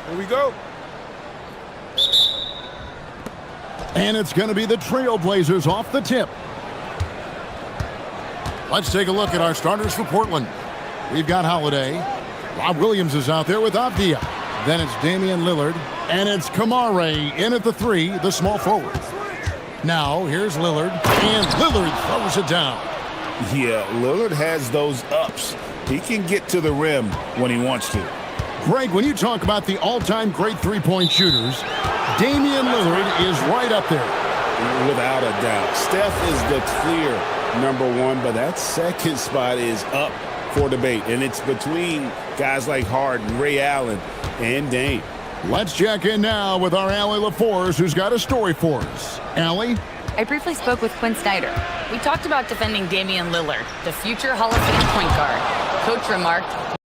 Here we go. And it's going to be the Trailblazers off the tip. Let's take a look at our starters for Portland. We've got Holiday. Rob Williams is out there with Avdia. Then it's Damian Lillard. And it's Kamare in at the 3, the small forward. Now, here's Lillard. And Lillard throws it down. Yeah, Lillard has those ups. He can get to the rim when he wants to. Greg, when you talk about the all-time great three-point shooters, Damian Lillard is right up there. Without a doubt. Steph is the clear #1, but that second spot is up for debate. And it's between guys like Harden, Ray Allen, and Dame. Let's check in now with our Allie LaForce, who's got a story for us. Allie? I briefly spoke with Quinn Snyder. We talked about defending Damian Lillard, the future Hall of Fame point guard. Coach remarked,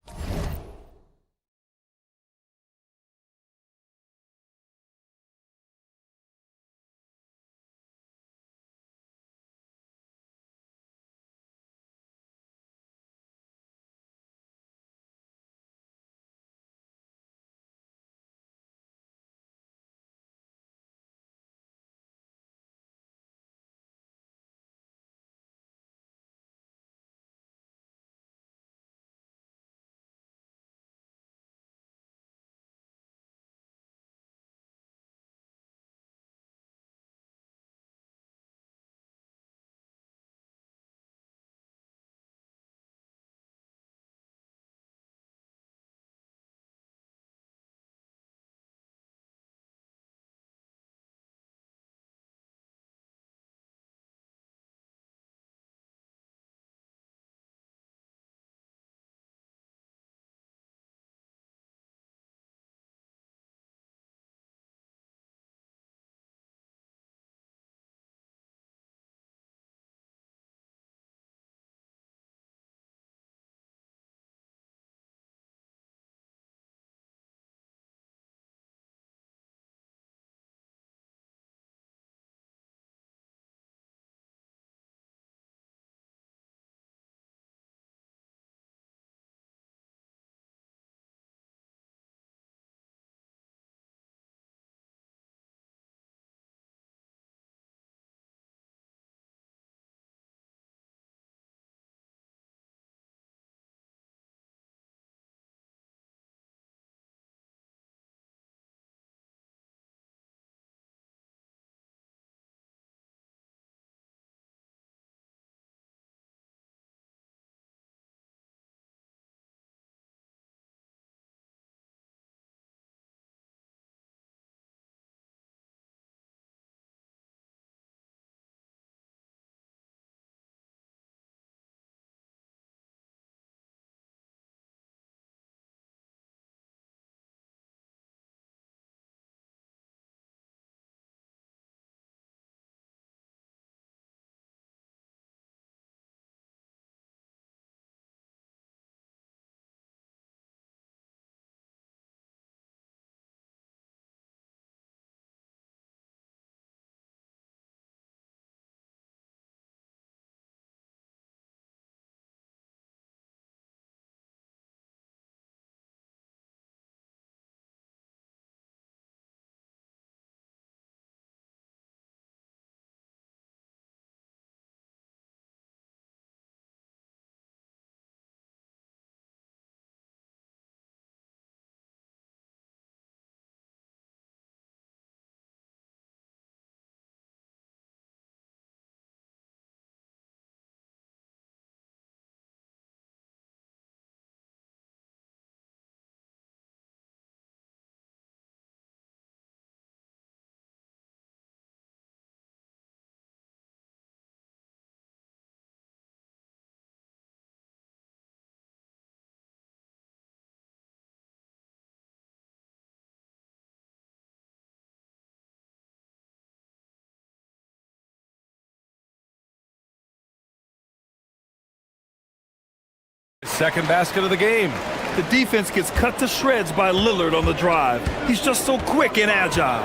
Second basket of the game. The defense gets cut to shreds by Lillard on the drive. He's just so quick and agile.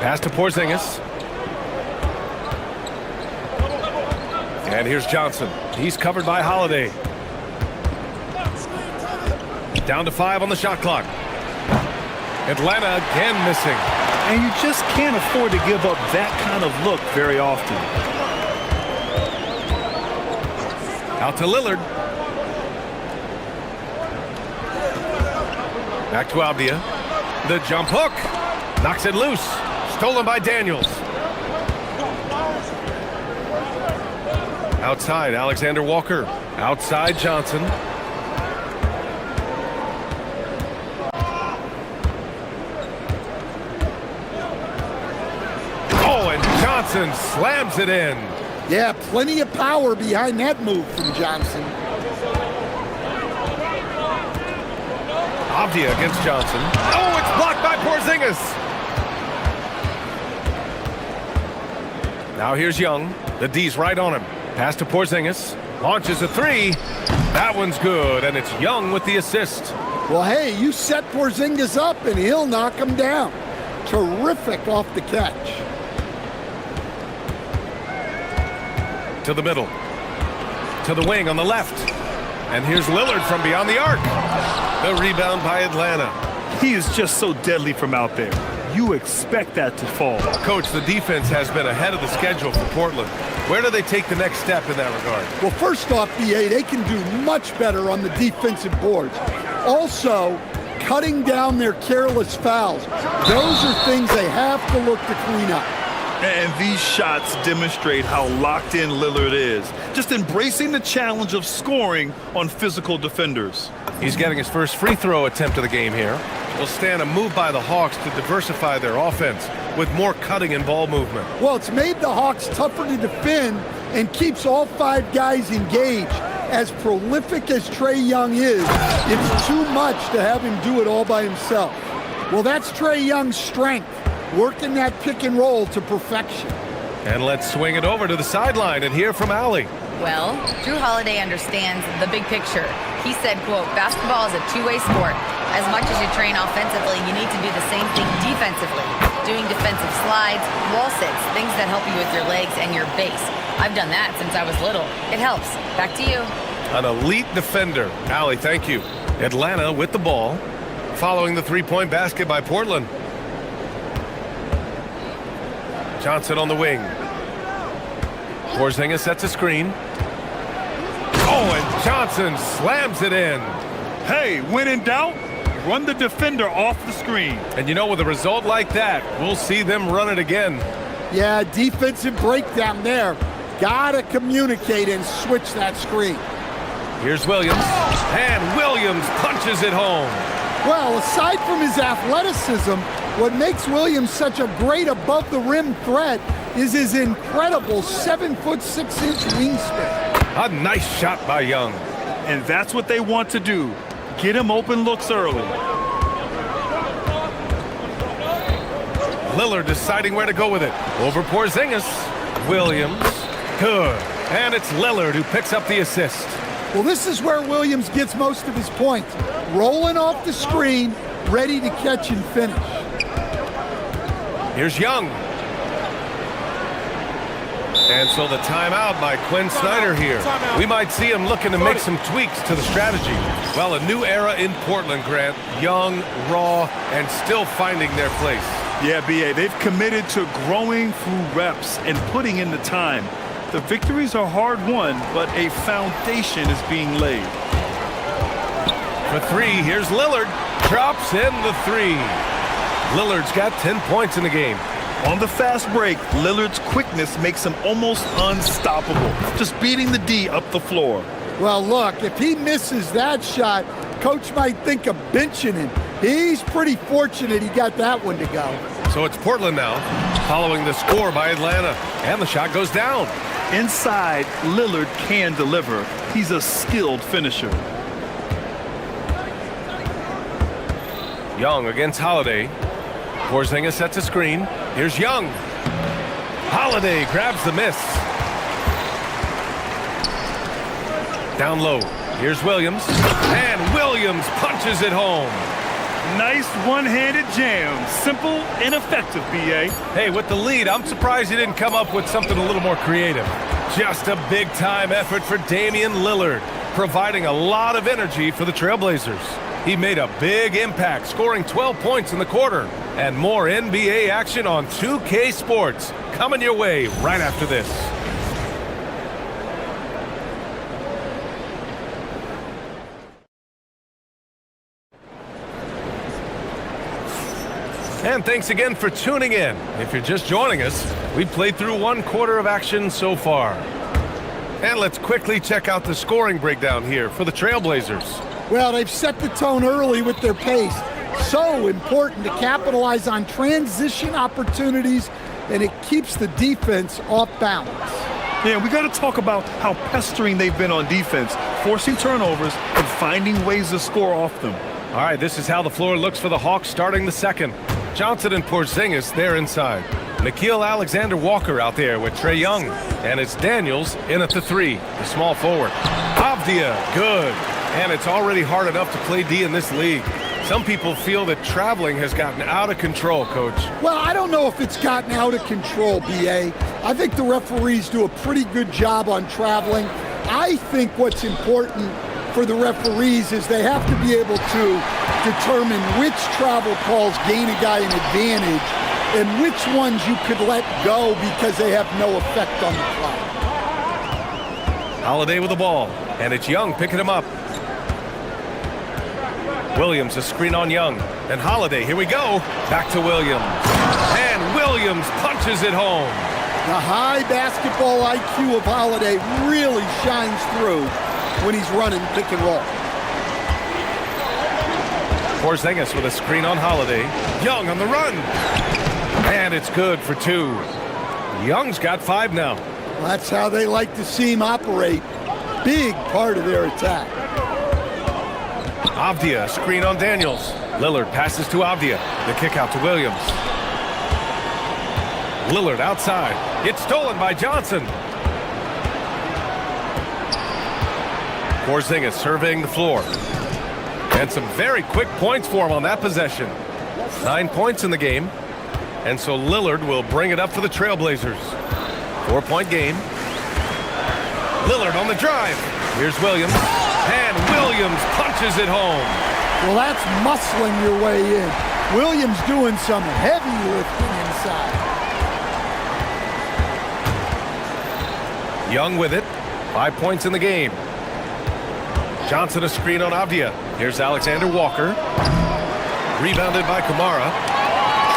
Pass to Porzingis. And here's Johnson. He's covered by Holiday. Down to 5 on the shot clock. Atlanta again missing. And you just can't afford to give up that kind of look very often. Out to Lillard. Back to Abdia. The jump hook. Knocks it loose. Stolen by Daniels. Outside, Alexander Walker. Outside, Johnson. Oh, and Johnson slams it in. Yeah, plenty of power behind that move from Johnson. Abdia against Johnson. Oh, it's blocked by Porzingis. Now here's Young. The D's right on him. Pass to Porzingis. Launches a three. That one's good, and it's Young with the assist. Well, hey, you set Porzingis up and he'll knock him down. Terrific off the catch. To the middle. To the wing on the left. And here's Lillard from beyond the arc. The rebound by Atlanta. He is just so deadly from out there. You expect that to fall. Coach, the defense has been ahead of the schedule for Portland. Where do they take the next step in that regard? Well, first off, BA, they can do much better on the defensive boards. Also, cutting down their careless fouls. Those are things they have to look to clean up. And these shots demonstrate how locked in Lillard is. Just embracing the challenge of scoring on physical defenders. He's getting his first free throw attempt of the game here. Will stand a move by the Hawks to diversify their offense with more cutting and ball movement. Well, it's made the Hawks tougher to defend and keeps all 5 guys engaged. As prolific as Trae Young is, it's too much to have him do it all by himself. Well, that's Trae Young's strength, working that pick and roll to perfection. And let's swing it over to the sideline and hear from Allie. Well, Drew Holiday understands the big picture. He said, quote, basketball is a two-way sport. As much as you train offensively, you need to do the same thing defensively. Doing defensive slides, wall sits, things that help you with your legs and your base. I've done that since I was little. It helps. Back to you. An elite defender. Allie, thank you. Atlanta with the ball, following the three-point basket by Portland. Johnson on the wing. Porzingis sets a screen. Oh, and Johnson slams it in. Hey, when in doubt, run the defender off the screen. And you know, with a result like that, we'll see them run it again. Yeah, defensive breakdown there. Gotta communicate and switch that screen. Here's Williams. And Williams punches it home. Well, aside from his athleticism, what makes Williams such a great above-the-rim threat is his incredible 7'6" wingspan. A nice shot by Young. And that's what they want to do. Get him open looks early. Lillard deciding where to go with it. Over Porzingis. Williams. Good. And it's Lillard who picks up the assist. Well, this is where Williams gets most of his points. Rolling off the screen, ready to catch and finish. Here's Young. And so the timeout by Quinn Snyder here. We might see him looking to make some tweaks to the strategy. Well, a new era in Portland, Grant. Young, raw, and still finding their place. Yeah, BA, they've committed to growing through reps and putting in the time. The victories are hard-won, but a foundation is being laid. For three, here's Lillard. Drops in the three. Lillard's got 10 points in the game. On the fast break, Lillard's quickness makes him almost unstoppable, just beating the D up the floor. Well, look, if he misses that shot, coach might think of benching him. He's pretty fortunate he got that one to go. So it's Portland now, following the score by Atlanta, and the shot goes down. Inside, Lillard can deliver. He's a skilled finisher. Young against Holiday. Porzingis sets a screen. Here's Young. Holiday grabs the miss. Down low. Here's Williams. And Williams punches it home. Nice one-handed jam. Simple and effective, BA. Hey, with the lead, I'm surprised he didn't come up with something a little more creative. Just a big-time effort for Damian Lillard, providing a lot of energy for the Trailblazers. He made a big impact, scoring 12 points in the quarter. And more NBA action on 2K Sports coming your way right after this. And thanks again for tuning in. If you're just joining us, we've played through one quarter of action so far. And let's quickly check out the scoring breakdown here for the Trailblazers. Well, they've set the tone early with their pace. So important to capitalize on transition opportunities, and it keeps the defense off balance. Yeah, we got to talk about how pestering they've been on defense, forcing turnovers and finding ways to score off them. All right, this is how the floor looks for the Hawks starting the second. Johnson and Porzingis, they're inside. Nikhil Alexander-Walker out there with Trae Young. And it's Daniels in at the 3, the small forward. Avdia, good. And it's already hard enough to play D in this league. Some people feel that traveling has gotten out of control, Coach. Well, I don't know if it's gotten out of control, B.A. I think the referees do a pretty good job on traveling. I think what's important for the referees is they have to be able to determine which travel calls gain a guy an advantage and which ones you could let go because they have no effect on the clock. Holiday with the ball, and it's Young picking him up. Williams, a screen on Young. And Holiday, here we go. Back to Williams. And Williams punches it home. The high basketball IQ of Holiday really shines through when he's running pick and roll. Porzingis with a screen on Holiday. Young on the run. And it's good for 2. Young's got 5 now. Well, that's how they like to see him operate. Big part of their attack. Avdia, screen on Daniels. Lillard passes to Avdia. The kick out to Williams. Lillard outside. It's stolen by Johnson. Porzingis surveying the floor. And some very quick points for him on that possession. 9 points in the game. And so Lillard will bring it up for the Trailblazers. 4-point game. Lillard on the drive. Here's Williams. And Williams punches it home. Well, that's muscling your way in. Williams doing some heavy lifting inside. Young with it. 5 points in the game. Johnson a screen on Avdia. Here's Alexander Walker. Rebounded by Kamara.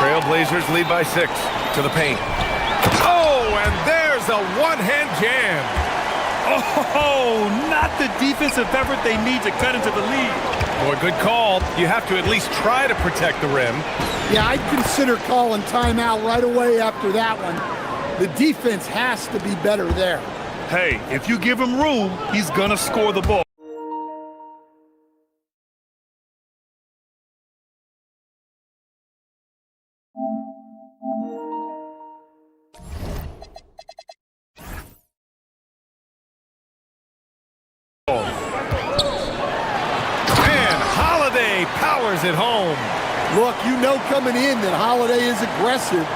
Trailblazers lead by 6 to the paint. Oh, and there's a one-hand jam. Oh, not the defensive effort they need to cut into the lead. Boy, good call. You have to at least try to protect the rim. Yeah, I'd consider calling timeout right away after that one. The defense has to be better there. Hey, if you give him room, he's going to score the ball. Powers it home. Look, you know coming in that Holiday is aggressive.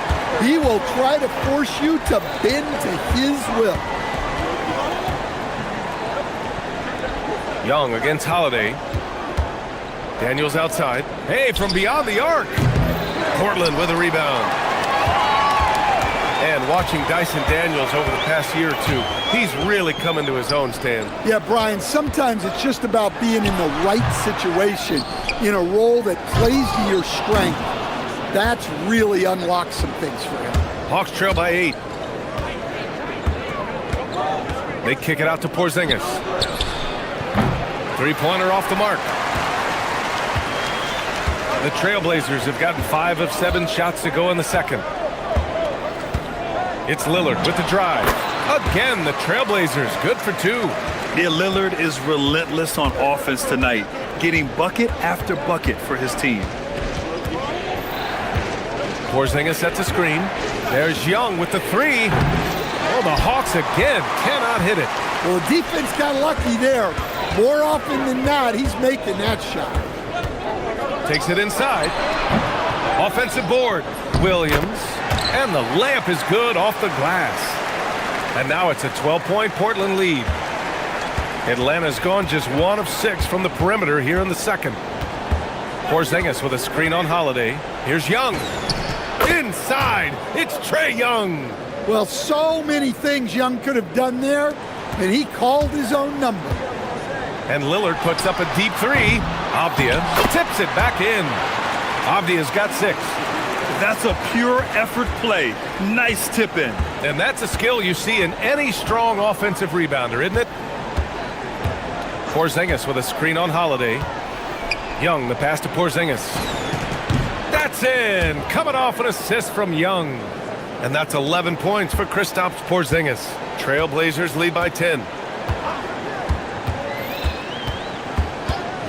He will try to force you to bend to his will. Young against Holiday. Daniels outside. Hey, from beyond the arc. Portland with a rebound. And watching Dyson Daniels over the past year or 2, he's really coming to his own, Stan. Yeah, Brian, sometimes it's just about being in the right situation, in a role that plays to your strength. That's really unlocked some things for him. Hawks trail by 8. They kick it out to Porzingis. 3-pointer off the mark. The Trailblazers have gotten 5 of 7 shots to go in the second. It's Lillard with the drive. Again, the Trailblazers good for 2. Yeah, Lillard is relentless on offense tonight, getting bucket after bucket for his team. Porzingis sets a screen. There's Young with the 3. Oh, the Hawks again cannot hit it. Well, the defense got lucky there. More often than not, he's making that shot. Takes it inside. Offensive board. Williams. And the layup is good off the glass. And now it's a 12-point Portland lead. Atlanta's gone just 1 of 6 from the perimeter here in the second. Porzingis with a screen on Holiday. Here's Young. Inside, it's Trae Young. Well, so many things Young could have done there, and he called his own number. And Lillard puts up a deep three. Avdia tips it back in. Avdia's got 6. That's a pure effort play. Nice tip in. And that's a skill you see in any strong offensive rebounder, isn't it? Porzingis with a screen on Holiday. Young, the pass to Porzingis. That's in! Coming off an assist from Young. And that's 11 points for Kristaps Porzingis. Trailblazers lead by 10.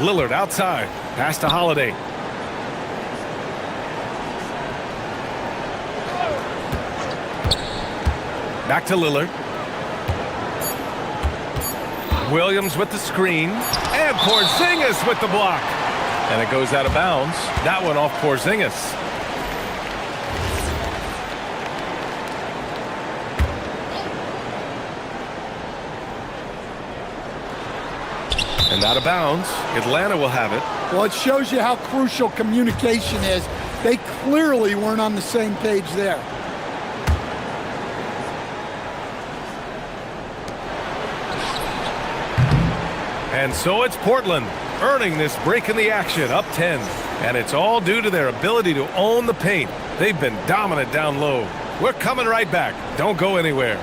Lillard outside. Pass to Holiday. Back to Lillard. Williams with the screen. And Porzingis with the block. And it goes out of bounds. That one off Porzingis. And out of bounds. Atlanta will have it. Well, it shows you how crucial communication is. They clearly weren't on the same page there. And so it's Portland earning this break in the action, up 10. And it's all due to their ability to own the paint. They've been dominant down low. We're coming right back. Don't go anywhere.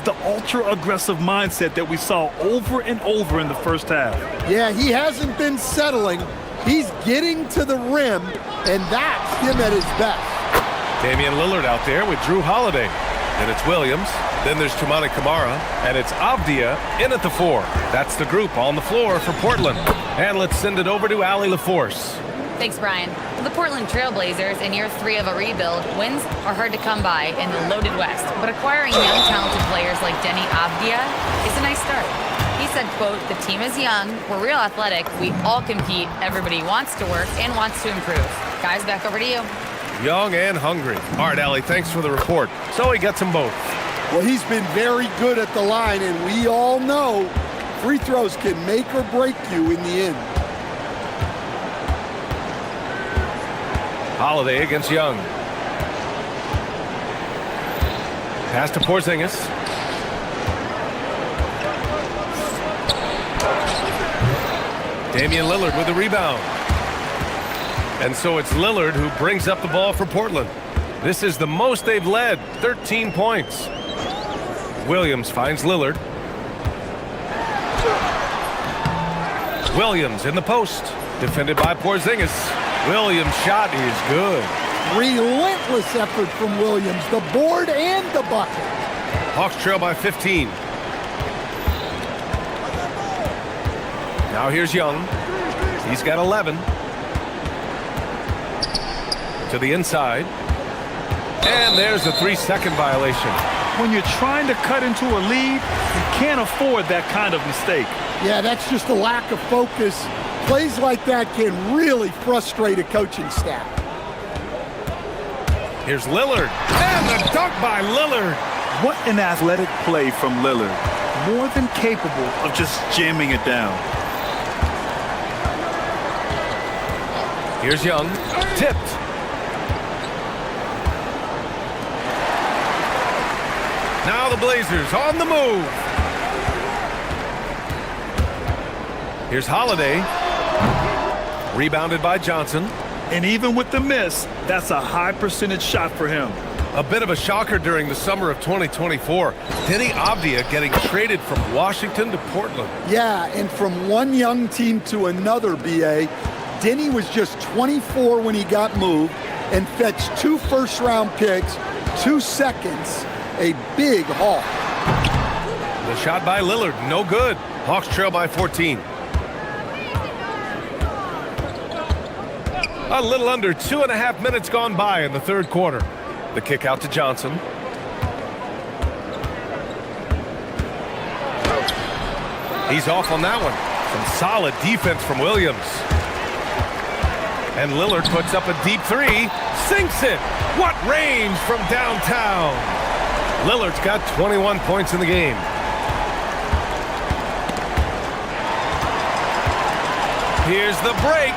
The ultra-aggressive mindset that we saw over and over in the first half. Yeah, he hasn't been settling. He's getting to the rim, and that's him at his best. Damian Lillard out there with Drew Holiday. And it's Williams. Then there's Toumani Camara. And it's Avdia in at the 4. That's the group on the floor for Portland. And let's send it over to Allie LaForce. Thanks, Brian. For the Portland Trailblazers, in year 3 of a rebuild, wins are hard to come by in the loaded West. But acquiring young, talented players like Denny Avdia is a nice start. He said, quote, "The team is young, we're real athletic, we all compete, everybody wants to work and wants to improve." Guys, back over to you. Young and hungry. All right, Allie, thanks for the report. So he gets them both. Well, he's been very good at the line, and we all know free throws can make or break you in the end. Holiday against Young. Pass to Porzingis. Damian Lillard with the rebound. And so it's Lillard who brings up the ball for Portland. This is the most they've led, 13 points. Williams finds Lillard. Williams in the post, defended by Porzingis. Williams' shot is good. Relentless effort from Williams, the board and the bucket. Hawks trail by 15. Now here's Young. He's got 11. To the inside. And there's a 3-second violation. When you're trying to cut into a lead, you can't afford that kind of mistake. Yeah, that's just a lack of focus. Plays like that can really frustrate a coaching staff. Here's Lillard. And the dunk by Lillard. What an athletic play from Lillard. More than capable of just jamming it down. Here's Young. Tipped. Now the Blazers on the move. Here's Holiday. Rebounded by Johnson. And even with the miss, that's a high percentage shot for him. A bit of a shocker during the summer of 2024. Denny Avdia getting traded from Washington to Portland. Yeah, and from one young team to another, B.A., Denny was just 24 when he got moved and fetched 2 first-round picks, 2 seconds, a big haul. The shot by Lillard, no good. Hawks trail by 14. A little under 2.5 minutes gone by in the third quarter. The kick out to Johnson. He's off on that one. Some solid defense from Williams. And Lillard puts up a deep three. Sinks it. What range from downtown. Lillard's got 21 points in the game. Here's the break.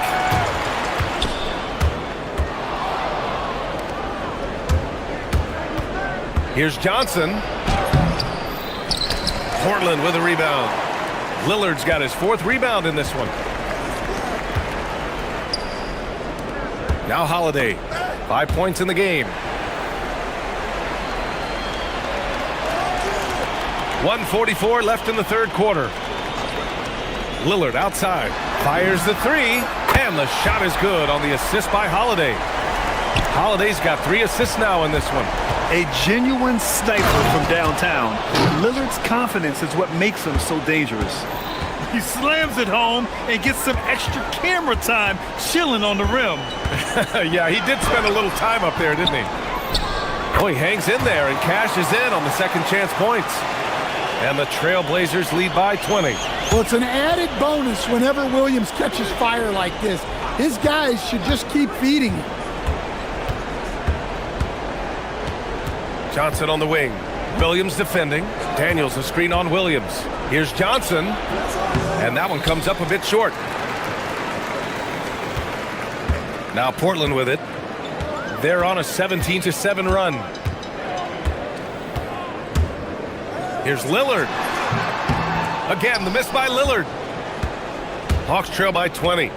Here's Johnson. Portland with a rebound. Lillard's got his 4th rebound in this one. Now Holiday. 5 points in the game. 1:44 left in the third quarter. Lillard outside. Fires the 3. And the shot is good on the assist by Holiday. Holiday's got 3 assists now in this one. A genuine sniper from downtown. Lillard's confidence is what makes him so dangerous. He slams it home and gets some extra camera time chilling on the rim. Yeah, he did spend a little time up there, didn't he? Oh, he hangs in there and cashes in on the second chance points. And the Trailblazers lead by 20. Well, it's an added bonus whenever Williams catches fire like this. His guys should just keep feeding him. Johnson on the wing. Williams defending. Daniels a screen on Williams. Here's Johnson. And that one comes up a bit short. Now Portland with it. They're on a 17-7 run. Here's Lillard. Again, the miss by Lillard. Hawks trail by 20.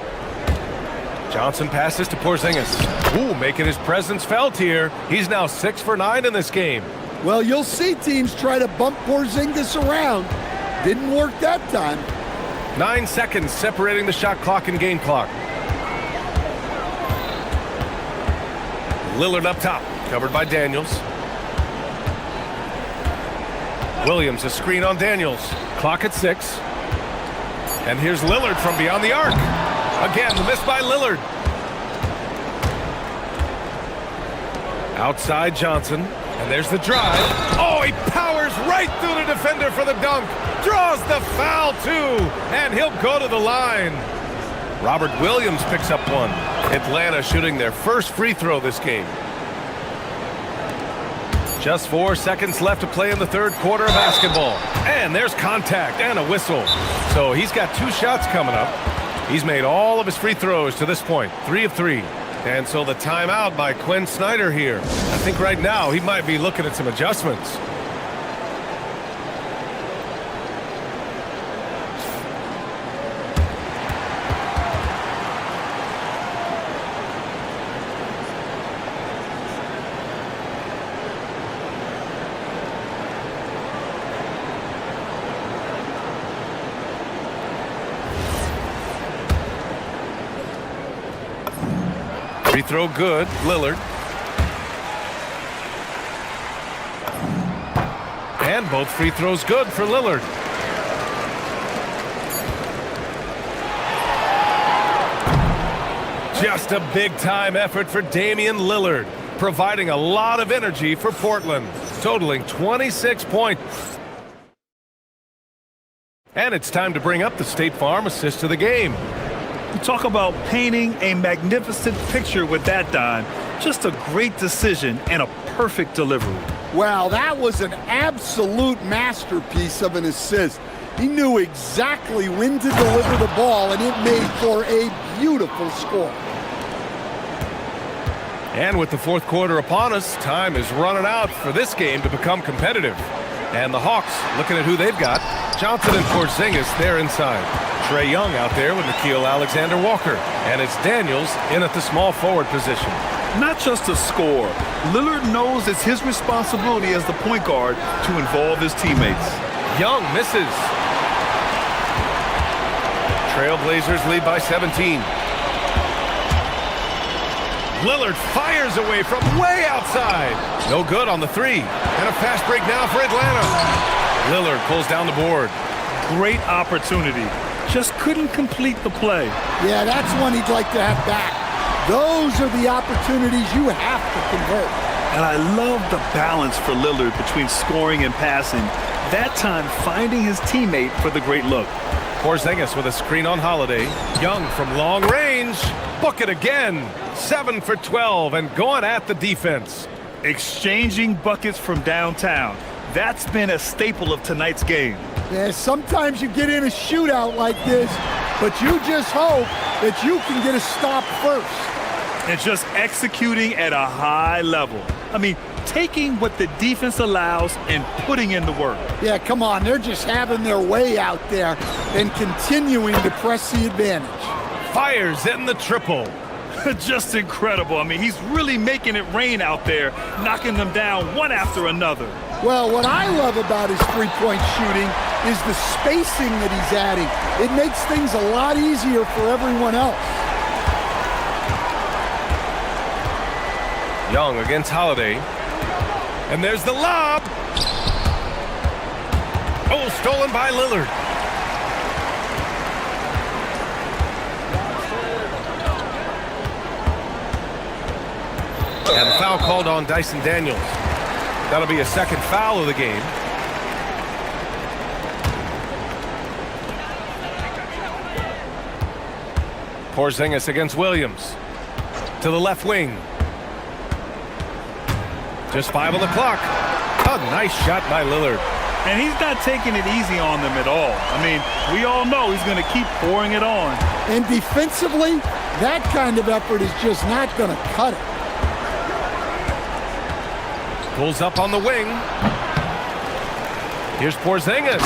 Johnson passes to Porzingis. Ooh, making his presence felt here. He's now 6 for 9 in this game. Well, you'll see teams try to bump Porzingis around. Didn't work that time. 9 seconds separating the shot clock and game clock. Lillard up top, covered by Daniels. Williams a screen on Daniels. Clock at 6. And here's Lillard from beyond the arc. Again, the miss by Lillard. Outside Johnson. And there's the drive. Oh, he powers right through the defender for the dunk. Draws the foul, too. And he'll go to the line. Robert Williams picks up one. Atlanta shooting their first free throw this game. Just 4 seconds left to play in the third quarter of basketball. And there's contact and a whistle. So he's got 2 shots coming up. He's made all of his free throws to this point, 3 of 3. And so the timeout by Quinn Snyder here. I think right now he might be looking at some adjustments. Free throw good, Lillard. And both free throws good for Lillard. Just a big-time effort for Damian Lillard, providing a lot of energy for Portland, totaling 26 points. And it's time to bring up the State Farm assist to the game. You talk about painting a magnificent picture with that, Don. Just a great decision and a perfect delivery. Wow, that was an absolute masterpiece of an assist. He knew exactly when to deliver the ball, and it made for a beautiful score. And with the fourth quarter upon us, time is running out for this game to become competitive. And the Hawks, looking at who they've got, Johnson and Porzingis, they're inside. Trae Young out there with Nickeil Alexander-Walker. And it's Daniels in at the small forward position. Not just a score, Lillard knows it's his responsibility as the point guard to involve his teammates. Young misses. Trailblazers lead by 17. Lillard fires away from way outside. No good on the three. And a fast break now for Atlanta. Lillard pulls down the board. Great opportunity. Just couldn't complete the play. Yeah, that's one he'd like to have back. Those are the opportunities you have to convert. And I love the balance for Lillard between scoring and passing. That time finding his teammate for the great look. Porzingis with a screen on Holiday. Young from long range. Book it again. 7 for 12 and going at the defense. Exchanging buckets from downtown. That's been a staple of tonight's game. Yeah, sometimes you get in a shootout like this, but you just hope that you can get a stop first. And just executing at a high level. I mean, taking what the defense allows and putting in the work. Yeah, come on, they're just having their way out there and continuing to press the advantage. Fires in the triple. Just incredible. I mean, he's really making it rain out there, knocking them down one after another. Well, what I love about his three-point shooting is the spacing that he's adding. It makes things a lot easier for everyone else. Young against Holiday. And there's the lob. Oh, stolen by Lillard. And the foul called on Dyson Daniels. That'll be a second foul of the game. Porzingis against Williams. To the left wing. Just 5 on the clock. A nice shot by Lillard. And he's not taking it easy on them at all. I mean, we all know he's going to keep pouring it on. And defensively, that kind of effort is just not going to cut it. Pulls up on the wing. Here's Porzingis.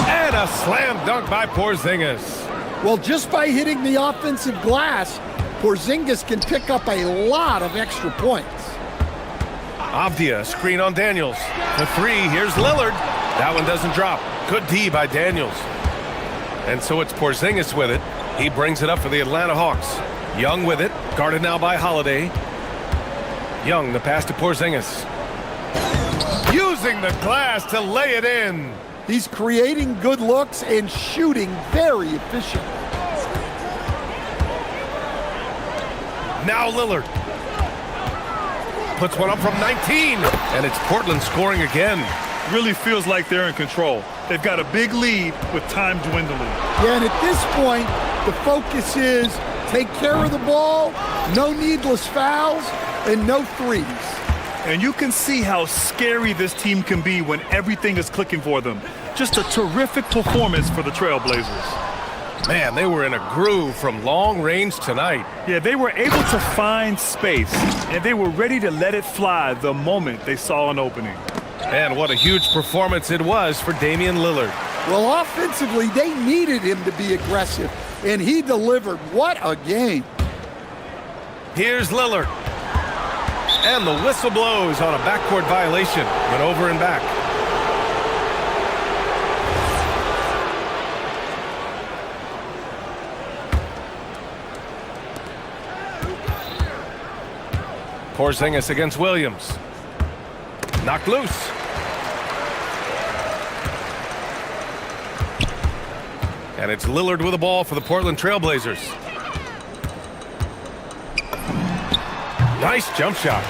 And a slam dunk by Porzingis. Well, just by hitting the offensive glass, Porzingis can pick up a lot of extra points. Avdia, screen on Daniels. For 3, here's Lillard. That one doesn't drop. Good D by Daniels. And so it's Porzingis with it. He brings it up for the Atlanta Hawks. Young with it, guarded now by Holiday. Young, the pass to Porzingis. Using the glass to lay it in. He's creating good looks and shooting very efficient. Now Lillard. Puts one up from 19. And it's Portland scoring again. Really feels like they're in control. They've got a big lead with time dwindling. Yeah, and at this point, the focus is take care of the ball, no needless fouls, and no threes. And you can see how scary this team can be when everything is clicking for them. Just a terrific performance for the Trailblazers. Man, they were in a groove from long range tonight. Yeah, they were able to find space, and they were ready to let it fly the moment they saw an opening. And what a huge performance it was for Damian Lillard. Well, offensively, they needed him to be aggressive, and he delivered. What a game. Here's Lillard. And the whistle blows on a backcourt violation. Went over and back. Porzingis against Williams. Knocked loose. And it's Lillard with the ball for the Portland Trailblazers. Nice jump shot.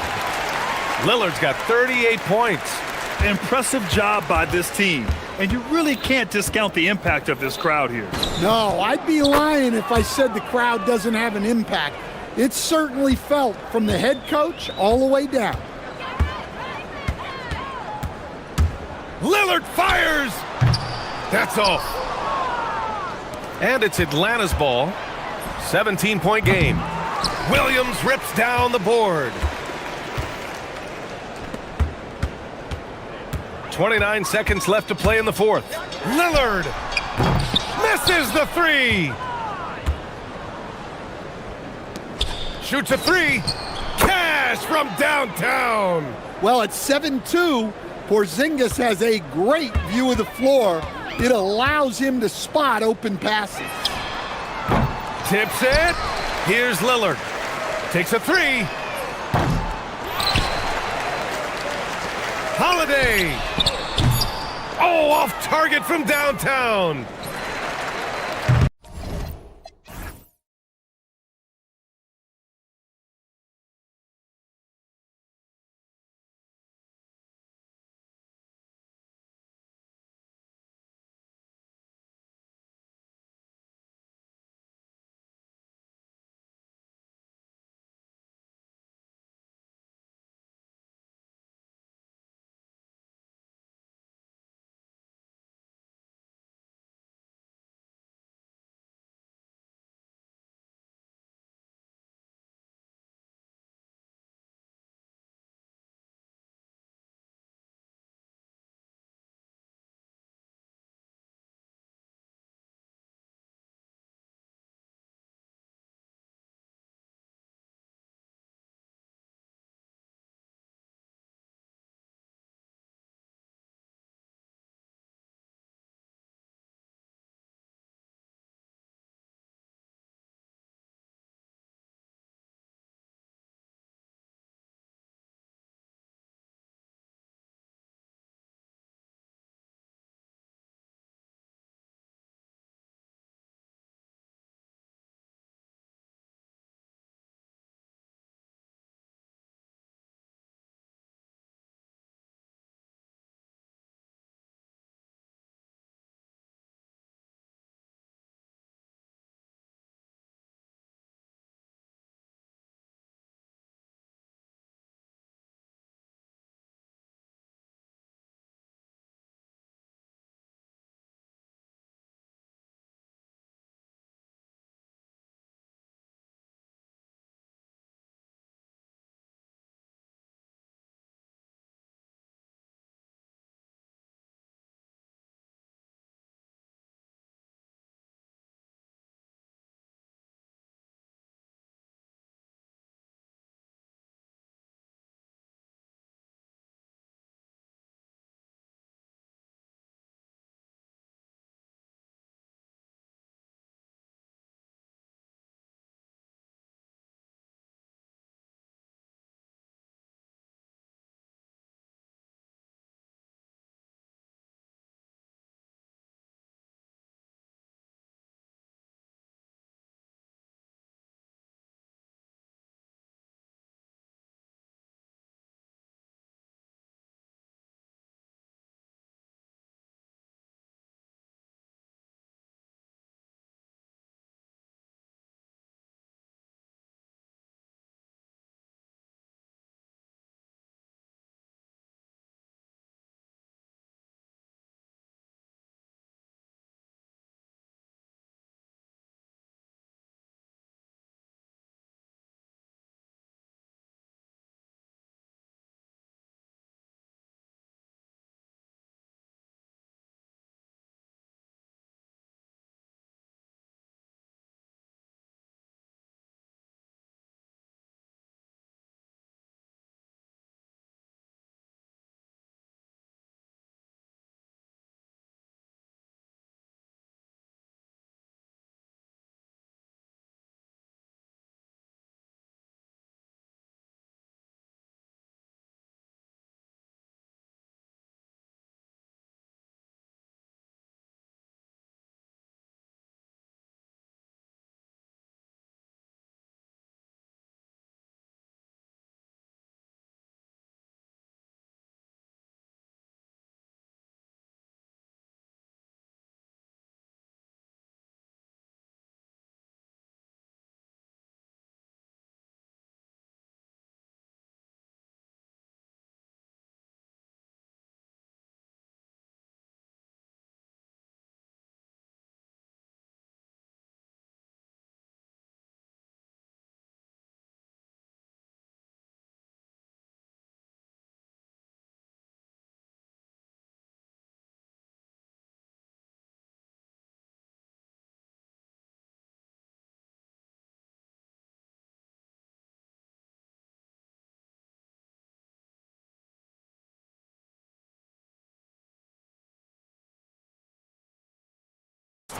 Lillard's got 38 points. Impressive job by this team. And you really can't discount the impact of this crowd here. No, I'd be lying if I said the crowd doesn't have an impact. It's certainly felt from the head coach all the way down. Lillard fires! That's off. And it's Atlanta's ball. 17-point game. Williams rips down the board. 29 seconds left to play in the fourth. Lillard misses the three. Shoots a three. Cash from downtown. Well, at 7-2, Porzingis has a great view of the floor. It allows him to spot open passes. Tips it. Here's Lillard. Takes a three. Holiday. Oh, off target from downtown.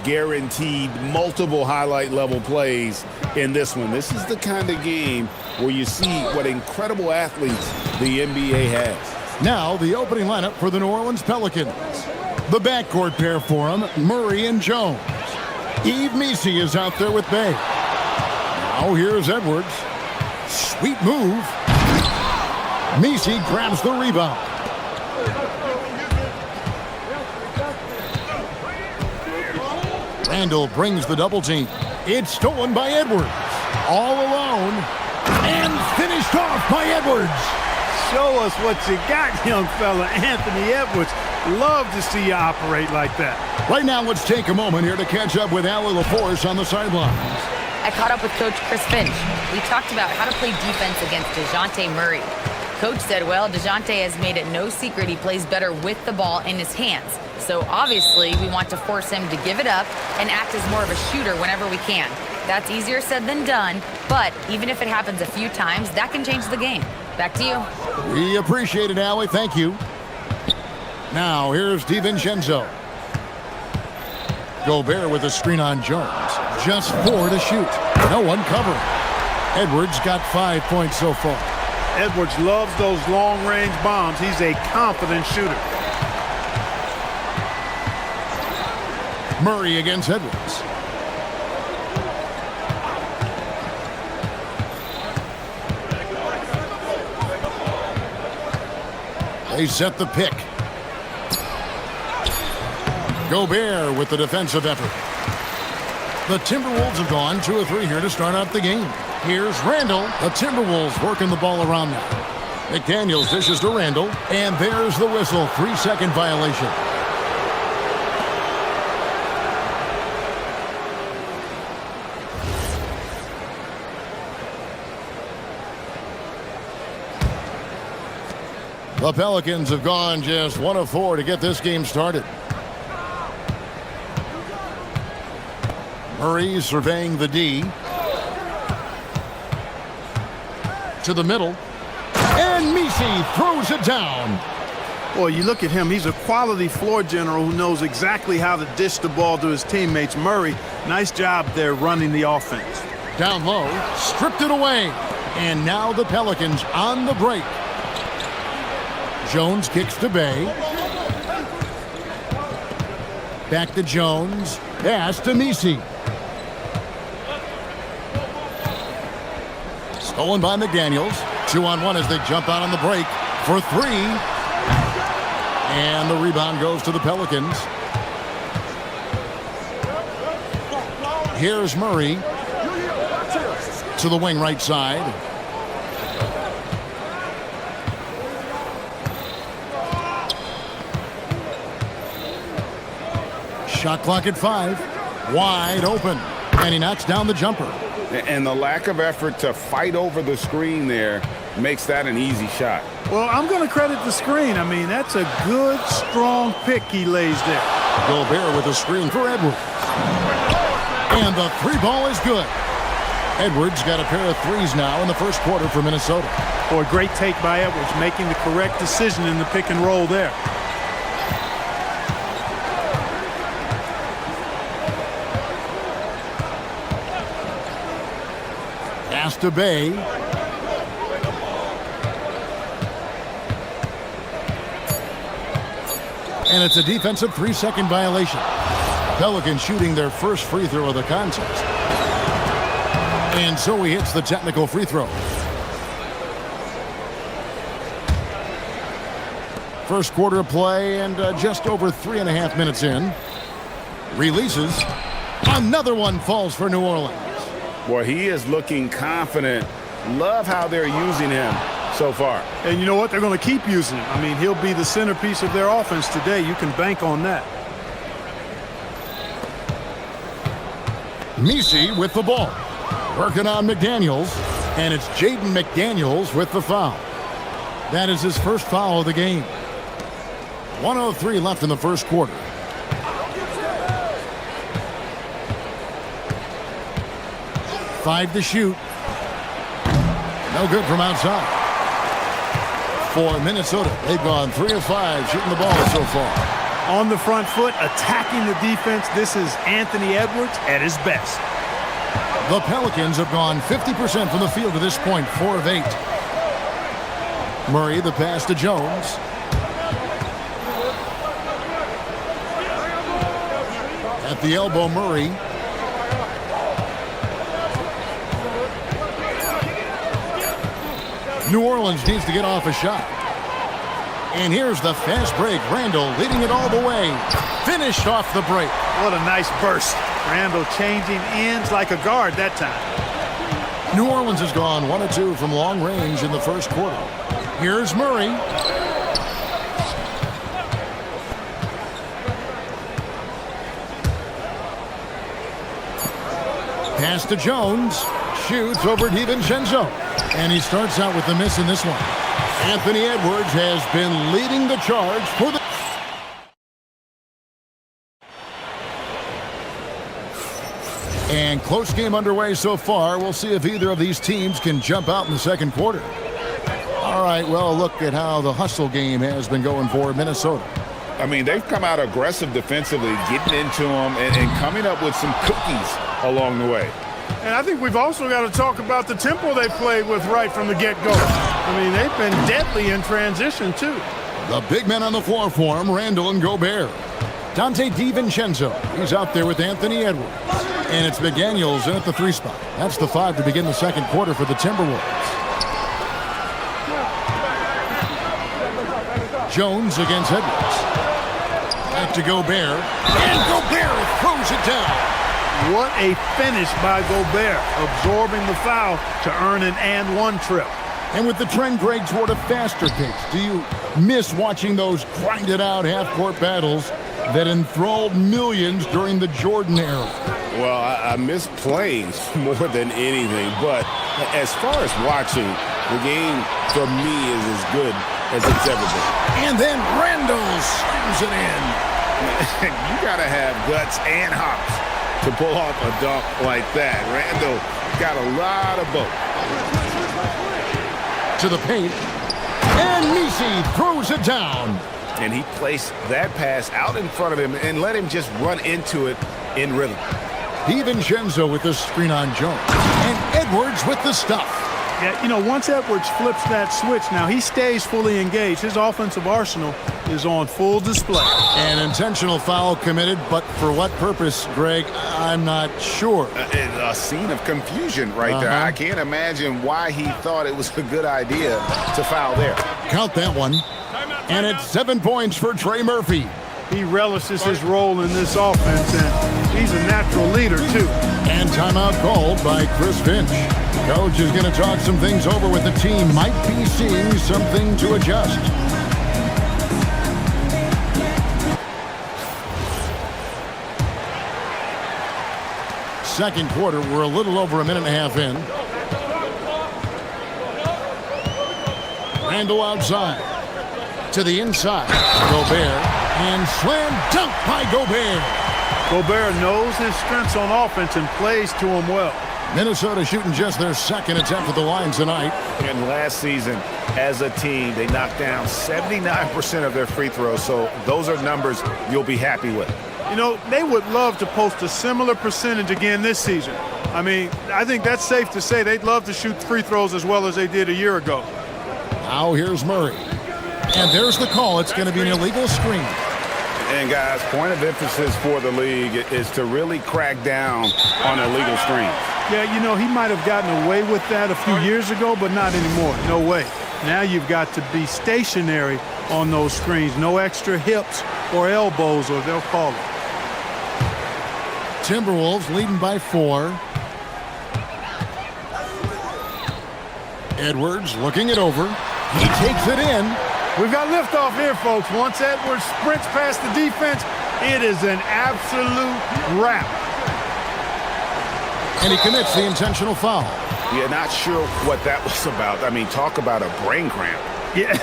guaranteed multiple highlight level plays in this one. This is the kind of game where you see what incredible athletes the NBA has. Now the opening lineup for the New Orleans Pelicans. The backcourt pair for them, Murray and Jones. Yves Missi is out there with Bay. Now here's Edwards. Sweet move. Missi grabs the rebound. Randall brings the double team. It's stolen by Edwards. All alone. And finished off by Edwards. Show us what you got, young fella. Anthony Edwards. Love to see you operate like that. Right now, let's take a moment here to catch up with Allie LaForce on the sidelines. I caught up with Coach Chris Finch. We talked about how to play defense against DeJounte Murray. Coach said, well, DeJounte has made it no secret he plays better with the ball in his hands. So obviously, we want to force him to give it up and act as more of a shooter whenever we can. That's easier said than done, but even if it happens a few times, that can change the game. Back to you. We appreciate it, Allie. Thank you. Now, here's DiVincenzo. Gobert with a screen on Jones. Just 4 to shoot. No one covering. Edwards got 5 points so far. Edwards loves those long-range bombs. He's a confident shooter. Murray against Edwards. They set the pick. Gobert with the defensive effort. The Timberwolves have gone 2 of 3 here to start out the game. Here's Randall. The Timberwolves working the ball around now. McDaniels dishes to Randall. And there's the whistle. 3-second violation. The Pelicans have gone just 1 of 4 to get this game started. Murray surveying the D. To the middle. And Missi throws it down. Boy, you look at him. He's a quality floor general who knows exactly how to dish the ball to his teammates. Murray, nice job there running the offense. Down low, stripped it away. And now the Pelicans on the break. Jones kicks to Bay. Back to Jones. Pass to Missi. Stolen by McDaniels. 2-on-1 as they jump out on the break for 3. And the rebound goes to the Pelicans. Here's Murray. To the wing right side. Shot clock at 5. Wide open. And he knocks down the jumper. And the lack of effort to fight over the screen there makes that an easy shot. Well, I'm going to credit the screen. I mean, that's a good, strong pick he lays there. Gobert with a screen for Edwards. And the 3-ball is good. Edwards got a pair of 3s now in the first quarter for Minnesota. Boy, great take by Edwards, making the correct decision in the pick and roll there. Pass to Bay. And it's a defensive 3-second violation. Pelicans shooting their first free throw of the contest. And so he hits the technical free throw. First quarter of play and just over 3.5 minutes in. Releases. Another one falls for New Orleans. Well, he is looking confident. Love how they're using him so far. And you know what? They're going to keep using him. I mean, he'll be the centerpiece of their offense today. You can bank on that. Missi with the ball. Working on McDaniels. And it's Jaden McDaniels with the foul. That is his first foul of the game. 1:03 left in the first quarter. Five to shoot. No good from outside. For Minnesota, they've gone 3 of 5 shooting the ball so far. On the front foot, attacking the defense. This is Anthony Edwards at his best. The Pelicans have gone 50% from the field to this point, 4 of 8. Murray, the pass to Jones. At the elbow, Murray. New Orleans needs to get off a shot. And here's the fast break. Randall leading it all the way. Finished off the break. What a nice burst. Randall changing ends like a guard that time. New Orleans has gone 1 of 2 from long range in the first quarter. Here's Murray. Pass to Jones. Shoots over DiVincenzo. And he starts out with the miss in this one. Anthony Edwards has been leading the charge for the... And close game underway so far. We'll see if either of these teams can jump out in the second quarter. All right, well, look at how the hustle game has been going for Minnesota. I mean, they've come out aggressive defensively, getting into them and coming up with some cookies along the way. And I think we've also got to talk about the tempo they played with right from the get-go. I mean, they've been deadly in transition, too. The big men on the floor for him, Randall and Gobert. Dante DiVincenzo, he's out there with Anthony Edwards. And it's McDaniels in at the 3 spot. That's the 5 to begin the second quarter for the Timberwolves. Jones against Edwards. Back to Gobert. And Gobert throws it down. What a finish by Gobert, absorbing the foul to earn an and-one trip. And with the trend, Greg, toward a faster pace, do you miss watching those grinded-out half-court battles that enthralled millions during the Jordan era? Well, I miss playing more than anything, but as far as watching, the game for me is as good as it's ever been. And then Randall slams it in. You got to have guts and hops to pull off a dunk like that. Randall got a lot of both. To the paint. And Nisi throws it down. And he placed that pass out in front of him and let him just run into it in rhythm. DiVincenzo with the screen on Jones. And Edwards with the stuff. Yeah, you know, once Edwards flips that switch, now he stays fully engaged. His offensive arsenal is on full display. An intentional foul committed, but for what purpose, Greg? I'm not sure. A scene of confusion right there. I can't imagine why he thought it was a good idea to foul there. Count that one. And it's 7 points for Trey Murphy. He relishes his role in this offense, and he's a natural leader, too. And timeout called by Chris Finch. Coach is going to talk some things over with the team. Might be seeing something to adjust. Second quarter, we're a little over a minute and a half in. Randall outside. To the inside. Gobert. And slam dunk by Gobert. Gobert knows his strengths on offense and plays to him well. Minnesota shooting just their second attempt at the line tonight. And last season, as a team, they knocked down 79% of their free throws. So those are numbers you'll be happy with. You know, they would love to post a similar percentage again this season. I mean, I think that's safe to say they'd love to shoot free throws as well as they did a year ago. Now here's Murray. And there's the call. It's going to be an illegal screen. And, guys, point of emphasis for the league is to really crack down on illegal screens. Yeah, you know, he might have gotten away with that a few years ago, but not anymore. No way. Now you've got to be stationary on those screens. No extra hips or elbows, or they'll call it. Timberwolves leading by 4. Edwards looking it over. He takes it in. We've got liftoff here, folks. Once Edwards sprints past the defense, it is an absolute wrap. And he commits the intentional foul. Yeah, not sure what that was about. I mean, talk about a brain cramp. Yeah,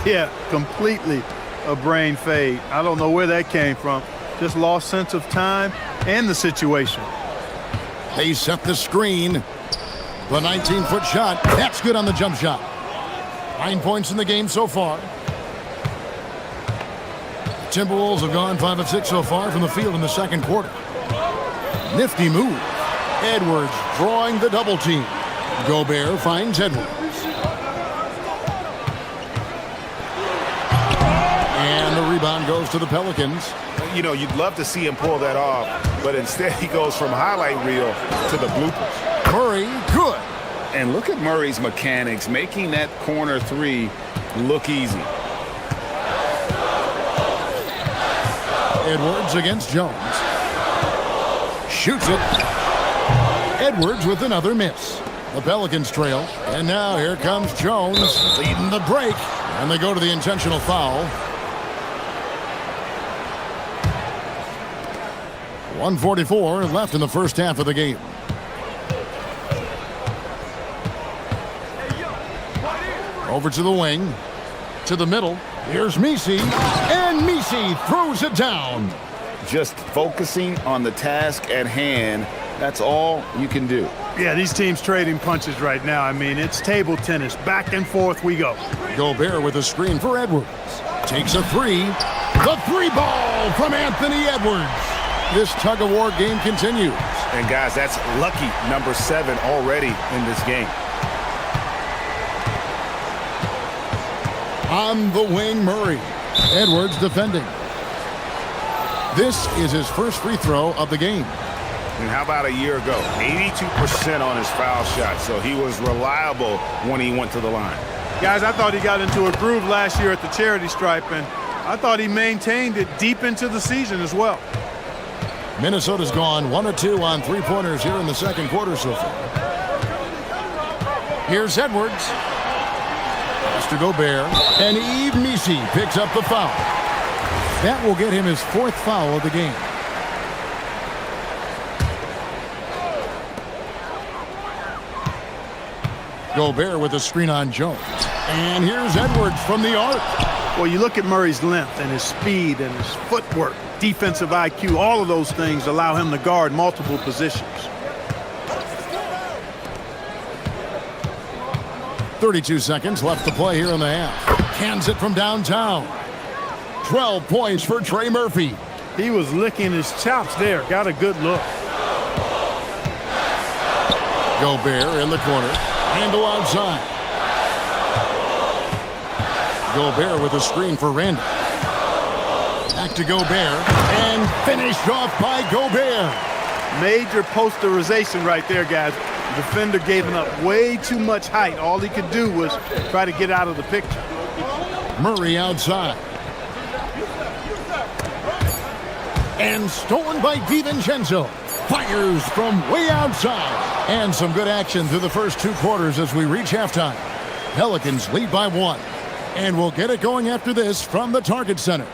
yeah, completely a brain fade. I don't know where that came from. Just lost sense of time and the situation. They set the screen. The 19-foot shot. That's good on the jump shot. 9 points in the game so far. Timberwolves have gone 5 of 6 so far from the field in the second quarter. Nifty move. Edwards drawing the double team. Gobert finds Edwards. And the rebound goes to the Pelicans. You know, you'd love to see him pull that off, but instead he goes from highlight reel to the bloopers. Murray, good. And look at Murray's mechanics, making that corner three look easy. Edwards against Jones. Shoots it. Edwards with another miss. The Pelicans trail. And now here comes Jones leading the break. And they go to the intentional foul. 1:44 left in the first half of the game. Over to the wing. To the middle. Here's Messi. And Messi throws it down. Just focusing on the task at hand. That's all you can do. Yeah, these teams trading punches right now. I mean, it's table tennis. Back and forth we go. Gobert with a screen for Edwards. Takes a three. The three ball from Anthony Edwards. This tug-of-war game continues. And guys, that's lucky number 7 already in this game. On the wing, Murray. Edwards defending. This is his first free throw of the game. And how about a year ago? 82% on his foul shot, so he was reliable when he went to the line. Guys, I thought he got into a groove last year at the charity stripe, and I thought he maintained it deep into the season as well. Minnesota's gone 1 of 2 on three-pointers here in the second quarter so far. Here's Edwards. Pass to Gobert. And Yves Messi picks up the foul. That will get him his 4th foul of the game. Gobert with a screen on Jones. And here's Edwards from the arc. Well, you look at Murray's length and his speed and his footwork, defensive IQ, all of those things allow him to guard multiple positions. 32 seconds left to play here in the half. Cans it from downtown. 12 points for Trey Murphy. He was licking his chops there. Got a good look. Gobert in the corner. Handle outside. Gobert with a screen for Randall. Back to Gobert. And finished off by Gobert. Major posterization right there, guys. The defender gave him up way too much height. All he could do was try to get out of the picture. Murray outside. And stolen by DiVincenzo. Fires from way outside. And some good action through the first 2 quarters as we reach halftime. Pelicans lead by 1. And we'll get it going after this from the Target Center.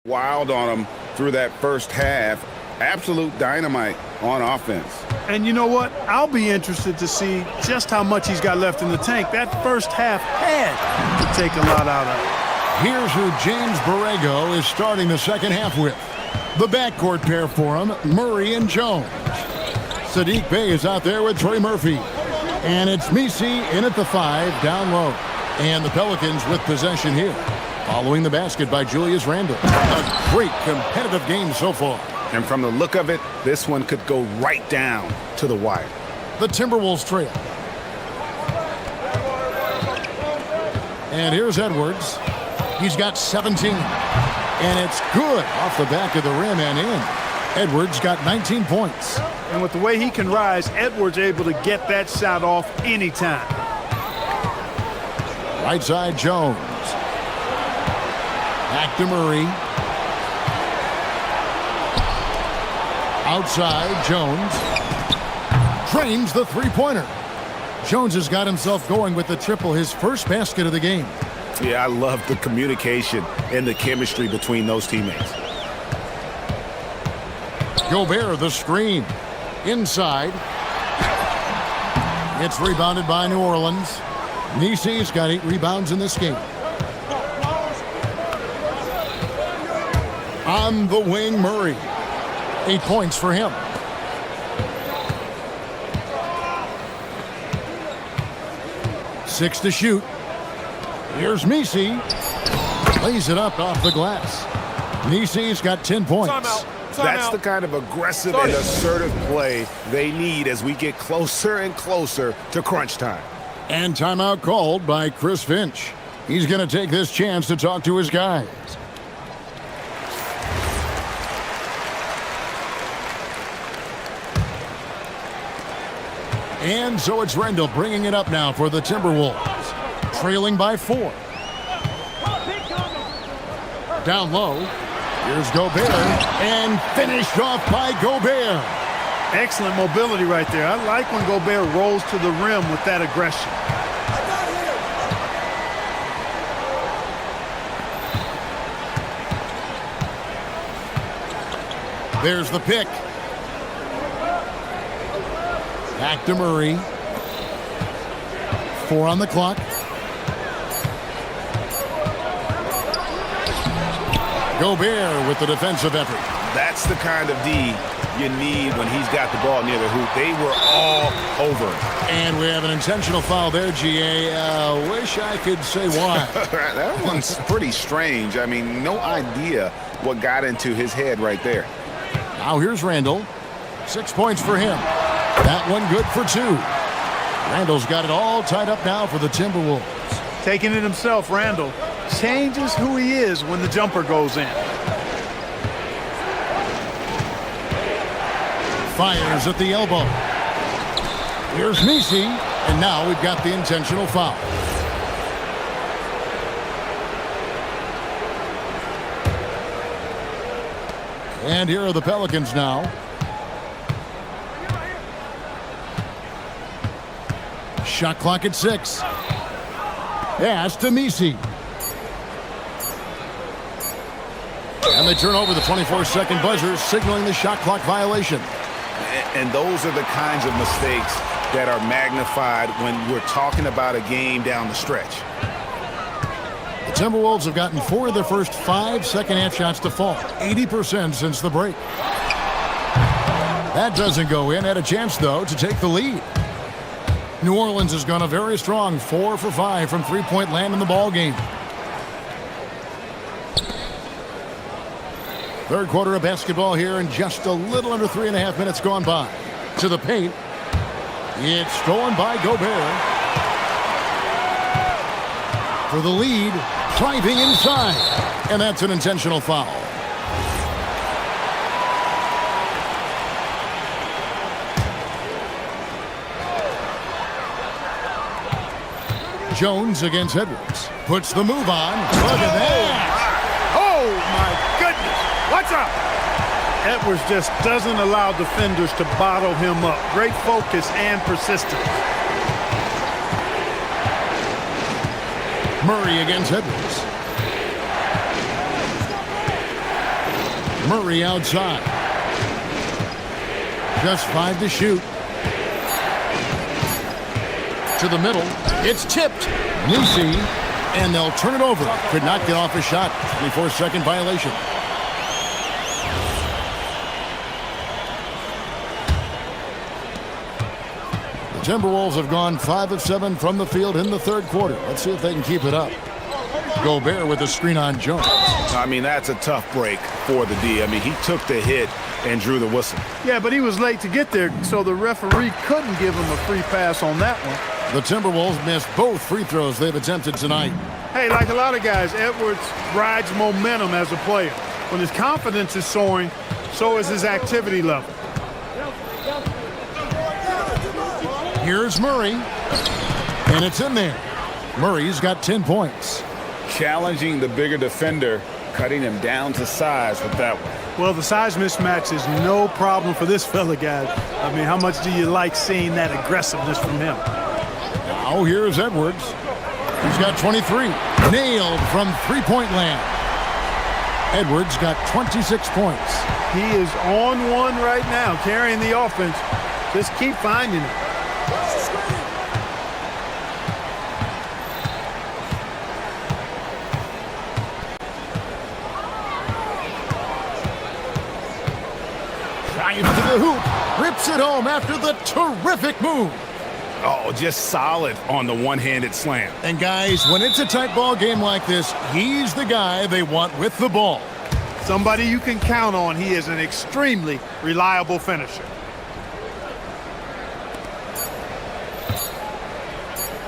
Wild on him through that first half. Absolute dynamite on offense. And you know what? I'll be interested to see just how much he's got left in the tank. That first half had to take a lot out of it. Here's who James Borrego is starting the second half with. The backcourt pair for him, Murray and Jones. Sadiq Bey is out there with Trey Murphy. And it's Messi in at the 5, down low. And the Pelicans with possession here. Following the basket by Julius Randle. A great competitive game so far. And from the look of it, this one could go right down to the wire. The Timberwolves trail. And here's Edwards. He's got 17. And it's good off the back of the rim and in. Edwards got 19 points. And with the way he can rise, Edwards able to get that shot off anytime. Right side, Jones. Back to Murray. Outside, Jones. Drains the three-pointer. Jones has got himself going with the triple, his first basket of the game. Yeah, I love the communication and the chemistry between those teammates. Gobert, the screen. Inside. It's rebounded by New Orleans. Nisi's got 8 rebounds in this game. On the wing, Murray. 8 points for him. Six to shoot. Here's Nisi. Lays it up off the glass. Nisi's got 10 points. That's the kind of aggressive and assertive play they need as we get closer and closer to crunch time. And timeout called by Chris Finch. He's going to take this chance to talk to his guys. And so it's Randle bringing it up now for the Timberwolves. Trailing by 4. Down low. Here's Gobert. And finished off by Gobert. Excellent mobility right there. I like when Gobert rolls to the rim with that aggression. There's the pick. Back to Murray. 4 on the clock. Gobert with the defensive effort. That's the kind of D you need when he's got the ball near the hoop. They were all over it. And we have an intentional foul there, GA. Wish I could say why. That one's pretty strange. I mean, no idea what got into his head right there. Now here's Randle. 6 points for him. That one good for 2. Randle's got it all tied up now for the Timberwolves. Taking it himself, Randle changes who he is when the jumper goes in. Fires at the elbow. Here's Nisi, and now we've got the intentional foul. And here are the Pelicans now. Shot clock at 6. Pass to Nisi. And they turn over the 24-second buzzer, signaling the shot clock violation. And those are the kinds of mistakes that are magnified when we're talking about a game down the stretch. The Timberwolves have gotten 4 of their first 5 second-half shots to fall, 80% since the break. That doesn't go in. Had a chance, though, to take the lead. New Orleans has gone a very strong 4 for 5 from three-point land in the ball game. Third quarter of basketball here, and just a little under 3.5 minutes gone by. To the paint. It's stolen by Gobert. For the lead, driving inside. And that's an intentional foul. Jones against Edwards. Puts the move on. Look at that. Oh, my goodness. What's up? Edwards just doesn't allow defenders to bottle him up. Great focus and persistence. Murray against Edwards. Murray outside. Just 5 to shoot. To the middle. It's tipped. Nisi. And they'll turn it over. Could not get off a shot. 24-second violation. Timberwolves have gone 5 of 7 from the field in the third quarter. Let's see if they can keep it up. Gobert with a screen on Jones. I mean, that's a tough break for the D. I mean, he took the hit and drew the whistle. Yeah, but he was late to get there, so the referee couldn't give him a free pass on that one. The Timberwolves missed both free throws they've attempted tonight. Hey, like a lot of guys, Edwards rides momentum as a player. When his confidence is soaring, so is his activity level. Here's Murray, and it's in there. Murray's got 10 points. Challenging the bigger defender, cutting him down to size with that one. Well, the size mismatch is no problem for this fella, guys. I mean, how much do you like seeing that aggressiveness from him? Now here's Edwards. He's got 23. Nailed from three-point land. Edwards got 26 points. He is on one right now, carrying the offense. Just keep finding it. Drives to the hoop. Rips it home after the terrific move. Oh, just solid on the one-handed slam. And guys, when it's a tight ball game like this, he's the guy they want with the ball. Somebody you can count on. He is an extremely reliable finisher.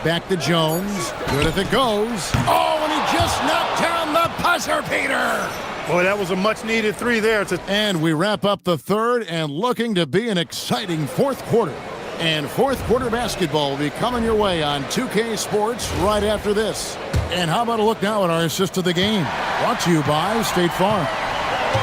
Back to Jones. Good if it goes. Oh, and he just knocked down the buzzer beater. Boy, that was a much-needed three there. And we wrap up the third and looking to be an exciting fourth quarter. And fourth quarter basketball will be coming your way on 2K Sports right after this. And how about a look now at our assist of the game? Brought to you by State Farm.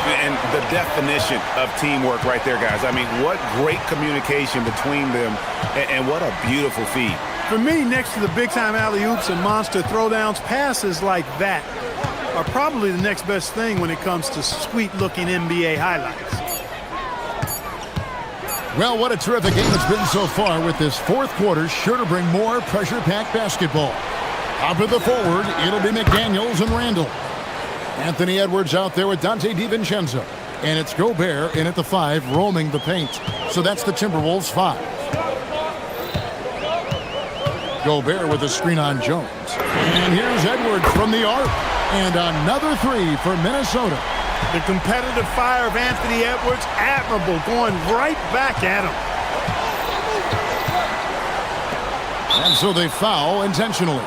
And the definition of teamwork right there, guys. I mean, what great communication between them, and what a beautiful feed. For me, next to the big-time alley-oops and monster throwdowns, passes like that are probably the next best thing when it comes to sweet-looking NBA highlights. Well, what a terrific game it's been so far with this fourth quarter, sure to bring more pressure-packed basketball. Top of the forward, it'll be McDaniels and Randall. Anthony Edwards out there with Dante DiVincenzo. And it's Gobert in at the 5, roaming the paint. So that's the Timberwolves 5. Gobert with a screen on Jones. And here's Edwards from the arc. And another 3 for Minnesota. The competitive fire of Anthony Edwards, admirable, going right back at him. And so they foul intentionally.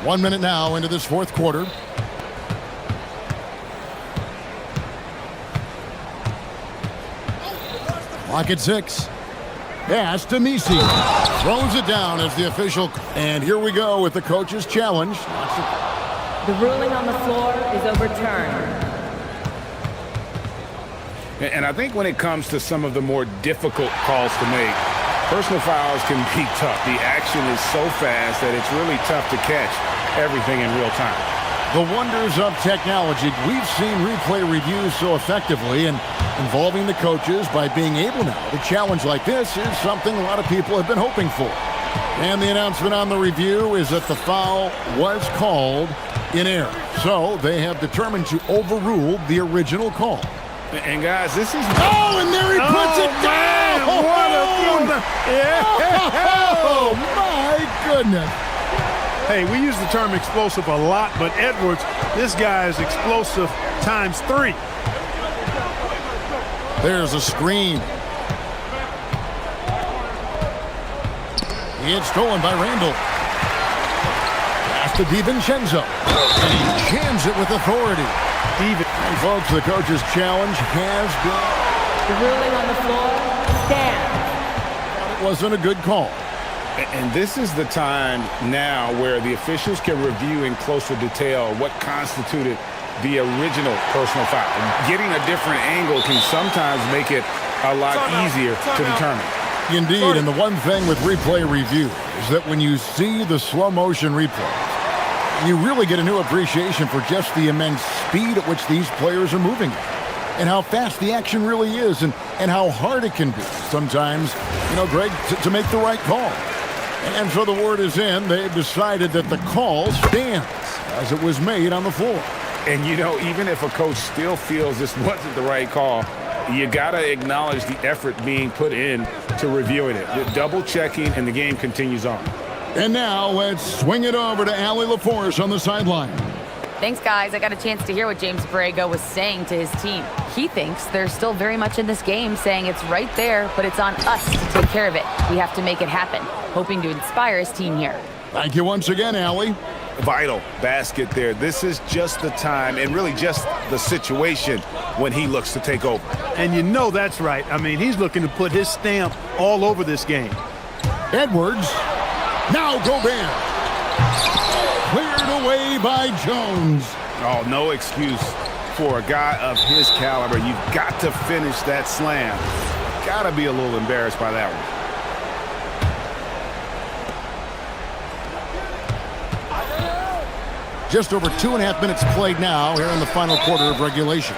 One minute now into this fourth quarter. Clock at 6. Pass to Misi. Throws it down as the official. And here we go with the coach's challenge. The ruling on the floor is overturned. And I think when it comes to some of the more difficult calls to make, personal fouls can be tough. The action is so fast that it's really tough to catch everything in real time. The wonders of technology. We've seen replay reviews so effectively, and involving the coaches by being able now to challenge like this is something a lot of people have been hoping for. And the announcement on the review is that the foul was called in error. So they have determined to overrule the original call. And guys, this is... Oh, and there he puts it down! What a yeah. Oh, my goodness. Hey, we use the term explosive a lot, but Edwards, this guy is explosive times 3. There's a screen. It's stolen by Randall. Pass to DiVincenzo. And he jams it with authority. And folks, the coach's challenge has been... The ruling on the floor stands. It wasn't a good call. And this is the time now where the officials can review in closer detail what constituted the original personal foul. Getting a different angle can sometimes make it a lot easier to determine. Indeed, and the one thing with replay review is that when you see the slow motion replay, you really get a new appreciation for just the immense speed at which these players are moving and how fast the action really is and how hard it can be sometimes, Greg, to make the right call. And so the word is in. They've decided that the call stands as it was made on the floor. And, even if a coach still feels this wasn't the right call, You got to acknowledge the effort being put in to reviewing it. You're double checking, and the game continues on. And now let's swing it over to Allie LaForce on the sideline. Thanks, guys. I got a chance to hear what James Borrego was saying to his team. He thinks they're still very much in this game, saying it's right there, but it's on us to take care of it. We have to make it happen, hoping to inspire his team here. Thank you once again, Allie. Vital basket there. This is just the time and really just the situation when he looks to take over. And you know that's right. I mean, he's looking to put his stamp all over this game. Edwards. Now Gobert. Cleared away by Jones. Oh, no excuse for a guy of his caliber. You've got to finish that slam. Got to be a little embarrassed by that one. Just over 2.5 minutes played now here in the final quarter of regulation.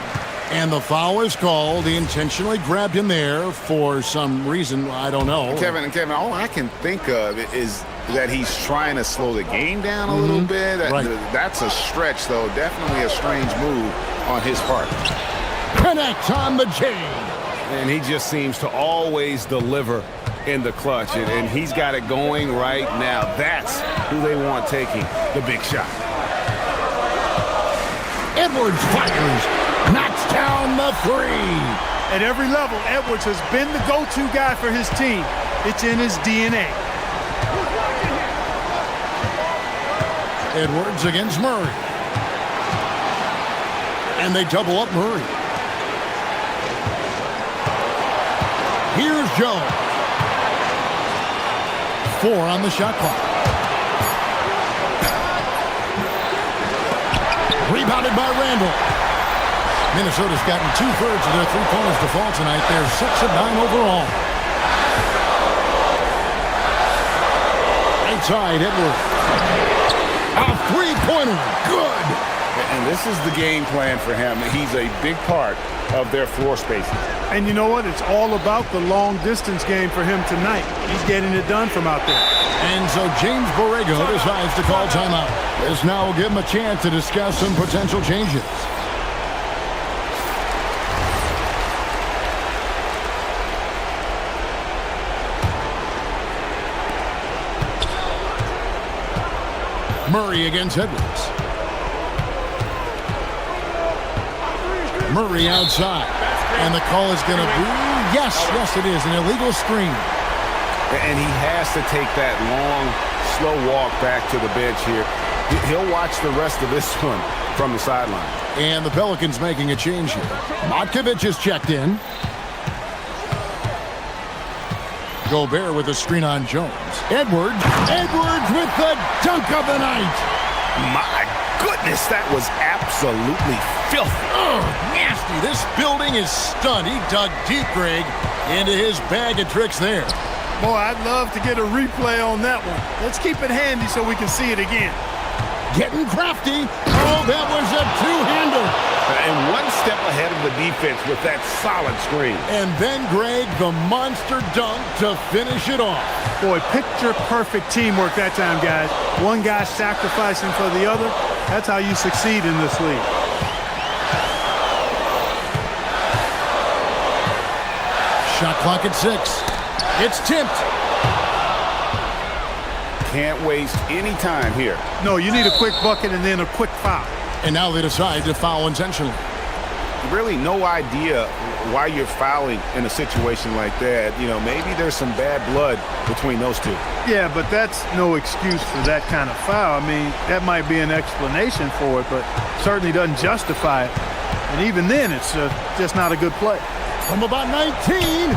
And the foul is called. He intentionally grabbed him there for some reason. I don't know. Kevin, all I can think of is that he's trying to slow the game down a little bit. Right. That's a stretch, though. Definitely a strange move on his part. Connect on the J. And he just seems to always deliver in the clutch. And he's got it going right now. That's who they want taking the big shot. Edwards fires. Knocks down the three. At every level, Edwards has been the go-to guy for his team. It's in his DNA. Edwards against Murray. And they double up Murray. Here's Jones. 4 on the shot clock. Rebounded by Randall. Minnesota's gotten 2/3 of their three-pointers to fall tonight. They're 6 of 9 overall. Right side, Edwards. A three-pointer. Good. And this is the game plan for him. He's a big part of their floor spacing. And you know what? It's all about the long-distance game for him tonight. He's getting it done from out there. And so James Borrego decides to call timeout. This now will give him a chance to discuss some potential changes. Murray against Edwards. Murray outside. And the call is going to be, yes, it is, an illegal screen. And he has to take that long, slow walk back to the bench here. He'll watch the rest of this one from the sideline. And the Pelicans making a change here. Matkovic is checked in. Gobert with a screen on Jones. Edwards with the dunk of the night. My goodness, that was absolutely filthy. Oh, nasty. This building is stunned. He dug deep, Greg, into his bag of tricks there. Boy, I'd love to get a replay on that one. Let's keep it handy so we can see it again. Getting crafty. Oh, that was a two-hander. And one step ahead of the defense with that solid screen. And then, Greg, the monster dunk to finish it off. Boy, picture-perfect teamwork that time, guys. One guy sacrificing for the other. That's how you succeed in this league. Shot clock at 6. It's tipped. Can't waste any time here. No, you need a quick bucket and then a quick foul. And now they decide to foul intentionally. Really no idea why you're fouling in a situation like that. You know, maybe there's some bad blood between those two. Yeah, but that's no excuse for that kind of foul. I mean, that might be an explanation for it, but certainly doesn't justify it. And even then, it's just not a good play. From about 19.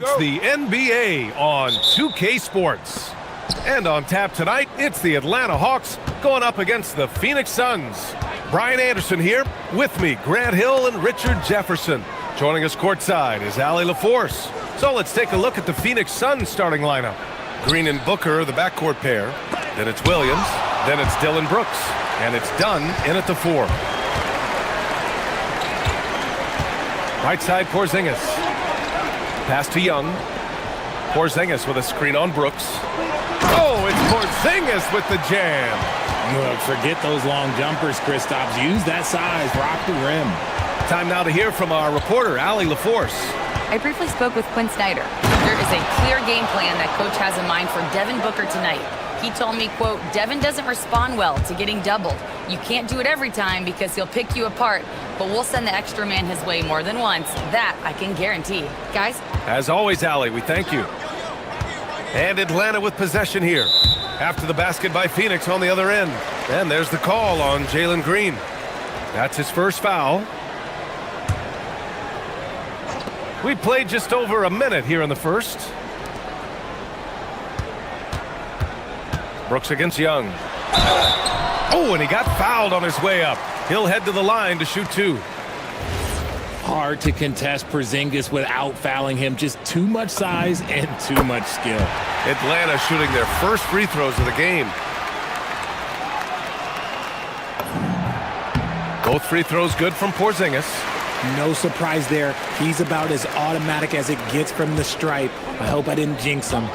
It's the NBA on 2K Sports. And on tap tonight, it's the Atlanta Hawks going up against the Phoenix Suns. Brian Anderson here, with me, Grant Hill and Richard Jefferson. Joining us courtside is Allie LaForce. So let's take a look at the Phoenix Suns starting lineup. Green and Booker, the backcourt pair. Then it's Williams. Then it's Dylan Brooks. And it's Dunn in at the 4. Right side, Porzingis. Pass to Young. Porzingis with a screen on Brooks. Oh, it's Porzingis with the jam. Look, forget those long jumpers, Kristaps. Use that size, rock the rim. Time now to hear from our reporter, Allie LaForce. I briefly spoke with Quinn Snyder. There is a clear game plan that coach has in mind for Devin Booker tonight. He told me, quote, Devin doesn't respond well to getting doubled. You can't do it every time because he'll pick you apart, but we'll send the extra man his way more than once. That I can guarantee. Guys? As always, Allie, we thank you. And Atlanta with possession here. After the basket by Phoenix on the other end. And there's the call on Jalen Green. That's his first foul. We played just over a minute here in the first. Brooks against Young. Oh, and he got fouled on his way up. He'll head to the line to shoot 2. Hard to contest Porzingis without fouling him. Just too much size and too much skill. Atlanta shooting their first free throws of the game. Both free throws good from Porzingis. No surprise there. He's about as automatic as it gets from the stripe. I hope I didn't jinx him.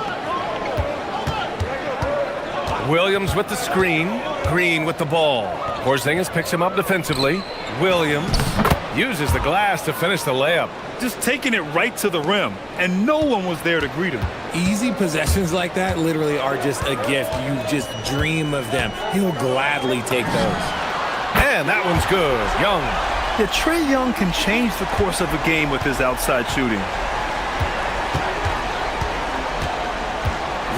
Williams with the screen. Green with the ball. Porzingis picks him up defensively. Williams uses the glass to finish the layup. Just taking it right to the rim, and no one was there to greet him. Easy possessions like that literally are just a gift. You just dream of them. He'll gladly take those. And that one's good. Young. Yeah, Trae Young can change the course of a game with his outside shooting.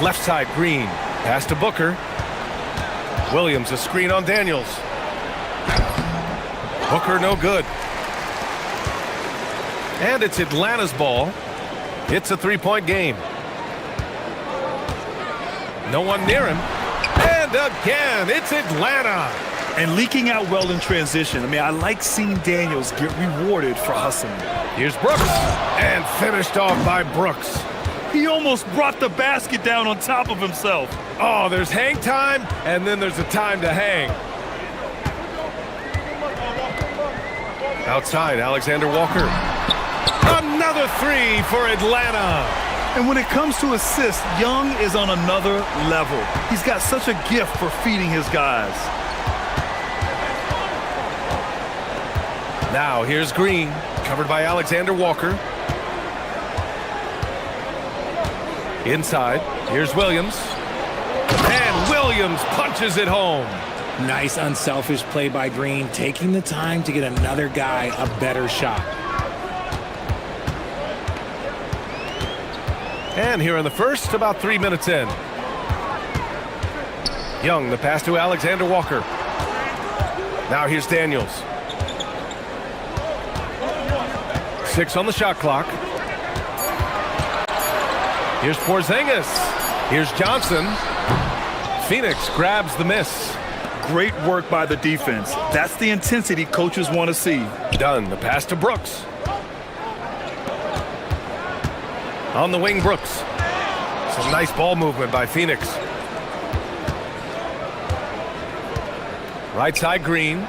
Left side, Green. Pass to Booker. Williams, a screen on Daniels. Booker, no good. And it's Atlanta's ball. It's a 3-point game. No one near him. And again, it's Atlanta. And leaking out well in transition. I mean, I like seeing Daniels get rewarded for hustling. Here's Brooks. And finished off by Brooks. He almost brought the basket down on top of himself. Oh, there's hang time, and then there's a time to hang. Outside, Alexander Walker. Another 3 for Atlanta. And when it comes to assists, Young is on another level. He's got such a gift for feeding his guys. Now here's Green, covered by Alexander Walker. Inside, here's Williams. And Williams punches it home. Nice unselfish play by Green, taking the time to get another guy a better shot. And here in the first, about 3 minutes in. Young, the pass to Alexander Walker. Now here's Daniels. 6 on the shot clock. Here's Porzingis. Here's Johnson. Phoenix grabs the miss. Great work by the defense. That's the intensity coaches want to see. Dunn, the pass to Brooks. On the wing, Brooks. Some nice ball movement by Phoenix. Right side, Green.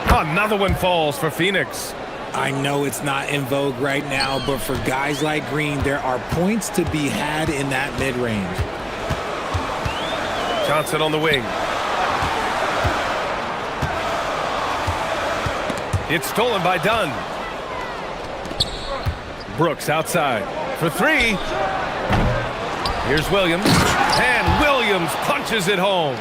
Another one falls for Phoenix. I know it's not in vogue right now, but for guys like Green, there are points to be had in that mid-range. Johnson on the wing. It's stolen by Dunn. Brooks outside for 3. Here's Williams. And Williams punches it home.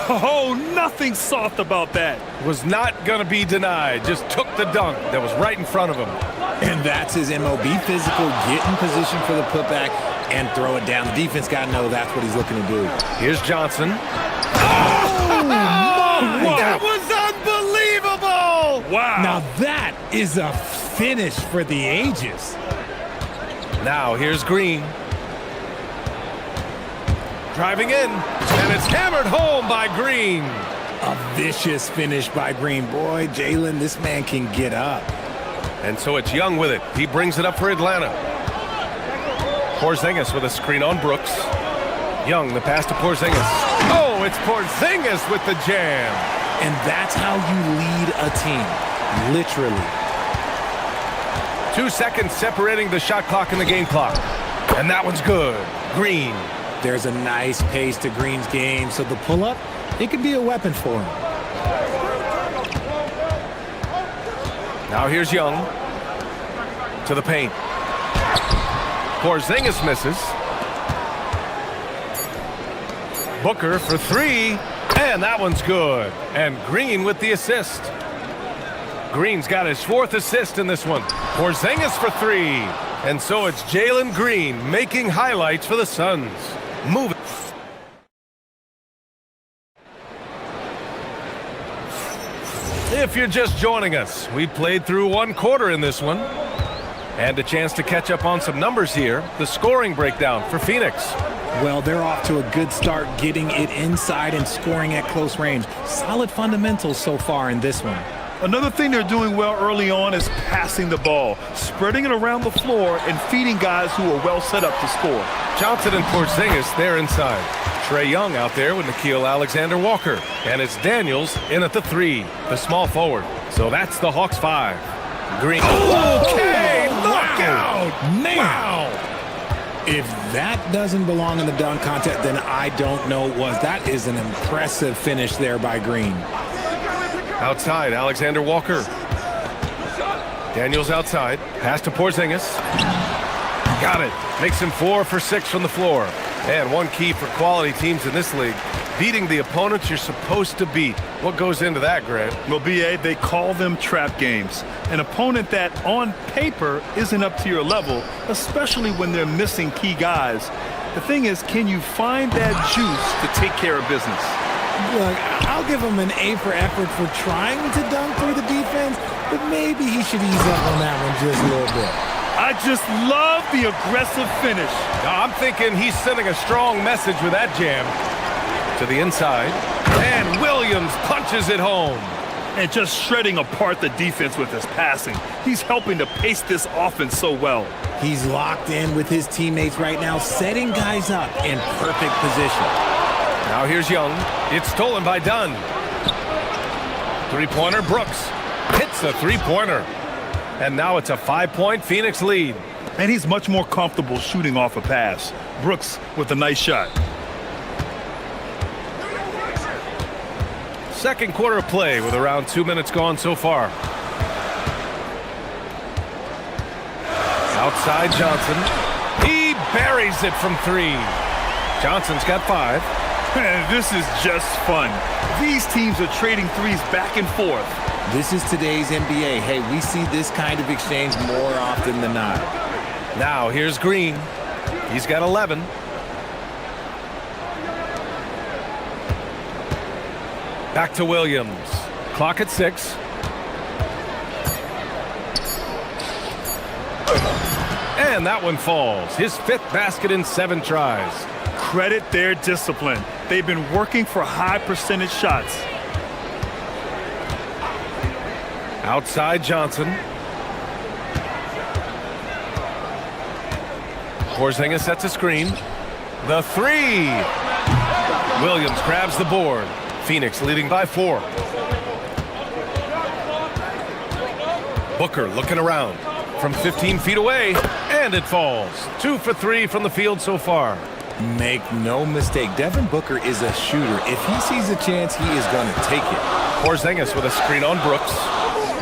Oh, nothing soft about that. Was not going to be denied. Just took the dunk that was right in front of him. And that's his MO. Be physical, get in position for the putback, and throw it down. The defense got to know that's what he's looking to do. Here's Johnson. Oh, that was unbelievable! Wow. Now that is a finish for the ages. Now here's Green. Driving in, and it's hammered home by Green. A vicious finish by Green. Boy, Jalen, this man can get up. And so it's Young with it. He brings it up for Atlanta. Porzingis with a screen on Brooks. Young, the pass to Porzingis. Oh, it's Porzingis with the jam. And that's how you lead a team, literally. 2 seconds separating the shot clock and the game clock. And that one's good. Green. There's a nice pace to Green's game, so the pull-up, it could be a weapon for him. Now here's Young. To the paint. Porzingis misses. Booker for three, and that one's good. And Green with the assist. Green's got his 4th assist in this one. Porzingis for three. And so it's Jalen Green making highlights for the Suns. Move it. If you're just joining us, we played through 1 quarter in this one. And a chance to catch up on some numbers here. The scoring breakdown for Phoenix. Well, they're off to a good start getting it inside and scoring at close range. Solid fundamentals so far in this one. Another thing they're doing well early on is passing the ball, spreading it around the floor and feeding guys who are well set up to score. Johnson and Porzingis, they're inside. Trae Young out there with Nickeil Alexander-Walker. And it's Daniels in at the 3, the small forward. So that's the Hawks 5. Green. Okay, knockout! Man. Wow! If that doesn't belong in the dunk contest, then I don't know what was. That is an impressive finish there by Green. Outside, Alexander-Walker. Daniels outside. Pass to Porzingis. Got it. Makes him 4 for 6 from the floor. And one key for quality teams in this league, beating the opponents you're supposed to beat. What goes into that, Grant? Well, B.A., they call them trap games. An opponent that, on paper, isn't up to your level, especially when they're missing key guys. The thing is, can you find that juice to take care of business? Look, I'll give him an A for effort for trying to dunk through the defense, but maybe he should ease up on that one just a little bit. I just love the aggressive finish. I'm thinking he's sending a strong message with that jam. To the inside, and Williams punches it home. And just shredding apart the defense with his passing. He's helping to pace this offense so well. He's locked in with his teammates right now, setting guys up in perfect position. Now here's Young. It's stolen by Dunn. Three-pointer, Brooks. Hits a three-pointer. And now it's a 5-point Phoenix lead. And he's much more comfortable shooting off a pass. Brooks with a nice shot. Second quarter of play with around 2 minutes gone so far. Outside Johnson. He buries it from 3. Johnson's got 5. This is just fun. These teams are trading threes back and forth. This is today's NBA. Hey, we see this kind of exchange more often than not. Now here's Green. He's got 11. Back to Williams. Clock at 6. And that one falls. His 5th basket in 7 tries. Credit their discipline. They've been working for high percentage shots. Outside Johnson. Porzingis sets a screen. The 3. Williams grabs the board. Phoenix leading by 4. Booker looking around from 15 feet away, and it falls. 2 for 3 from the field so far. Make no mistake, Devin Booker is a shooter. If he sees a chance, he is going to take it. Porzingis with a screen on Brooks.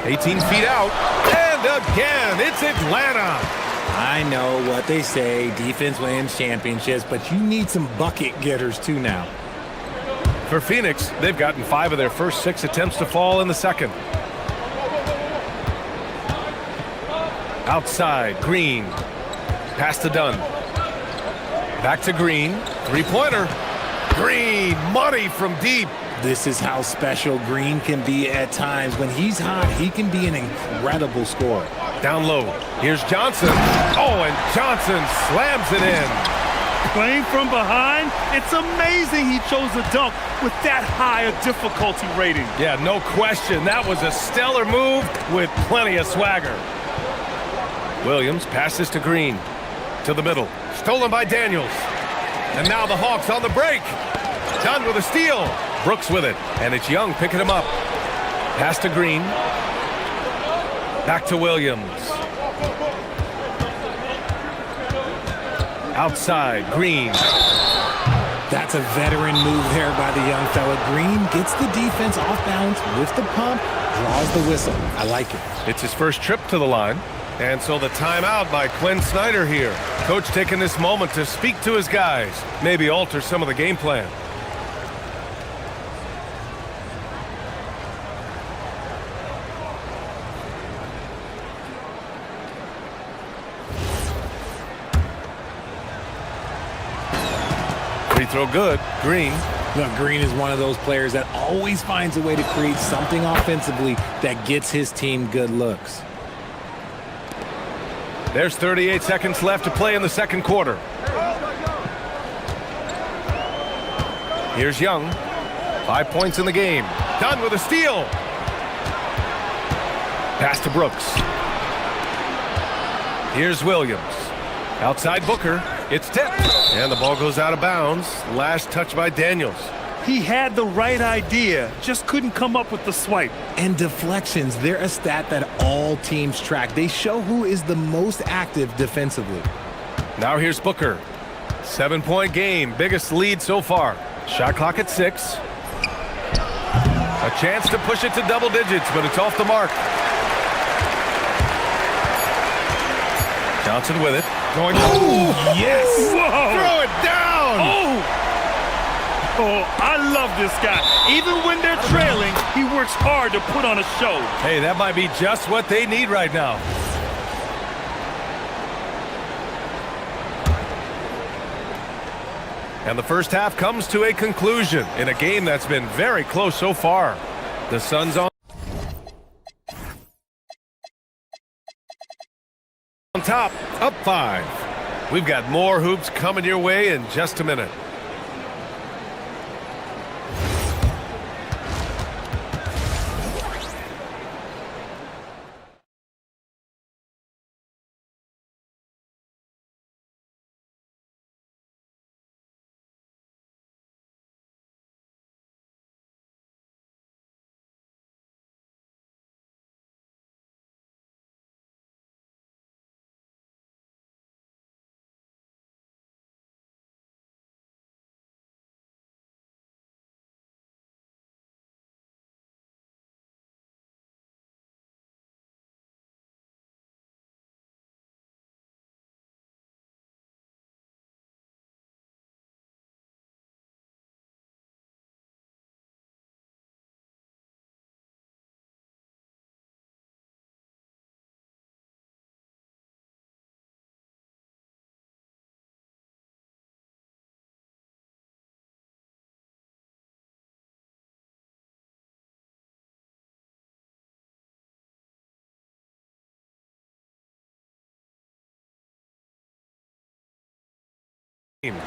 18 feet out, and again, it's Atlanta. I know what they say, defense wins championships, but you need some bucket getters too now. For Phoenix, they've gotten 5 of their first 6 attempts to fall in the second. Outside, Green. Pass to Dunn. Back to Green. Three-pointer. Green, money from deep. This is how special Green can be at times. When he's hot, he can be an incredible scorer. Down low. Here's Johnson. Oh, and Johnson slams it in. Playing from behind, it's amazing he chose a dunk with that high a difficulty rating. Yeah, no question. That was a stellar move with plenty of swagger. Williams passes to Green. To the middle. Stolen by Daniels. And now the Hawks on the break. Done with a steal. Brooks with it. And it's Young picking him up. Pass to Green. Back to Williams. Outside, Green. That's a veteran move there by the young fella. Green gets the defense off balance with the pump, draws the whistle. I like it. It's his first trip to the line. And so the timeout by Quinn Snyder here. Coach taking this moment to speak to his guys, maybe alter some of the game plan. Free throw good. Green. Look, Green is one of those players that always finds a way to create something offensively that gets his team good looks. There's 38 seconds left to play in the second quarter. Here's Young. 5 points in the game. Done with a steal. Pass to Brooks. Here's Williams. Outside Booker. It's tipped. And the ball goes out of bounds. Last touch by Daniels. He had the right idea, just couldn't come up with the swipe. And deflections, they're a stat that all teams track. They show who is the most active defensively. Now here's Booker. 7-point game, biggest lead so far. Shot clock at 6. A chance to push it to double digits, but it's off the mark. Johnson with it. Going. Oh, yes! Whoa! Throw it down! Oh, I love this guy. Even when they're trailing, he works hard to put on a show. Hey, that might be just what they need right now. And the first half comes to a conclusion in a game that's been very close so far. The Suns on top, up 5. We've got more hoops coming your way in just a minute.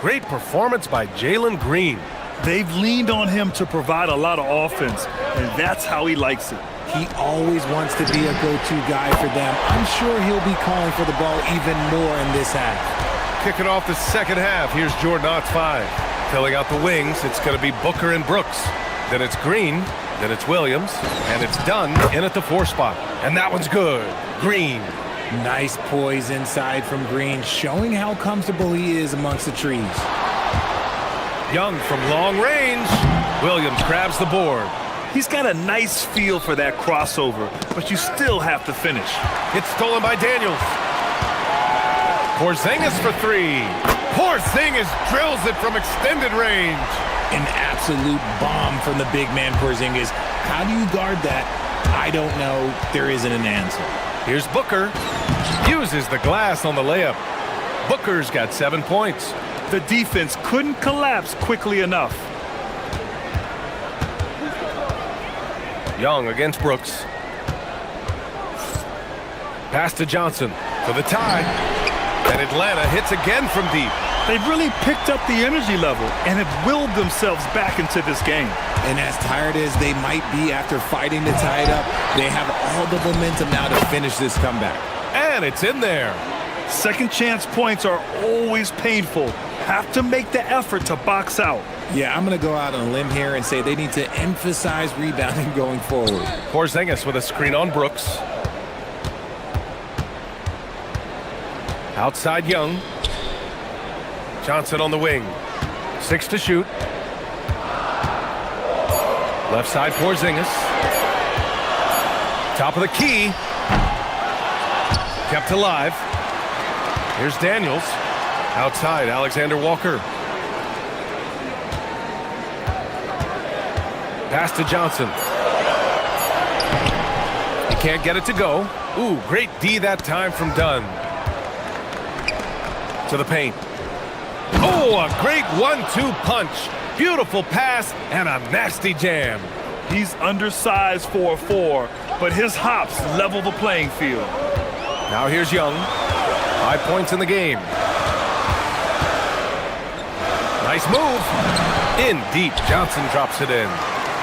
Great performance by Jalen Green. They've leaned on him to provide a lot of offense, and that's how he likes it. He always wants to be a go-to guy for them. I'm sure he'll be calling for the ball even more in this half. Kicking off the second half, here's Jordan Ott's 5. Filling out the wings, it's going to be Booker and Brooks. Then it's Green, then it's Williams, and it's Dunn in at the 4 spot. And that one's good. Green. Nice poise inside from Green, showing how comfortable he is amongst the trees. Young from long range. Williams grabs the board. He's got a nice feel for that crossover, but you still have to finish. It's stolen by Daniels. Porzingis for 3. Porzingis drills it from extended range. An absolute bomb from the big man Porzingis. How do you guard that? I don't know. There isn't an answer. Here's Booker. Uses the glass on the layup. Booker's got 7 points. The defense couldn't collapse quickly enough. Young against Brooks. Pass to Johnson for the tie. And Atlanta hits again from deep. They've really picked up the energy level and have willed themselves back into this game. And as tired as they might be after fighting to tie it up, they have all the momentum now to finish this comeback. And it's in there. Second chance points are always painful. Have to make the effort to box out. Yeah, I'm going to go out on a limb here and say they need to emphasize rebounding going forward. Porzingis with a screen on Brooks. Outside Young. Johnson on the wing. 6 to shoot. Left side Porzingis. Top of the key. Kept alive. Here's Daniels. Outside Alexander Walker. Pass to Johnson. He can't get it to go. Ooh, great D that time from Dunn. To the paint. Oh, a great 1-2 punch. Beautiful pass and a nasty jam. He's undersized for a 4, but his hops level the playing field. Now here's Young. 5 points in the game. Nice move. In deep. Johnson drops it in.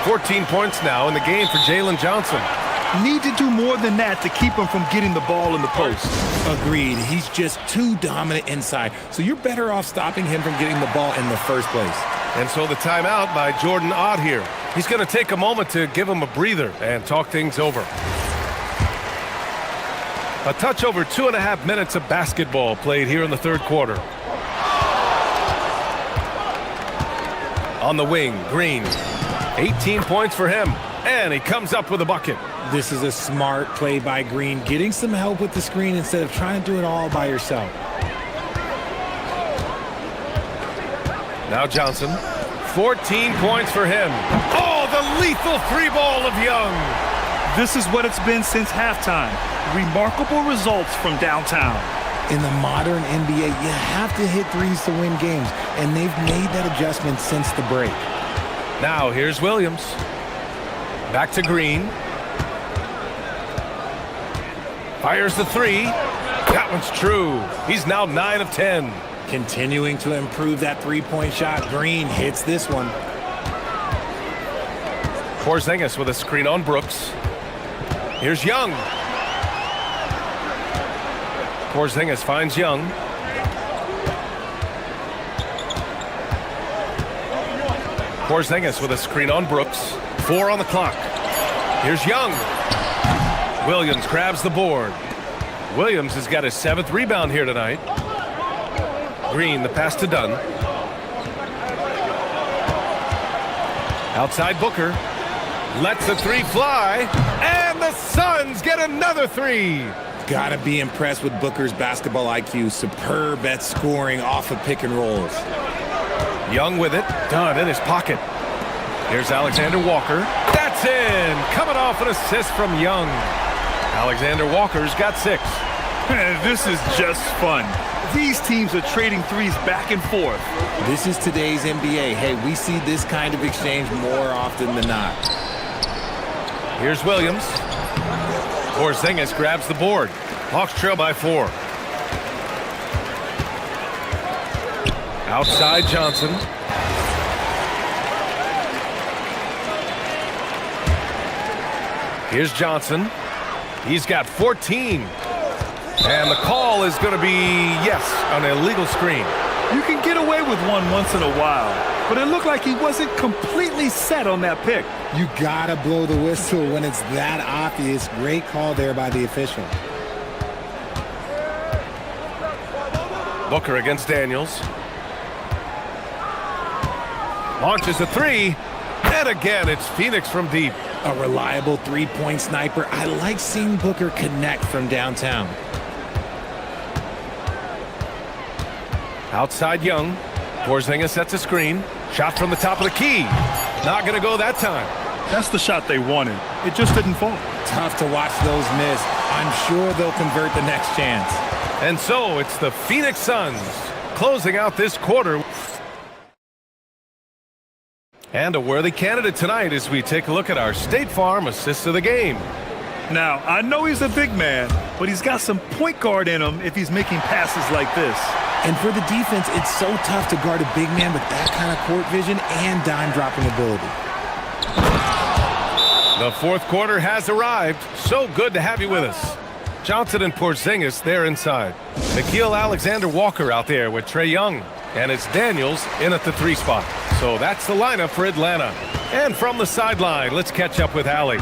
14 points now in the game for Jalen Johnson. Need to do more than that to keep him from getting the ball in the post. Agreed. He's just too dominant inside. So you're better off stopping him from getting the ball in the first place. And so the timeout by Jordan Ott here. He's going to take a moment to give him a breather and talk things over. A touch over 2.5 minutes of basketball played here in the third quarter. On the wing, Green. 18 points for him. And he comes up with a bucket. This is a smart play by Green, getting some help with the screen instead of trying to do it all by yourself. Now Johnson. 14 points for him. Oh, the lethal 3-ball of Young. This is what it's been since halftime. Remarkable results from downtown. In the modern NBA, you have to hit threes to win games, and they've made that adjustment since the break. Now here's Williams. Back to Green. Fires the 3. That one's true. He's now 9 of 10. Continuing to improve that three-point shot. Green hits this one. Porzingis with a screen on Brooks. Here's Young. Porzingis finds Young. Porzingis with a screen on Brooks. 4 on the clock. Here's Young. Williams grabs the board. Williams has got his 7th rebound here tonight. Green, the pass to Dunn. Outside Booker. Lets the 3 fly. And the Suns get another 3. Gotta be impressed with Booker's basketball IQ. Superb at scoring off of pick and rolls. Young with it. Dunn in his pocket. Here's Alexander Walker. That's in. Coming off an assist from Young. Alexander Walker's got 6. This is just fun. These teams are trading threes back and forth. This is today's NBA. Hey, we see this kind of exchange more often than not. Here's Williams. Porzingis grabs the board. Hawks trail by 4. Outside Johnson. Here's Johnson. He's got 14. And the call is going to be, yes, an illegal screen. You can get away with one once in a while, but it looked like he wasn't completely set on that pick. You gotta blow the whistle when it's that obvious. Great call there by the official. Booker against Daniels. Launches a 3. And again, it's Phoenix from deep. A reliable three-point sniper. I like seeing Booker connect from downtown. Outside Young. Porzingis sets a screen. Shot from the top of the key. Not going to go that time. That's the shot they wanted. It just didn't fall. Tough to watch those miss. I'm sure they'll convert the next chance. And so it's the Phoenix Suns closing out this quarter. And a worthy candidate tonight as we take a look at our State Farm assists of the game. Now, I know he's a big man, but he's got some point guard in him if he's making passes like this. And for the defense, it's so tough to guard a big man with that kind of court vision and dime dropping ability. The fourth quarter has arrived. So good to have you with us. Johnson and Porzingis, they're inside. Nickeil Alexander-Walker out there with Trae Young. And it's Daniels in at the 3 spot. So that's the lineup for Atlanta. And from the sideline, let's catch up with Allie.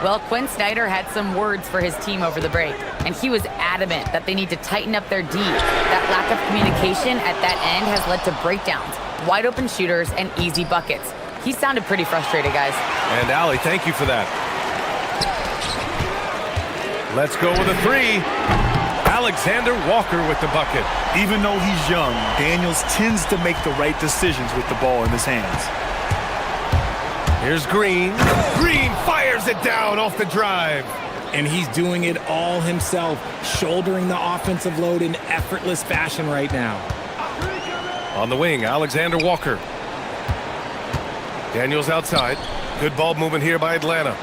Well, Quinn Snyder had some words for his team over the break, and he was adamant that they need to tighten up their D. That lack of communication at that end has led to breakdowns, wide open shooters, and easy buckets. He sounded pretty frustrated, guys. And Allie, thank you for that. Let's go with a 3. Alexander Walker with the bucket. Even though he's young, Daniels tends to make the right decisions with the ball in his hands. Here's Green. Green fires it down off the drive. And he's doing it all himself, shouldering the offensive load in effortless fashion right now. On the wing, Alexander Walker. Daniels outside. Good ball movement here by Atlanta.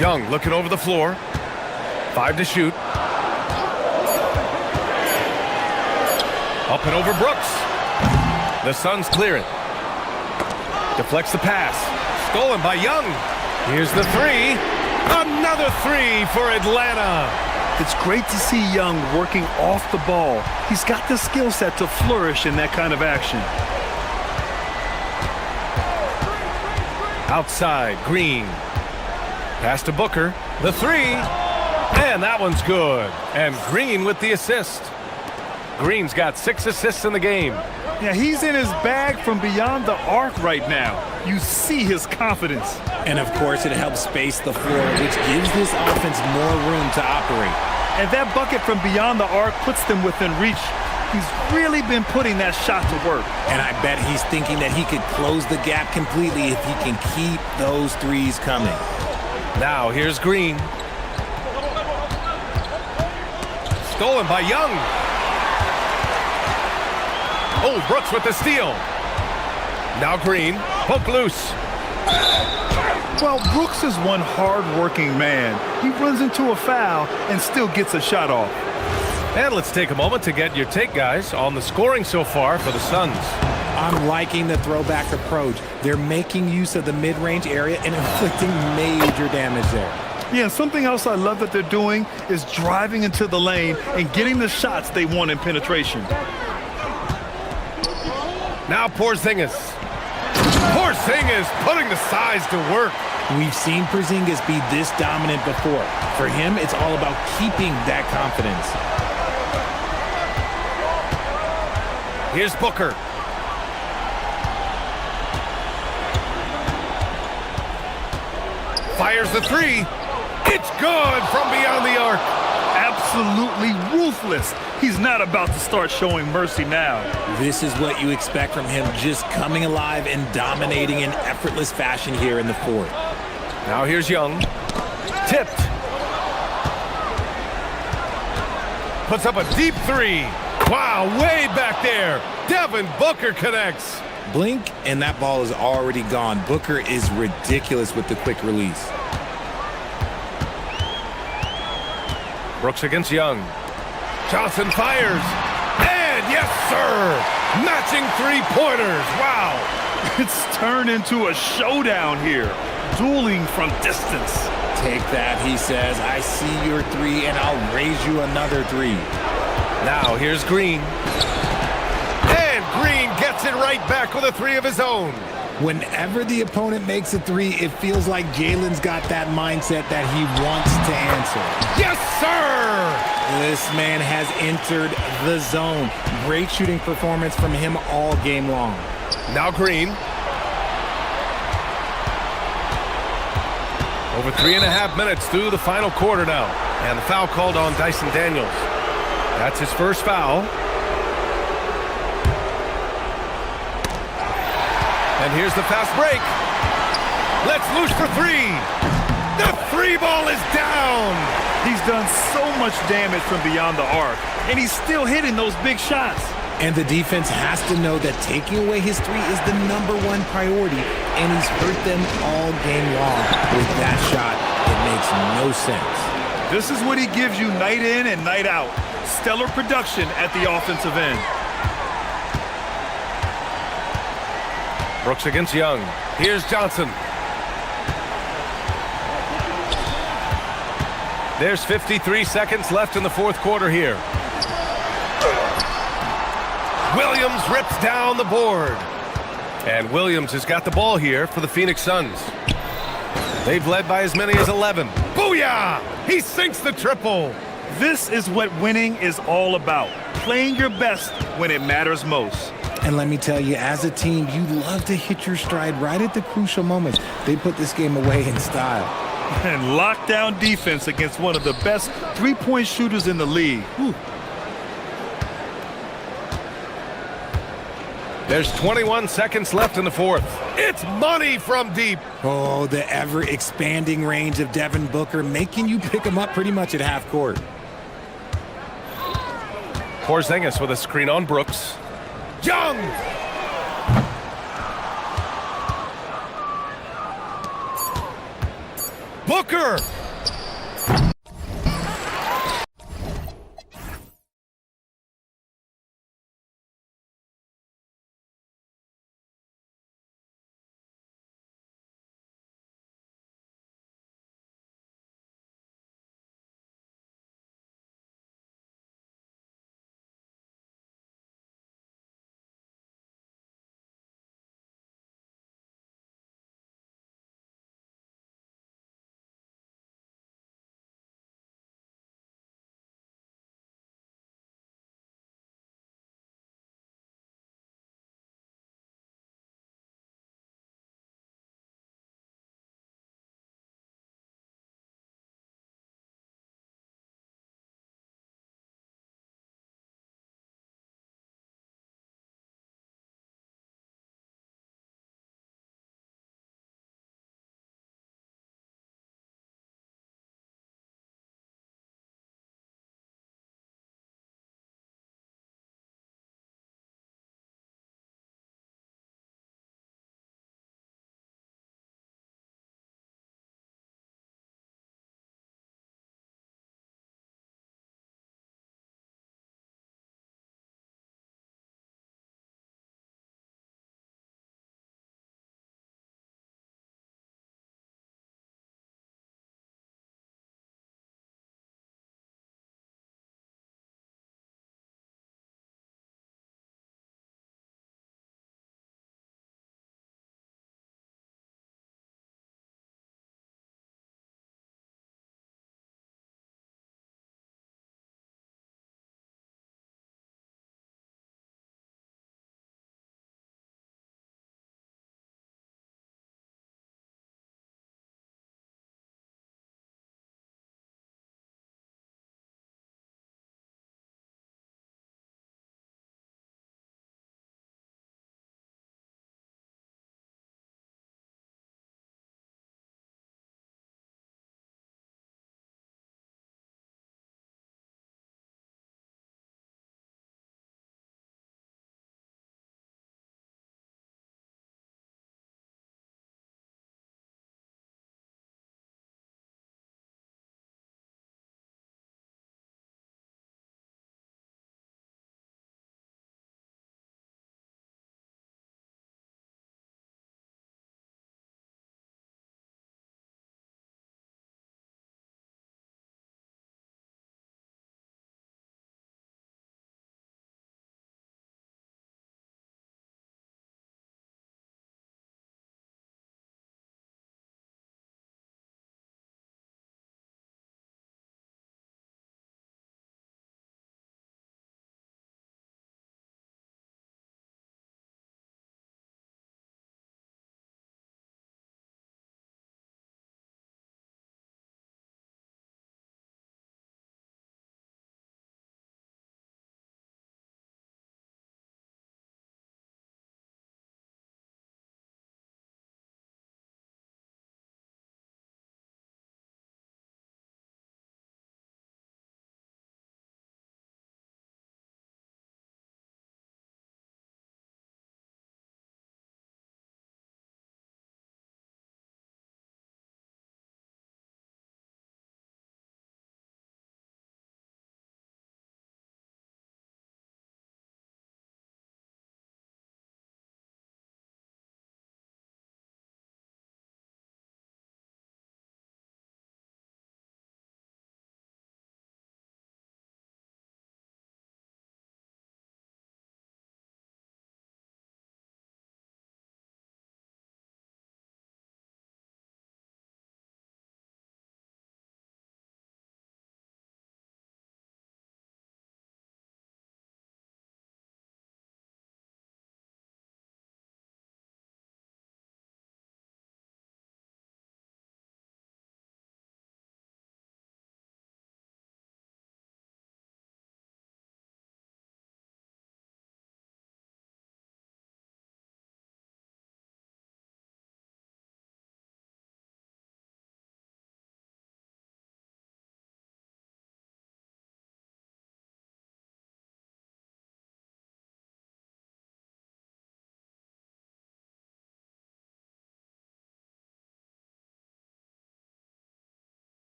Young looking over the floor. 5 to shoot. Up and over Brooks. The Suns clear it. Deflects the pass. Stolen by Young. Here's the 3. Another 3 for Atlanta. It's great to see Young working off the ball. He's got the skill set to flourish in that kind of action. Outside, Green. Pass to Booker. The 3. And that one's good. And Green with the assist. Green's got 6 assists in the game. Yeah, he's in his bag from beyond the arc right now. You see his confidence. And of course, it helps space the floor, which gives this offense more room to operate. And that bucket from beyond the arc puts them within reach. He's really been putting that shot to work. And I bet he's thinking that he could close the gap completely if he can keep those threes coming. Now here's Green. Stolen by Young. Oh, Brooks with the steal. Now Green, poke loose. Well, Brooks is one hard-working man. He runs into a foul and still gets a shot off. And let's take a moment to get your take, guys, on the scoring so far for the Suns. I'm liking the throwback approach. They're making use of the mid-range area and inflicting major damage there. Yeah, something else I love that they're doing is driving into the lane and getting the shots they want in penetration. Now Porzingis. Porzingis putting the size to work. We've seen Porzingis be this dominant before. For him, it's all about keeping that confidence. Here's Booker. Fires the 3. It's good from beyond the arc. Absolutely ruthless. He's not about to start showing mercy now. This is what you expect from him, just coming alive and dominating in effortless fashion here in the fourth. Now here's Young. Tipped. Puts up a deep 3. Wow, way back there. Devin Booker connects. Blink, and that ball is already gone. Booker is ridiculous with the quick release. Brooks against Young. Johnson fires. And yes, sir. Matching 3-pointers. Wow. It's turned into a showdown here. Dueling from distance. Take that, he says. I see your 3, and I'll raise you another 3. Now here's Green. And Green gets it right back with a 3 of his own. Whenever the opponent makes a 3, it feels like Jalen's got that mindset that he wants to answer. Yes, sir! This man has entered the zone. Great shooting performance from him all game long. Now Green. Over 3.5 minutes through the final quarter now. And the foul called on Dyson Daniels. That's his first foul. And here's the fast break. Let's loose for 3. The 3 ball is down. He's done so much damage from beyond the arc, and he's still hitting those big shots. And the defense has to know that taking away his three is the #1 priority, and he's hurt them all game long. With that shot, it makes no sense. This is what he gives you night in and night out. Stellar production at the offensive end. Brooks against Young. Here's Johnson. There's 53 seconds left in the fourth quarter here. Williams rips down the board. And Williams has got the ball here for the Phoenix Suns. They've led by as many as 11. Booyah! He sinks the triple. This is what winning is all about. Playing your best when it matters most. And let me tell you, as a team, you love to hit your stride right at the crucial moments. They put this game away in style. And lockdown defense against one of the best three-point shooters in the league. Whew. There's 21 seconds left in the fourth. It's money from deep. Oh, the ever-expanding range of Devin Booker, making you pick him up pretty much at half court. Porzingis with a screen on Brooks. Young! Booker!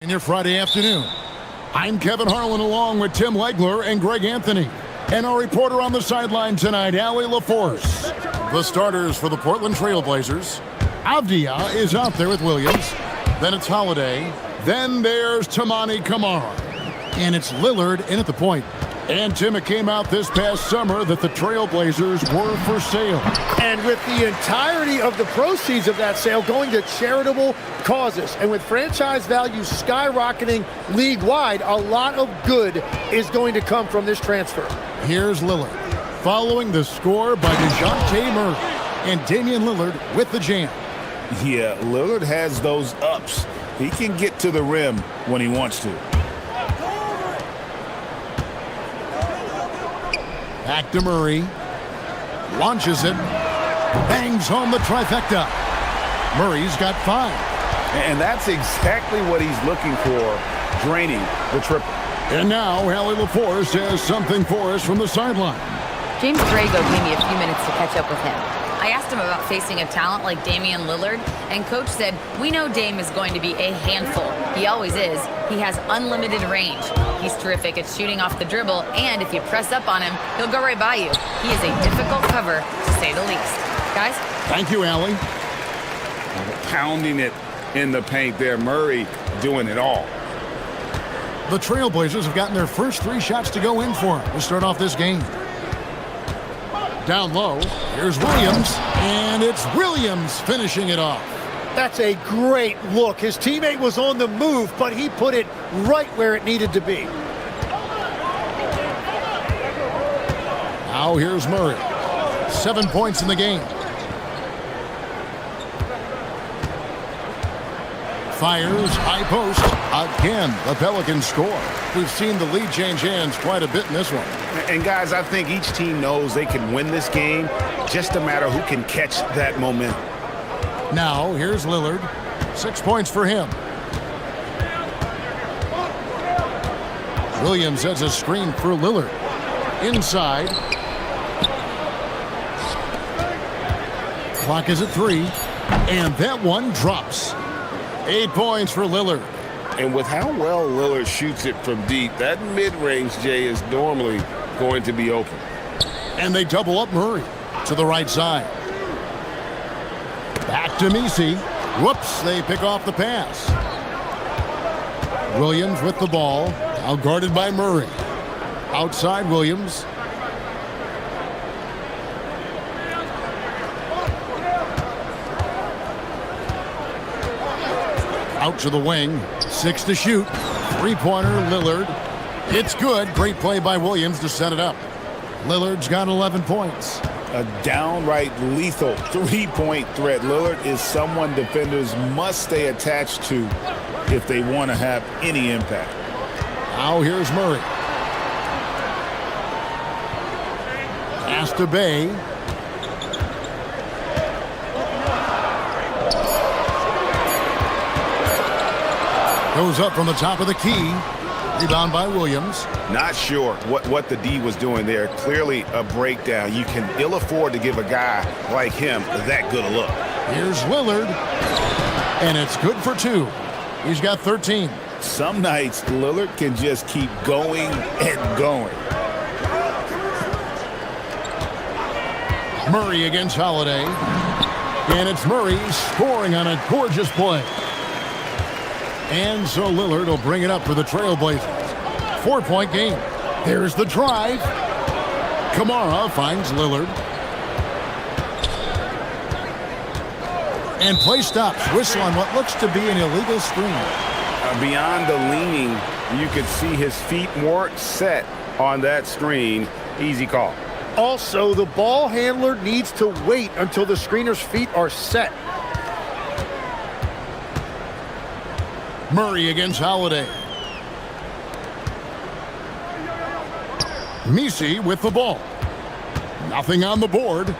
In your Friday afternoon, I'm Kevin Harlan along with Tim Legler and Greg Anthony. And our reporter on the sideline tonight, Allie LaForce. The starters for the Portland Trail Blazers. Avdia is out there with Williams. Then it's Holiday. Then there's Tamani Kamara. And it's Lillard in at the point. And Tim, it came out this past summer that the Trailblazers were for sale. And with the entirety of the proceeds of that sale going to charitable causes, and with franchise values skyrocketing league-wide, a lot of good is going to come from this transfer. Here's Lillard, following the score by DeJounte Murray. And Damian Lillard with the jam. Yeah, Lillard has those ups. He can get to the rim when he wants to. Back to Murray. Launches it. Bangs home the trifecta. Murray's got 5. And that's exactly what he's looking for, draining the triple. And now, Allie LaForce has something for us from the sideline. James Drago gave me a few minutes to catch up with him. I asked him about facing a talent like Damian Lillard, and Coach said, we know Dame is going to be a handful. He always is. He has unlimited range. He's terrific at shooting off the dribble, and if you press up on him, he'll go right by you. He is a difficult cover, to say the least. Guys? Thank you, Allie. Pounding it in the paint there. Murray doing it all. The Trailblazers have gotten their first 3 shots to go in for them to start off this game. Down low, here's Williams, and it's Williams finishing it off. That's a great look. His teammate was on the move, but he put it right where it needed to be. Now here's Murray. 7 points in the game. Fires, high post. Again, the Pelicans score. We've seen the lead change hands quite a bit in this one. And guys, I think each team knows they can win this game. Just a matter who can catch that momentum. Now, here's Lillard. 6 points for him. Williams has a screen for Lillard. Inside. Clock is at 3. And that one drops. 8 points for Lillard. And with how well Lillard shoots it from deep, that mid-range, Jay, is normally going to be open. And they double up Murray to the right side. Back to Misi. Whoops, they pick off the pass. Williams with the ball, now guarded by Murray. Outside Williams. Out to the wing. 6 to shoot. 3-pointer, Lillard. It's good. Great play by Williams to set it up. Lillard's got 11 points. A downright lethal 3-point threat. Lillard is someone defenders must stay attached to if they want to have any impact. Now here's Murray. Pass to Bay. Goes up from the top of the key. Rebound by Williams. Not sure what the D was doing there. Clearly a breakdown. You can ill afford to give a guy like him that good a look. Here's Lillard. And it's good for 2. He's got 13. Some nights Lillard can just keep going and going. Murray against Holiday. And it's Murray scoring on a gorgeous play. And so Lillard will bring it up for the Trailblazers. 4-point game. There's the drive. Kamara finds Lillard. And play stops. Whistle on what looks to be an illegal screen. Beyond the leaning, you could see his feet more set on that screen. Easy call. Also, the ball handler needs to wait until the screener's feet are set. Murray against Holiday. Misi with the ball. Nothing on the board.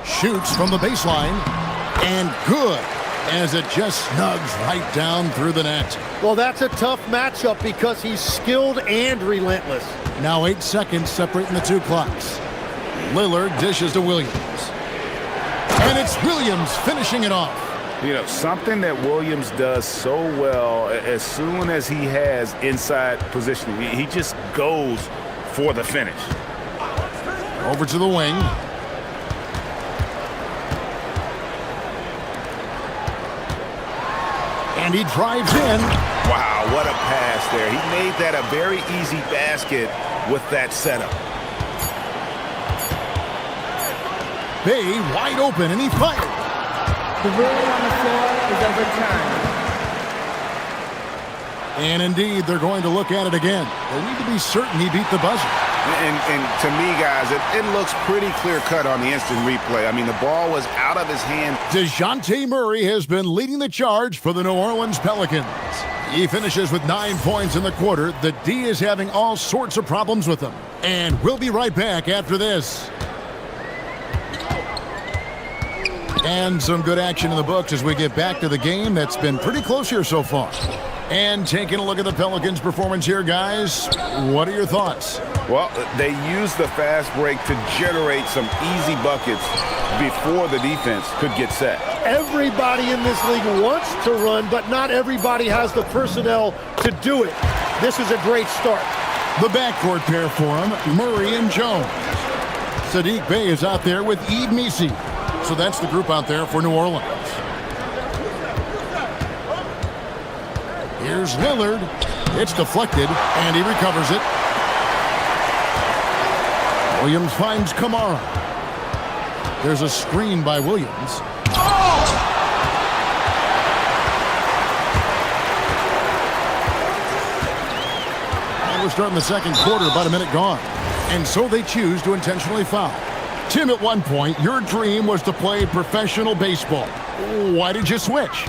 Shoots from the baseline. And good, as it just snugs right down through the net. Well, that's a tough matchup because he's skilled and relentless. Now 8 seconds separating the 2 clocks. Lillard dishes to Williams. And it's Williams finishing it off. You know, something that Williams does so well, as soon as he has inside positioning, he just goes for the finish. Over to the wing. And he drives in. Wow, what a pass there. He made that a very easy basket with that setup. Bay wide open, and he fired. The ruling on the floor is overturned. And indeed, they're going to look at it again. They need to be certain he beat the buzzer. And to me, guys, it looks pretty clear-cut on the instant replay. I mean, the ball was out of his hand. DeJounte Murray has been leading the charge for the New Orleans Pelicans. He finishes with 9 points in the quarter. The D is having all sorts of problems with him. And we'll be right back after this. And some good action in the books as we get back to the game that's been pretty close here so far. And taking a look at the Pelicans' performance here, guys, what are your thoughts? Well, they used the fast break to generate some easy buckets before the defense could get set. Everybody in this league wants to run, but not everybody has the personnel to do it. This is a great start. The backcourt pair for him, Murray and Jones. Sadiq Bey is out there with Ed Misi. So that's the group out there for New Orleans. Here's Lillard. It's deflected, and he recovers it. Williams finds Kamara. There's a screen by Williams. And we're starting the second quarter, about a minute gone. And so they choose to intentionally foul. Tim, at one point, your dream was to play professional baseball. Why did you switch?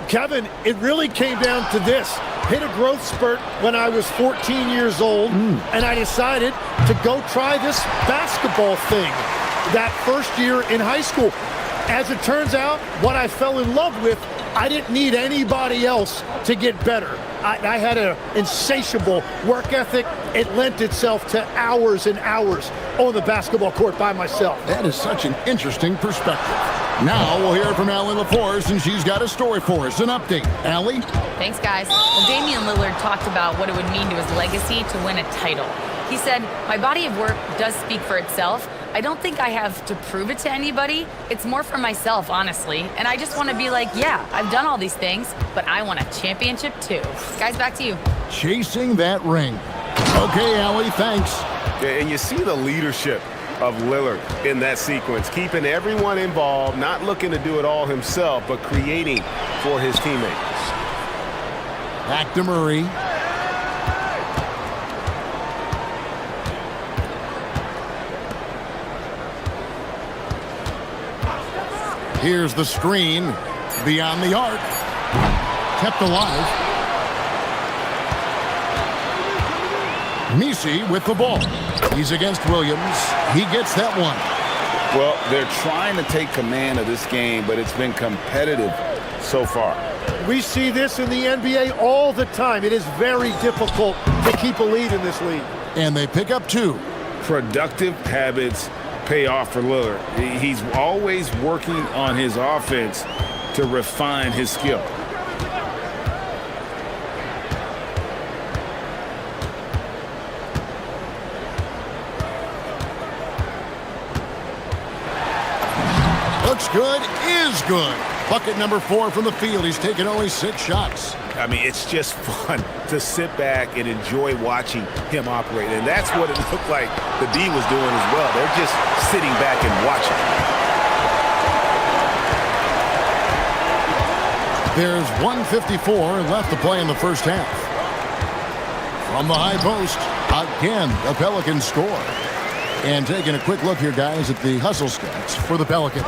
Kevin, it really came down to this. Hit a growth spurt when I was 14 years old, and I decided to go try this basketball thing that first year in high school. As it turns out, what I fell in love with, I didn't need anybody else to get better. I had an insatiable work ethic. It lent itself to hours and hours on the basketball court by myself. That is such an interesting perspective. Now we'll hear from Allie LaForce, and she's got a story for us, an update. Allie? Thanks, guys. Well, Damian Lillard talked about what it would mean to his legacy to win a title. He said, "My body of work does speak for itself. I don't think I have to prove it to anybody. It's more for myself, honestly. And I just want to be like, yeah, I've done all these things, but I want a championship too." Guys, back to you. Chasing that ring. Okay, Allie, thanks. And you see the leadership of Lillard in that sequence, keeping everyone involved, not looking to do it all himself, but creating for his teammates. Back to Murray. Here's the screen. Beyond the arc. Kept alive. Misi with the ball. He's against Williams. He gets that one. Well, they're trying to take command of this game, but it's been competitive so far. We see this in the NBA all the time. It is very difficult to keep a lead in this league. And they pick up 2. Productive habits pay off for Lillard. He's always working on his offense to refine his skill. Looks good, is good. Bucket number 4 from the field. He's taken only 6 shots. I mean, it's just fun to sit back and enjoy watching him operate. And that's what it looked like the D was doing as well. They're just sitting back and watching. There's 1:54 left to play in the first half. From the high post, again, the Pelicans score. And taking a quick look here, guys, at the hustle stats for the Pelicans.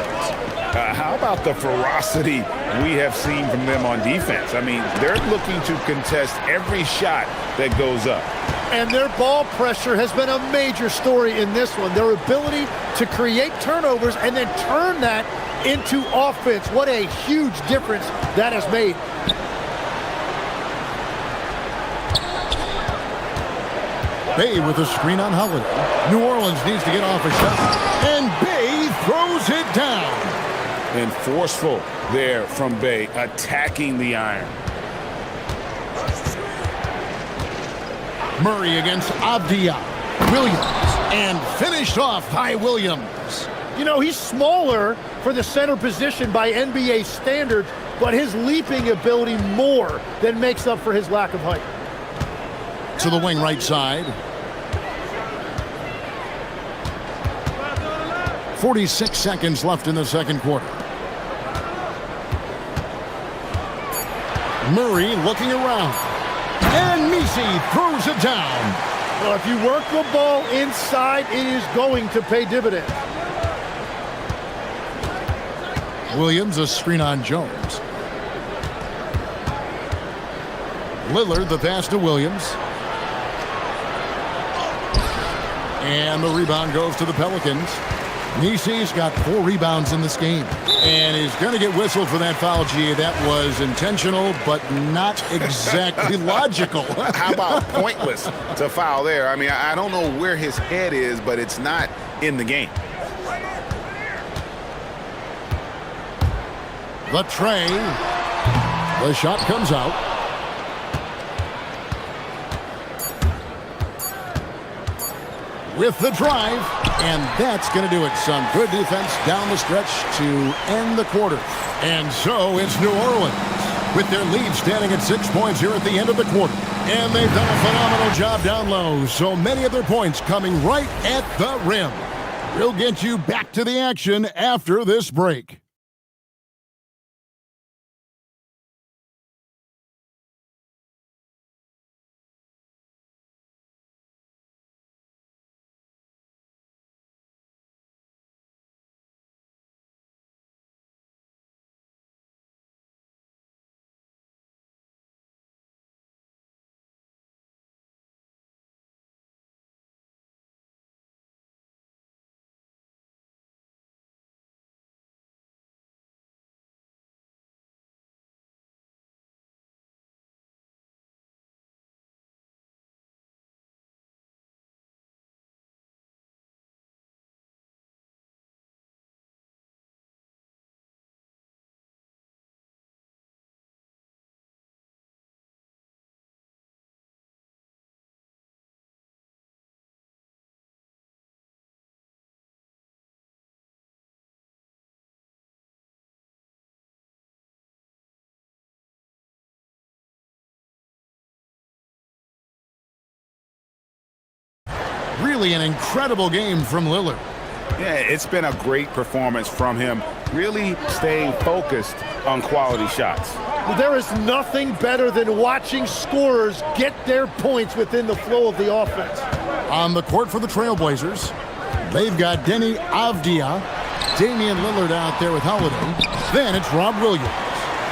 How about the ferocity we have seen from them on defense? I mean, they're looking to contest every shot that goes up. And their ball pressure has been a major story in this one. Their ability to create turnovers and then turn that into offense. What a huge difference that has made. Bay with a screen on Holiday. New Orleans needs to get off a shot. And Bay throws it down. and forceful there from Bay, attacking the iron. Murray against Avdia. Williams, and finished off by Williams. You know, he's smaller for the center position by NBA standards, but his leaping ability more than makes up for his lack of height. To the wing right side. 46 seconds left in the second quarter. Murray looking around. And Misi throws it down. Well, if you work the ball inside, it is going to pay dividends. Williams, a screen on Jones. Lillard, the pass to Williams. And the rebound goes to the Pelicans. Nisi's got 4 rebounds in this game. And he's going to get whistled for that foul, G. That was intentional, but not exactly logical. How about pointless to foul there? I mean, I don't know where his head is, but it's not in the game. The tray. The shot comes out. With the drive, and that's going to do it. Some good defense down the stretch to end the quarter. And so it's New Orleans with their lead standing at 6 points here at the end of the quarter. And they've done a phenomenal job down low. So many of their points coming right at the rim. We'll get you back to the action after this break. Really an incredible game from Lillard. Yeah, it's been a great performance from him, really staying focused on quality shots. There is nothing better than watching scorers get their points within the flow of the offense. On the court for the Trailblazers, they've got Denny Avdia, Damian Lillard out there with Holiday. Then it's Rob Williams.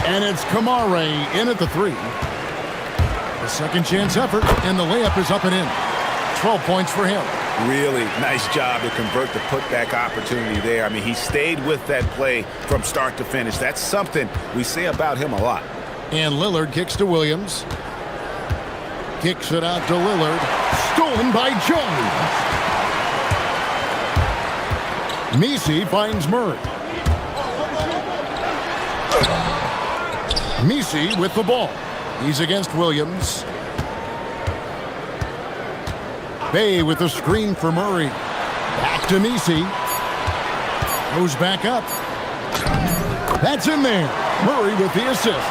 And it's Kamare in at the 3. The second chance effort, and the layup is up and in. 12 points for him. Really nice job to convert the putback opportunity there. I mean, he stayed with that play from start to finish. That's something we say about him a lot. And Lillard kicks to Williams. Kicks it out to Lillard. Stolen by Jones. Misi finds Murray. Misi with the ball. He's against Williams. Bay with the screen for Murray. Back to Misi. Goes back up. That's in there. Murray with the assist.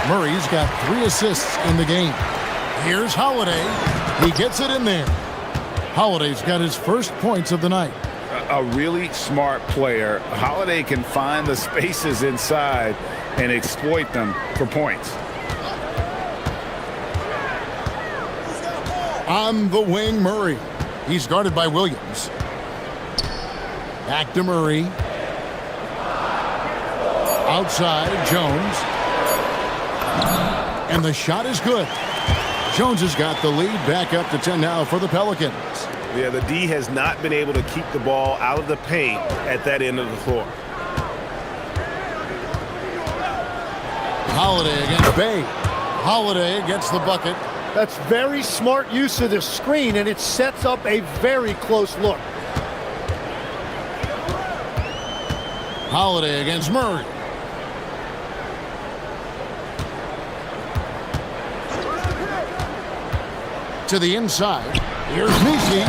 Murray's got 3 assists in the game. Here's Holiday. He gets it in there. Holiday's got his first points of the night. A really smart player. Holiday can find the spaces inside and exploit them for points. On the wing, Murray. He's guarded by Williams. Back to Murray. Outside, Jones. And the shot is good. Jones has got the lead back up to 10 now for the Pelicans. Yeah, the D has not been able to keep the ball out of the paint at that end of the floor. Holiday against Bay. Holiday gets the bucket. That's very smart use of the screen, and it sets up a very close look. Holiday against Murray. To the inside. Here's Misi,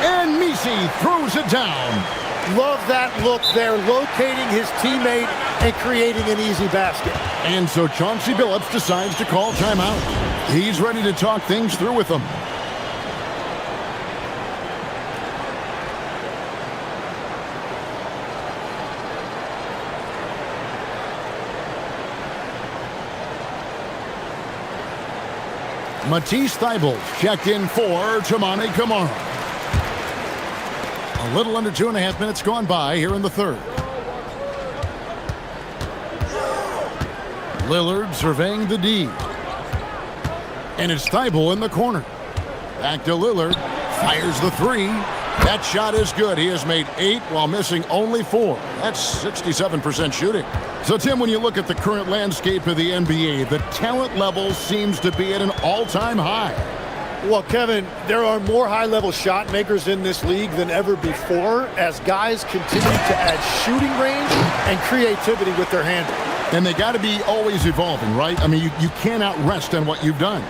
and Misi throws it down. Love that look there, locating his teammate and creating an easy basket. And so Chauncey Billups decides to call timeout. He's ready to talk things through with them. Matisse Thybulle checked in for Toumani Camara. A little under 2.5 minutes gone by here in the third. Lillard surveying the D. And it's Thybulle in the corner. Back to Lillard. Fires the three. That shot is good. He has made 8 while missing only 4. That's 67% shooting. So, Tim, when you look at the current landscape of the NBA, the talent level seems to be at an all-time high. Well, Kevin, there are more high-level shot makers in this league than ever before as guys continue to add shooting range and creativity with their handle. And they got to be always evolving, right? I mean, you cannot rest on what you've done.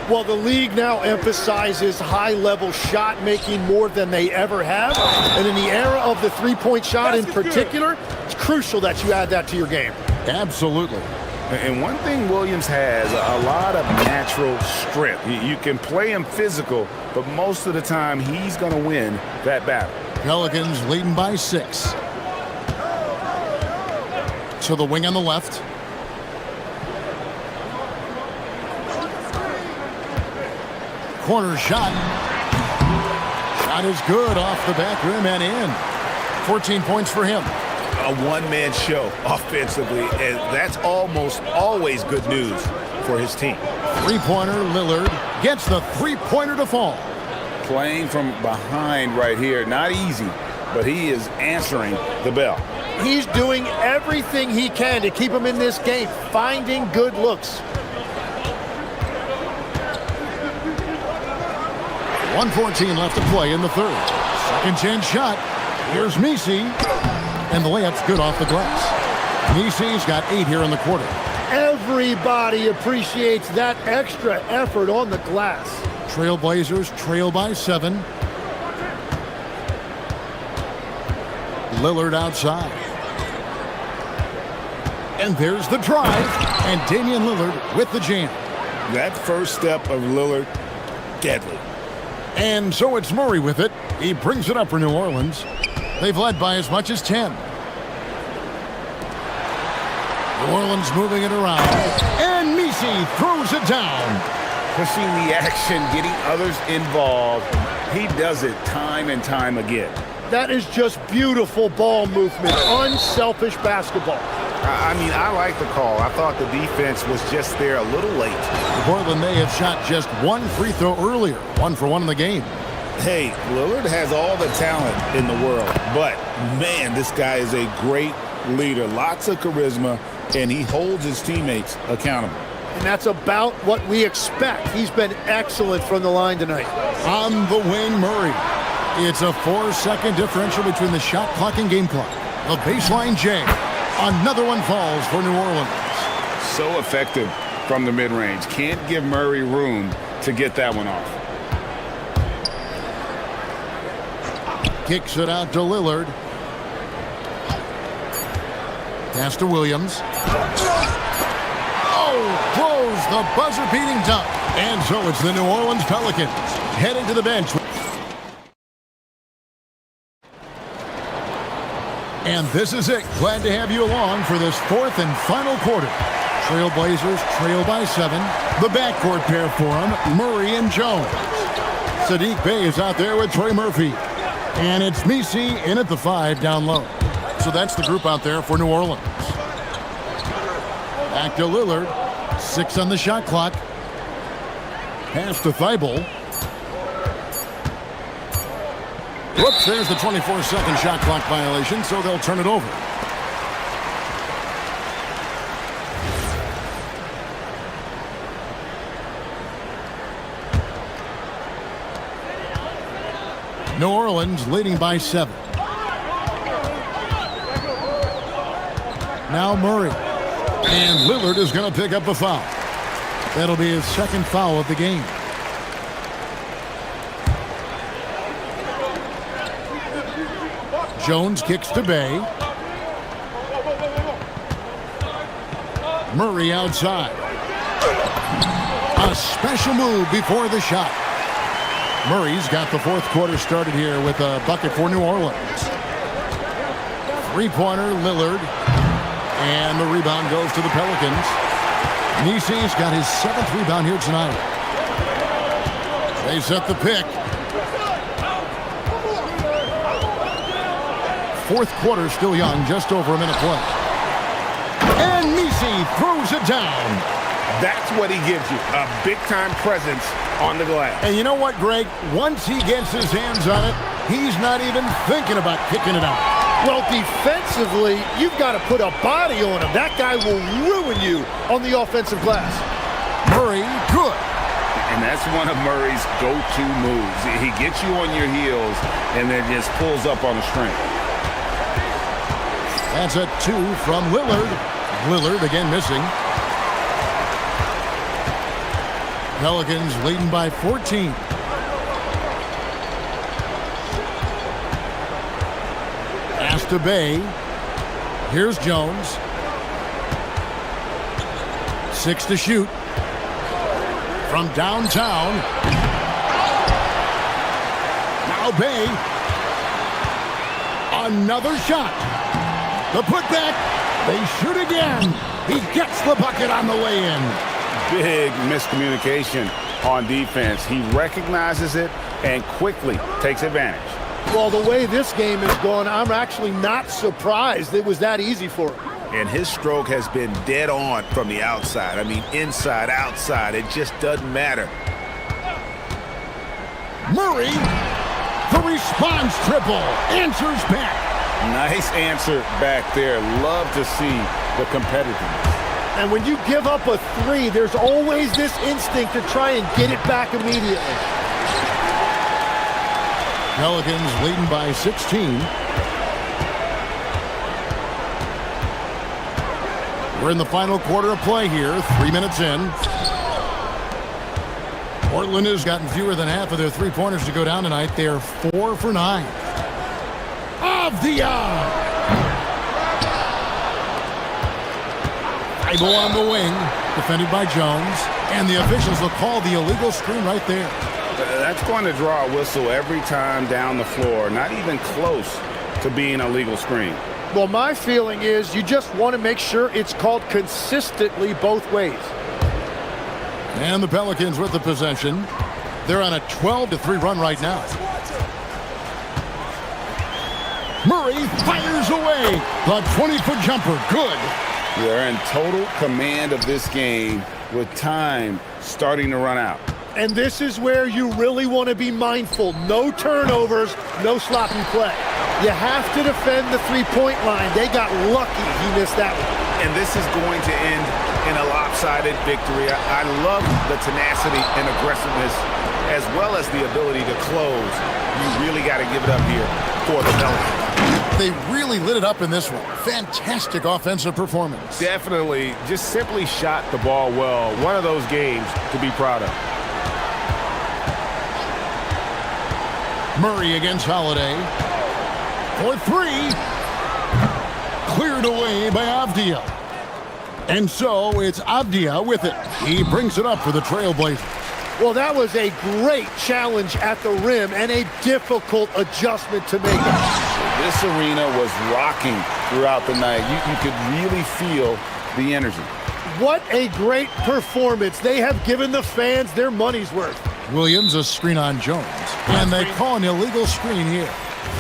Well, the league now emphasizes high-level shot making more than they ever have. And in the era of the three-point shot in particular, it's crucial that you add that to your game. Absolutely. And one thing Williams has, a lot of natural strength. You can play him physical, but most of the time he's going to win that battle. Pelicans leading by 6. To the wing on the left. Corner shot. Shot is good off the back rim and in. 14 points for him. A one-man show offensively, and that's almost always good news for his team. Three-pointer, Lillard gets the three-pointer to fall. Playing from behind right here, not easy, but he is answering the bell. He's doing everything he can to keep him in this game, finding good looks. 1:14 left to play in the third. Second chance shot. Here's Misi. And the layup's good off the glass. Misi's got 8 here in the quarter. Everybody appreciates that extra effort on the glass. Trailblazers trail by 7. Lillard outside. And there's the drive. And Damian Lillard with the jam. That first step of Lillard, deadly. And so it's Murray with it. He brings it up for New Orleans. They've led by as much as 10. New Orleans moving it around. And Misi throws it down. Pushing the action, getting others involved. He does it time and time again. That is just beautiful ball movement, unselfish basketball. I mean, I like the call. I thought the defense was just there a little late. Portland may have shot just 1 free throw earlier. 1 for 1 in the game. Hey, Lillard has all the talent in the world, but, man, this guy is a great leader. Lots of charisma, and he holds his teammates accountable. And that's about what we expect. He's been excellent from the line tonight. On the wing, Murray. It's a 4-second differential between the shot clock and game clock. The baseline J. Another one falls for New Orleans. So effective from the mid-range. Can't give Murray room to get that one off. Kicks it out to Lillard. Pass to Williams. Oh, blows the buzzer-beating dunk. And so it's the New Orleans Pelicans heading to the bench. And this is it. Glad to have you along for this 4th and final quarter. Trailblazers trail by 7. The backcourt pair for them, Murray and Jones. Sadiq Bey is out there with Trey Murphy. And it's Misi in at the 5 down low. So that's the group out there for New Orleans. Back to Lillard. 6 on the shot clock. Pass to Thybulle. Whoops, there's the 24-second shot clock violation, so they'll turn it over. New Orleans leading by 7. Now Murray. And Lillard is going to pick up a foul. That'll be his second foul of the game. Jones kicks to Bay. Murray outside. A special move before the shot. Murray's got the fourth quarter started here with a bucket for New Orleans. Three-pointer, Lillard. And the rebound goes to the Pelicans. Nisi's got his seventh rebound here tonight. They set the pick. Fourth quarter still young, just over a minute play. And Nisi throws it down. That's what he gives you, a big-time presence on the glass. And you know what, Greg? Once he gets his hands on it, he's not even thinking about kicking it out. Well, defensively, you've got to put a body on him. That guy will ruin you on the offensive glass. Murray, good. And that's one of Murray's go-to moves. He gets you on your heels and then just pulls up on the string. That's a two from Lillard. Lillard again missing. Pelicans leading by 14. Pass to Bay. Here's Jones. 6 to shoot. From downtown. Now Bay. Another shot. The putback. They shoot again. He gets the bucket on the way in. Big miscommunication on defense. He recognizes it and quickly takes advantage. Well, the way this game is going, I'm actually not surprised it was that easy for him. And his stroke has been dead on from the outside. I mean, inside, outside, it just doesn't matter. Murray, the response triple, answers back. Nice answer back there. Love to see the competitiveness. And when you give up a three, there's always this instinct to try and get it back immediately. Pelicans leading by 16. We're in the final quarter of play here, 3 minutes in. Portland has gotten fewer than half of their three-pointers to go down tonight. They are 4 for 9. Avdia! Ibo on the wing, defended by Jones, and the officials will call the illegal screen right there. That's going to draw a whistle every time down the floor. Not even close to being a legal screen. Well, my feeling is you just want to make sure it's called consistently both ways. And the Pelicans with the possession. They're on a 12-3 run right now. Murray fires away. The 20-foot jumper, good. They're in total command of this game with time starting to run out. And this is where you really want to be mindful. No turnovers, no sloppy play. You have to defend the three-point line. They got lucky he missed that one. And this is going to end in a lopsided victory. I love the tenacity and aggressiveness as well as the ability to close. You really got to give it up here for the Pelicans. They really lit it up in this one. Fantastic offensive performance. Definitely just simply shot the ball well. One of those games to be proud of. Murray against Holiday. For 3. Cleared away by Avdia. And so it's Avdia with it. He brings it up for the Trailblazers. Well, that was a great challenge at the rim and a difficult adjustment to make. This arena was rocking throughout the night. You could really feel the energy. What a great performance. They have given the fans their money's worth. Williams a screen on Jones. And they call an illegal screen here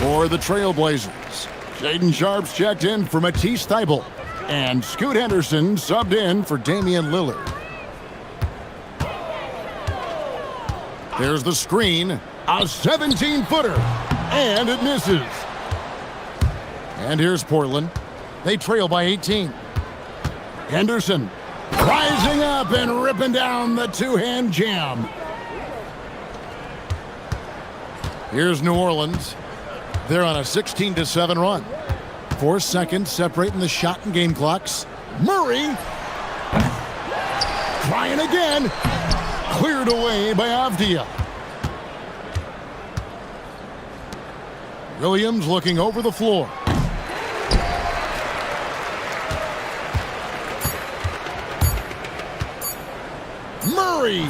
for the Trailblazers. Jaden Sharp's checked in for Matisse Thybulle. And Scoot Henderson subbed in for Damian Lillard. There's the screen. A 17-footer. And it misses. And here's Portland. They trail by 18. Henderson rising up and ripping down the two-hand jam. Here's New Orleans. They're on a 16-7 run. 4 seconds separating the shot and game clocks. Murray. Trying again. Cleared away by Avdia. Williams looking over the floor. Murray.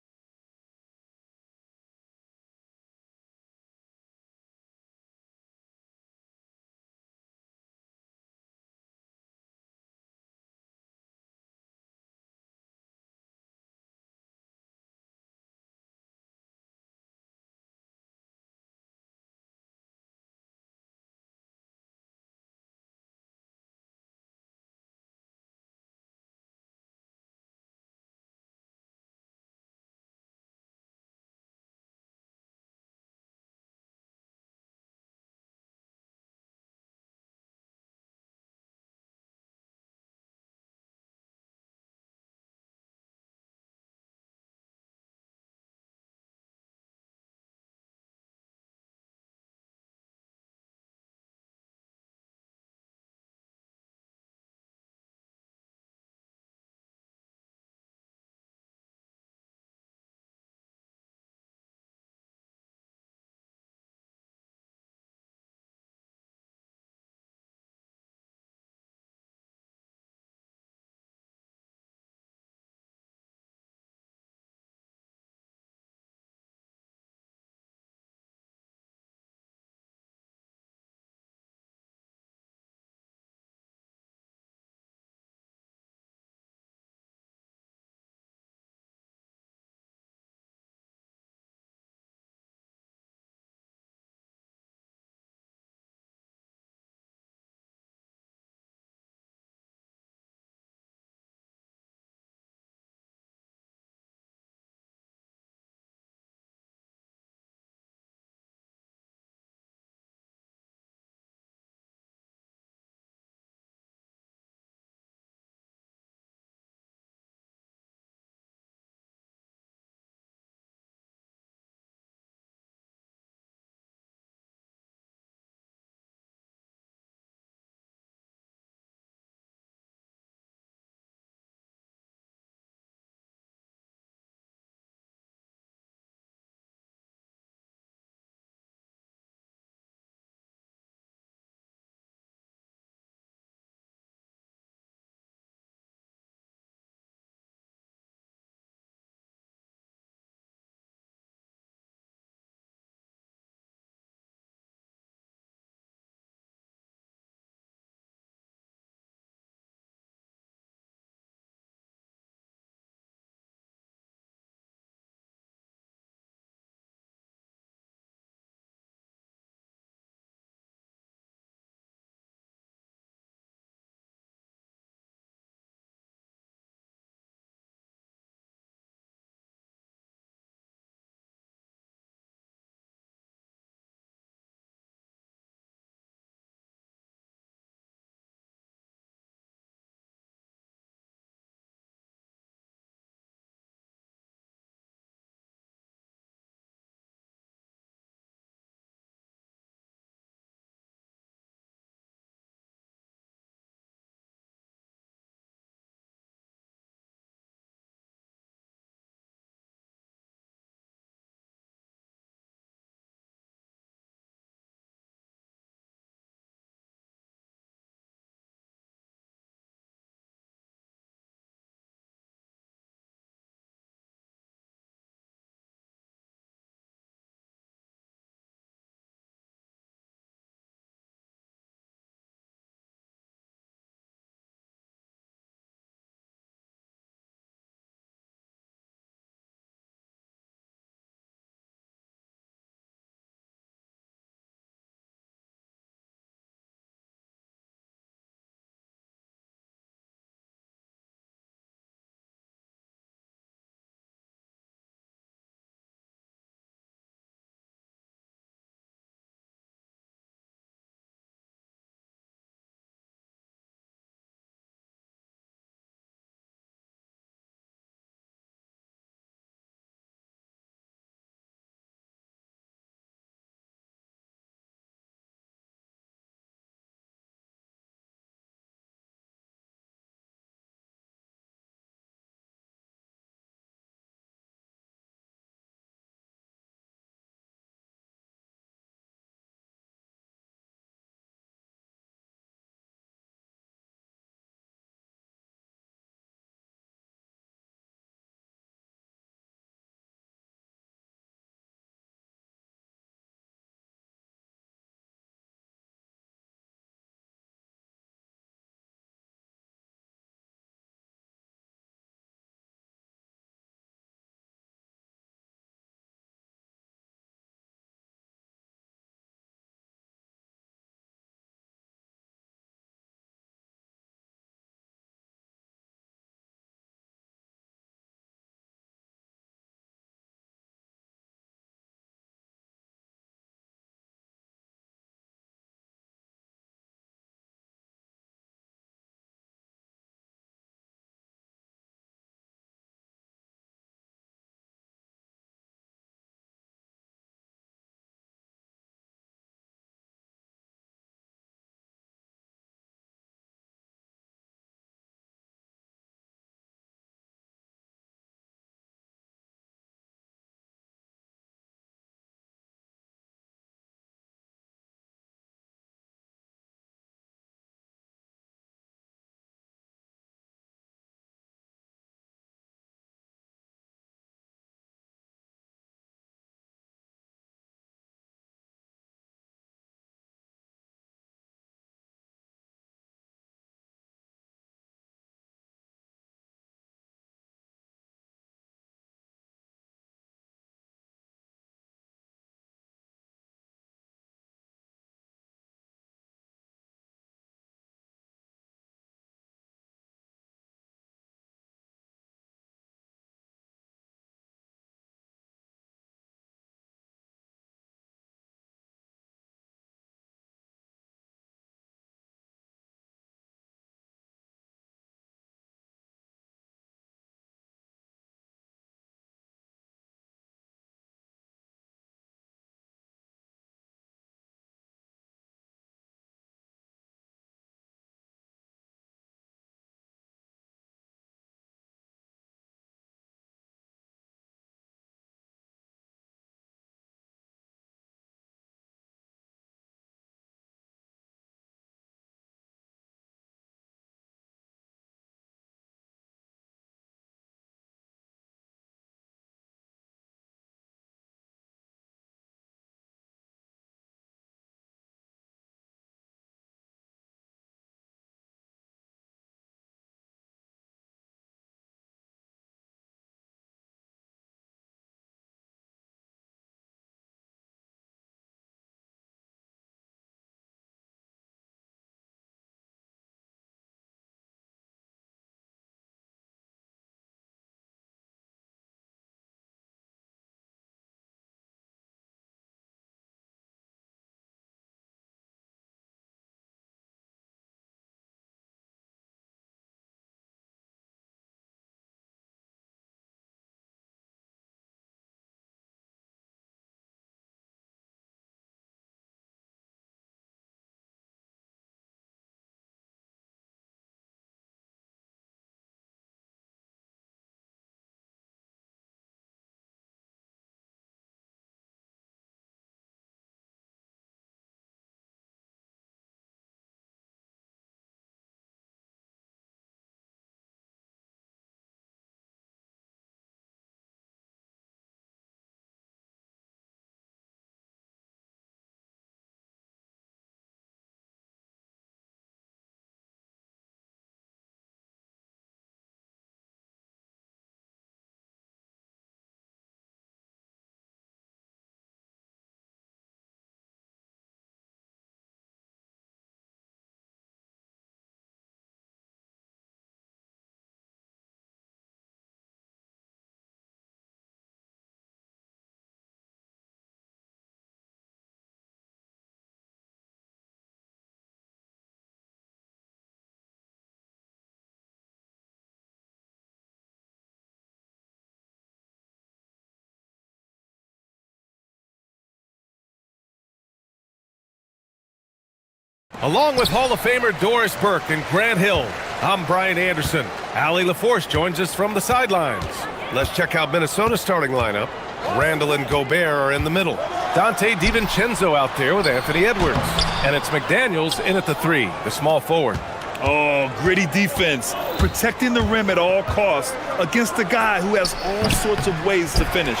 Along with Hall of Famer Doris Burke and Grant Hill, I'm Brian Anderson. Allie LaForce joins us from the sidelines. Let's check out Minnesota's starting lineup. Randall and Gobert are in the middle. Dante DiVincenzo out there with Anthony Edwards. And it's McDaniels in at the 3, the small forward. Oh, gritty defense. Protecting the rim at all costs against a guy who has all sorts of ways to finish.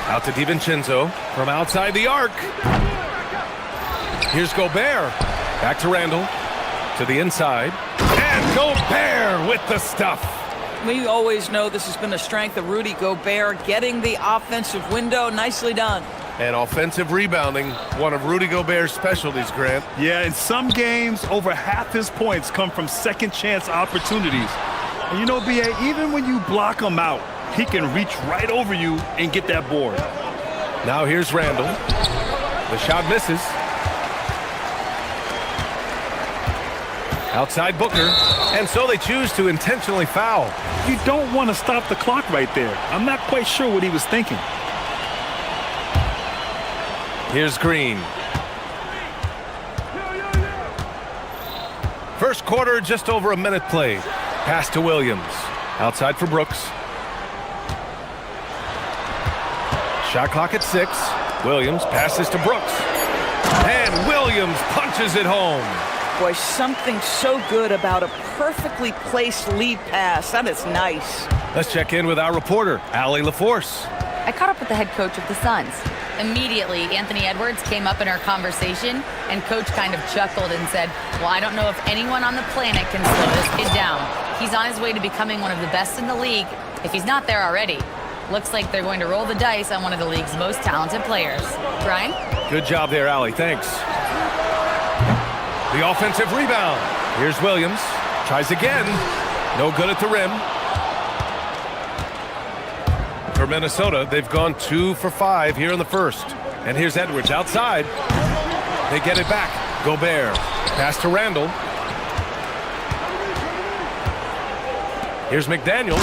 Out to DiVincenzo from outside the arc. Here's Gobert. Back to Randall. To the inside. And Gobert with the stuff. We always know this has been a strength of Rudy Gobert, getting the offensive window. Nicely done. And offensive rebounding, one of Rudy Gobert's specialties, Grant. Yeah, in some games, over half his points come from second chance opportunities. And you know, B.A., even when you block him out, he can reach right over you and get that board. Now here's Randall. The shot misses. Outside Booker. And so they choose to intentionally foul. You don't want to stop the clock right there. I'm not quite sure what he was thinking. Here's Green. First quarter, just over a minute played. Pass to Williams. Outside for Brooks. Shot clock at 6. Williams passes to Brooks. And Williams punches it home. Boy, something so good about a perfectly placed lead pass. That is nice. Let's check in with our reporter, Allie LaForce. I caught up with the head coach of the Suns. Immediately, Anthony Edwards came up in our conversation, and Coach kind of chuckled and said, well, I don't know if anyone on the planet can slow this kid down. He's on his way to becoming one of the best in the league, if he's not there already. Looks like they're going to roll the dice on one of the league's most talented players. Brian? Good job there, Allie. Thanks. The offensive rebound. Here's Williams. Tries again. No good at the rim. For Minnesota, they've gone 2 for 5 here in the first. And here's Edwards outside. They get it back. Gobert. Pass to Randall. Here's McDaniels.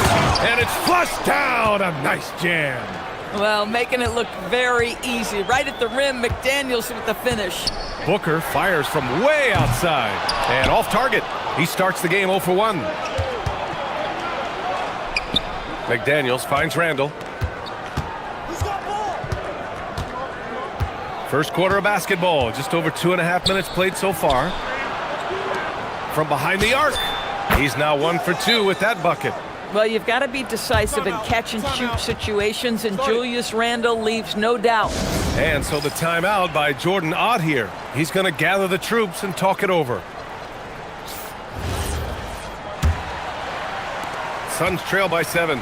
And it's flushed down. A nice jam. Well, making it look very easy. Right at the rim, McDaniels with the finish. Booker fires from way outside. And off target. He starts the game 0 for 1. McDaniels finds Randall. First quarter of basketball. Just over 2.5 minutes played so far. From behind the arc. He's now 1 for 2 with that bucket. Well, you've got to be decisive in catch-and-shoot situations, and Julius Randle leaves no doubt. And so the timeout by Jordan Ott here. He's going to gather the troops and talk it over. Suns trail by 7.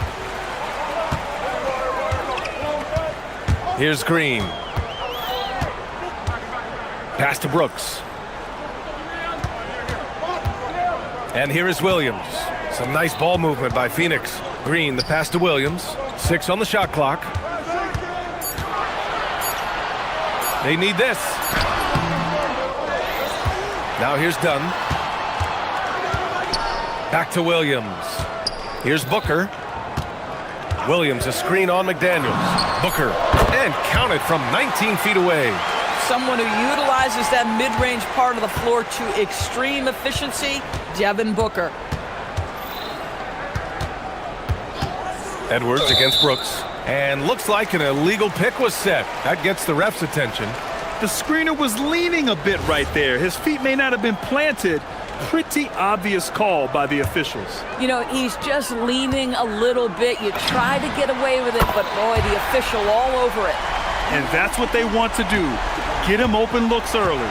Here's Green. Pass to Brooks. And here is Williams. Some nice ball movement by Phoenix. Green, the pass to Williams. 6 on the shot clock. They need this. Now here's Dunn. Back to Williams. Here's Booker. Williams, a screen on McDaniels. Booker, and counted from 19 feet away. Someone who utilizes that mid-range part of the floor to extreme efficiency, Devin Booker. Edwards against Brooks. And looks like an illegal pick was set. That gets the ref's attention. The screener was leaning a bit right there. His feet may not have been planted. Pretty obvious call by the officials. You know, he's just leaning a little bit. You try to get away with it, but boy, the official all over it. And that's what they want to do. Get him open looks early.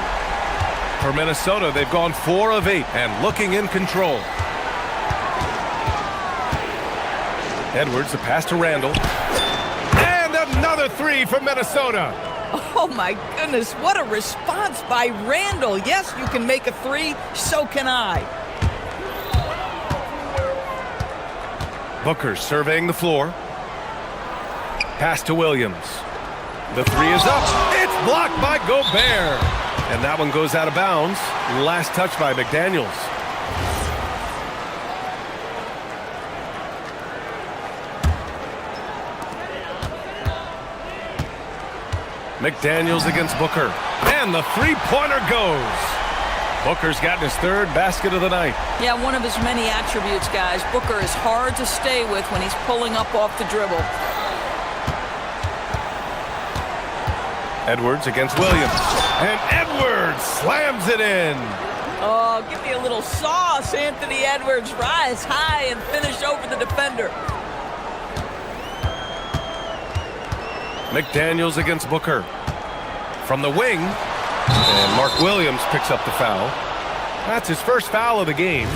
For Minnesota, they've gone 4 of 8 and looking in control. Edwards, the pass to Randall. And another 3 for Minnesota. Oh my goodness, what a response by Randall. Yes, you can make a 3, so can I. Booker surveying the floor. Pass to Williams. The 3 is up. It's blocked by Gobert. And that one goes out of bounds. Last touch by McDaniels. McDaniels against Booker. And the 3-pointer goes. Booker's gotten his third basket of the night. Yeah, one of his many attributes, guys. Booker is hard to stay with when he's pulling up off the dribble. Edwards against Williams. And Edwards slams it in. Oh, give me a little sauce, Anthony Edwards. Rise high and finish over the defender. McDaniels against Booker. From the wing. And Mark Williams picks up the foul. That's his first foul of the game.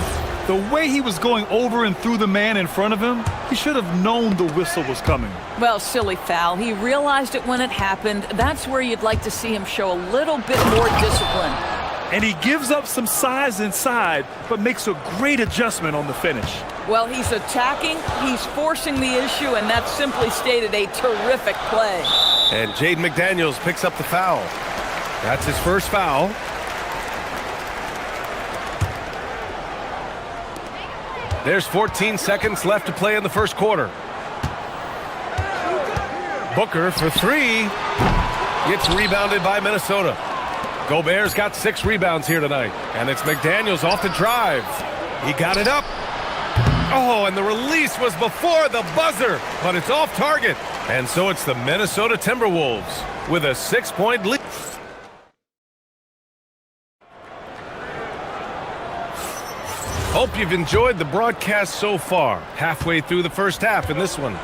The way he was going over and through the man in front of him, he should have known the whistle was coming. Well, silly foul. He realized it when it happened. That's where you'd like to see him show a little bit more discipline. And he gives up some size inside, but makes a great adjustment on the finish. Well, he's attacking, he's forcing the issue, and that's simply stated a terrific play. And Jaden McDaniels picks up the foul. That's his first foul. There's 14 seconds left to play in the first quarter. Booker for three. Gets rebounded by Minnesota. Gobert's got 6 rebounds here tonight. And it's McDaniels off the drive. He got it up. Oh, and the release was before the buzzer, but it's off target. And so it's the Minnesota Timberwolves with a 6-point lead. Hope you've enjoyed the broadcast so far. Halfway through the first half in this one.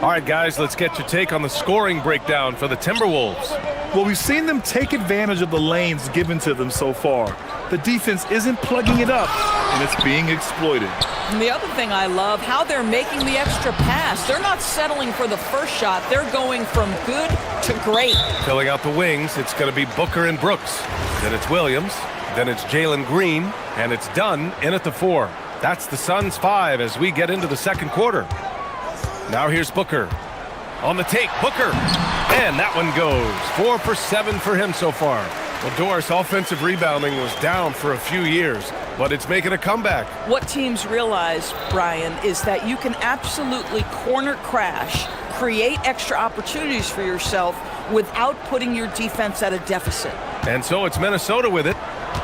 All right, guys, let's get your take on the scoring breakdown for the Timberwolves. Well, we've seen them take advantage of the lanes given to them so far. The defense isn't plugging it up, and it's being exploited. And the other thing I love, how they're making the extra pass. They're not settling for the first shot. They're going from good to great. Filling out the wings, it's going to be Booker and Brooks. Then it's Williams. Then it's Jalen Green. And it's done in at the 4. That's the Suns' 5 as we get into the second quarter. Now here's Booker. On the take, Booker. And that one goes. 4 for 7 for him so far. Well, Doris, offensive rebounding was down for a few years, but it's making a comeback. What teams realize, Brian, is that you can absolutely corner crash, create extra opportunities for yourself without putting your defense at a deficit. And so it's Minnesota with it.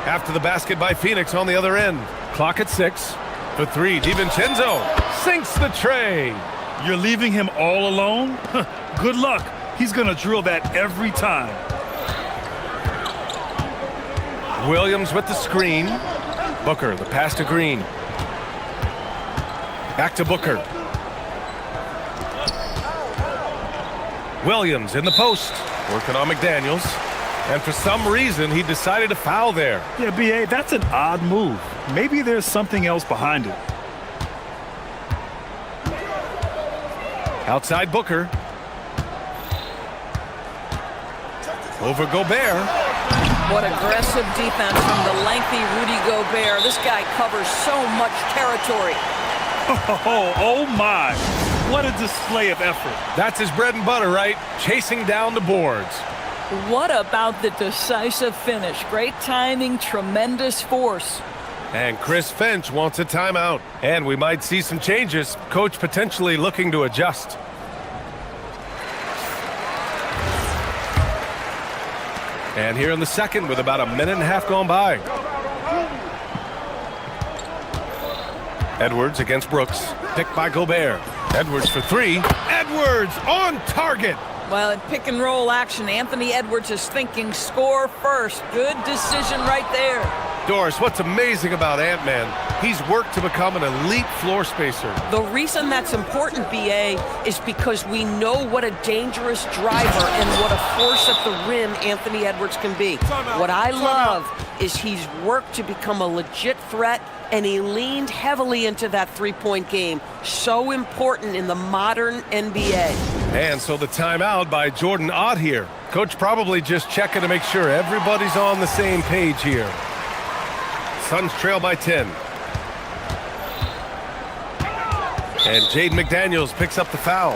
After the basket by Phoenix on the other end. Clock at 6. For 3, DiVincenzo sinks the tray. You're leaving him all alone? Good luck. He's going to drill that every time. Williams with the screen. Booker, the pass to Green. Back to Booker. Williams in the post. Working on McDaniels. And for some reason, he decided to foul there. Yeah, B.A., that's an odd move. Maybe there's something else behind it. Outside Booker. Over Gobert. What aggressive defense from the lengthy Rudy Gobert. This guy covers so much territory. Oh my. What a display of effort. That's his bread and butter, right? Chasing down the boards. What about the decisive finish? Great timing, tremendous force. And Chris Finch wants a timeout. And we might see some changes. Coach potentially looking to adjust. And here in the second with about a minute and a half gone by. Edwards against Brooks. Picked by Gobert. Edwards for 3. Edwards on target. Well, in pick and roll action, Anthony Edwards is thinking score first. Good decision right there. Doris, what's amazing about Ant-Man, he's worked to become an elite floor spacer. The reason that's important, B.A., is because we know what a dangerous driver and what a force at the rim Anthony Edwards can be. What I love is he's worked to become a legit threat, and he leaned heavily into that three-point game. So important in the modern NBA. And so the timeout by Jordan Ott here. Coach probably just checking to make sure everybody's on the same page here. Suns trail by 10. And Jaden McDaniels picks up the foul.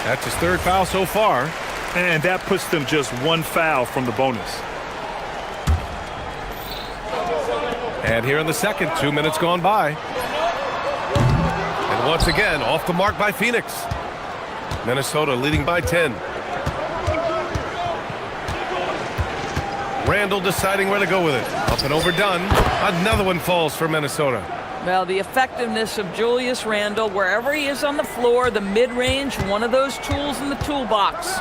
That's his third foul so far. And that puts them just one foul from the bonus. And here in the second, 2 minutes gone by. And once again, off the mark by Phoenix. Minnesota leading by 10. Randall deciding where to go with it. Up and overdone. Another one falls for Minnesota. Well, the effectiveness of Julius Randle, wherever he is on the floor, the mid-range, one of those tools in the toolbox.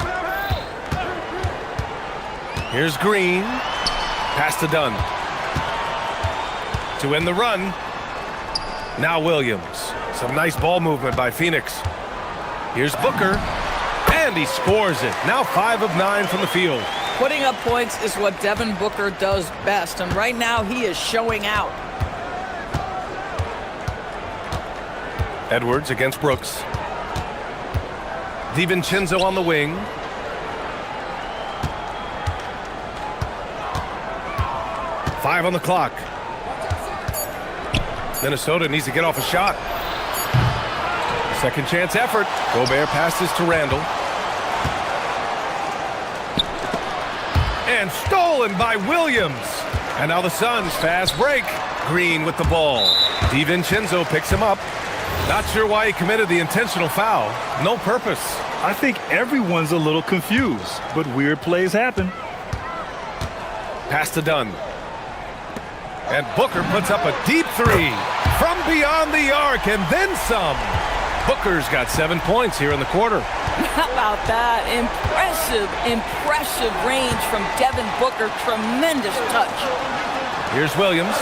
Here's Green. Pass to Dunn. To end the run. Now Williams. Some nice ball movement by Phoenix. Here's Booker. And he scores it. Now 5 of 9 from the field. Putting up points is what Devin Booker does best, and right now he is showing out. Edwards against Brooks. DiVincenzo on the wing. Five on the clock. Minnesota needs to get off a shot. Second chance effort. Gobert passes to Randall. And stolen by Williams. And now the Suns fast break. Green with the ball. DiVincenzo picks him up. Not sure why he committed the intentional foul. No purpose. I think everyone's a little confused, but weird plays happen. Pass to Dunn. And Booker puts up a deep three from beyond the arc and then some. Booker's got 7 points here in the quarter. How about that? Impressive range from Devin Booker. Tremendous touch. Here's Williams.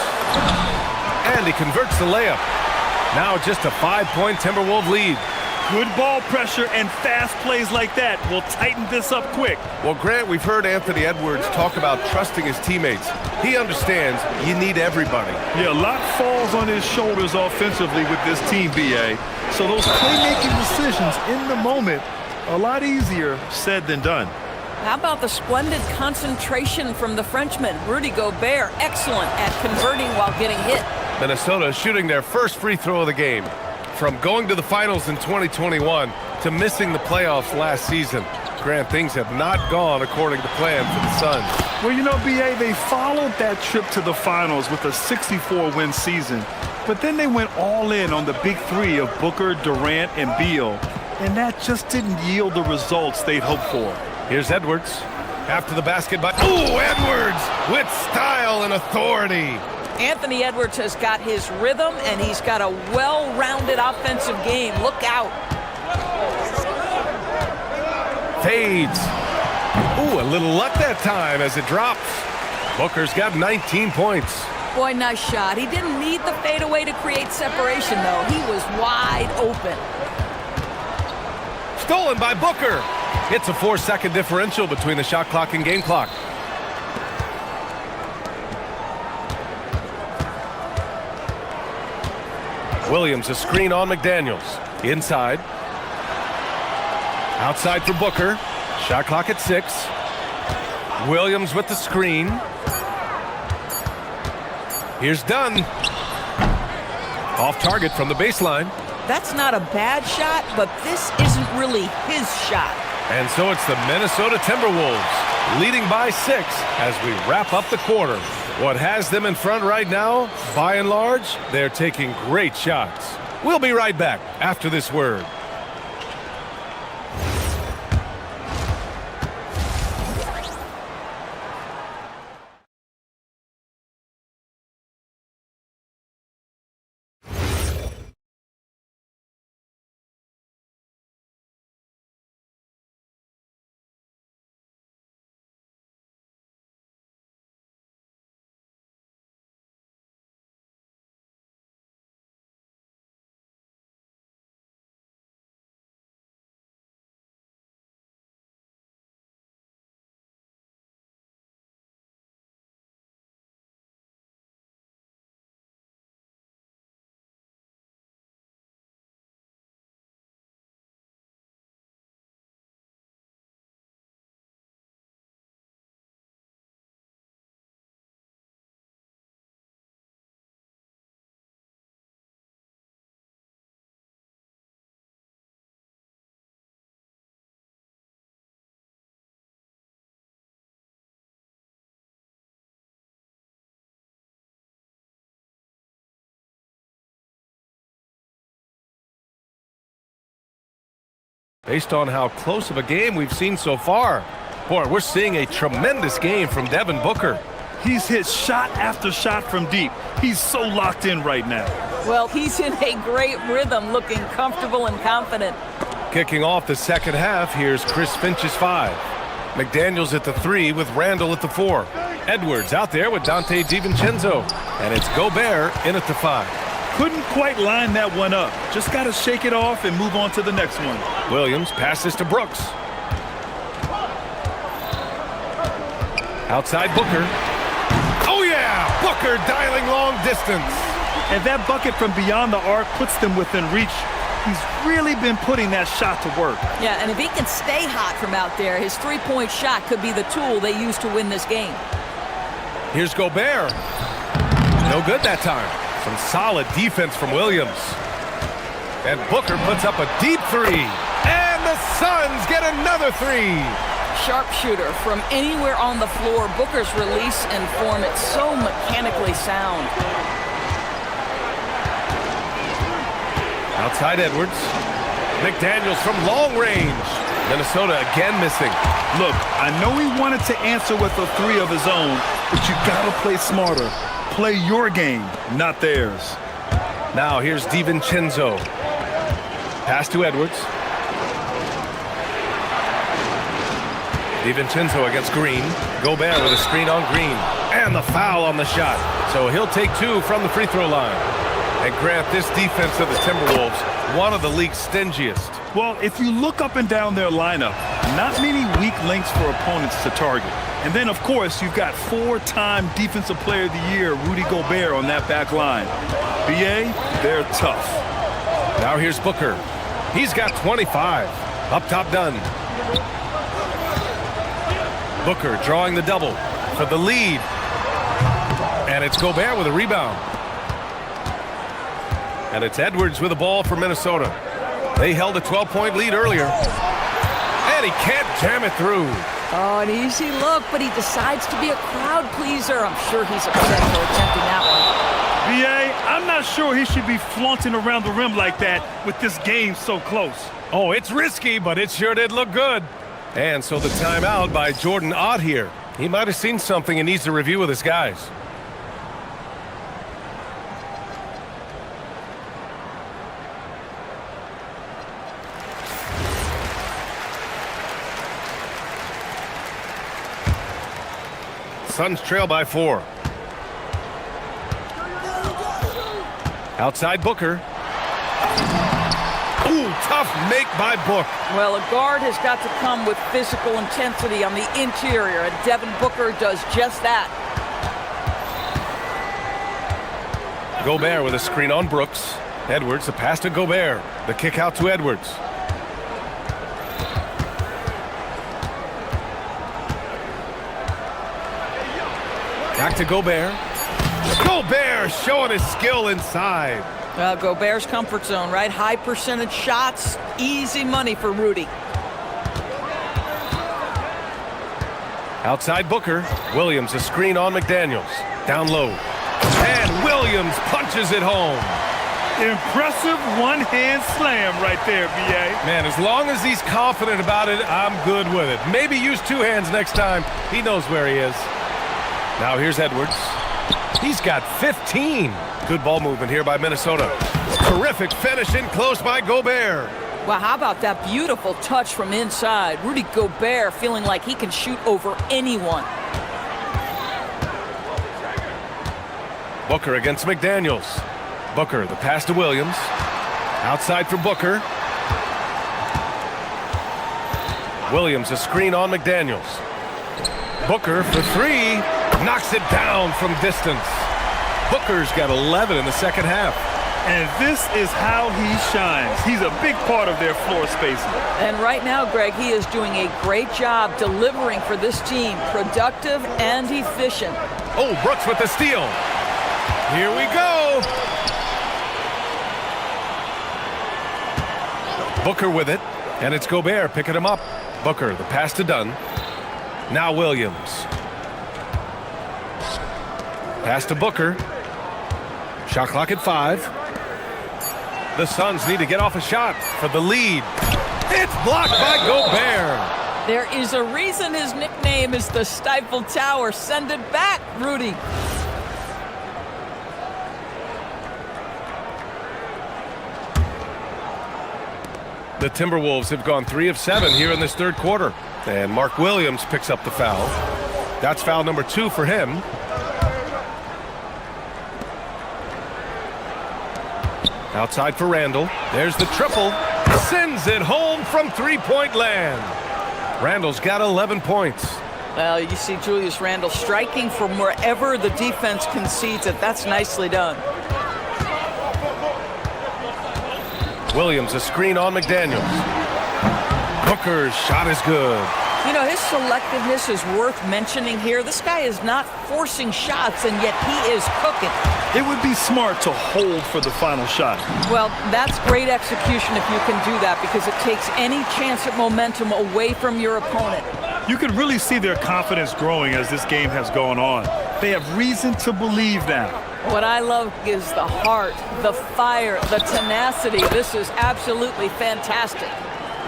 And he converts the layup. Now just a 5-point Timberwolves lead. Good ball pressure and fast plays like that will tighten this up quick. Well, Grant, we've heard Anthony Edwards talk about trusting his teammates. He understands you need everybody. Yeah, a lot falls on his shoulders offensively with this team, BA. So those playmaking decisions in the moment, a lot easier said than done. How about the splendid concentration from the Frenchman, Rudy Gobert, excellent at converting while getting hit. Minnesota shooting their first free throw of the game. From going to the finals in 2021 to missing the playoffs last season, Grant, things have not gone according to plan for the Suns. Well, you know, BA, they followed that trip to the finals with a 64-win season, but then they went all in on the big three of Booker, Durant, and Beal, and that just didn't yield the results they'd hoped for. Here's Edwards. After the basket by... Ooh, Edwards with style and authority. Anthony Edwards has got his rhythm, and he's got a well-rounded offensive game. Look out. Fades. Ooh, a little luck that time as it drops. Booker's got 19 points. Boy, nice shot. He didn't need the fadeaway to create separation, though. He was wide open. Stolen by Booker. It's a 4-second differential between the shot clock and game clock. Williams, a screen on McDaniels. Inside. Outside for Booker. Shot clock at 6. Williams with the screen. Here's Dunn. Off target from the baseline. That's not a bad shot, but this isn't really his shot. And so it's the Minnesota Timberwolves leading by 6 as we wrap up the quarter. What has them in front right now, by and large, they're taking great shots. We'll be right back after this word. Based on how close of a game we've seen so far, Boy, we're seeing a tremendous game from Devin Booker. He's hit shot after shot from deep. He's so locked in right now. Well, he's in a great rhythm, looking comfortable and confident. Kicking off the second half, here's Chris Finch's 5. McDaniels at the 3 with Randall at the 4. Edwards out there with Dante DiVincenzo. And it's Gobert in at the 5. Couldn't quite line that one up. Just got to shake it off and move on to the next one. Williams passes to Brooks. Outside Booker. Oh yeah! Booker dialing long distance. And that bucket from beyond the arc puts them within reach. He's really been putting that shot to work. Yeah, and if he can stay hot from out there, his three-point shot could be the tool they use to win this game. Here's Gobert. No good that time. Some solid defense from Williams. And Booker puts up a deep 3. And the Suns get another 3. Sharpshooter from anywhere on the floor. Booker's release and form, it's so mechanically sound. Outside Edwards. McDaniels from long range. Minnesota again missing. Look, I know he wanted to answer with a 3 of his own, but you gotta play smarter. Play your game, not theirs. Now here's DiVincenzo. Pass to Edwards. DiVincenzo against Green. Gobert with a screen on Green. And the foul on the shot. So he'll take 2 from the free throw line. And Grant, this defense of the Timberwolves, one of the league's stingiest. Well, if you look up and down their lineup, not many weak links for opponents to target. And then, of course, you've got 4-time Defensive Player of the Year, Rudy Gobert, on that back line. BA, they're tough. Now here's Booker. He's got 25. Up top done. Booker drawing the double for the lead. And it's Gobert with a rebound. And it's Edwards with the ball for Minnesota. They held a 12-point lead earlier. And he can't jam it through. Oh, an easy look, but he decides to be a crowd pleaser. I'm sure he's upset for attempting that one. BA, I'm not sure he should be flaunting around the rim like that with this game so close. Oh, it's risky, but it sure did look good. And so the timeout by Jordan Ott here. He might have seen something and needs to review with his guys. Suns trail by 4. Outside Booker. Ooh, tough make by Book. Well, a guard has got to come with physical intensity on the interior, and Devin Booker does just that. Gobert with a screen on Brooks. Edwards, the pass to Gobert. The kick out to Edwards. Back to Gobert. Gobert showing his skill inside. Gobert's comfort zone, right? High percentage shots, easy money for Rudy. Outside Booker. Williams, a screen on McDaniels. Down low. And Williams punches it home. Impressive one-hand slam right there, B.A. Man, as long as he's confident about it, I'm good with it. Maybe use 2 hands next time. He knows where he is. Now here's Edwards. He's got 15. Good ball movement here by Minnesota. Terrific finish in close by Gobert. Well, how about that beautiful touch from inside? Rudy Gobert feeling like he can shoot over anyone. Booker against McDaniels. Booker, the pass to Williams. Outside for Booker. Williams, a screen on McDaniels. Booker for 3. Knocks it down from distance. Booker's got 11 in the second half. And this is how he shines. He's a big part of their floor spacing. And right now, Greg, he is doing a great job delivering for this team. Productive and efficient. Oh, Brooks with the steal. Here we go. Booker with it. And it's Gobert picking him up. Booker, the pass to Dunn. Now Williams. Pass to Booker. Shot clock at 5. The Suns need to get off a shot for the lead. It's blocked by Gobert. There is a reason his nickname is the Stifle Tower. Send it back, Rudy. The Timberwolves have gone 3 of 7 here in this third quarter. And Mark Williams picks up the foul. That's foul number 2 for him. Outside for Randall. There's the triple. Sends it home from three-point land. Randall's got 11 points. Well, you see Julius Randle striking from wherever the defense concedes it. That's nicely done. Williams, a screen on McDaniels. Booker's shot is good. You know, his selectiveness is worth mentioning here. This guy is not forcing shots, and yet he is cooking. It would be smart to hold for the final shot. Well, that's great execution if you can do that, because it takes any chance at momentum away from your opponent. You can really see their confidence growing as this game has gone on. They have reason to believe now. What I love is the heart, the fire, the tenacity. This is absolutely fantastic.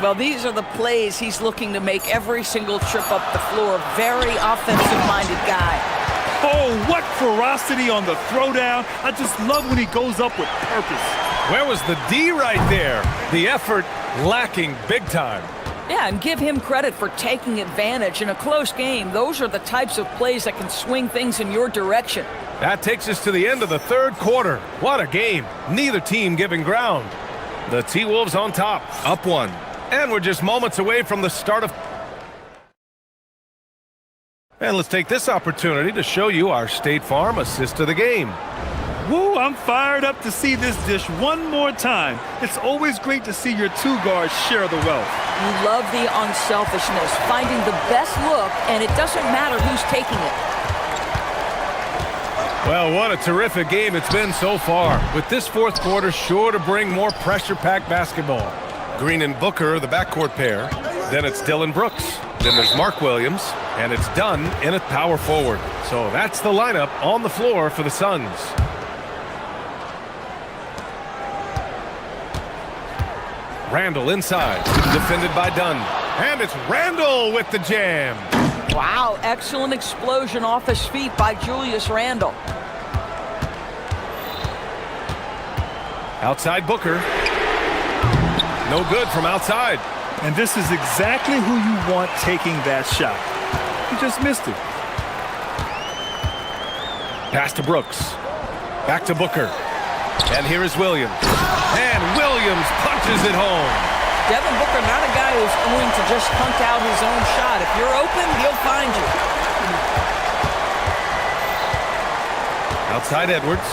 Well, these are the plays he's looking to make every single trip up the floor. Very offensive-minded guy. Oh, what ferocity on the throwdown. I just love when he goes up with purpose. Where was the D right there? The effort lacking big time. Yeah, and give him credit for taking advantage in a close game. Those are the types of plays that can swing things in your direction. That takes us to the end of the third quarter. What a game. Neither team giving ground. The T-Wolves on top, up 1. And we're just moments away from the start of... And let's take this opportunity to show you our State Farm assist of the game. Woo, I'm fired up to see this dish one more time. It's always great to see your two guards share the wealth. You love the unselfishness, finding the best look, and it doesn't matter who's taking it. Well, what a terrific game it's been so far. With this fourth quarter sure to bring more pressure-packed basketball. Green and Booker, the backcourt pair. Then it's Dylan Brooks. Then there's Mark Williams. And it's done in a power forward. So that's the lineup on the floor for the Suns. Randall inside. Defended by Dunn. And it's Randall with the jam. Wow, excellent explosion off his feet by Julius Randle. Outside Booker. No good from outside. And this is exactly who you want taking that shot. He just missed it. Pass to Brooks. Back to Booker. And here is Williams. And Williams punches it home. Devin Booker, not a guy who's going to just hunt out his own shot. If you're open, he'll find you. Outside Edwards.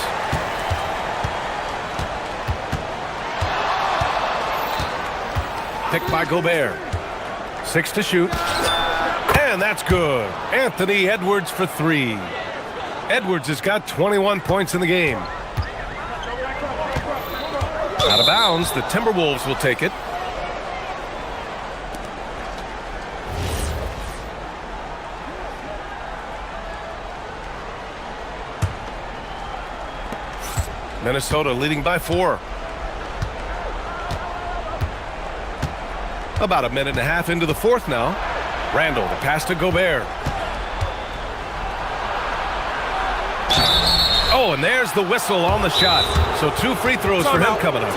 Picked by Gobert. 6 to shoot. And that's good. Anthony Edwards for 3. Edwards has got 21 points in the game. Out of bounds, the Timberwolves will take it. Minnesota leading by 4. About a minute and a half into the fourth now. Randall, the pass to Gobert. Oh, and there's the whistle on the shot. So 2 free throws for him coming up.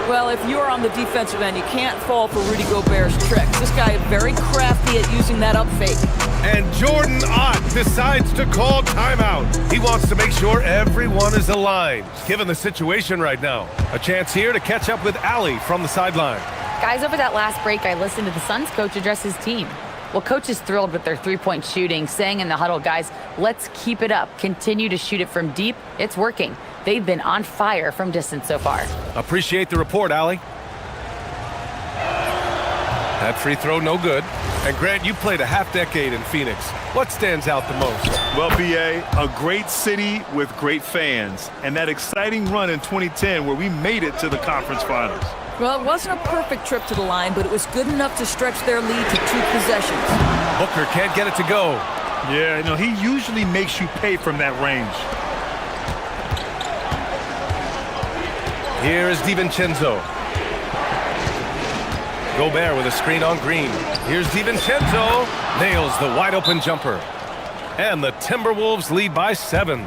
Well, if you're on the defensive end, you can't fall for Rudy Gobert's tricks. This guy is very crafty at using that up fake. And Jordan Ott decides to call timeout. He wants to make sure everyone is aligned, given the situation right now. A chance here to catch up with Allie from the sideline. Guys, over that last break, I listened to the Suns coach address his team. Well, coach is thrilled with their three-point shooting, saying in the huddle, guys, let's keep it up. Continue to shoot it from deep. It's working. They've been on fire from distance so far. Appreciate the report, Allie. That free throw, no good. And Grant, you played a half-decade in Phoenix. What stands out the most? Well, B.A., a great city with great fans. And that exciting run in 2010 where we made it to the conference finals. Well, it wasn't a perfect trip to the line, but it was good enough to stretch their lead to 2 possessions. Booker can't get it to go. Yeah, no, he usually makes you pay from that range. Here is DiVincenzo. Gobert with a screen on Green. Here's DiVincenzo. Nails the wide-open jumper. And the Timberwolves lead by 7.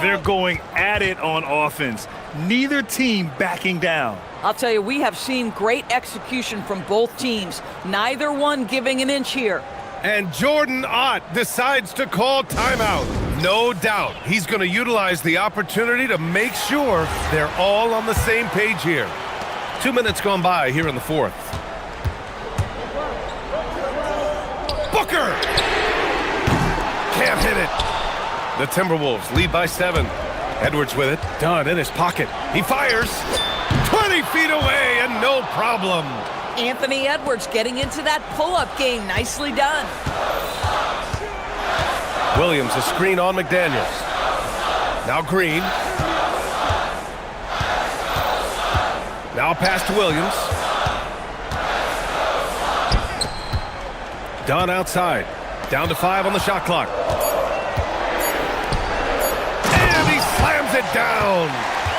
They're going at it on offense. Neither team backing down. I'll tell you, we have seen great execution from both teams. Neither one giving an inch here. And Jordan Ott decides to call timeout. No doubt he's going to utilize the opportunity to make sure they're all on the same page here. 2 minutes gone by here in the fourth. Booker! Can't hit it. The Timberwolves lead by 7. Edwards with it. Dunn in his pocket. He fires. 20 feet away and no problem. Anthony Edwards getting into that pull-up game. Nicely done. Williams, a screen on McDaniels. Now Green. Now pass to Williams. Dunn outside. Down to 5 on the shot clock. And he slams it down.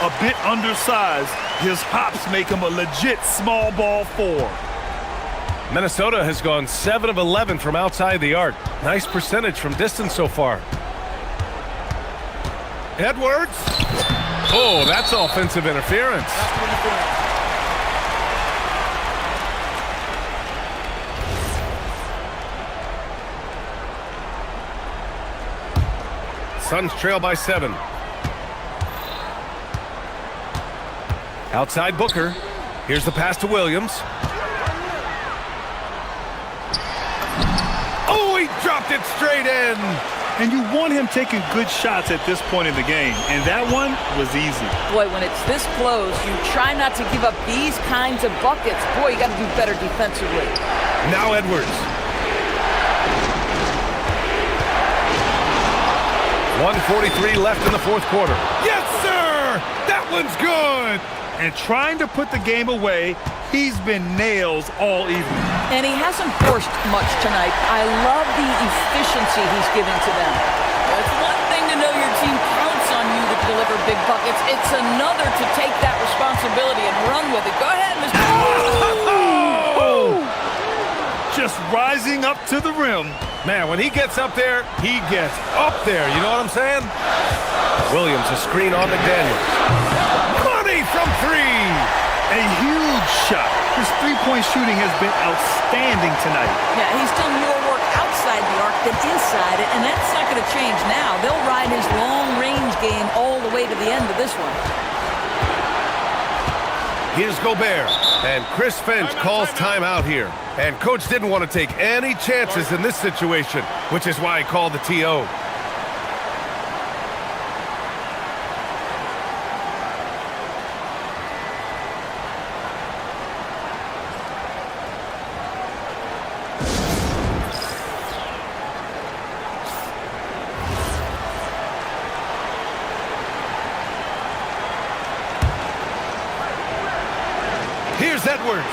A bit undersized. His hops make him a legit small ball 4. Minnesota has gone 7 of 11 from outside the arc. Nice percentage from distance so far. Edwards. Oh, that's offensive interference. Suns trail by 7. Outside Booker. Here's the pass to Williams. Oh, he dropped it straight in. And you want him taking good shots at this point in the game. And that one was easy. Boy, when it's this close, you try not to give up these kinds of buckets. Boy, you got to do better defensively. Now Edwards. 1:43 left in the fourth quarter. Yes, sir! That one's good! And trying to put the game away, he's been nails all evening. And he hasn't forced much tonight. I love the efficiency he's giving to them. It's one thing to know your team counts on you to deliver big buckets. It's another to take that responsibility and run with it. Go ahead, Mr. Oh! Just rising up to the rim. Man, when he gets up there, he gets up there. You know what I'm saying? Williams, a screen on McDaniels. Money from 3! A huge shot. His three-point shooting has been outstanding tonight. Yeah, he's done more work outside the arc than inside it, and that's not going to change now. They'll ride his long-range game all the way to the end of this one. Here's Gobert, and Chris Finch calls timeout here. And coach didn't want to take any chances in this situation, which is why he called the TO. Here's Edwards.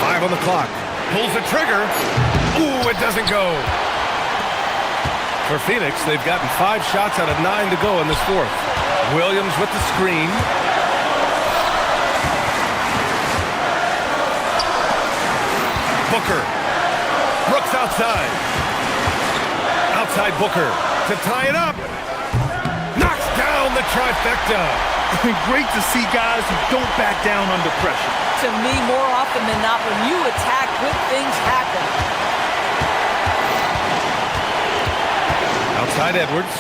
5 on the clock. Pulls the trigger. Ooh, it doesn't go. For Phoenix, they've gotten 5 shots out of 9 to go in this fourth. Williams with the screen. Booker. Brooks outside. Outside Booker to tie it up. Knocks down the trifecta. Great to see guys who don't back down under pressure. To me, more often than not, when you attack, good things happen. Outside Edwards.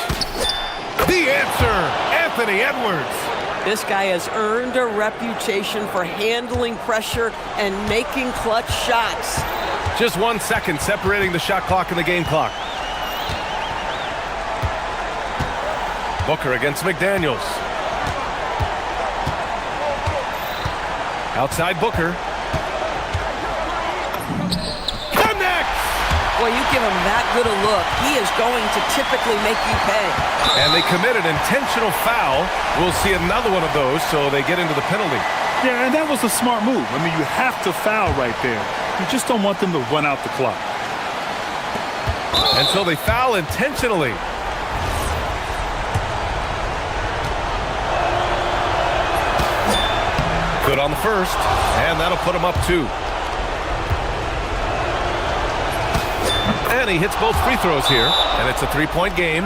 The answer, Anthony Edwards. This guy has earned a reputation for handling pressure and making clutch shots. Just 1 second separating the shot clock and the game clock. Booker against McDaniels. Outside Booker. Connects! Boy, you give him that good a look, he is going to typically make you pay. And they committed intentional foul. We'll see another one of those, so they get into the penalty. Yeah, and that was a smart move. I mean, you have to foul right there. You just don't want them to run out the clock. And so they foul intentionally. Good on the first, and that'll put him up 2. And he hits both free throws here, and it's a 3-point game.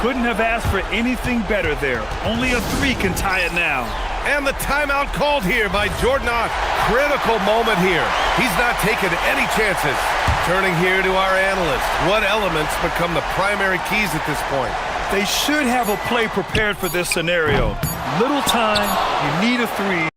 Couldn't have asked for anything better there. Only a 3 can tie it now. And the timeout called here by Jordan Ott. Critical moment here. He's not taking any chances. Turning here to our analyst. What elements become the primary keys at this point? They should have a play prepared for this scenario. Little time, you need a 3.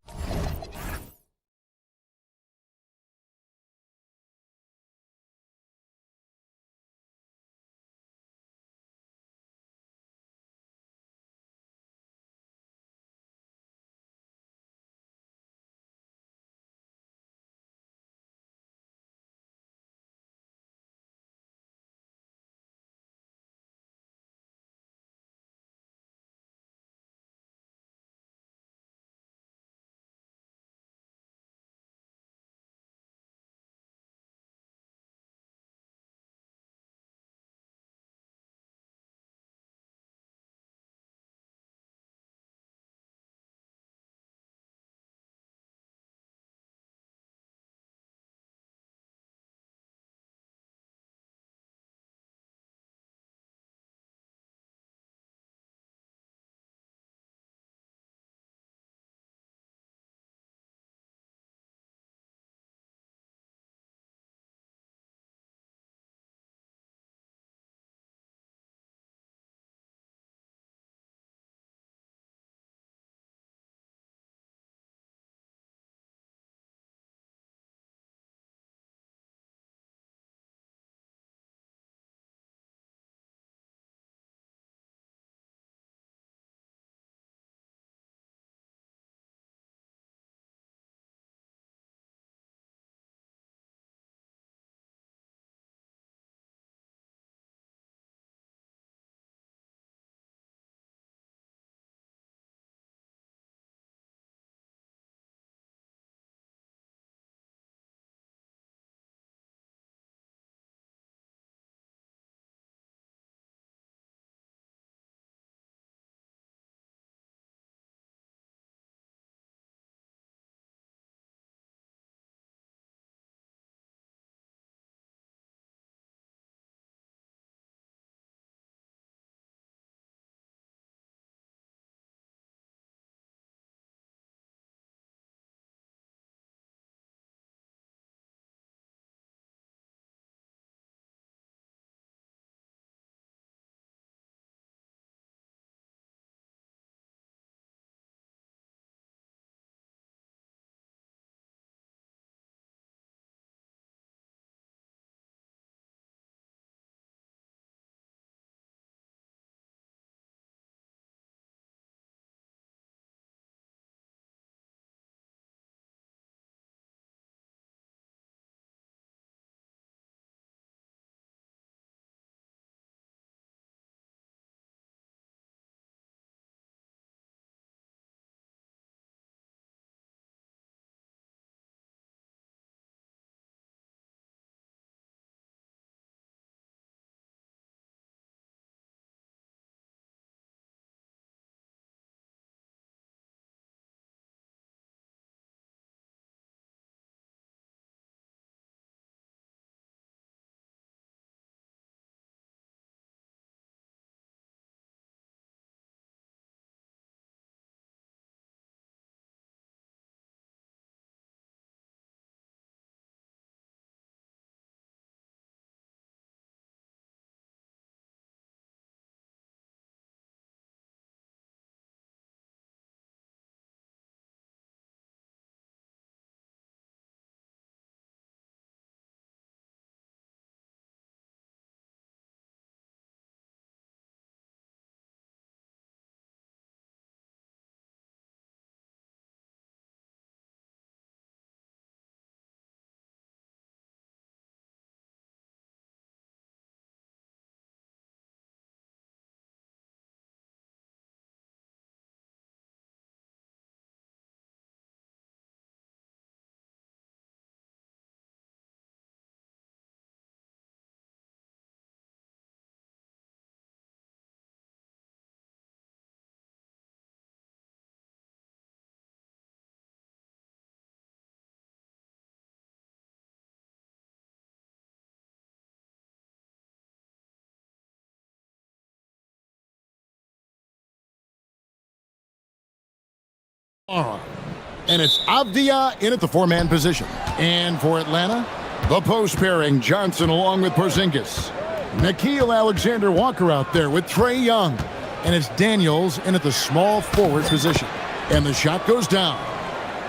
And it's Avdia in at the four-man position. And for Atlanta, the post pairing, Johnson along with Porzingis. Nickeil Alexander-Walker out there with Trae Young. And it's Daniels in at the small forward position. And the shot goes down.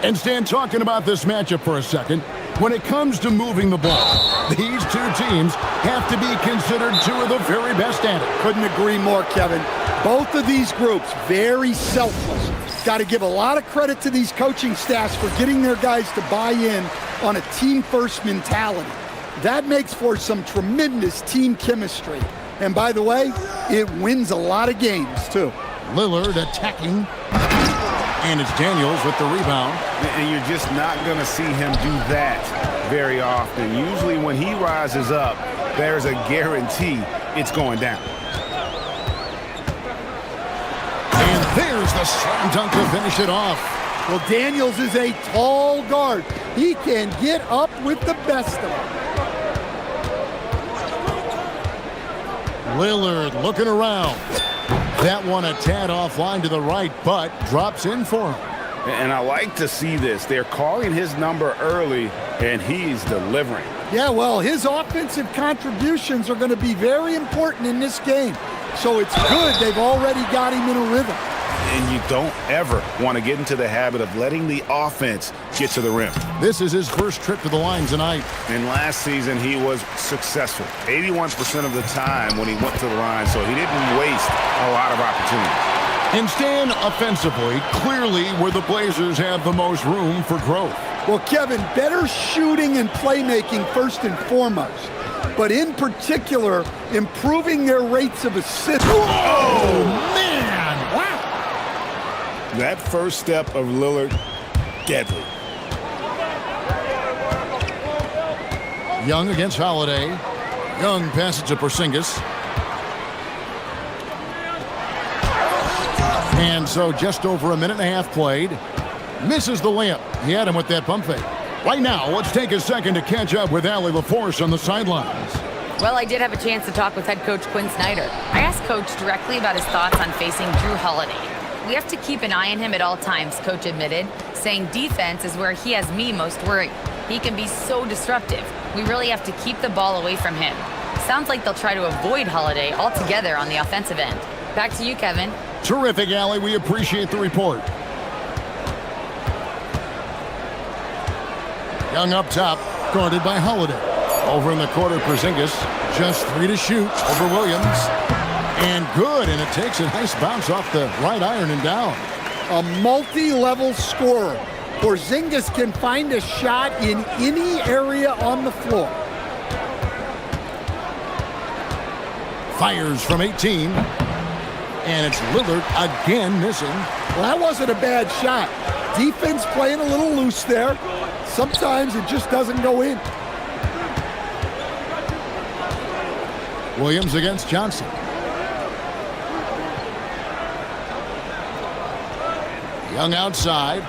And Stan, talking about this matchup for a second, when it comes to moving the ball, these two teams have to be considered two of the very best at it. Couldn't agree more, Kevin. Both of these groups, very selfless. Got to give a lot of credit to these coaching staffs for getting their guys to buy in on a team-first mentality. That makes for some tremendous team chemistry. And by the way, it wins a lot of games, too. Lillard attacking. And it's Daniels with the rebound. And you're just not going to see him do that very often. Usually when he rises up, there's a guarantee it's going down. And there's the slam dunk to finish it off. Well, Daniels is a tall guard. He can get up with the best of them. Lillard looking around. That one a tad offline to the right, but drops in for him. And I like to see this. They're calling his number early, and he's delivering. Yeah, well, his offensive contributions are going to be very important in this game. So it's good they've already got him in a rhythm. And you don't ever want to get into the habit of letting the offense get to the rim. This is his first trip to the line tonight. And last season, he was successful 81% of the time when he went to the line, so he didn't waste a lot of opportunity. And Stan, offensively, clearly where the Blazers have the most room for growth. Well, Kevin, better shooting and playmaking first and foremost. But in particular, improving their rates of assists. Oh, man! Wow! That first step of Lillard, deadly. Young against Holiday. Young passes to Porzingis. And so just over a minute and a half played. Misses the layup. He had him with that pump fake. Right now, let's take a second to catch up with Allie LaForce on the sidelines. Well, I did have a chance to talk with head coach Quinn Snyder. I asked Coach directly about his thoughts on facing Jrue Holiday. We have to keep an eye on him at all times, Coach admitted, saying defense is where he has me most worried. He can be so disruptive. We really have to keep the ball away from him. Sounds like they'll try to avoid Holiday altogether on the offensive end. Back to you, Kevin. Terrific, Allie. We appreciate the report. Young up top, guarded by Holiday. Over in the corner, Porzingis. Just 3 to shoot over Williams. And good, and it takes a nice bounce off the right iron and down. A multi-level scorer. Porzingis can find a shot in any area on the floor. Fires from 18. And it's Lillard again missing. Well, that wasn't a bad shot. Defense playing a little loose there. Sometimes it just doesn't go in. Williams against Johnson. Young outside.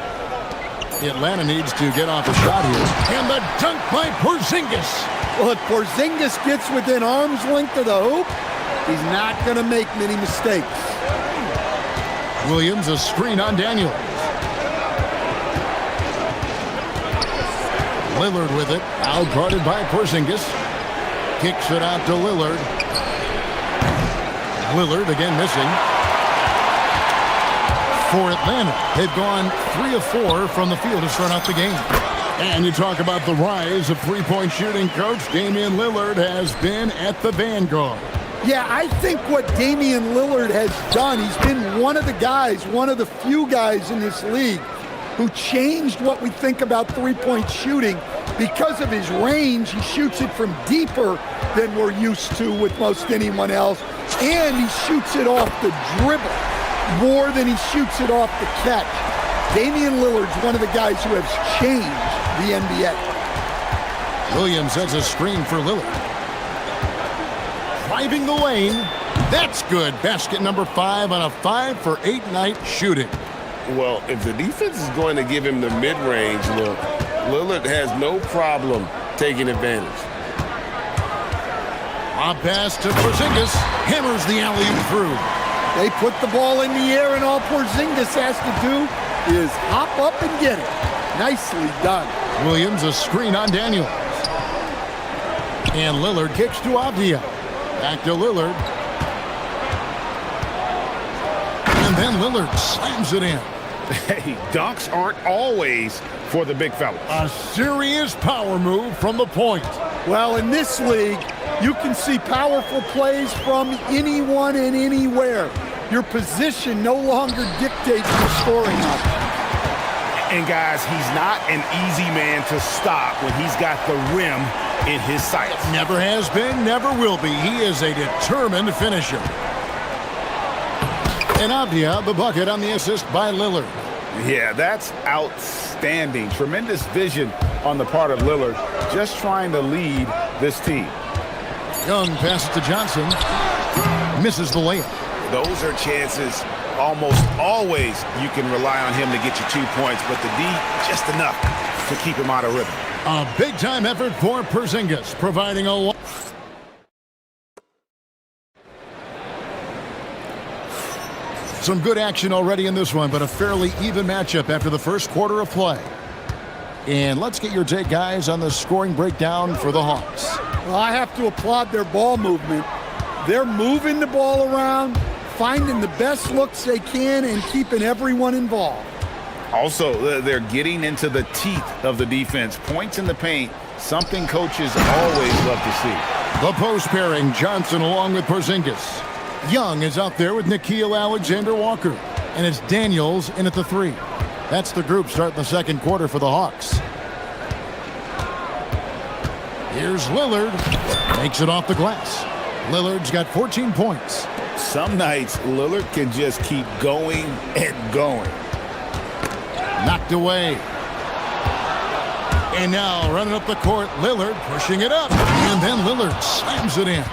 Atlanta needs to get off a shot here. And the dunk by Porzingis. Well, if Porzingis gets within arm's length of the hoop, he's not going to make many mistakes. Williams, a screen on Daniels. Lillard with it. Out guarded by Porzingis. Kicks it out to Lillard. Lillard again missing. For Atlanta, they've gone 3 of 4 from the field to start out the game. And you talk about the rise of three-point shooting, Coach. Damian Lillard has been at the vanguard. Yeah, I think what Damian Lillard has done, he's been one of the guys, one of the few guys in this league who changed what we think about three-point shooting. Because of his range, he shoots it from deeper than we're used to with most anyone else. And he shoots it off the dribble more than he shoots it off the catch. Damian Lillard's one of the guys who has changed the NBA. Williams has a screen for Lillard. Driving the lane. That's good. Basket number 5 on a 5 for 8 night shooting. Well, if the defense is going to give him the mid-range look, Lillard has no problem taking advantage. A pass to Porzingis. Hammers the alley-oop through. They put the ball in the air, and all Porzingis has to do is hop up and get it. Nicely done. Williams, a screen on Daniels. And Lillard kicks to Avdia. Back to Lillard. And then Lillard slams it in. Hey, dunks aren't always for the big fella. A serious power move from the point. Well, in this league, you can see powerful plays from anyone and anywhere. Your position no longer dictates your scoring option. And guys, he's not an easy man to stop when he's got the rim in his sights. Never has been, never will be. He is a determined finisher. And Avdia, the bucket on the assist by Lillard. Yeah, that's outstanding. Tremendous vision on the part of Lillard, just trying to lead this team. Young passes to Johnson. Misses the layup. Those are chances almost always you can rely on him to get you 2 points, but the D, just enough to keep him out of rhythm. A big-time effort for Porzingis, providing a... Some good action already in this one, but a fairly even matchup after the first quarter of play. And let's get your take, guys, on the scoring breakdown for the Hawks. Well, I have to applaud their ball movement. They're moving the ball around, finding the best looks they can, and keeping everyone involved. Also, they're getting into the teeth of the defense. Points in the paint, something coaches always love to see. The post pairing, Johnson along with Porzingis. Young is out there with Nickeil Alexander-Walker. And it's Daniels in at the 3. That's the group starting the second quarter for the Hawks. Here's Lillard. Makes it off the glass. Lillard's got 14 points. Some nights, Lillard can just keep going and going. Knocked away. And now running up the court, Lillard pushing it up. And then Lillard slams it in.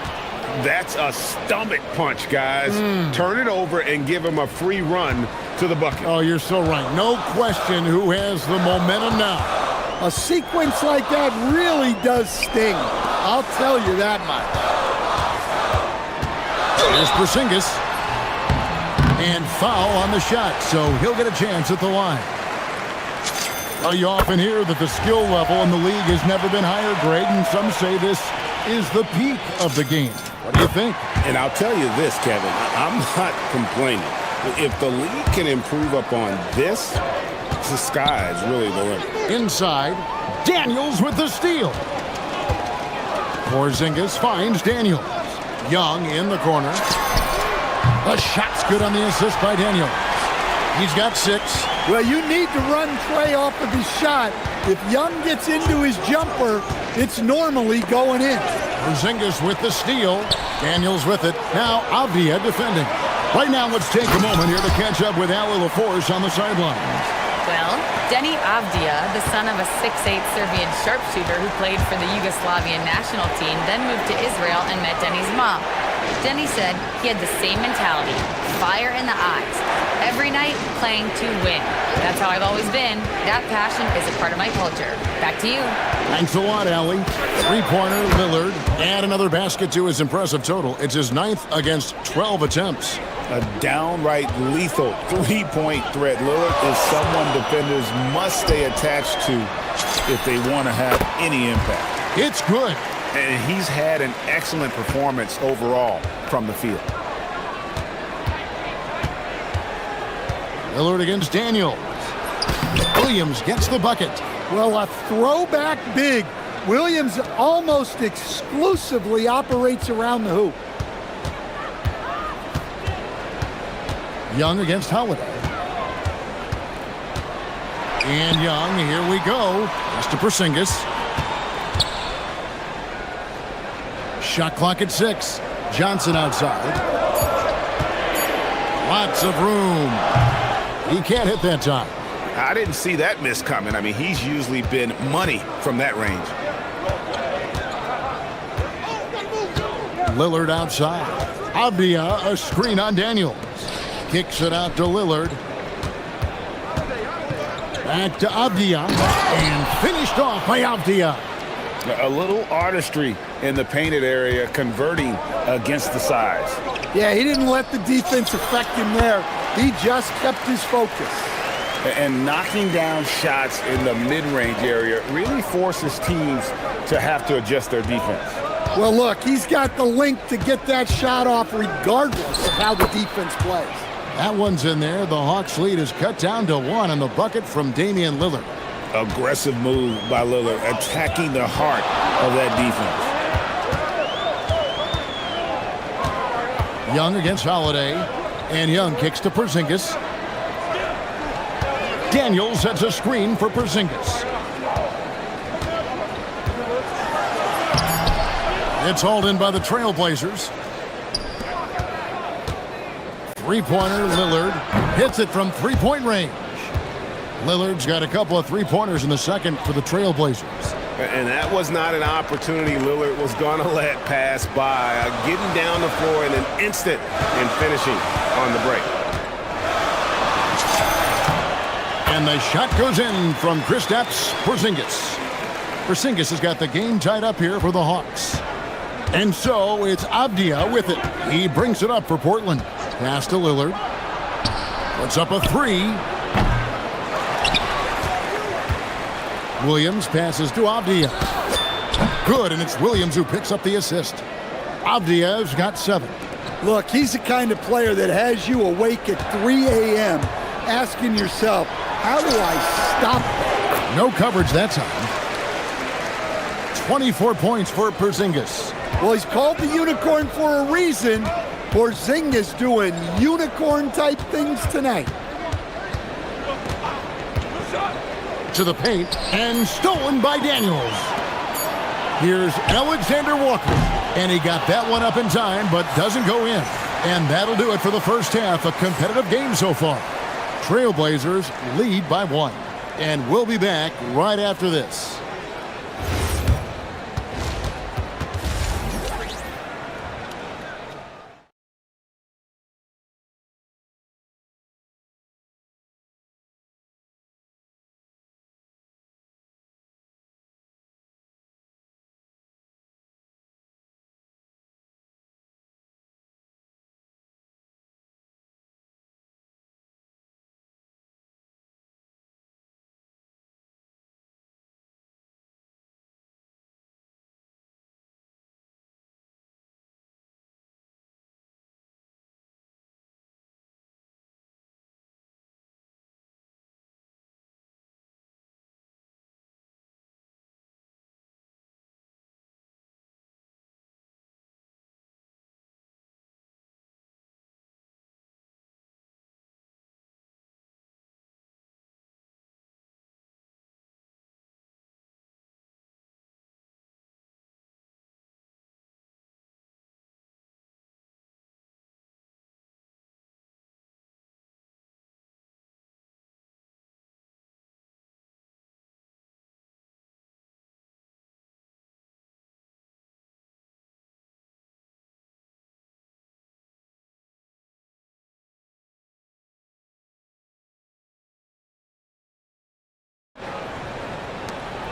That's a stomach punch, guys. Turn it over and give him a free run to the bucket. Oh, you're so right. No question who has the momentum now. A sequence like that really does sting. I'll tell you that much. There's Porzingis. And foul on the shot, so he'll get a chance at the line. Well, you often hear that the skill level in the league has never been higher, Greg, and some say this is the peak of the game. What do you think? And I'll tell you this, Kevin, I'm not complaining. If the league can improve upon this, the sky is really the limit. Inside, Daniels with the steal. Porzingis finds Daniels. Young in the corner. The shot's good on the assist by Daniels. He's got 6. Well, you need to run Trey off of his shot. If Young gets into his jumper, it's normally going in. Porzingis with the steal. Daniels with it. Now Avdia defending. Right now, let's take a moment here to catch up with Ali LaForce on the sideline. Well, Denny Avdia, the son of a 6'8 Serbian sharpshooter who played for the Yugoslavian national team, then moved to Israel and met Denny's mom. Denny said he had the same mentality, fire in the eyes. Every night, playing to win. That's how I've always been. That passion is a part of my culture. Back to you. Thanks a lot, Allie. 3-pointer, Lillard. Add another basket to his impressive total. It's his 9th against 12 attempts. A downright lethal 3-point threat. Lillard is someone defenders must stay attached to if they want to have any impact. It's good. And he's had an excellent performance overall from the field. Lillard against Daniels. Williams gets the bucket. Well, a throwback big. Williams almost exclusively operates around the hoop. Young against Holiday. And Young, here we go. Just to Porzingis. Shot clock at 6. Johnson outside. Lots of room. He can't hit that time. I didn't see that miss coming. I mean, he's usually been money from that range. Lillard outside. Avdia, a screen on Daniels. Kicks it out to Lillard. Back to Avdia. And finished off by Avdia. A little artistry in the painted area, converting against the size. Yeah, he didn't let the defense affect him there. He just kept his focus. And knocking down shots in the mid-range area really forces teams to have to adjust their defense. Well, look, he's got the length to get that shot off regardless of how the defense plays. That one's in there. The Hawks lead is cut down to 1 on the bucket from Damian Lillard. Aggressive move by Lillard, attacking the heart of that defense. Young against Holiday, and Young kicks to Porzingis. Daniels sets a screen for Porzingis. It's hauled in by the Trailblazers. Three-pointer, Lillard hits it from three-point range. Lillard's got a couple of three-pointers in the second for the Trailblazers. And that was not an opportunity Lillard was going to let pass by. Getting down the floor in an instant and finishing on the break. And the shot goes in from Kristaps Porzingis. Porzingis has got the game tied up here for the Hawks. And so it's Avdia with it. He brings it up for Portland. Pass to Lillard. Puts up a three. Williams passes to Avdia. Good, and it's Williams who picks up the assist. Avdia's got 7. Look, he's the kind of player that has you awake at 3 a.m. asking yourself, how do I stop that? No coverage that time. 24 points for Porzingis. Well, he's called the unicorn for a reason. Porzingis doing unicorn-type things tonight. To the paint, and stolen by Daniels. Here's Alexander Walker, and he got that one up in time, but doesn't go in. And that'll do it for the first half. A competitive game so far. Trailblazers lead by 1. And we'll be back right after this.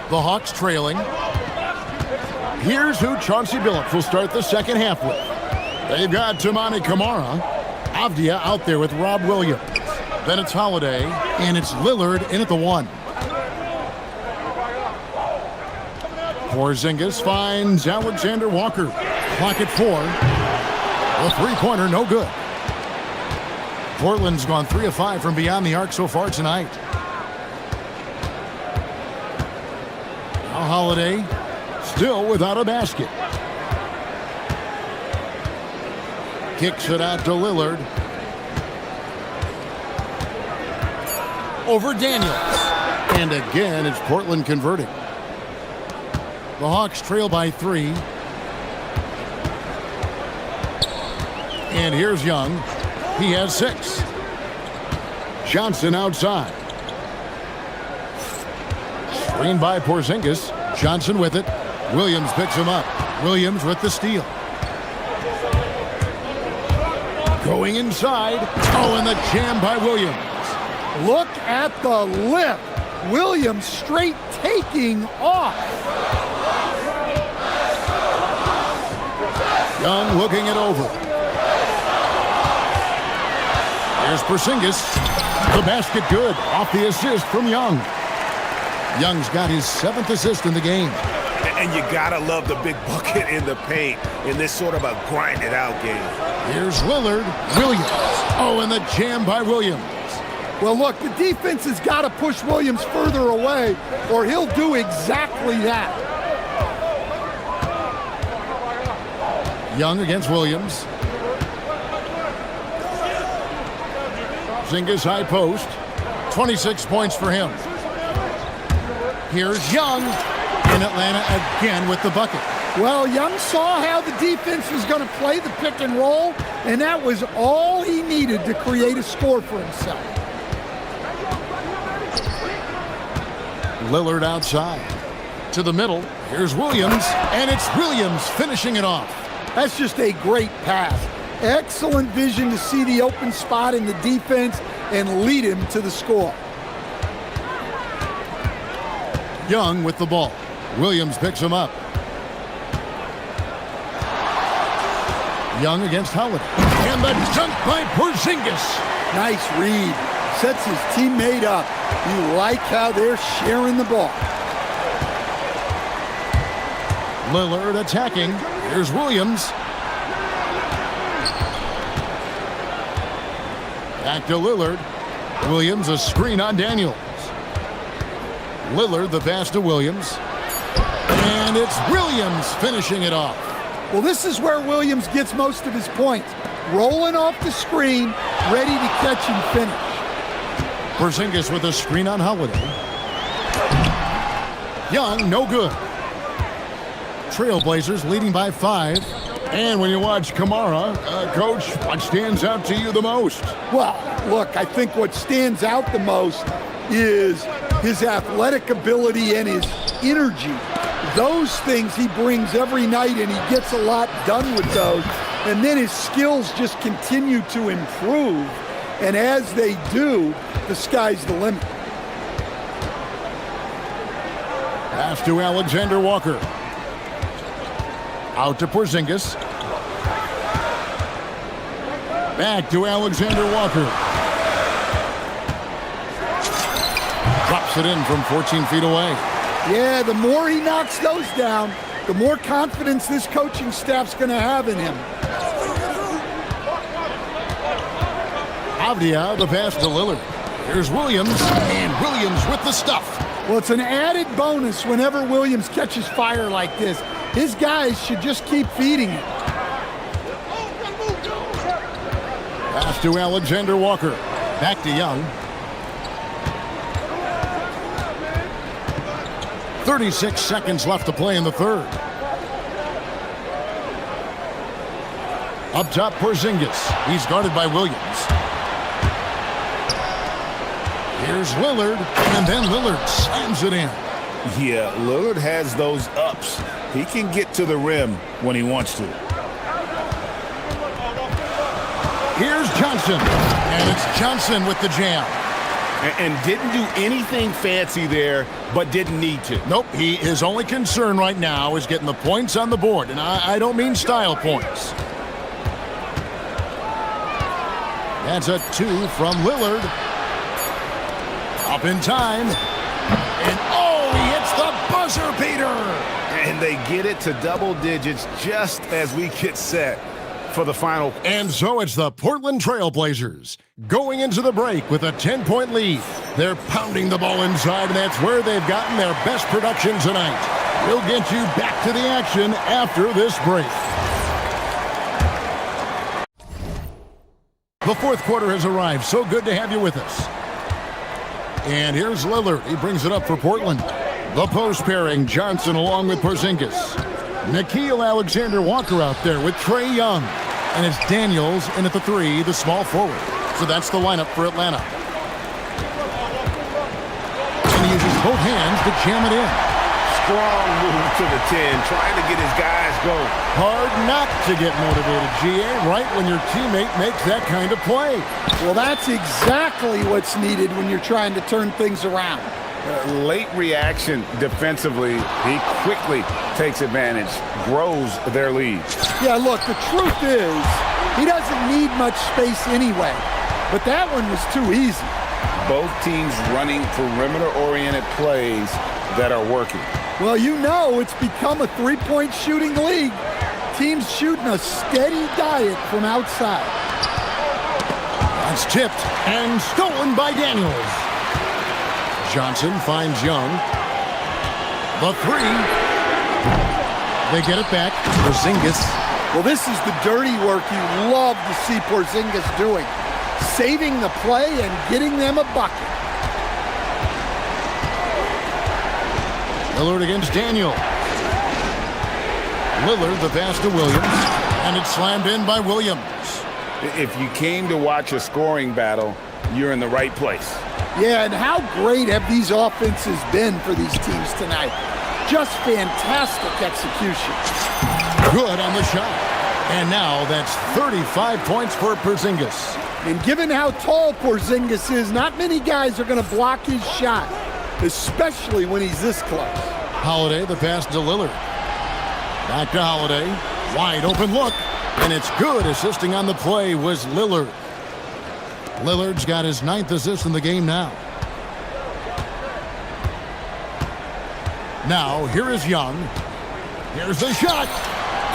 The Hawks trailing. Here's who Chauncey Billups will start the second half with. They've got Toumani Camara. Avdia out there with Rob Williams. Then it's Holiday, and it's Lillard in at the 1. Porzingis finds Alexander Walker. Clock at 4. A three-pointer, no good. Portland's gone 3 of 5 from beyond the arc so far tonight. Now Holiday still without a basket. Kicks it out to Lillard. Over Daniels. And again, it's Portland converting. The Hawks trail by 3. And here's Young. He has 6. Johnson outside. Screen by Porzingis. Johnson with it. Williams picks him up. Williams with the steal. Going inside. Oh, and the jam by Williams. Look at the lift. Williams straight taking off. Young looking it over. Here's Porzingis. The basket good. Off the assist from Young. Young's got his 7th assist in the game. And you gotta love the big bucket in the paint in this sort of a grinded-out game. Here's Lillard. Williams. Oh, and the jam by Williams. Well, look, the defense has got to push Williams further away, or he'll do exactly that. Young against Williams. Porzingis high post. 26 points for him. Here's Young. In Atlanta again with the bucket. Well, Young saw how the defense was going to play the pick and roll, and that was all he needed to create a score for himself. Lillard outside. To the middle. Here's Williams, and it's Williams finishing it off. That's just a great pass. Excellent vision to see the open spot in the defense and lead him to the score. Young with the ball. Williams picks him up. Young against Holiday. And the dunk by Porzingis. Nice read. Sets his teammate up. You like how they're sharing the ball. Lillard attacking. Here's Williams. Back to Lillard. Williams a screen on Daniels. Lillard the pass to Williams. And it's Williams finishing it off. Well, this is where Williams gets most of his points. Rolling off the screen, ready to catch and finish. Porzingis with a screen on Holiday. Young, no good. Trailblazers leading by 5. And when you watch Kamara, Coach, what stands out to you the most? Well, look, I think what stands out the most is his athletic ability and his energy. Those things he brings every night, and he gets a lot done with those. And then his skills just continue to improve. And as they do, the sky's the limit. Pass to Alexander Walker. Out to Porzingis. Back to Alexander Walker. Drops it in from 14 feet away. Yeah, the more he knocks those down, the more confidence this coaching staff's going to have in him. Avdia, the pass to Lillard. Here's Williams, and Williams with the stuff. Well, it's an added bonus whenever Williams catches fire like this. His guys should just keep feeding it. Pass to Alexander Walker. Back to Young. 36 seconds left to play in the third. Up top, Porzingis. He's guarded by Williams. Here's Lillard, and then Lillard slams it in. Yeah, Lillard has those ups. He can get to the rim when he wants to. Here's Johnson, and it's Johnson with the jam. And didn't do anything fancy there, but didn't need to. Nope, his only concern right now is getting the points on the board, and I don't mean style points. That's a 2 from Lillard. Up in time. And oh, he hits the buzzer beater. And they get it to double digits just as we get set for the final. And so it's the Portland Trailblazers going into the break with a 10-point lead. They're pounding the ball inside, and that's where they've gotten their best production tonight. We'll get you back to the action after this break. The fourth quarter has arrived. So good to have you with us. And here's Lillard. He brings it up for Portland. The post pairing, Johnson along with Porzingis. Nickeil Alexander-Walker out there with Trae Young. And it's Daniels in at the 3, the small forward. So that's the lineup for Atlanta. And he uses both hands to jam it in. Strong move to the 10, trying to get his guys going. Hard not to get motivated, GA, right when your teammate makes that kind of play. Well, that's exactly what's needed when you're trying to turn things around. Late reaction defensively. He quickly takes advantage, grows their lead. Yeah, look, the truth is he doesn't need much space anyway. but that one was too easy. Both teams running perimeter-oriented plays that are working. Well, you know it's become a three-point shooting league. Teams shooting a steady diet from outside. That's tipped and stolen by Daniels. Johnson finds Young. The three. They get it back. Porzingis. Well, this is the dirty work you love to see Porzingis doing. Saving the play and getting them a bucket. Lillard against Daniel. Lillard, the pass to Williams, and it's slammed in by Williams. If you came to watch a scoring battle, you're in the right place. Yeah, and how great have these offenses been for these teams tonight? Just fantastic execution. Good on the shot. And now that's 35 points for Porzingis. And given how tall Porzingis is, not many guys are going to block his shot, especially when he's this close. Holiday, the pass to Lillard. Back to Holiday. Wide open look. And it's good. Assisting on the play was Lillard. Lillard's got his 9th assist in the game now. Now, here is Young. Here's the shot.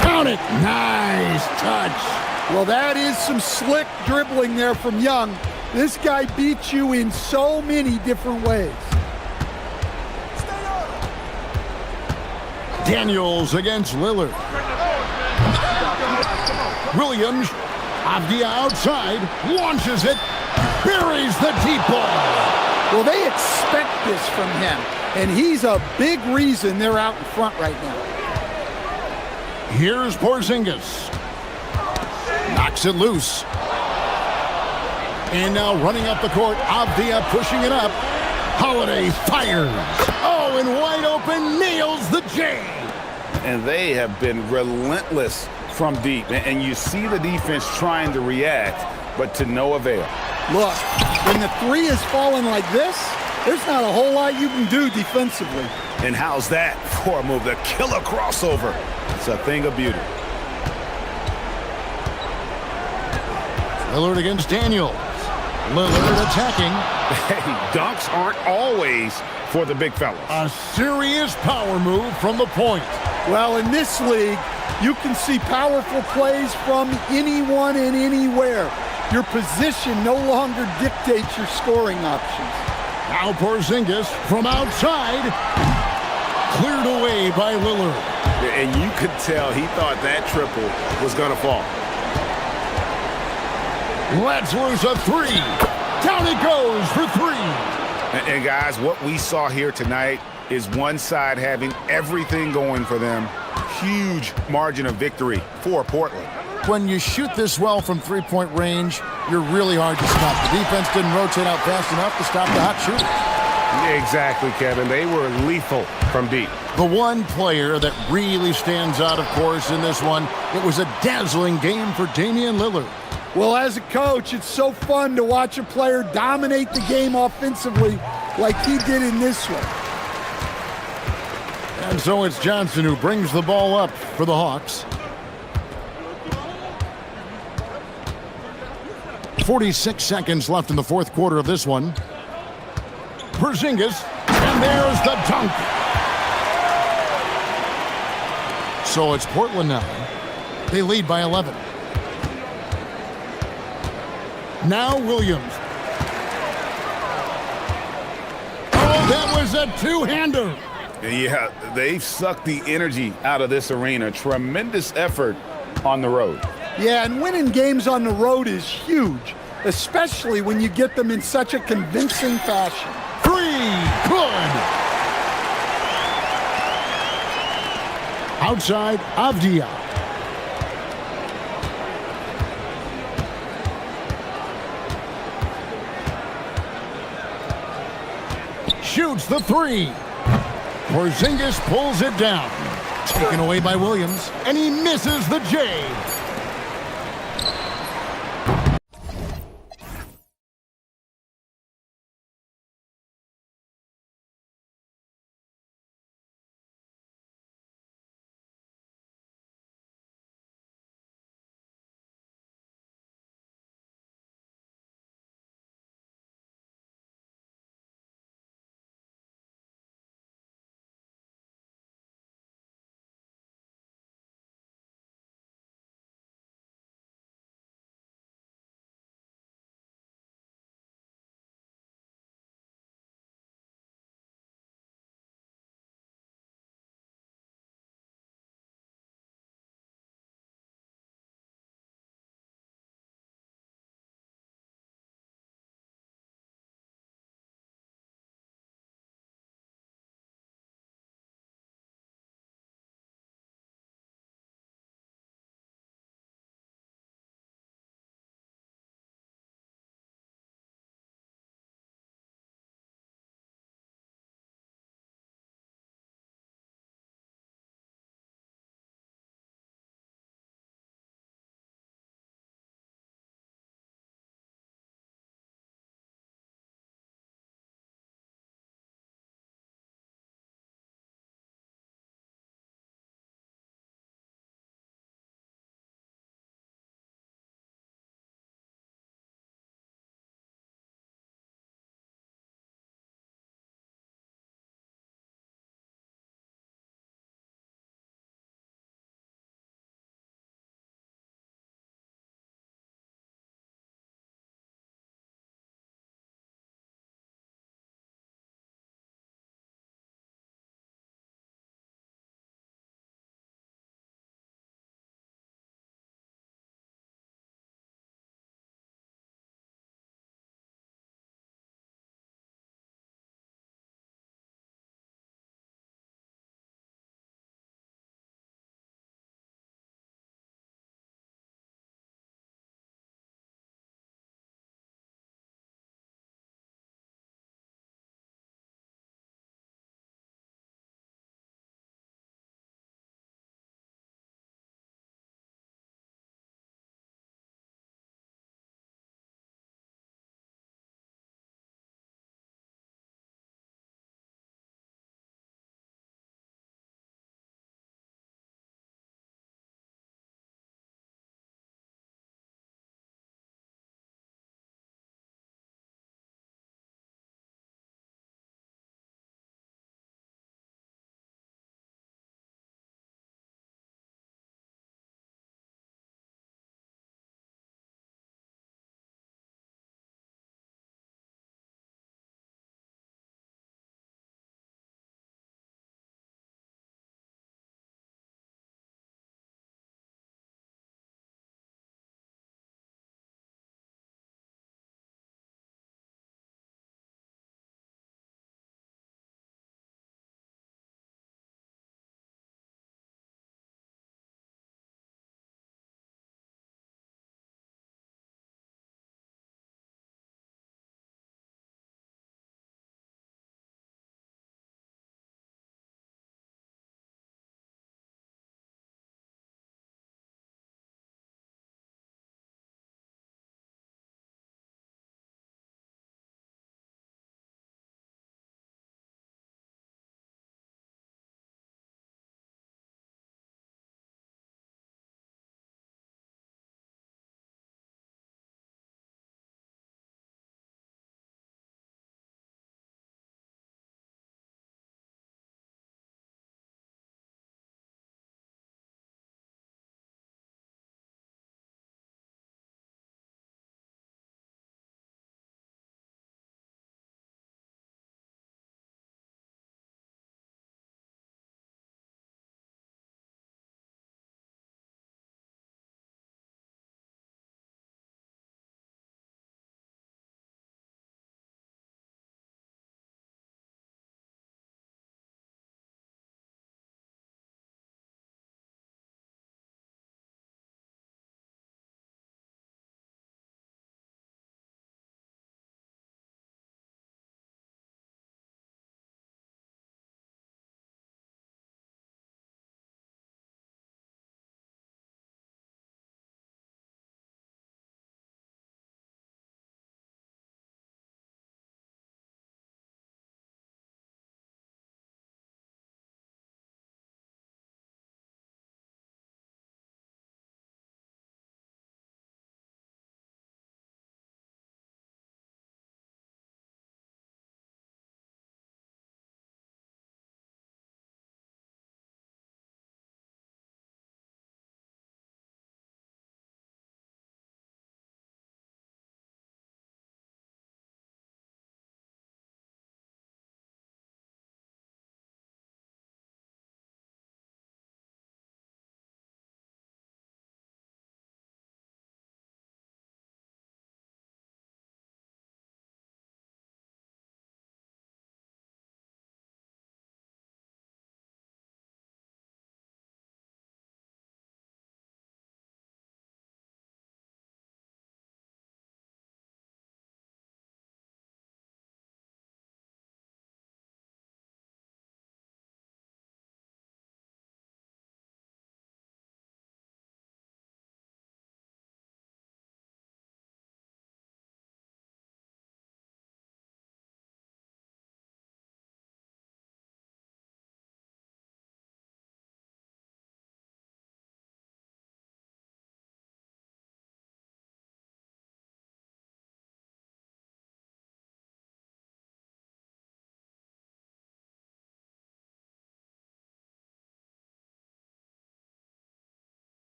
Count it. Nice touch. Well, that is some slick dribbling there from Young. This guy beats you in so many different ways. Daniels against Lillard. Williams, Avdia outside, launches it, buries the deep ball. Well, they expect this from him, and he's a big reason they're out in front right now. Here's Porzingis. Knocks it loose. And now running up the court, Avdia pushing it up. Holiday fires. Oh, and wide open, nails the J. And they have been relentless from deep. And you see the defense trying to react, but to no avail. Look, when the three is falling like this, there's not a whole lot you can do defensively. And how's that for a move? The killer crossover. It's a thing of beauty. Lillard against Daniels. Lillard attacking. Hey, dunks aren't always for the big fellas. A serious power move from the point. Well, in this league, you can see powerful plays from anyone and anywhere. Your position no longer dictates your scoring options. Now Porzingis from outside. Cleared away by Lillard. And you could tell he thought that triple was going to fall. Lets loose a three. Down it goes for three. And guys, what we saw here tonight is one side having everything going for them. Huge margin of victory for Portland. When you shoot this well from three-point range, you're really hard to stop. The defense didn't rotate out fast enough to stop the hot shooter. Exactly, Kevin. They were lethal from deep. The one player that really stands out, of course, in this one, it was a dazzling game for Damian Lillard. Well, as a coach, it's so fun to watch a player dominate the game offensively like he did in this one. And so it's Johnson who brings the ball up for the Hawks. 46 seconds left in the fourth quarter of this one. Porzingis, and there's the dunk. So it's Portland now. They lead by 11. Now Williams. Oh, that was a two-hander. Yeah, they've sucked the energy out of this arena. Tremendous effort on the road. Yeah, and winning games on the road is huge, especially when you get them in such a convincing fashion. Three, good. Outside, Avdia. Shoots the three. Porzingis pulls it down. Taken away by Williams, and he misses the J.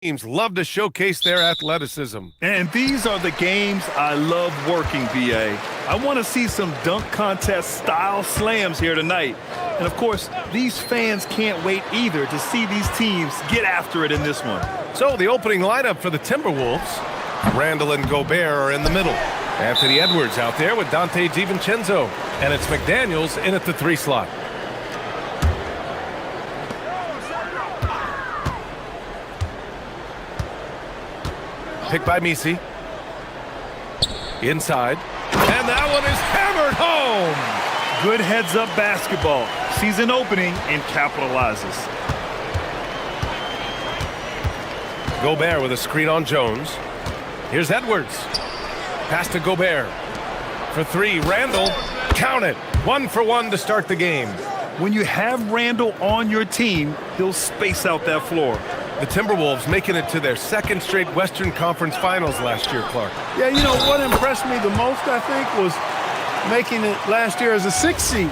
Teams love to showcase their athleticism. And these are the games I love working, BA. I want to see some dunk contest style slams here tonight. And of course, these fans can't wait either to see these teams get after it in this one. So the opening lineup for the Timberwolves, Randall and Gobert are in the middle. Anthony Edwards out there with Dante DiVincenzo. And it's McDaniels in at the 3 slot. Picked by Misi. Inside. And that one is hammered home. Good heads-up basketball. Sees an opening and capitalizes. Gobert with a screen on Jones. Here's Edwards. Pass to Gobert. For 3, Randall. Count it. 1 for 1 to start the game. When you have Randall on your team, he'll space out that floor. The Timberwolves making it to their 2nd straight Western Conference Finals last year, Clark. Yeah, you know, what impressed me the most, I think, was making it last year as a 6th seed.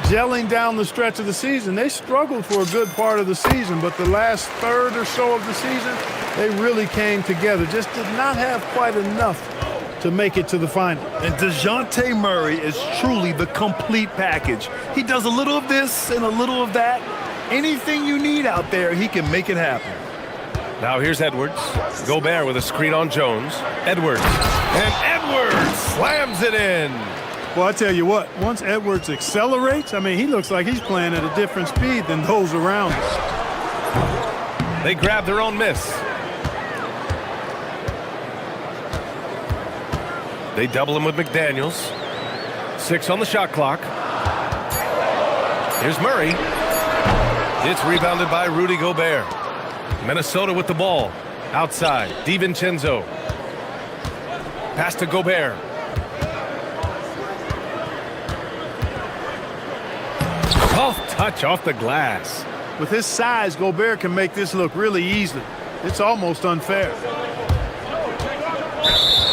Gelling down the stretch of the season. They struggled for a good part of the season, but the last third or so of the season, they really came together. Just did not have quite enough to make it to the final. And DeJounte Murray is truly the complete package. He does a little of this and a little of that. Anything you need out there, he can make it happen. Now here's Edwards. Gobert with a screen on Jones. Edwards. And Edwards slams it in. Well, I tell you what, once Edwards accelerates, I mean, he looks like he's playing at a different speed than those around him. They grab their own miss. They double him with McDaniels. 6 on the shot clock. Here's Murray. It's rebounded by Rudy Gobert. Minnesota with the ball. Outside, DiVincenzo. Pass to Gobert. Soft touch off the glass. With his size, Gobert can make this look really easy. It's almost unfair.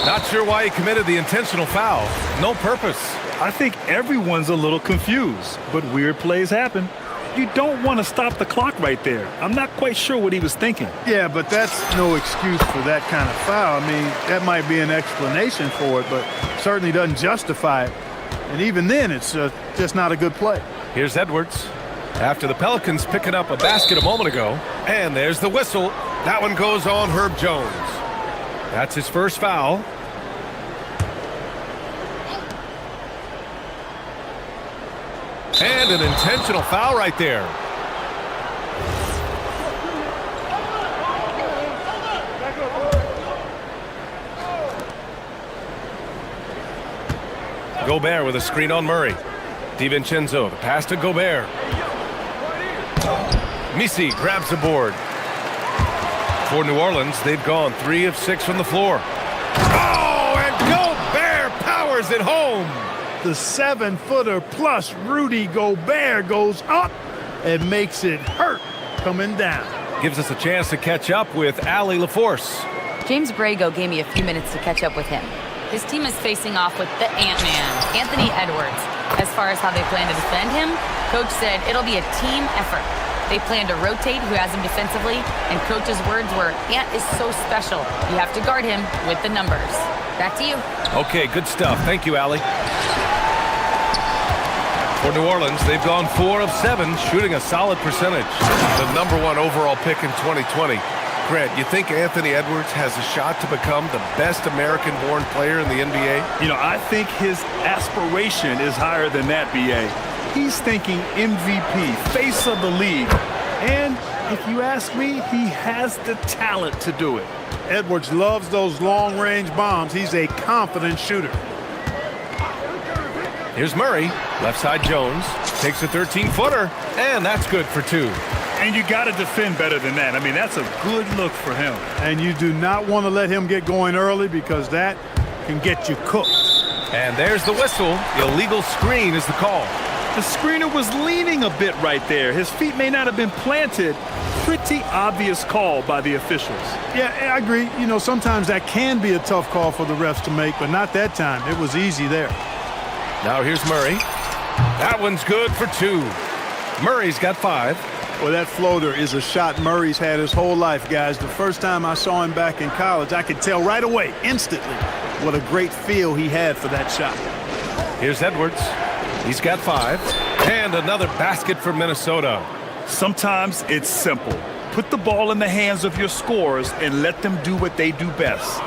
Not sure why he committed the intentional foul. No purpose. I think everyone's a little confused, but weird plays happen. You don't want to stop the clock right there. I'm not quite sure what he was thinking. Yeah, but that's no excuse for that kind of foul. I mean, that might be an explanation for it, but certainly doesn't justify it. And even then, it's just not a good play. Here's Edwards. After the Pelicans picking up a basket a moment ago. And there's the whistle. That one goes on Herb Jones. That's his first foul. And an intentional foul right there. Gobert with a screen on Murray. DiVincenzo, the pass to Gobert. Misi grabs the board. For New Orleans, they've gone 3 of 6 from the floor. Oh, and Gobert powers it home. The 7-footer plus Rudy Gobert goes up and makes it hurt coming down. Gives us a chance to catch up with Allie LaForce. James Brago gave me a few minutes to catch up with him. His team is facing off with the Ant-Man, Anthony Edwards. As far as how they plan to defend him, Coach said it'll be a team effort. They plan to rotate who has him defensively, and Coach's words were, Ant is so special. You have to guard him with the numbers. Back to you. Okay, good stuff. Thank you, Allie. For New Orleans, they've gone 4 of 7, shooting a solid percentage. The #1 overall pick in 2020. Grant, you think Anthony Edwards has a shot to become the best American-born player in the NBA? You know, I think his aspiration is higher than that, BA. He's thinking MVP, face of the league. And if you ask me, he has the talent to do it. Edwards loves those long-range bombs. He's a confident shooter. Here's Murray. Left side Jones. Takes a 13-footer. And that's good for 2. And you got to defend better than that. I mean, that's a good look for him. And you do not want to let him get going early because that can get you cooked. And there's the whistle. Illegal screen is the call. The screener was leaning a bit right there. His feet may not have been planted. Pretty obvious call by the officials. Yeah, I agree. You know, sometimes that can be a tough call for the refs to make, but not that time. It was easy there. Now here's Murray. That one's good for 2. Murray's got 5. Well, that floater is a shot Murray's had his whole life, guys. The first time I saw him back in college, I could tell right away, instantly, what a great feel he had for that shot. Here's Edwards. He's got 5. And another basket for Minnesota. Sometimes it's simple. Put the ball in the hands of your scorers and let them do what they do best.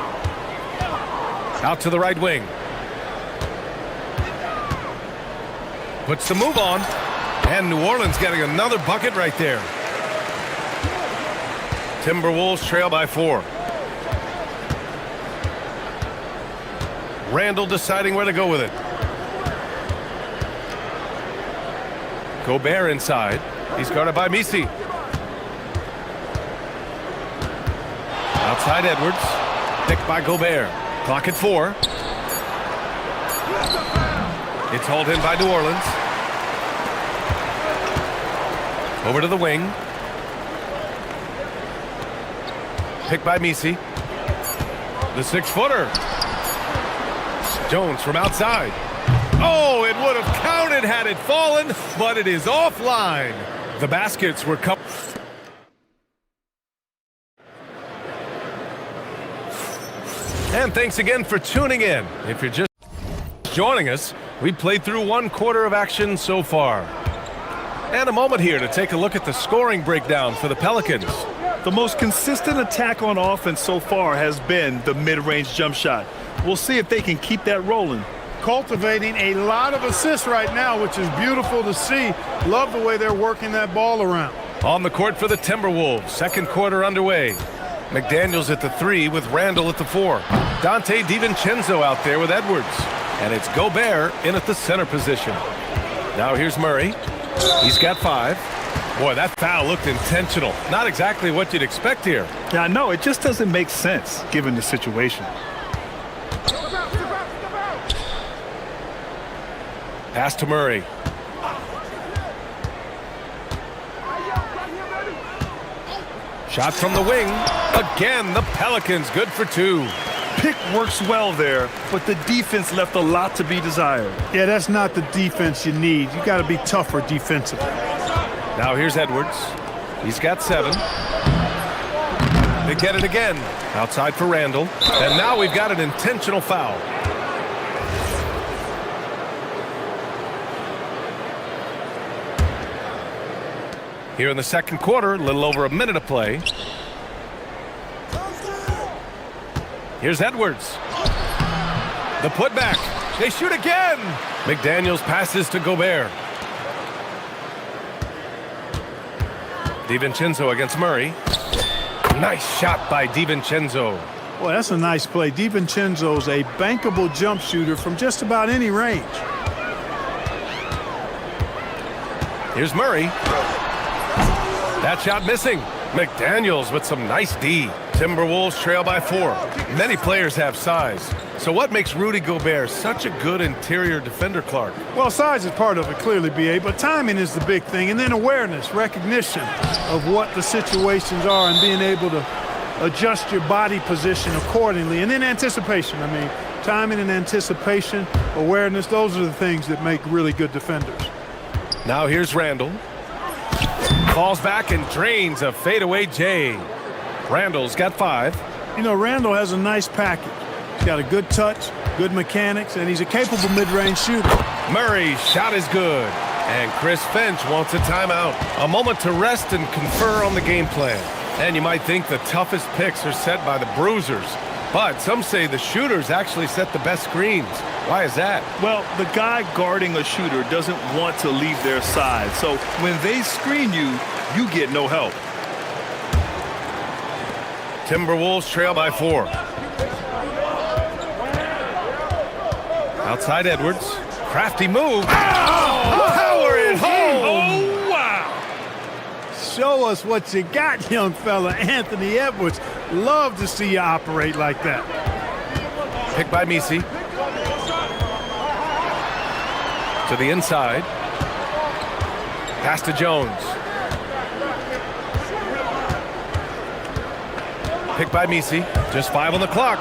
Out to the right wing. Puts the move on. And New Orleans getting another bucket right there. Timberwolves trail by 4. Randall deciding where to go with it. Gobert inside. He's guarded by Misi. Outside Edwards. Picked by Gobert. Clock at 4. It's hauled in by New Orleans. Over to the wing. Picked by Misi. The 6-footer. Jones from outside. Oh, it would have counted had it fallen, but it is offline. The baskets were cut. And thanks again for tuning in. If you're just joining us, we played through 1 quarter of action so far. And a moment here to take a look at the scoring breakdown for the Pelicans. The most consistent attack on offense so far has been the mid-range jump shot. We'll see if they can keep that rolling. Cultivating a lot of assists right now, which is beautiful to see. Love the way they're working that ball around. On the court for the Timberwolves, second quarter underway. McDaniels at the 3 with Randall at the 4. Dante DiVincenzo out there with Edwards. And it's Gobert in at the center position. Now here's Murray. He's got 5. Boy, that foul looked intentional. Not exactly what you'd expect here. Yeah, I know. It just doesn't make sense given the situation. Pass to Murray. Shot from the wing. Again, the Pelicans good for 2. Pick works well there, but the defense left a lot to be desired. Yeah, that's not the defense you need. You got to be tougher defensively. Now here's Edwards. He's got 7. They get it again. Outside for Randall. And now we've got an intentional foul. Here in the second quarter, a little over a minute of play. Here's Edwards. The putback. They shoot again. McDaniels passes to Gobert. DiVincenzo against Murray. Nice shot by DiVincenzo. Well, that's a nice play. DiVincenzo's a bankable jump shooter from just about any range. Here's Murray. That shot missing. McDaniels with some nice D. Timberwolves trail by 4. Many players have size. So what makes Rudy Gobert such a good interior defender, Clark? Well, size is part of it, clearly, B.A., but timing is the big thing. And then awareness, recognition of what the situations are and being able to adjust your body position accordingly. And then anticipation. I mean, timing and anticipation, awareness, those are the things that make really good defenders. Now here's Randall. Falls back and drains a fadeaway J. Randall's got 5. You know, Randall has a nice package. He's got a good touch, good mechanics, and he's a capable mid-range shooter. Murray's shot is good. And Chris Finch wants a timeout. A moment to rest and confer on the game plan. And you might think the toughest picks are set by the bruisers. But some say the shooters actually set the best screens. Why is that? Well, the guy guarding a shooter doesn't want to leave their side. So when they screen you, you get no help. Timberwolves trail by 4. Outside Edwards. Crafty move. Oh, power it home. Oh, wow. Show us what you got, young fella. Anthony Edwards. Love to see you operate like that. Picked by Misi. To the inside. Pass to Jones. Picked by Misi. Just 5 on the clock.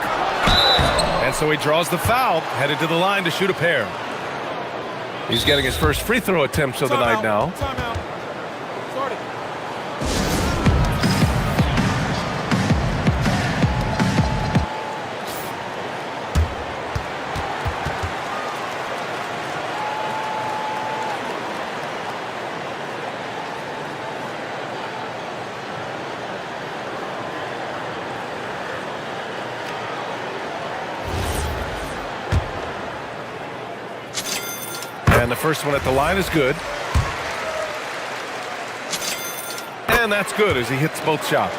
And so he draws the foul, headed to the line to shoot a pair. He's getting his first free throw attempts of the night now. And the first one at the line is good. And that's good as he hits both shots.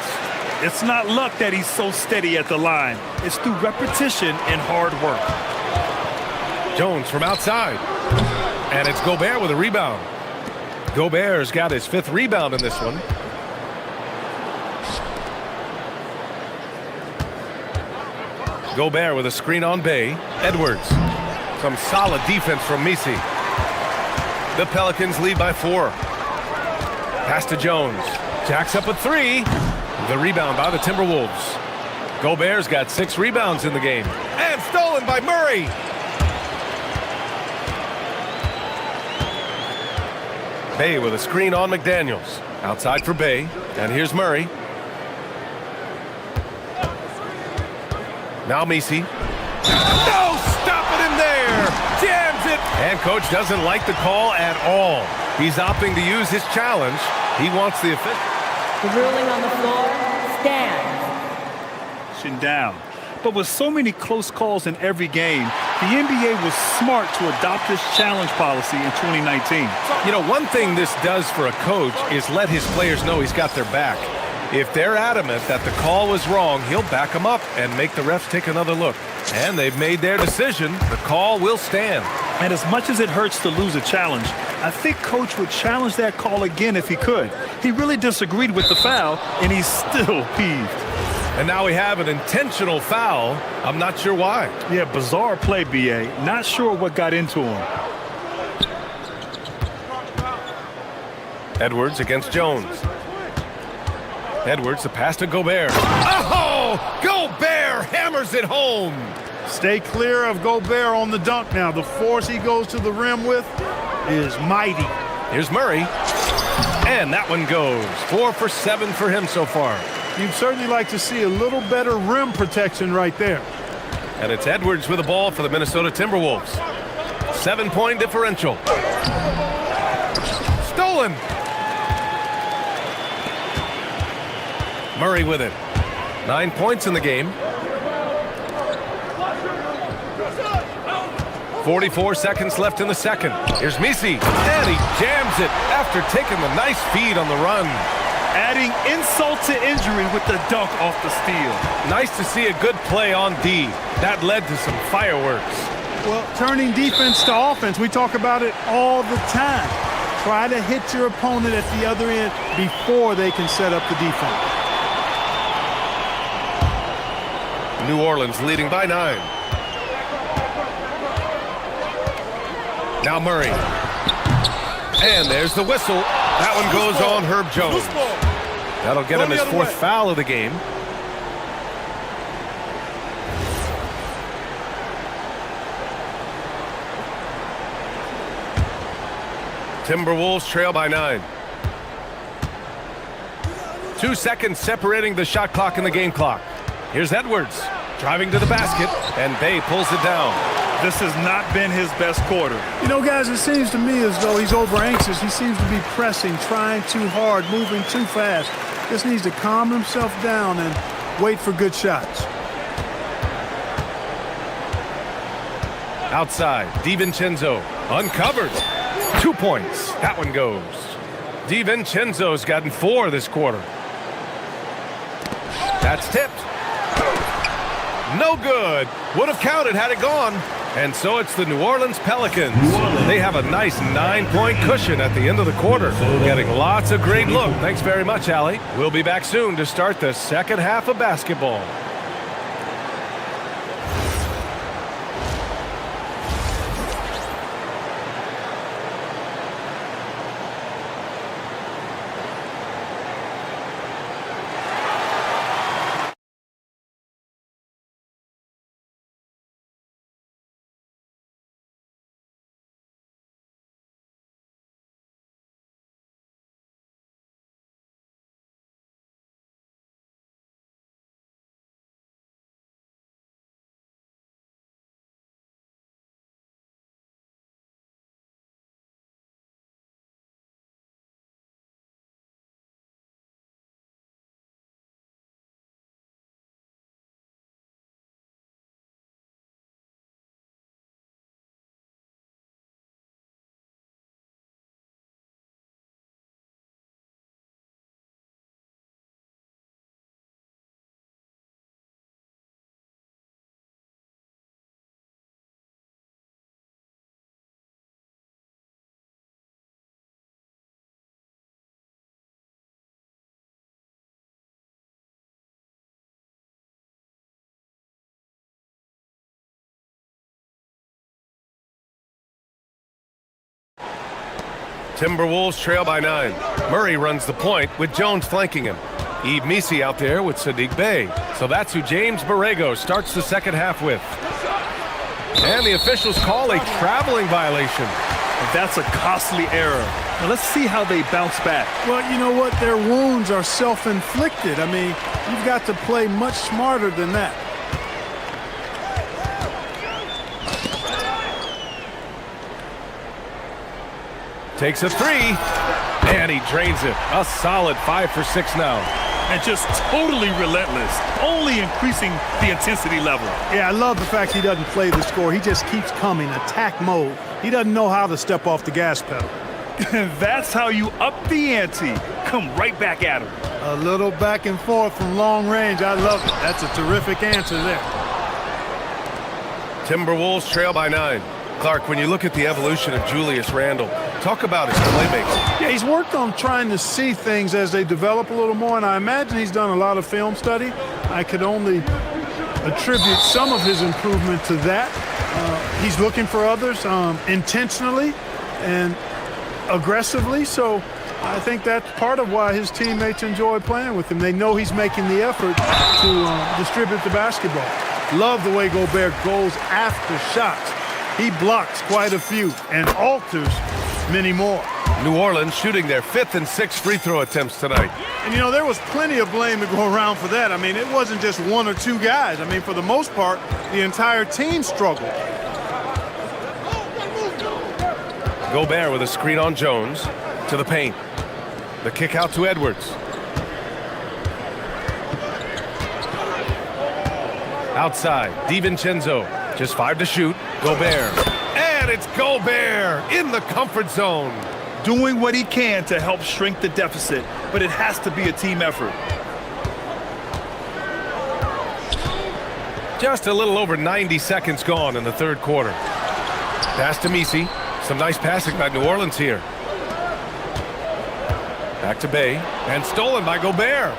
It's not luck that he's so steady at the line. It's through repetition and hard work. Jones from outside. And it's Gobert with a rebound. Gobert's got his 5th rebound in this one. Gobert with a screen on Bay. Edwards. Some solid defense from Misi. The Pelicans lead by 4. Pass to Jones. Jacks up a 3. The rebound by the Timberwolves. Gobert's got 6 rebounds in the game. And stolen by Murray. Bay with a screen on McDaniels. Outside for Bay. And here's Murray. Now Misi. No! Stop it in there! Jams it! And coach doesn't like the call at all. He's opting to use his challenge. He wants the official. The ruling on the floor stands. Down. But with so many close calls in every game, the NBA was smart to adopt this challenge policy in 2019. You know, one thing this does for a coach is let his players know he's got their back. If they're adamant that the call was wrong, he'll back them up and make the refs take another look. And they've made their decision. The call will stand. And as much as it hurts to lose a challenge, I think coach would challenge that call again if he could. He really disagreed with the foul, and he's still peeved. And now we have an intentional foul. I'm not sure why. Yeah, bizarre play, B.A. Not sure what got into him. Edwards against Jones. Edwards, the pass to Gobert. Oh! Gobert hammers it home. Stay clear of Gobert on the dunk now. The force he goes to the rim with is mighty. Here's Murray. And that one goes. 4 for 7 for him so far. You'd certainly like to see a little better rim protection right there. And it's Edwards with the ball for the Minnesota Timberwolves. 7-point differential. Stolen. Murray with it. 9 points in the game. 44 seconds left in the second. Here's Misi. And he jams it after taking the nice feed on the run. Adding insult to injury with the dunk off the steal. Nice to see a good play on D. That led to some fireworks. Well, turning defense to offense, we talk about it all the time. Try to hit your opponent at the other end before they can set up the defense. New Orleans leading by 9. Now Murray. And there's the whistle. That one goes on Herb Jones. That'll get him his 4th foul of the game. Timberwolves trail by 9. 2 seconds separating the shot clock and the game clock. Here's Edwards driving to the basket, and Bay pulls it down. This has not been his best quarter. You know, guys, it seems to me as though he's over-anxious. He seems to be pressing, trying too hard, moving too fast. Just needs to calm himself down and wait for good shots. Outside, DiVincenzo uncovered. 2 points. That one goes. DiVincenzo's gotten 4 this quarter. That's tipped. No good. Would have counted had it gone. And so it's the New Orleans Pelicans. They have a nice 9-point cushion at the end of the quarter. Getting lots of great look. Thanks very much, Allie. We'll be back soon to start the second half of basketball. Timberwolves trail by 9. Murray runs the point with Jones flanking him. Yves Missi out there with Sadiq Bey. So that's who James Borrego starts the second half with. And the officials call a traveling violation. That's a costly error. Now let's see how they bounce back. Well, you know what? Their wounds are self-inflicted. I mean, you've got to play much smarter than that. Takes a three, and he drains it. A solid 5 for 6 now. And just totally relentless, only increasing the intensity level. Yeah, I love the fact he doesn't play the score. He just keeps coming, attack mode. He doesn't know how to step off the gas pedal. That's how you up the ante. Come right back at him. A little back and forth from long range. I love it. That's a terrific answer there. Timberwolves trail by 9. Clark, when you look at the evolution of Julius Randle, talk about his playmaking. Yeah, he's worked on trying to see things as they develop a little more, and I imagine he's done a lot of film study. I could only attribute some of his improvement to that. He's looking for others intentionally and aggressively, so I think that's part of why his teammates enjoy playing with him. They know he's making the effort to distribute the basketball. Love the way Gobert goes after shots. He blocks quite a few and alters many more. New Orleans shooting their 5th and 6th free throw attempts tonight. And, you know, there was plenty of blame to go around for that. I mean, it wasn't just 1 or 2 guys. I mean, for the most part, the entire team struggled. Gobert with a screen on Jones to the paint. The kick out to Edwards. Outside, DiVincenzo. Just 5 to shoot. Gobert. And it's Gobert in the comfort zone. Doing what he can to help shrink the deficit, but it has to be a team effort. Just a little over 90 seconds gone in the third quarter. Pass to Missi. Some nice passing by New Orleans here. Back to Bey. And stolen by Gobert.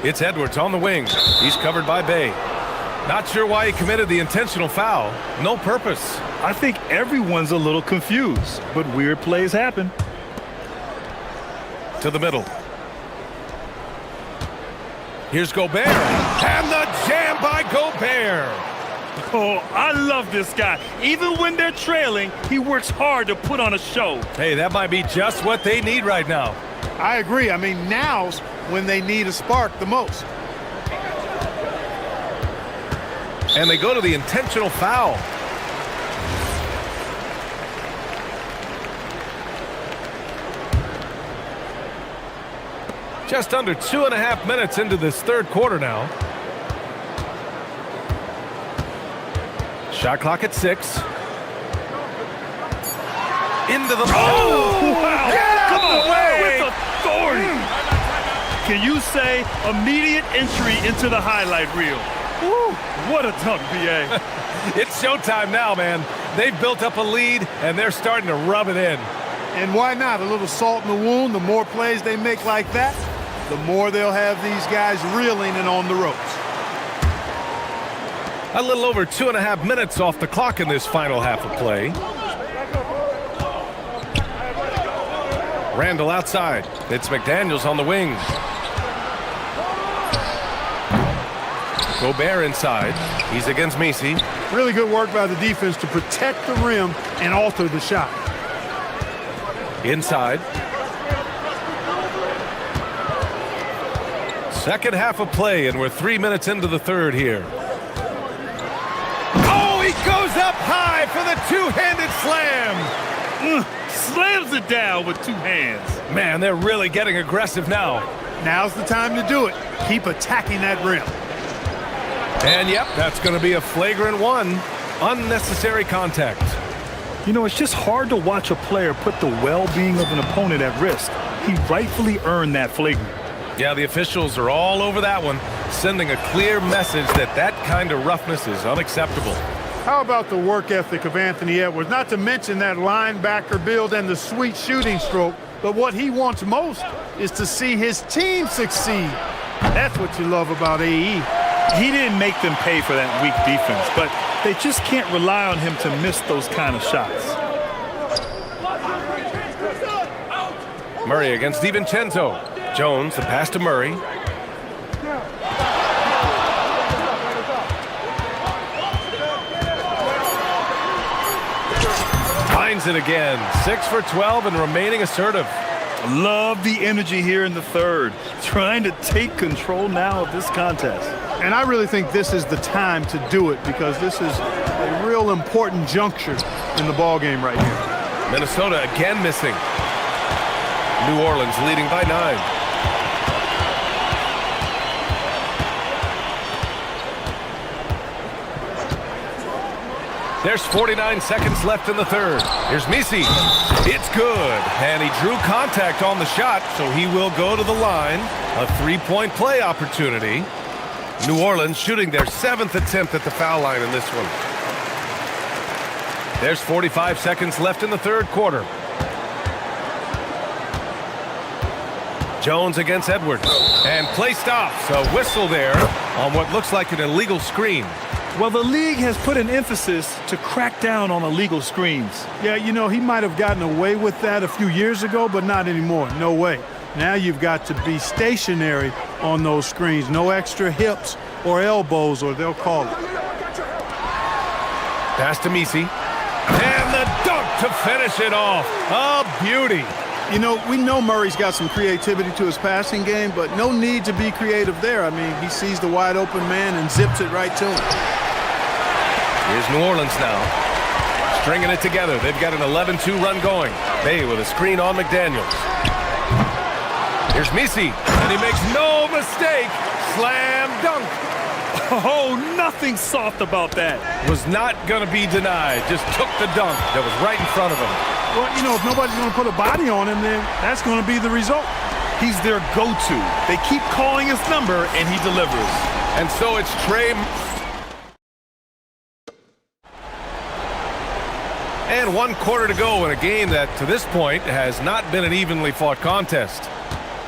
It's Edwards on the wing. He's covered by Bey. Not sure why he committed the intentional foul. No purpose. I think everyone's a little confused, but weird plays happen. To the middle. Here's Gobert. And the jam by Gobert. Oh, I love this guy. Even when they're trailing, he works hard to put on a show. Hey, that might be just what they need right now. I agree. I mean, now's when they need a spark the most. And they go to the intentional foul. Just under 2.5 minutes into this third quarter now. Shot clock at 6. Into the... Oh! Wow! Get out of the way! With authority! Can you say immediate entry into the highlight reel? Woo! What a dunk, BA. It's showtime now, man. They've built up a lead, and they're starting to rub it in. And why not? A little salt in the wound. The more plays they make like that, the more they'll have these guys reeling and on the ropes. A little over 2.5 minutes off the clock in this final half of play. Randle outside. It's McDaniels on the wing. Gobert inside. He's against Missi. Really good work by the defense to protect the rim and alter the shot. Inside. Second half of play, and we're 3 minutes into the third here. Oh, he goes up high for the two-handed slam. Slams it down with 2 hands. Man, they're really getting aggressive now. Now's the time to do it. Keep attacking that rim. And yep, that's going to be a flagrant 1. Unnecessary contact. You know, it's just hard to watch a player put the well-being of an opponent at risk. He rightfully earned that flagrant. Yeah, the officials are all over that one, sending a clear message that that kind of roughness is unacceptable. How about the work ethic of Anthony Edwards? Not to mention that linebacker build and the sweet shooting stroke, but what he wants most is to see his team succeed. That's what you love about AE. He didn't make them pay for that weak defense, but they just can't rely on him to miss those kind of shots. Murray against DiVincenzo. Jones, the pass to Murray. Finds it again. 6 for 12 and remaining assertive. Love the energy here in the third. Trying to take control now of this contest. And I really think this is the time to do it because this is a real important juncture in the ball game right here. Minnesota again missing. New Orleans leading by 9. There's 49 seconds left in the third. Here's Misi. It's good. And he drew contact on the shot, so he will go to the line. A 3-point play opportunity. New Orleans shooting their 7th attempt at the foul line in this one. There's 45 seconds left in the third quarter. Jones against Edwards. And play stops. A whistle there on what looks like an illegal screen. Well, the league has put an emphasis to crack down on illegal screens. Yeah, you know, he might have gotten away with that a few years ago, but not anymore. No way. Now you've got to be stationary on those screens. No extra hips or elbows, or they'll call it. Pass to Misi. And the dunk to finish it off. A beauty. You know, we know Murray's got some creativity to his passing game, but no need to be creative there. I mean, he sees the wide open man and zips it right to him. Here's New Orleans now. Stringing it together. They've got an 11-2 run going. Bay with a screen on McDaniels. Here's Misi. And he makes no mistake. Slam dunk. Oh, nothing soft about that. Was not going to be denied. Just took the dunk that was right in front of him. Well, you know, if nobody's going to put a body on him, then that's going to be the result. He's their go-to. They keep calling his number, and he delivers. And so it's Trey. And 1 quarter to go in a game that, to this point, has not been an evenly fought contest.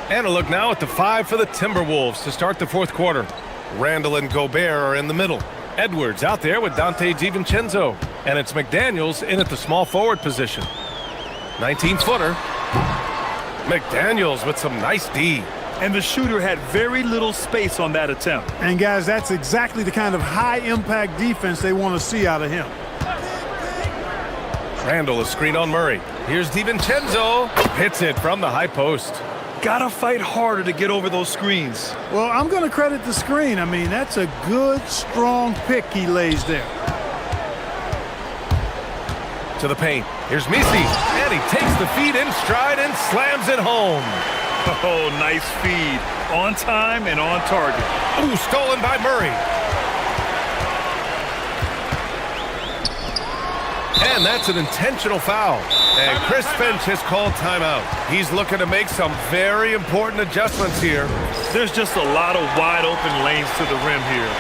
And a look now at the 5 for the Timberwolves to start the fourth quarter. Randall and Gobert are in the middle. Edwards out there with Dante DiVincenzo. And it's McDaniels in at the small forward position. 19-footer. McDaniels with some nice D. And the shooter had very little space on that attempt. And guys, that's exactly the kind of high-impact defense they want to see out of him. Randall, a screen on Murray. Here's DiVincenzo. Hits it from the high post. Gotta fight harder to get over those screens. Well, I'm going to credit the screen. I mean, that's a good, strong pick he lays there. To the paint. Here's Misi. And he takes the feed in stride and slams it home. Oh, nice feed. On time and on target. Ooh, stolen by Murray. And that's an intentional foul. And Chris Finch has called timeout. He's looking to make some very important adjustments here. There's just a lot of wide open lanes to the rim here.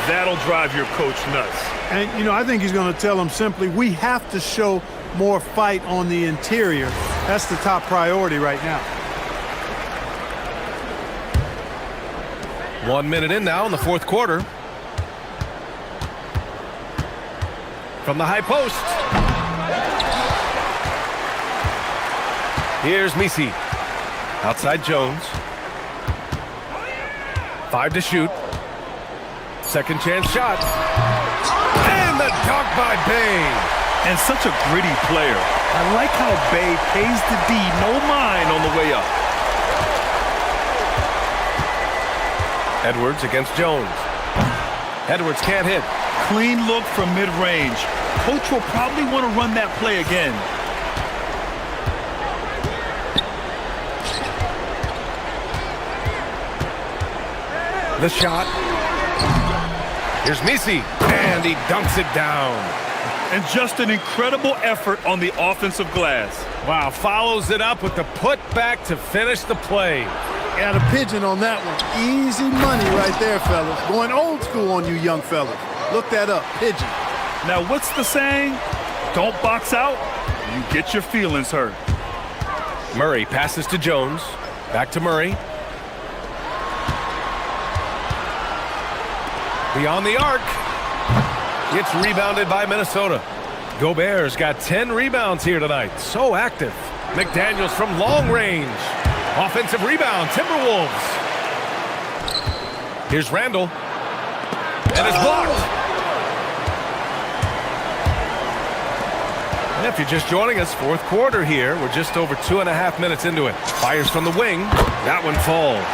That'll drive your coach nuts. And, you know, I think he's going to tell them simply, we have to show more fight on the interior. That's the top priority right now. 1 minute in now in the fourth quarter. From the high post. Here's Misi. Outside Jones. 5 to shoot. Second chance shot. And the dunk by Bay. And such a gritty player. I like how Bay pays the D, no mind on the way up. Edwards against Jones. Edwards can't hit. Clean look from mid-range. Coach will probably want to run that play again. The shot. Here's Misi. And he dunks it down. And just an incredible effort on the offensive glass. Wow, follows it up with the putback to finish the play. Got a pigeon on that one. Easy money right there, fellas. Going old school on you young fellas. Look that up, pigeon. Now, what's the saying? Don't box out, you get your feelings hurt. Murray passes to Jones. Back to Murray. Beyond the arc. It's rebounded by Minnesota. Gobert's got 10 rebounds here tonight. So active. McDaniels from long range. Offensive rebound, Timberwolves. Here's Randall. And it's blocked. And if you're just joining us, fourth quarter here. We're just over 2.5 minutes into it. Fires from the wing. That one falls.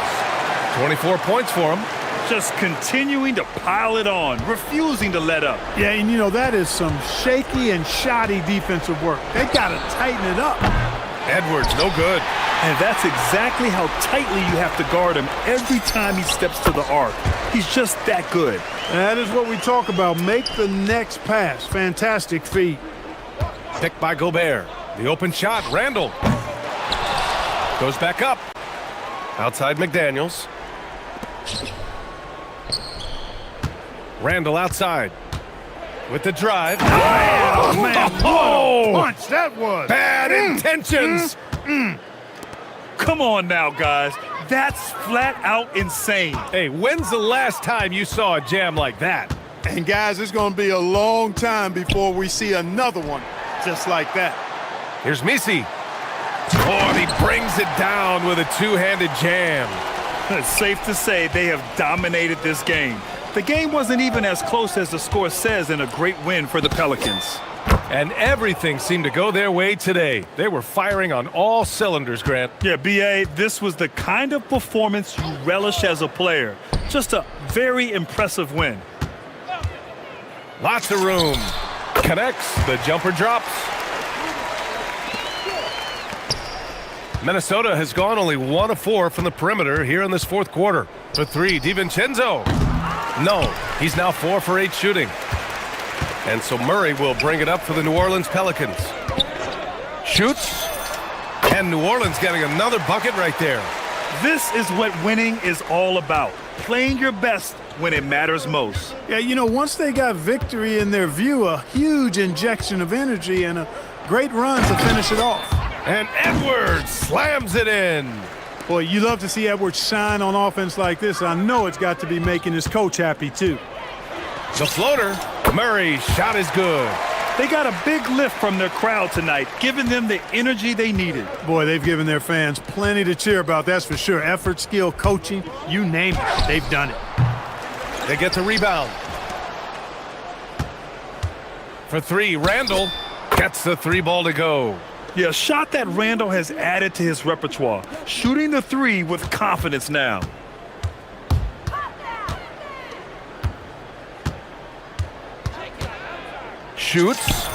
24 points for him. Just continuing to pile it on, refusing to let up. Yeah, and you know, that is some shaky and shoddy defensive work. They got to tighten it up. Edwards, no good. And that's exactly how tightly you have to guard him every time he steps to the arc. He's just that good. And that is what we talk about. Make the next pass. Fantastic feed. Picked by Gobert. The open shot, Randall. Goes back up. Outside McDaniels. Randall outside. With the drive. Oh, man, Oh! what a punch that was. Bad intentions. Come on now, guys. That's flat out insane. Hey, when's the last time you saw a jam like that? And guys, it's going to be a long time before we see another one just like that. Here's Misi. Oh, and he brings it down with a two-handed jam. It's safe to say they have dominated this game. The game wasn't even as close as the score says in a great win for the Pelicans. And everything seemed to go their way today. They were firing on all cylinders, Grant. Yeah, B.A., this was the kind of performance you relish as a player. Just a very impressive win. Lots of room. Connects. The jumper drops. Minnesota has gone only 1 of 4 from the perimeter here in this fourth quarter. For 3, DiVincenzo. No, he's now 4 for 8 shooting. And so Murray will bring it up for the New Orleans Pelicans. Shoots. And New Orleans getting another bucket right there. This is what winning is all about. Playing your best when it matters most. Yeah, you know, once they got victory in their view, a huge injection of energy and a great run to finish it off. And Edwards slams it in. Boy, you love to see Edwards shine on offense like this. I know it's got to be making his coach happy, too. The floater. Murray's shot is good. They got a big lift from their crowd tonight, giving them the energy they needed. Boy, they've given their fans plenty to cheer about, that's for sure. Effort, skill, coaching, you name it, they've done it. They get the rebound. For 3, Randall gets the 3 ball to go. Yeah, a shot that Randall has added to his repertoire. Shooting the 3 with confidence now. Shoots.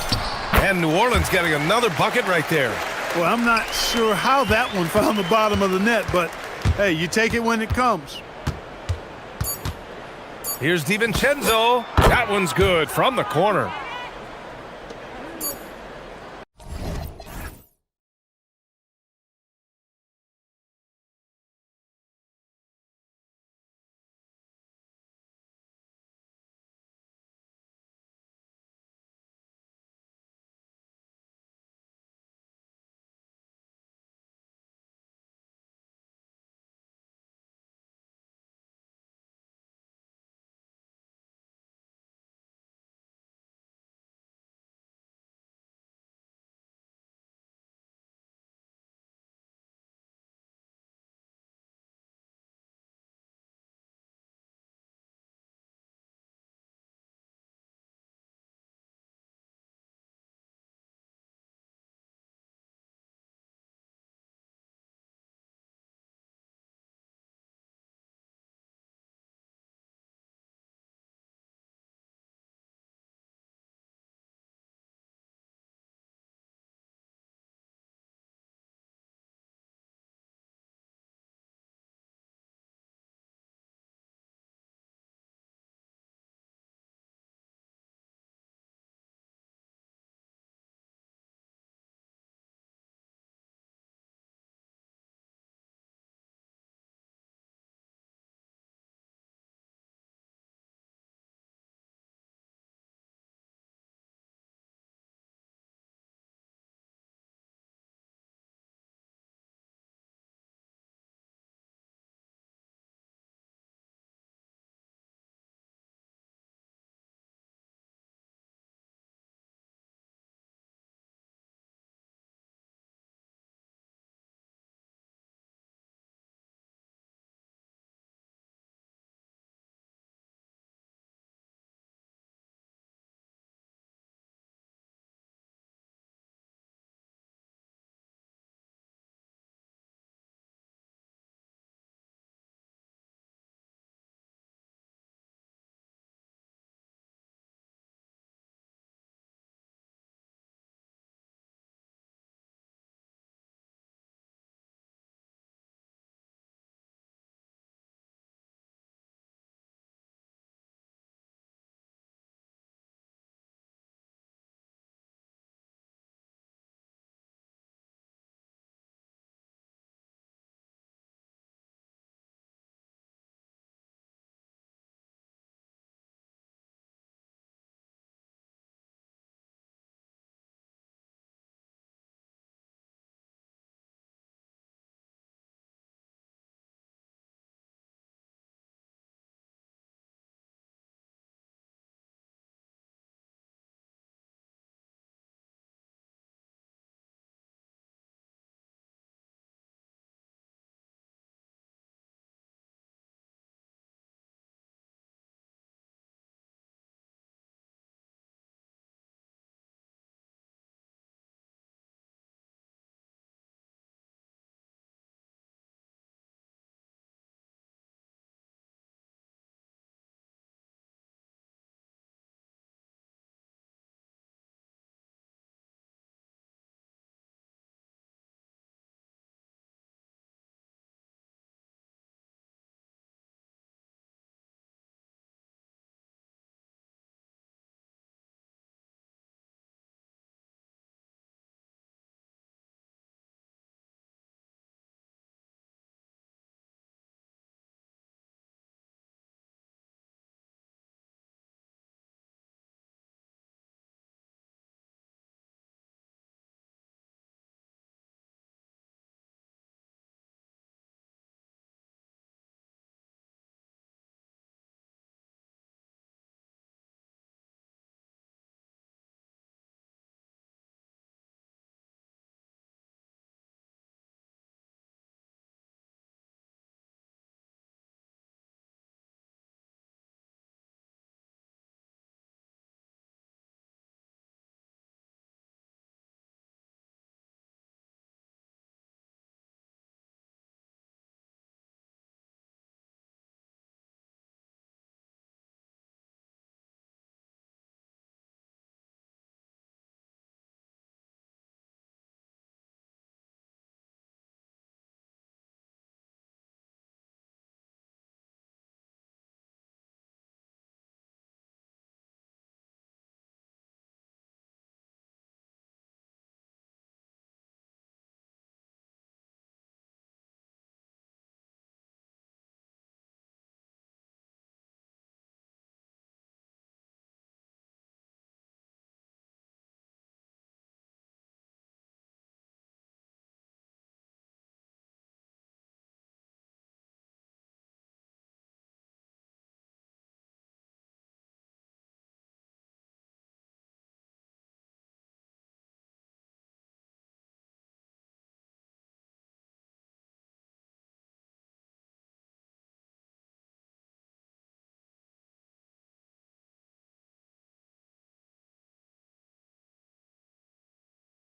And New Orleans getting another bucket right there. Well, I'm not sure how that one found the bottom of the net, but hey, you take it when it comes. Here's DiVincenzo. That one's good from the corner.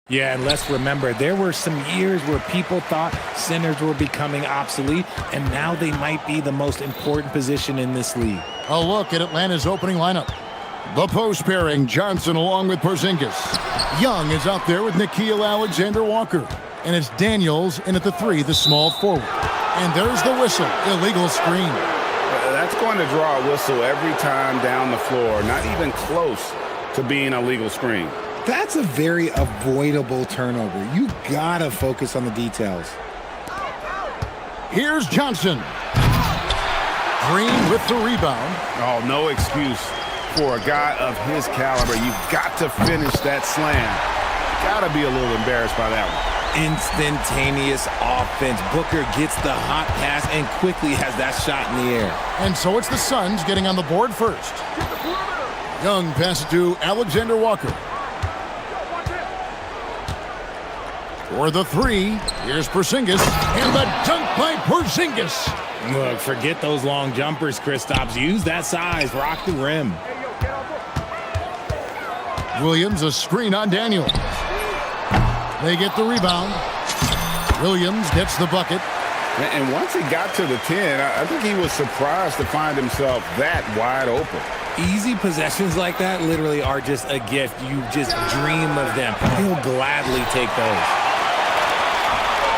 Yeah, and let's remember, there were some years where people thought centers were becoming obsolete, and now they might be the most important position in this league. A look at Atlanta's opening lineup. The post pairing, Johnson along with Porzingis. Young is out there with Nickeil Alexander-Walker. And it's Daniels in at the 3, the small forward. And there's the whistle, illegal screen. That's going to draw a whistle every time down the floor, not even close to being a legal screen. That's a very avoidable turnover. You gotta focus on the details. Here's Johnson. Green with the rebound. Oh, no excuse for a guy of his caliber. You've got to finish that slam. Got to be a little embarrassed by that one. Instantaneous offense. Booker gets the hot pass and quickly has that shot in the air. And so it's the Suns getting on the board first. Young passes to Alexander-Walker. For the 3, here's Porzingis, and the dunk by Porzingis. Look, forget those long jumpers, Kristaps. Use that size, rock the rim. Williams, a screen on Daniels. They get the rebound. Williams gets the bucket. And once he got to the 10, I think he was surprised to find himself that wide open. Easy possessions like that literally are just a gift. You just dream of them. He'll gladly take those.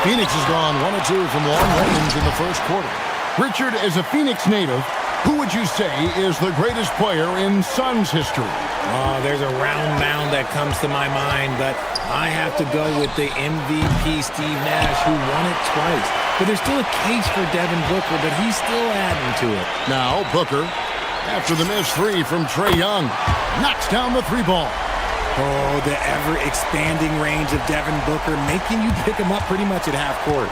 Phoenix has gone 1 of 2 from long range in the first quarter. Richard, as a Phoenix native, who would you say is the greatest player in Suns history? There's a round mound that comes to my mind, but I have to go with the MVP Steve Nash, who won it twice. But there's still a case for Devin Booker, but he's still adding to it. Now Booker, after the missed 3 from Trae Young, knocks down the 3 ball. Oh, the ever-expanding range of Devin Booker, making you pick him up pretty much at half court.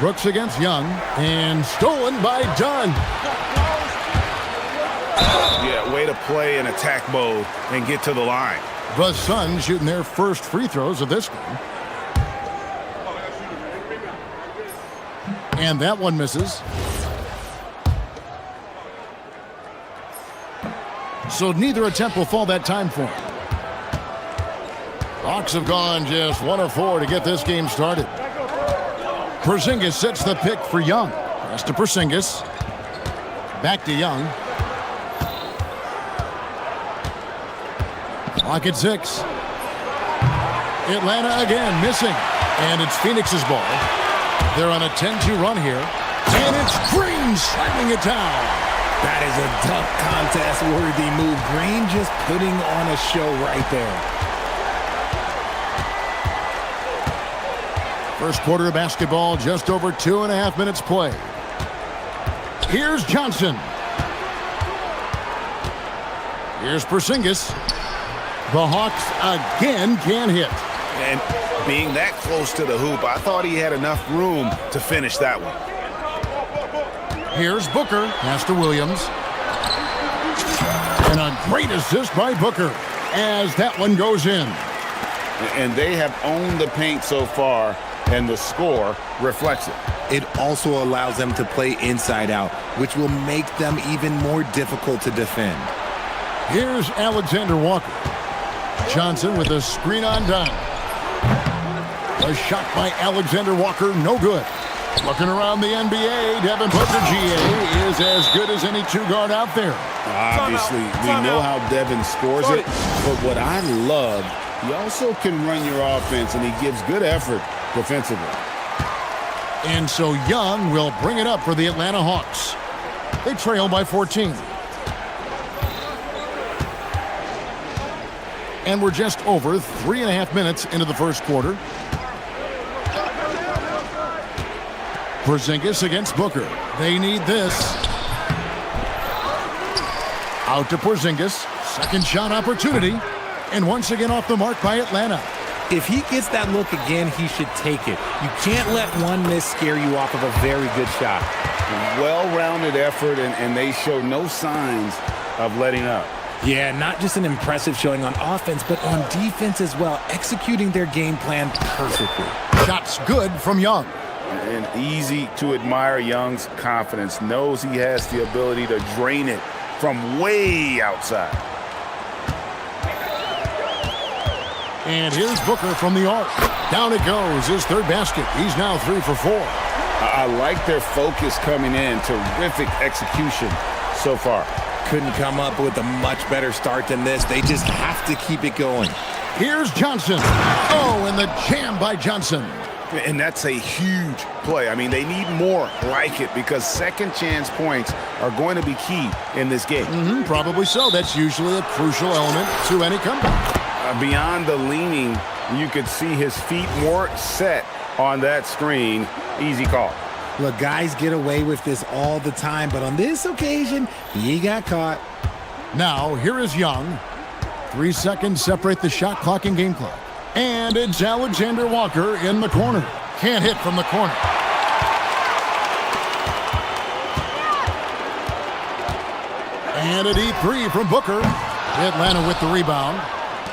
Brooks against Young, and stolen by Dunn. Yeah, way to play in attack mode and get to the line. The Suns shooting their first free throws of this game. And that one misses. So neither attempt will fall that time for him. Hawks have gone just 1 of 4 to get this game started. Porzingis sets the pick for Young. Pass to Porzingis. Back to Young. Clock at 6. Atlanta again missing. And it's Phoenix's ball. They're on a 10-2 run here. And it's Green slamming it down. That is a dunk contest-worthy move. Green just putting on a show right there. First quarter of basketball, just over 2.5 minutes played. Here's Johnson. Here's Porzingis. The Hawks again can't hit. And being that close to the hoop, I thought he had enough room to finish that one. Here's Booker. Pass to Williams. And a great assist by Booker as that one goes in. And they have owned the paint so far, and the score reflects it. It also allows them to play inside out, which will make them even more difficult to defend. Here's Alexander-Walker. Johnson with a screen on Dunn. A shot by Alexander-Walker, no good. Looking around the NBA, Devin Booker, GA, is as good as any 2-guard out there. Obviously, we know how Devin scores it, but what I love, he also can run your offense, and he gives good effort defensively. And so Young will bring it up for the Atlanta Hawks. They trail by 14. And we're just over 3.5 minutes into the first quarter. Porzingis against Booker. They need this. Out to Porzingis. Second shot opportunity. And once again off the mark by Atlanta. If he gets that look again, he should take it. You can't let one miss scare you off of a very good shot. Well-rounded effort, and they show no signs of letting up. Yeah, not just an impressive showing on offense, but on defense as well, executing their game plan perfectly. Shots good from Young. And easy to admire Young's confidence. Knows he has the ability to drain it from way outside. And here's Booker from the arc. Down it goes, his third basket. He's now 3 for 4. I like their focus coming in. Terrific execution so far. Couldn't come up with a much better start than this. They just have to keep it going. Here's Johnson. Oh, and the jam by Johnson. And that's a huge play. I mean, they need more like it because second chance points are going to be key in this game. Probably so. That's usually a crucial element to any comeback. Beyond the leaning, you could see his feet more set on that screen. Easy call. Look, guys get away with this all the time, but on this occasion, he got caught. Now, here is Young. 3 seconds separate the shot clock and game clock. And it's Alexander Walker in the corner. Can't hit from the corner. And a deep 3 from Booker. Atlanta with the rebound.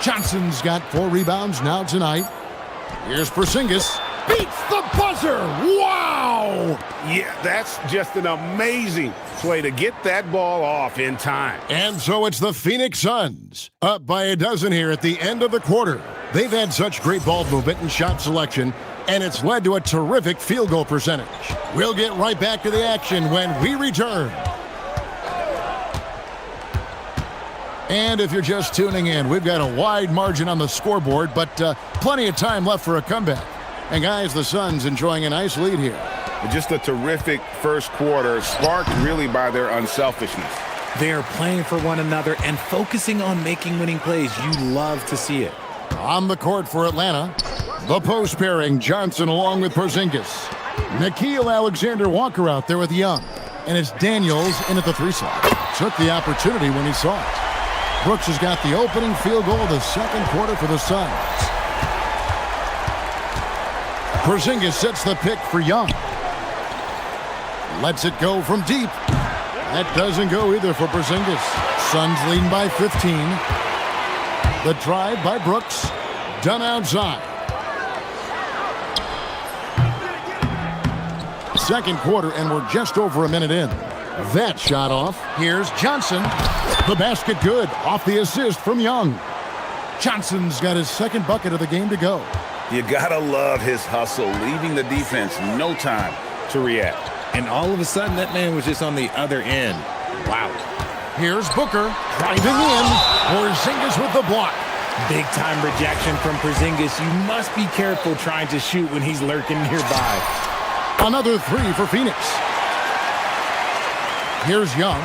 Johnson's got 4 rebounds now tonight. Here's Porzingis. Beats the buzzer. Wow! Yeah, that's just an amazing play to get that ball off in time. And so it's the Phoenix Suns, up by a dozen here at the end of the quarter. They've had such great ball movement and shot selection, and it's led to a terrific field goal percentage. We'll get right back to the action when we return. And if you're just tuning in, we've got a wide margin on the scoreboard, but plenty of time left for a comeback. And guys, the Suns enjoying a nice lead here. Just a terrific first quarter, sparked really by their unselfishness. They are playing for one another and focusing on making winning plays. You love to see it. On the court for Atlanta, the post pairing, Johnson along with Porzingis. Nickeil Alexander-Walker out there with Young. And it's Daniels in at the 3 slot. Took the opportunity when he saw it. Brooks has got the opening field goal of the second quarter for the Suns. Porzingis sets the pick for Young. Lets it go from deep. That doesn't go either for Porzingis. Suns leading by 15. The drive by Brooks. Done outside. Second quarter, and we're just over a minute in. That shot off. Here's Johnson. The basket good. Off the assist from Young. Johnson's got his second bucket of the game to go. You gotta love his hustle, leaving the defense no time to react. And all of a sudden, that man was just on the other end. Wow. Here's Booker driving in. Porzingis with the block. Big time rejection from Porzingis. You must be careful trying to shoot when he's lurking nearby. Another 3 for Phoenix. Here's Young.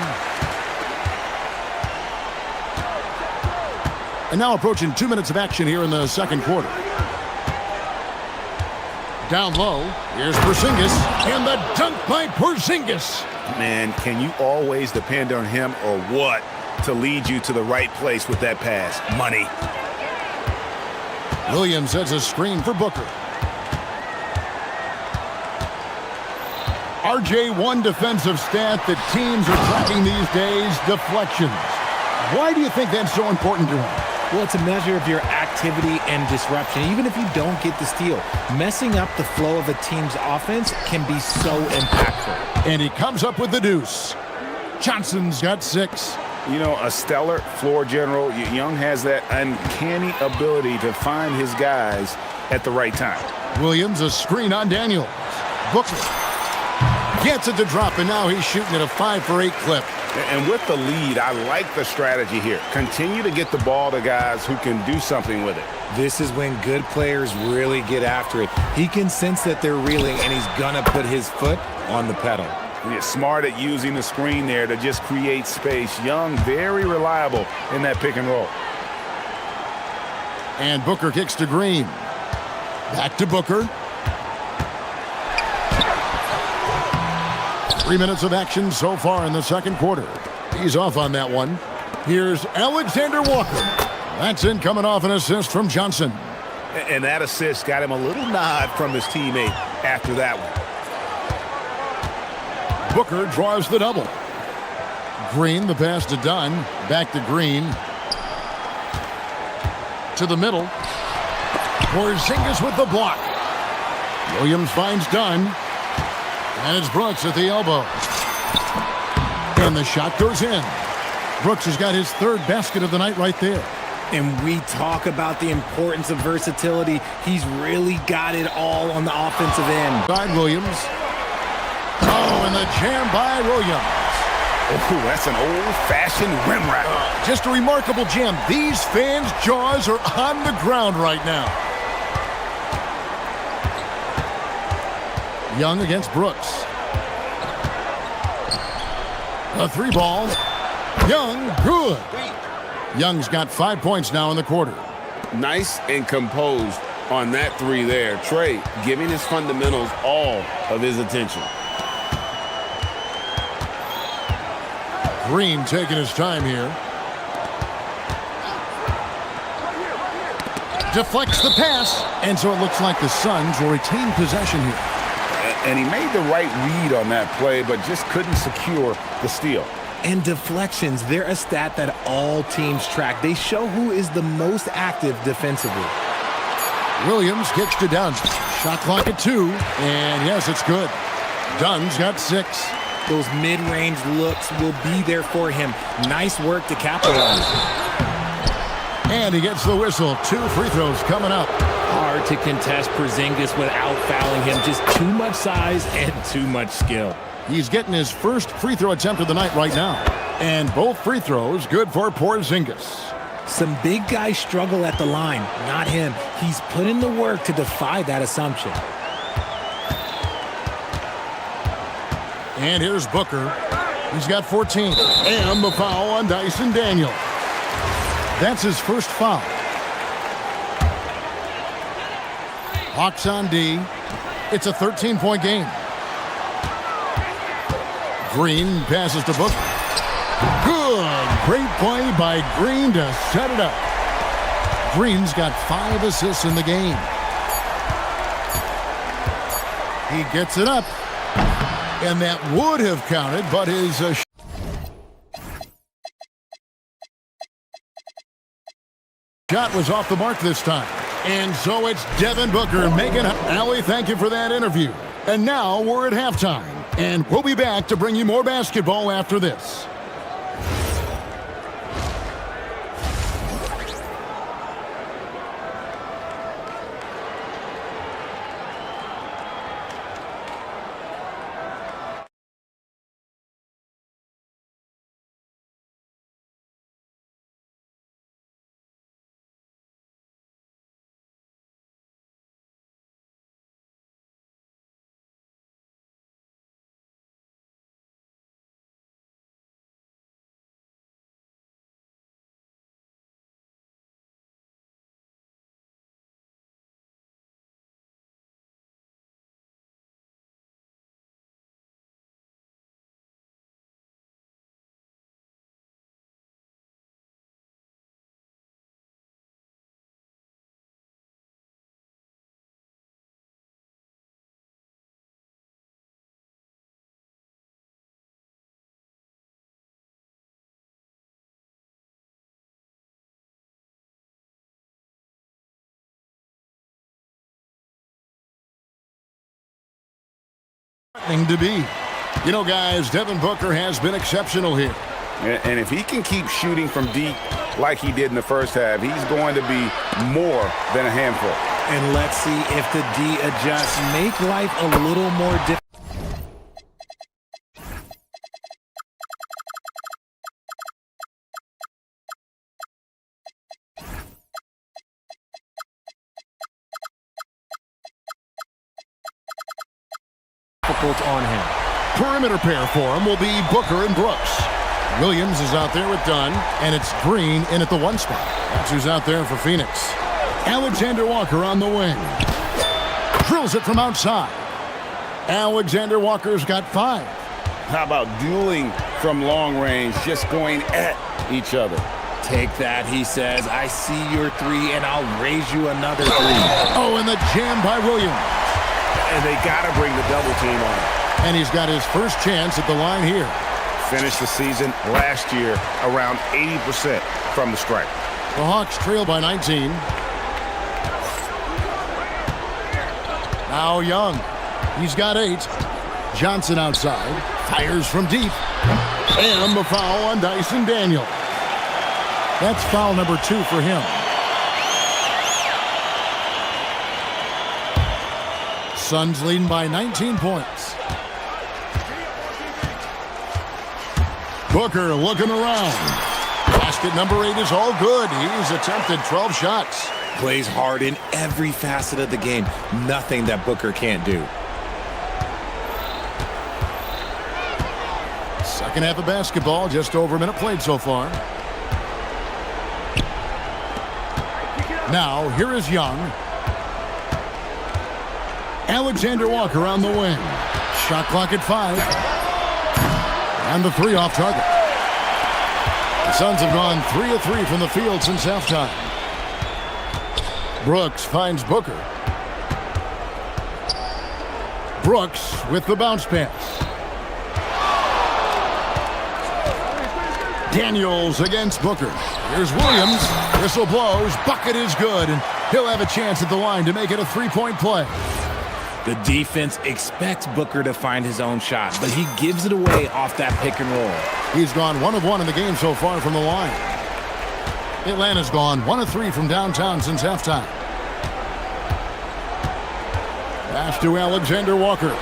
And now approaching 2 minutes of action here in the second quarter. Down low, here's Porzingis, and the dunk by Porzingis. Man, can you always depend on him or what to lead you to the right place with that pass? Money. Williams has a screen for Booker. RJ1 defensive stat that teams are tracking these days, deflections. Why do you think that's so important to him? Well, it's a measure of your activity and disruption, even if you don't get the steal. Messing up the flow of a team's offense can be so impactful. And he comes up with the deuce. Johnson's got 6. You know, a stellar floor general. Young has that uncanny ability to find his guys at the right time. Williams, a screen on Daniels. Booker gets it to drop, and now he's shooting at a 5 for 8 clip. And with the lead, I like the strategy here. Continue to get the ball to guys who can do something with it. This is when good players really get after it. He can sense that they're reeling, and he's going to put his foot on the pedal. He's smart at using the screen there to just create space. Young, very reliable in that pick and roll. And Booker kicks to Green. Back to Booker. 3 minutes of action so far in the second quarter. He's off on that one. Here's Alexander Walker. That's in coming off an assist from Johnson. And that assist got him a little nod from his teammate after that one. Booker draws the double. Green, the pass to Dunn. Back to Green. To the middle. Porzingis with the block. Williams finds Dunn. And it's Brooks at the elbow. And the shot goes in. Brooks has got his 3rd basket of the night right there. And we talk about the importance of versatility. He's really got it all on the offensive end. By Williams. Oh, and the jam by Williams. Oh, that's an old-fashioned rim wrap. Just a remarkable jam. These fans' jaws are on the ground right now. Young against Brooks. A three ball. Young, good. Young's got 5 points now in the quarter. Nice and composed on that three there. Trey giving his fundamentals all of his attention. Green taking his time here. Deflects the pass, and so it looks like the Suns will retain possession here. And he made the right read on that play, but just couldn't secure the steal. And deflections, they're a stat that all teams track. They show who is the most active defensively. Williams gets to Dunn. Shot clock at 2, and yes, it's good. Dunn's got 6. Those mid-range looks will be there for him. Nice work to capitalize. And he gets the whistle. 2 free throws coming up. Hard to contest Porzingis without fouling him. Just too much size and too much skill. He's getting his first free throw attempt of the night right now. And both free throws good for Porzingis. Some big guys struggle at the line. Not him. He's put in the work to defy that assumption. And here's Booker. He's got 14. And the foul on Dyson Daniel. That's his first foul. Hawks on D. It's a 13-point game. Green passes to Booker. Good. Great play by Green to set it up. Green's got 5 assists in the game. He gets it up. And that would have counted, but his shot was off the mark this time. And so it's Devin Booker making it. Allie, thank you for that interview. And now we're at halftime. And we'll be back to bring you more basketball after this. To be. You know, guys, Devin Booker has been exceptional here. And if he can keep shooting from deep like he did in the first half, he's going to be more than a handful. And let's see if the D adjusts. Make life a little more difficult. On him. Perimeter pair for him will be Booker and Brooks. Williams is out there with Dunn, and it's Green in at the 1 spot. That's who's out there for Phoenix. Alexander Walker on the wing. Drills it from outside. Alexander Walker's got 5. How about dueling from long range, just going at each other? Take that, he says. I see your 3, and I'll raise you another 3. Oh, and the jam by Williams. And they got to bring the double team on him. And he's got his first chance at the line here. Finished the season last year around 80% from the stripe. The Hawks trail by 19. Now Young. He's got 8. Johnson outside. Fires from deep. And the foul on Dyson Daniel. That's foul number 2 for him. Suns leading by 19 points. Booker looking around. Basket number 8 is all good. He's attempted 12 shots. Plays hard in every facet of the game. Nothing that Booker can't do. Second half of basketball, just over a minute played so far. Now, here is Young. Alexander Walker on the wing. Shot clock at 5. And the 3 off target. The Suns have gone 3 of 3 from the field since halftime. Brooks finds Booker. Brooks with the bounce pass. Daniels against Booker. Here's Williams. Whistle blows. Bucket is good. And he'll have a chance at the line to make it a 3-point play. The defense expects Booker to find his own shot, but he gives it away off that pick and roll. He's gone 1 of 1 in the game so far from the line. Atlanta's gone 1 of 3 from downtown since halftime. Pass to Alexander Walker.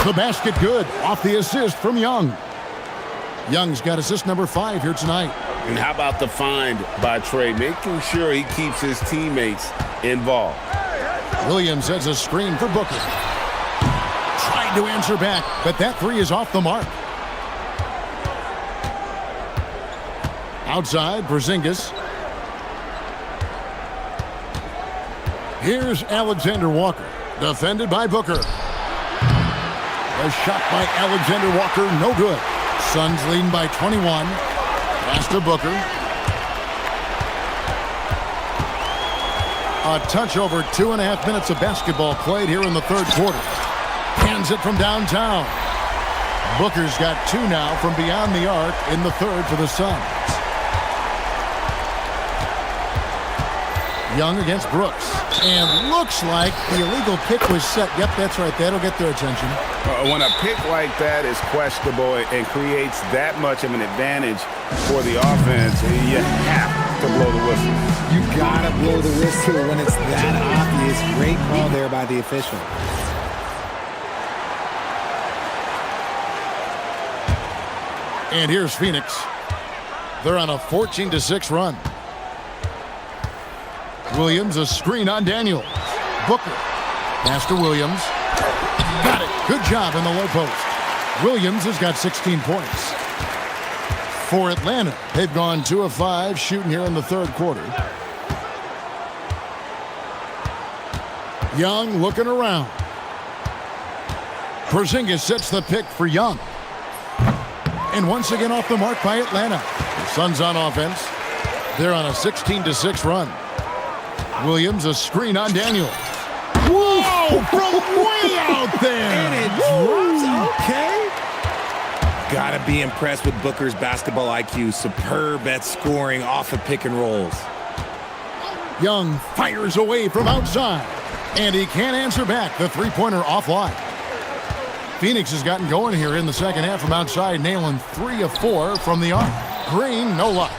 The basket good off the assist from Young. Young's got assist number 5 here tonight. And how about the find by Trey, making sure he keeps his teammates involved. Williams sets a screen for Booker. Tried to answer back, but that 3 is off the mark. Outside, Porzingis. Here's Alexander Walker, defended by Booker. A shot by Alexander Walker, no good. Suns leading by 21. Pass to Booker. A touch over 2.5 minutes of basketball played here in the third quarter. Hands it from downtown. Booker's got 2 now from beyond the arc in the third for the Suns. Young against Brooks. And looks like the illegal pick was set. Yep, that's right. That'll get their attention. When a pick like that is questionable and creates that much of an advantage for the offense, you have to blow the whistle. You gotta blow the whistle when it's that obvious. Great call there by the official. And here's Phoenix. They're on a 14-6 run. Williams, a screen on Daniels. Booker. Pass to Williams. Got it. Good job in the low post. Williams has got 16 points. For Atlanta, they've gone 2 of 5 shooting here in the third quarter. Young looking around. Porzingis sets the pick for Young. And once again off the mark by Atlanta. The Suns on offense. They're on a 16-6 run. Williams, a screen on Daniels. Whoa! From way out there! And it drops. Okay. Gotta be impressed with Booker's basketball IQ. Superb at scoring off of pick and rolls. Young fires away from outside. And he can't answer back. The three-pointer offline. Phoenix has gotten going here in the second half from outside, nailing 3 of 4 from the arc. Green, no luck.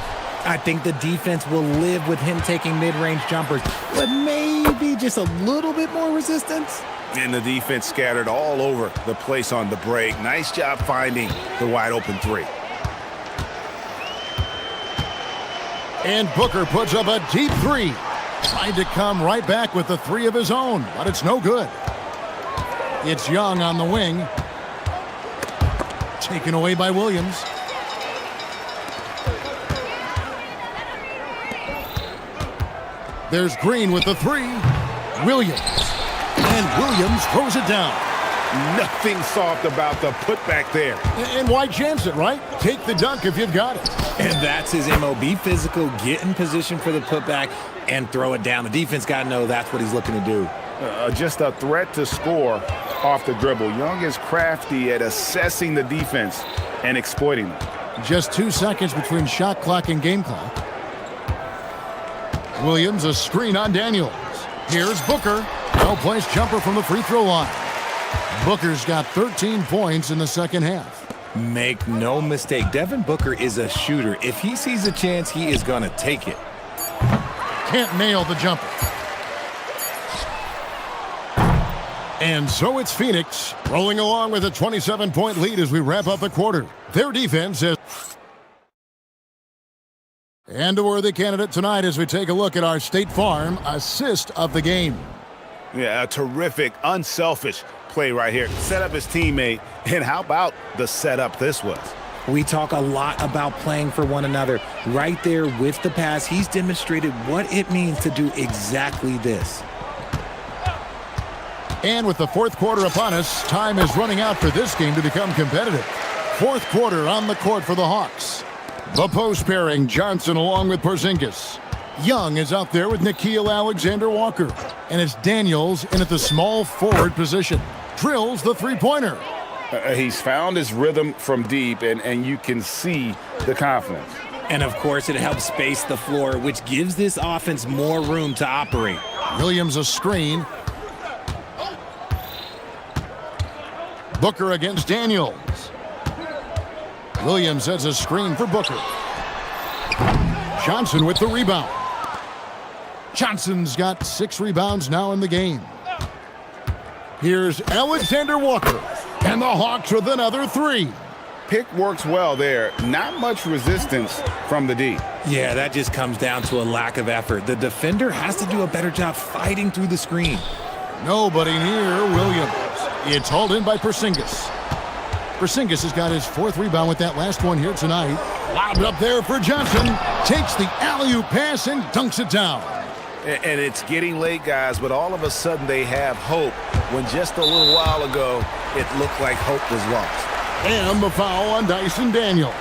I think the defense will live with him taking mid-range jumpers, but maybe just a little bit more resistance. And the defense scattered all over the place on the break. Nice job finding the wide-open 3. And Booker puts up a deep 3. Tried to come right back with the 3 of his own, but it's no good. It's Young on the wing. Taken away by Williams. There's Green with the 3. Williams. And Williams throws it down. Nothing soft about the putback there. And why chance it, right? Take the dunk if you've got it. And that's his MO. Be physical, get in position for the putback, and throw it down. The defense got to know that's what he's looking to do. Just a threat to score off the dribble. Young is crafty at assessing the defense and exploiting them. Just 2 seconds between shot clock and game clock. Williams, a screen on Daniels. Here's Booker. No-place jumper from the free throw line. Booker's got 13 points in the second half. Make no mistake, Devin Booker is a shooter. If he sees a chance, he is going to take it. Can't nail the jumper. And so it's Phoenix rolling along with a 27-point lead as we wrap up the quarter. Their defense is... And a worthy candidate tonight as we take a look at our State Farm assist of the game. Yeah, a terrific, unselfish play right here. Set up his teammate, and how about the setup this was? We talk a lot about playing for one another. Right there with the pass, he's demonstrated what it means to do exactly this. And with the fourth quarter upon us, time is running out for this game to become competitive. Fourth quarter on the court for the Hawks. The post pairing, Johnson along with Porzingis. Young is out there with Nickeil Alexander-Walker. And it's Daniels in at the small forward position. Drills the three-pointer. He's found his rhythm from deep, and you can see the confidence. And, of course, it helps space the floor, which gives this offense more room to operate. Williams a screen. Booker against Daniels. Williams has a screen for Booker. Johnson with the rebound. Johnson's got 6 rebounds now in the game. Here's Alexander Walker. And the Hawks with another 3. Pick works well there. Not much resistance from the D. Yeah, that just comes down to a lack of effort. The defender has to do a better job fighting through the screen. Nobody near Williams. It's hauled in by Porzingis. Porzingis has got his 4th rebound with that last one here tonight. Lobbed up there for Johnson. Takes the alley-oop pass and dunks it down. And it's getting late, guys, but all of a sudden they have hope when just a little while ago it looked like hope was lost. And the foul on Dyson Daniels.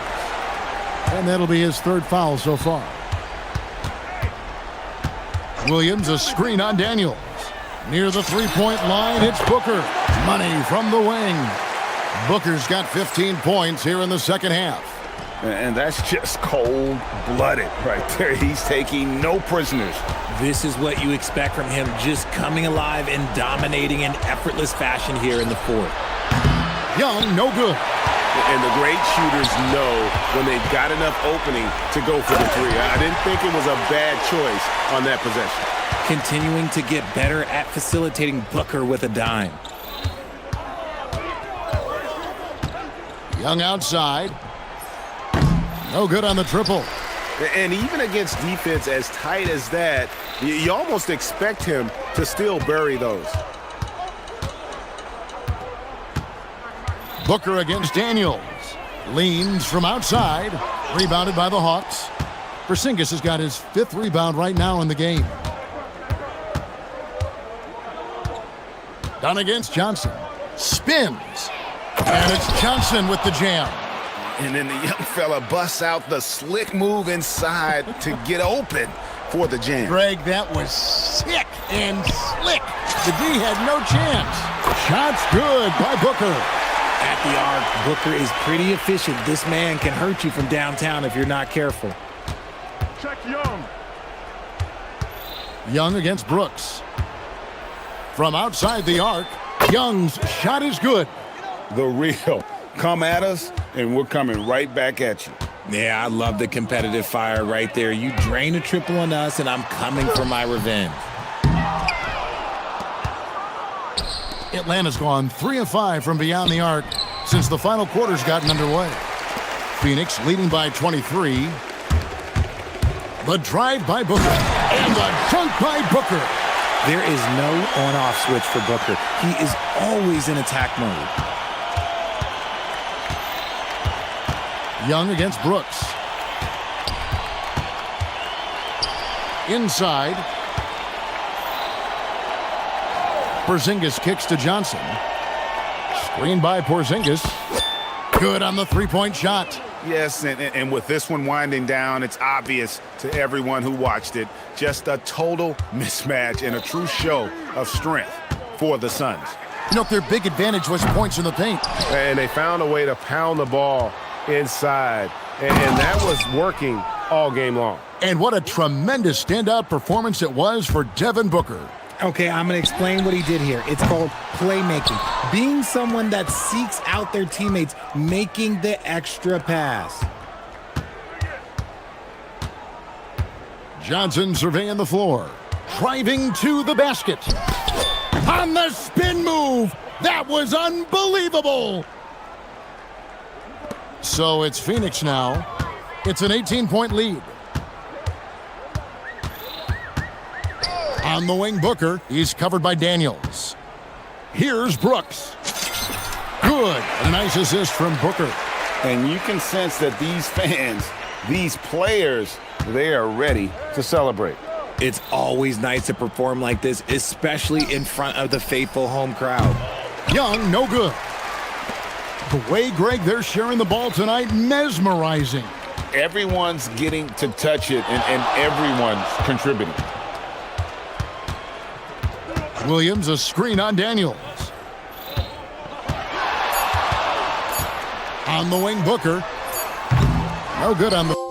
And that'll be his 3rd foul so far. Williams a screen on Daniels. Near the three-point line, it's Booker. Money from the wing. Booker's got 15 points here in the second half. And that's just cold-blooded right there. He's taking no prisoners. This is what you expect from him, just coming alive and dominating in effortless fashion here in the fourth. Young, no good. And the great shooters know when they've got enough opening to go for the 3. I didn't think it was a bad choice on that possession. Continuing to get better at facilitating Booker with a dime. Young outside. No good on the triple. And even against defense as tight as that, you almost expect him to still bury those. Booker against Daniels. Leans from outside. Rebounded by the Hawks. Porzingis has got his 5th rebound right now in the game. Done against Johnson. Spins. And it's Johnson with the jam. And then the young fella busts out the slick move inside to get open for the jam. Greg, that was sick and slick. The D had no chance. Shots good by Booker. At the arc, Booker is pretty efficient. This man can hurt you from downtown if you're not careful. Check Young. Young against Brooks. From outside the arc, Young's shot is good. The real. Come at us, and we're coming right back at you. Yeah, I love the competitive fire right there. You drain a triple on us, and I'm coming for my revenge. Atlanta's gone 3 of 5 from beyond the arc since the final quarter's gotten underway. Phoenix leading by 23. The drive by Booker. And the dunk by Booker. There is no on-off switch for Booker. He is always in attack mode. Young against Brooks. Inside. Porzingis kicks to Johnson. Screen by Porzingis. Good on the 3-point shot. Yes, and with this one winding down, it's obvious to everyone who watched it. Just a total mismatch and a true show of strength for the Suns. You know, their big advantage was points in the paint. And they found a way to pound the ball inside, and that was working all game long. And what a tremendous standout performance it was for Devin Booker. Okay, I'm going to explain what he did here. It's called playmaking. Being someone that seeks out their teammates, making the extra pass. Johnson surveying the floor. Driving to the basket. On the spin move. That was unbelievable. So it's Phoenix now. It's an 18-point lead. On the wing, Booker. He's covered by Daniels. Here's Brooks. Good. A nice assist from Booker. And you can sense that these fans, these players, they are ready to celebrate. It's always nice to perform like this, especially in front of the faithful home crowd. Young, no good. The way, Greg, they're sharing the ball tonight, mesmerizing. Everyone's getting to touch it, and everyone's contributing. Williams, a screen on Daniels. On the wing, Booker. No good on the...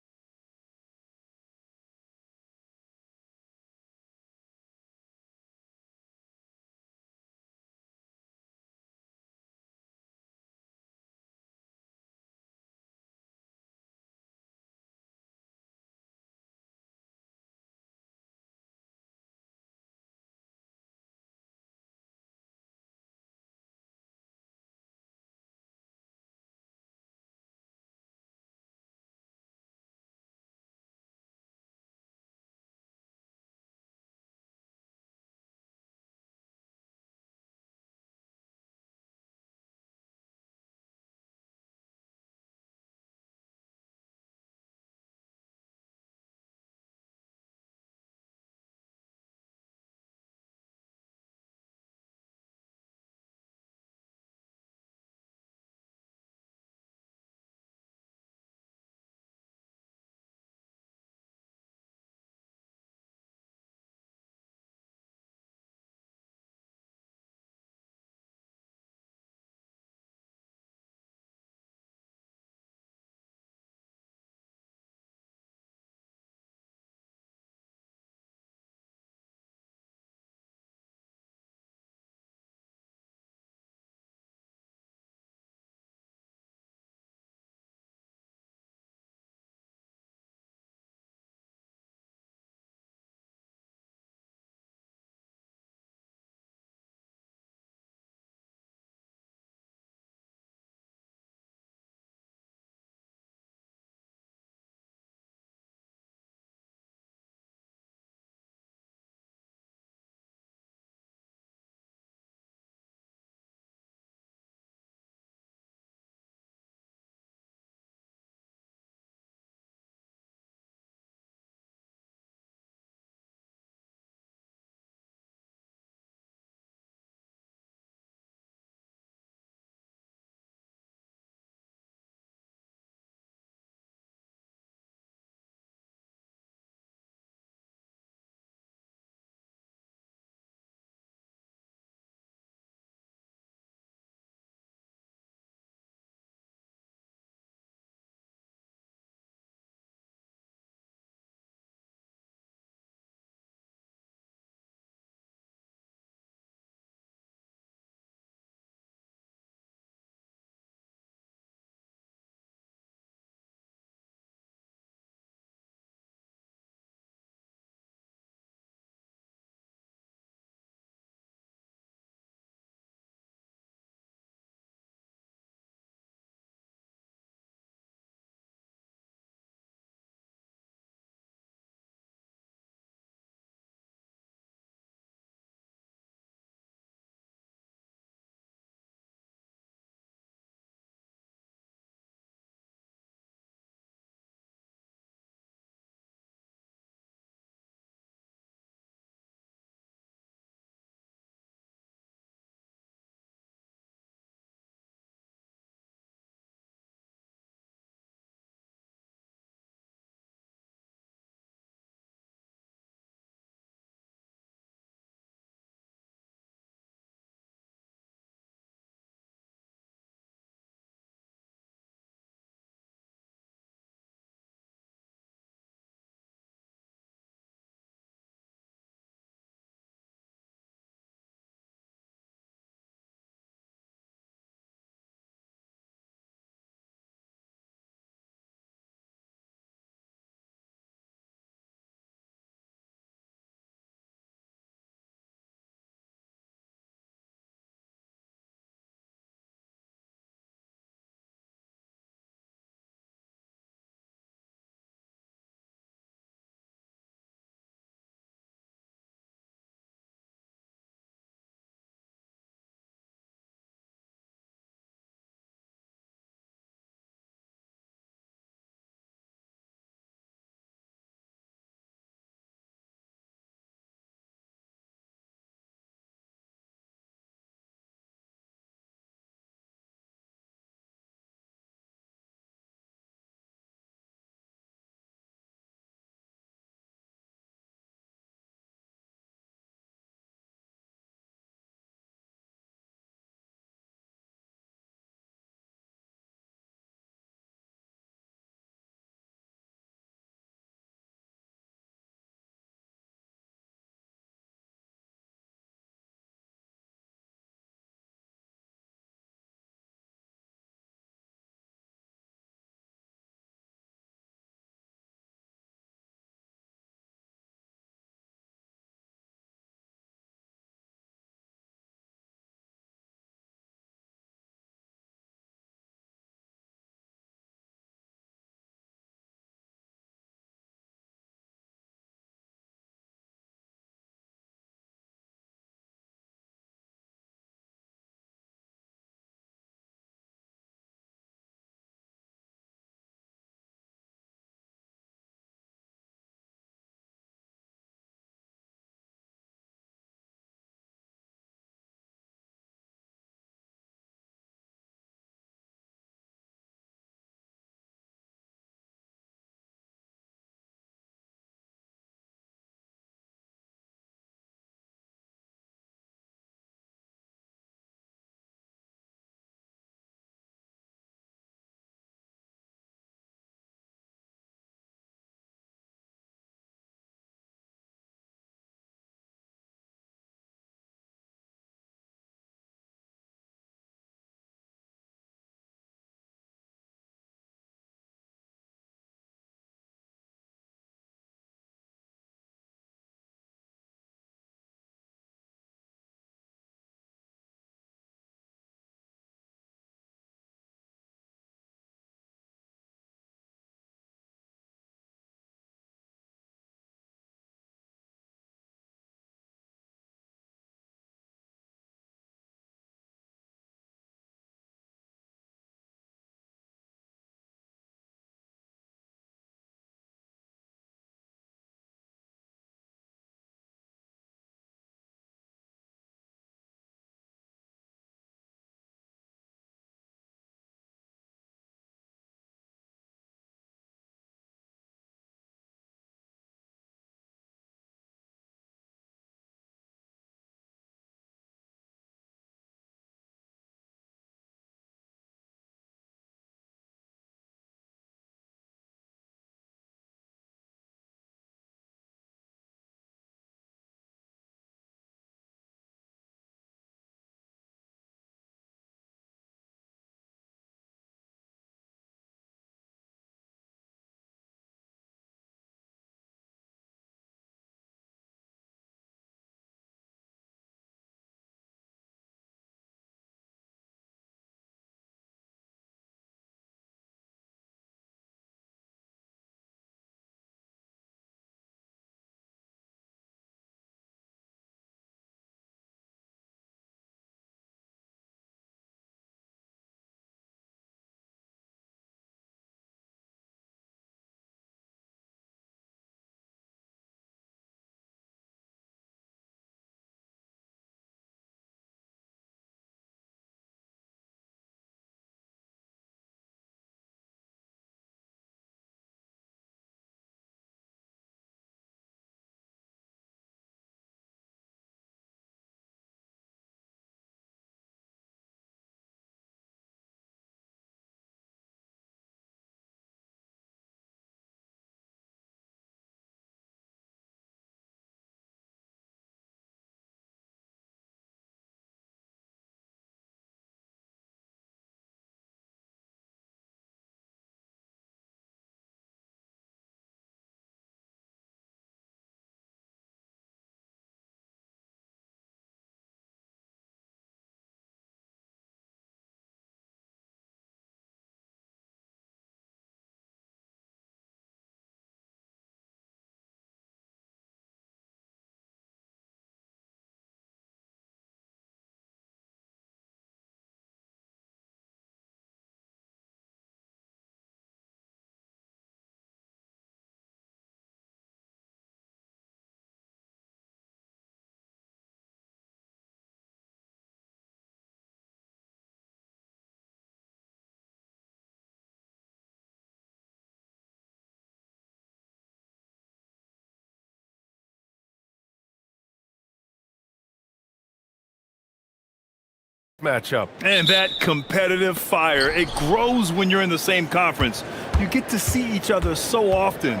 matchup. And that competitive fire, it grows when you're in the same conference. You get to see each other so often.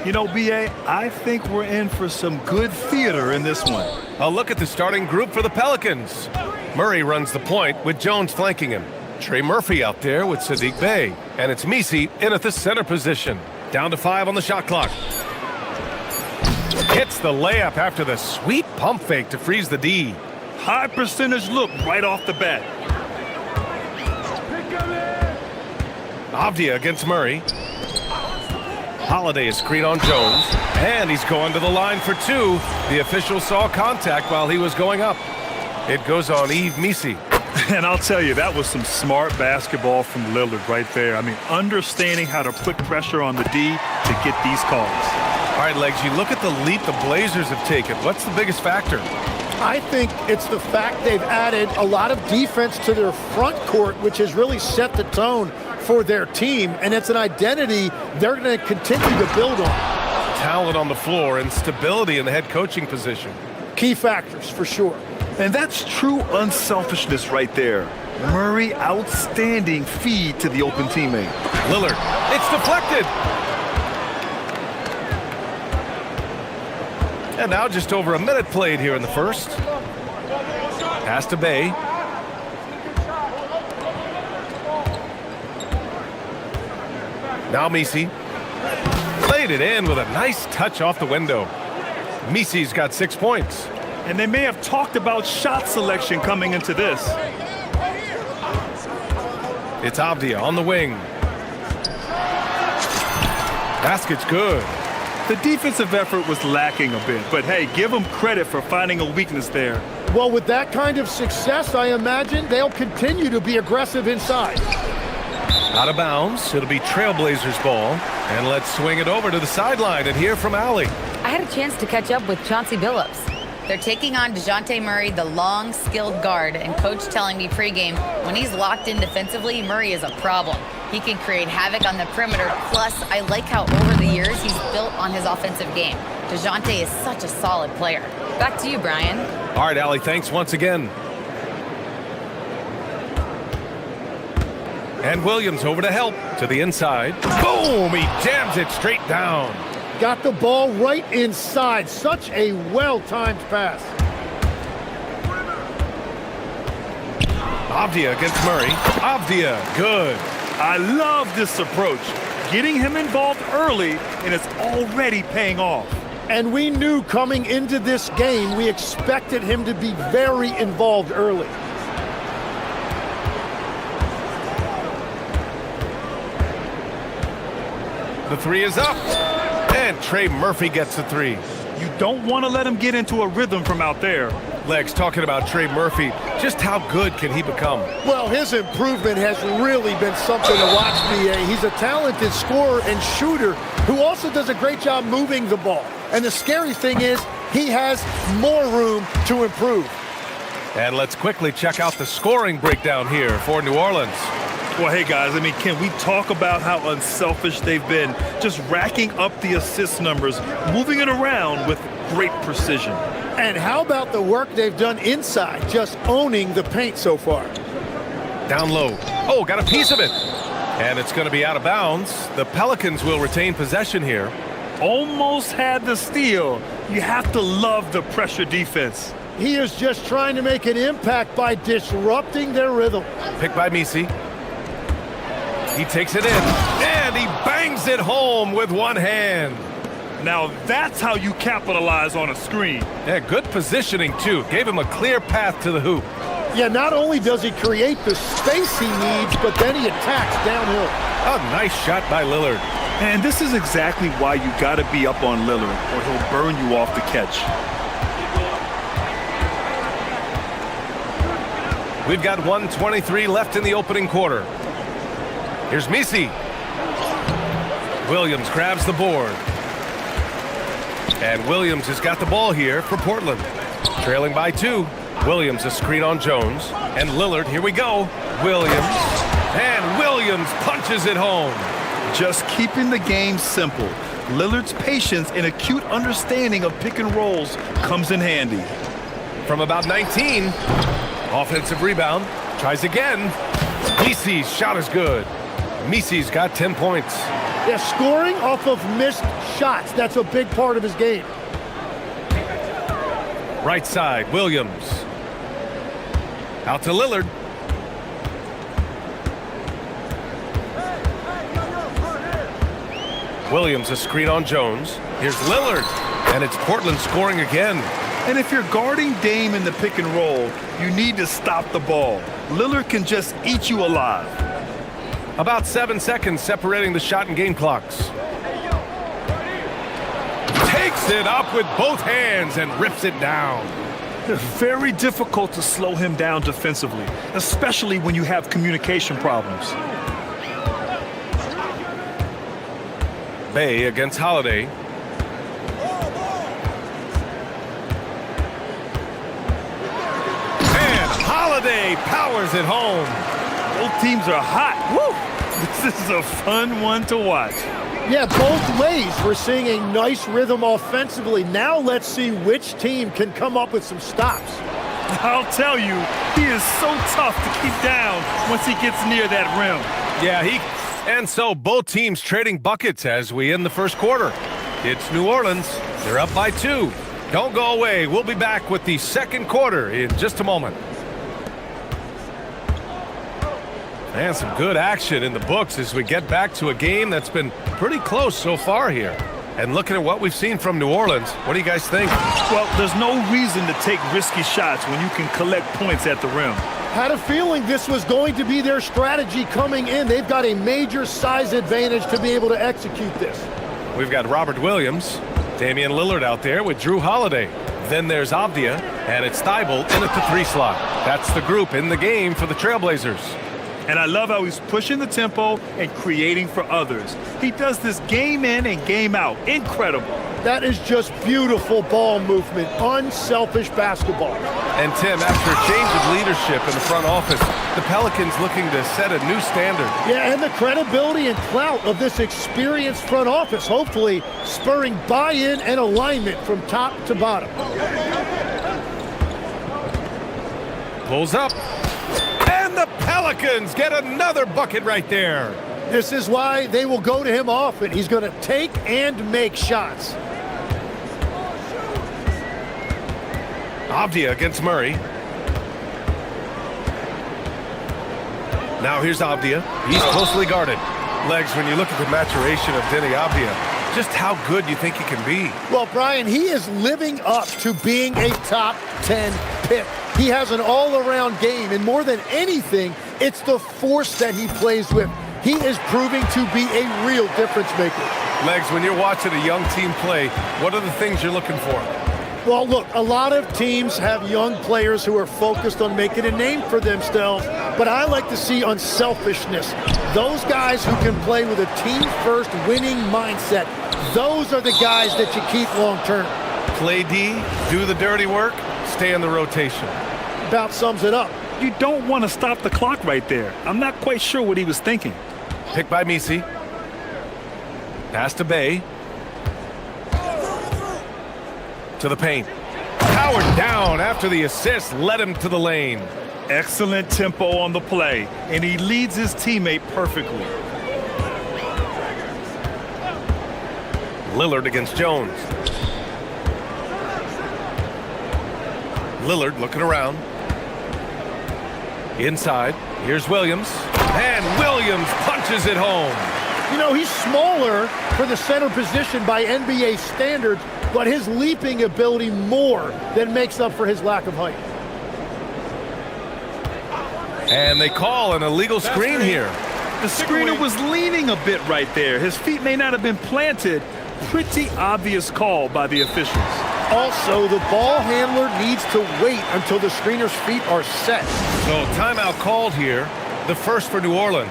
You know, B.A., I think we're in for some good theater in this one. A look at the starting group for the Pelicans. Murray runs the point with Jones flanking him. Trey Murphy out there with Sadiq Bey. And it's Misi in at the center position. Down to 5 on the shot clock. Hits the layup after the sweet pump fake to freeze the D. High percentage look right off the bat. Avdia against Murray. Holiday is screen on Jones. And he's going to the line for 2. The official saw contact while he was going up. It goes on Yves Misi. And I'll tell you, that was some smart basketball from Lillard right there. I mean, understanding how to put pressure on the D to get these calls. All right, Legs, you look at the leap the Blazers have taken. What's the biggest factor? I think it's the fact they've added a lot of defense to their front court, which has really set the tone for their team, and it's an identity they're going to continue to build on. Talent on the floor and stability in the head coaching position. Key factors, for sure. And that's true unselfishness right there. Murray, outstanding feed to the open teammate. Lillard, it's deflected. And now just over a minute played here in the first. Pass to Bey. Now Misi. Played it in with a nice touch off the window. Misi's got 6 points. And they may have talked about shot selection coming into this. It's Avdia on the wing. Basket's good. The defensive effort was lacking a bit, but hey, give them credit for finding a weakness there. Well, with that kind of success, I imagine they'll continue to be aggressive inside. Out of bounds. It'll be Trailblazers ball. And let's swing it over to the sideline and hear from Allie. I had a chance to catch up with Chauncey Billups. They're taking on DeJounte Murray, the long, skilled guard, and coach telling me pregame, when he's locked in defensively, Murray is a problem. He can create havoc on the perimeter. Plus, I like how over the years he's built on his offensive game. DeJounte is such a solid player. Back to you, Brian. All right, Allie, thanks once again. And Williams over to help to the inside. Boom! He jams it straight down. Got the ball right inside. Such a well-timed pass. Avdia against Murray. Avdia, good. I love this approach. Getting him involved early, and it's already paying off. And we knew coming into this game, we expected him to be very involved early. The 3 is up. And Trey Murphy gets the 3. You don't want to let him get into a rhythm from out there. Legs, talking about Trey Murphy, just how good can he become? Well, his improvement has really been something to watch, B.A. He's a talented scorer and shooter who also does a great job moving the ball. And the scary thing is he has more room to improve. And let's quickly check out the scoring breakdown here for New Orleans. Well, hey, guys, I mean, can we talk about how unselfish they've been? Just racking up the assist numbers, moving it around with great precision. And how about the work they've done inside, just owning the paint so far? Down low. Oh, got a piece of it. And it's going to be out of bounds. The Pelicans will retain possession here. Almost had the steal. You have to love the pressure defense. He is just trying to make an impact by disrupting their rhythm. Picked by Misi. He takes it in, and he bangs it home with one hand. Now that's how you capitalize on a screen. Yeah, good positioning, too. Gave him a clear path to the hoop. Yeah, not only does he create the space he needs, but then he attacks downhill. A nice shot by Lillard. And this is exactly why you got to be up on Lillard, or he'll burn you off the catch. We've got 1:23 left in the opening quarter. Here's Misi. Williams grabs the board. And Williams has got the ball here for Portland. Trailing by 2. Williams a screen on Jones. And Lillard, here we go. Williams. And Williams punches it home. Just keeping the game simple. Lillard's patience and acute understanding of pick and rolls comes in handy. From about 19. Offensive rebound. Tries again. Misi's shot is good. Misi's got 10 points. Yeah, scoring off of missed shots. That's a big part of his game. Right side, Williams. Out to Lillard. Williams, a screen on Jones. Here's Lillard, and it's Portland scoring again. And if you're guarding Dame in the pick and roll, you need to stop the ball. Lillard can just eat you alive. About 7 seconds separating the shot and game clocks. Takes it up with both hands and rips it down. Very difficult to slow him down defensively, especially when you have communication problems. Bay against Holiday. And Holiday powers it home. Both teams are hot. Woo! This is a fun one to watch. Yeah, both ways. We're seeing a nice rhythm offensively. Now let's see which team can come up with some stops. I'll tell you, he is so tough to keep down once he gets near that rim. Yeah, and so both teams trading buckets as we end the first quarter. It's New Orleans. They're up by 2. Don't go away. We'll be back with the second quarter in just a moment. And some good action in the books as we get back to a game that's been pretty close so far here. And looking at what we've seen from New Orleans, what do you guys think? Well, there's no reason to take risky shots when you can collect points at the rim. Had a feeling this was going to be their strategy coming in. They've got a major size advantage to be able to execute this. We've got Robert Williams, Damian Lillard out there with Drew Holiday. Then there's Avdia, and it's Thibault in at the 3 slot. That's the group in the game for the Trailblazers. And I love how he's pushing the tempo and creating for others. He does this game in and game out. Incredible. That is just beautiful ball movement, unselfish basketball. And Tim, after a change of leadership in the front office, the Pelicans looking to set a new standard. Yeah, and the credibility and clout of this experienced front office, hopefully spurring buy-in and alignment from top to bottom. Pulls up. And the Pelicans get another bucket right there. This is why they will go to him often. He's going to take and make shots. Avdia against Murray. Now here's Avdia. He's closely guarded. Legs, when you look at the maturation of Denny Avdia, just how good you think he can be. Well, Brian, he is living up to being a top 10 pick. He has an all-around game, and more than anything, it's the force that he plays with. He is proving to be a real difference maker. Legs, when you're watching a young team play, what are the things you're looking for? Well, look, a lot of teams have young players who are focused on making a name for themselves, but I like to see unselfishness. Those guys who can play with a team-first winning mindset, those are the guys that you keep long-term. Play D, do the dirty work, stay in the rotation. About sums it up. You don't want to stop the clock right there. I'm not quite sure what he was thinking. Picked by Misi. Pass to Bay. To the paint. Powered down after the assist led him to the lane. Excellent tempo on the play, and he leads his teammate perfectly. Lillard against Jones. Lillard looking around. Inside. Here's Williams. And Williams punches it home. You know, he's smaller for the center position by NBA standards, but his leaping ability more than makes up for his lack of height. And they call an illegal screen here. The screener was leaning a bit right there. His feet may not have been planted. Pretty obvious call by the officials. Also, the ball handler needs to wait until the screener's feet are set. So timeout called here, the first for New Orleans.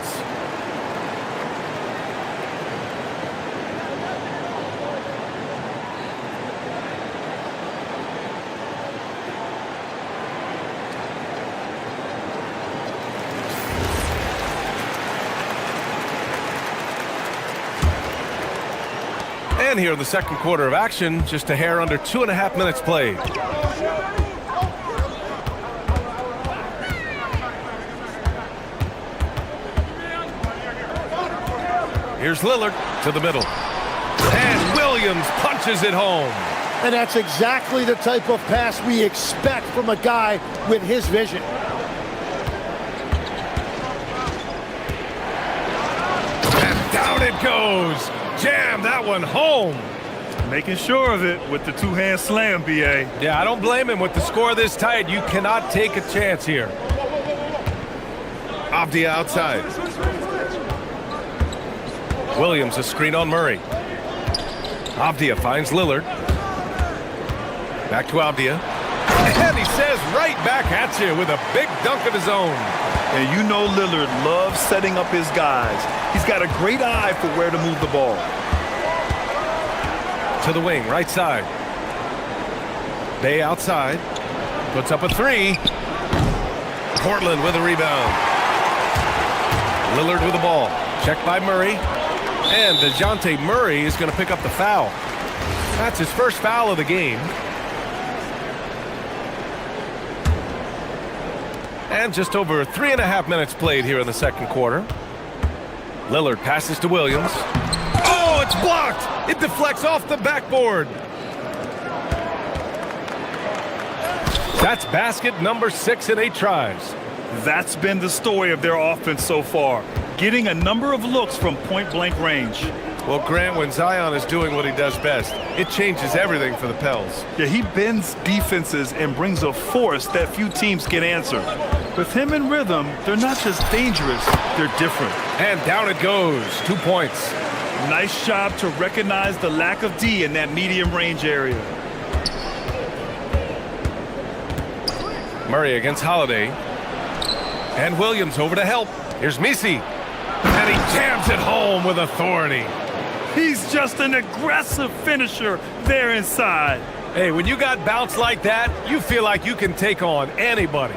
And here in the second quarter of action, just a hair under 2.5 minutes played. Here's Lillard to the middle. And Williams punches it home. And that's exactly the type of pass we expect from a guy with his vision. And down it goes. Jam that one home. Making sure of it with the two-hand slam, B.A. Yeah, I don't blame him. With the score this tight, you cannot take a chance here. Avdia outside. Williams a screen on Murray. Avdia finds Lillard. Back to Avdia. And he says right back at you with a big dunk of his own. And you know Lillard loves setting up his guys. He's got a great eye for where to move the ball. To the wing, right side. Bay outside. Puts up a three. Portland with a rebound. Lillard with the ball. Checked by Murray. And DeJounte Murray is going to pick up the foul. That's his first foul of the game. And just over 3.5 minutes played here in the second quarter. Lillard passes to Williams. Oh, it's blocked! It deflects off the backboard. That's basket number 6 in 8 tries. That's been the story of their offense so far. Getting a number of looks from point-blank range. Well, Grant, when Zion is doing what he does best, it changes everything for the Pels. Yeah, he bends defenses and brings a force that few teams can answer. With him in rhythm, they're not just dangerous, they're different. And down it goes. 2 points. Nice job to recognize the lack of D in that medium range area. Murray against Holiday. And Williams over to help. Here's Misi. And he jams it home with authority. He's just an aggressive finisher there inside. Hey, when you got bounce like that, you feel like you can take on anybody.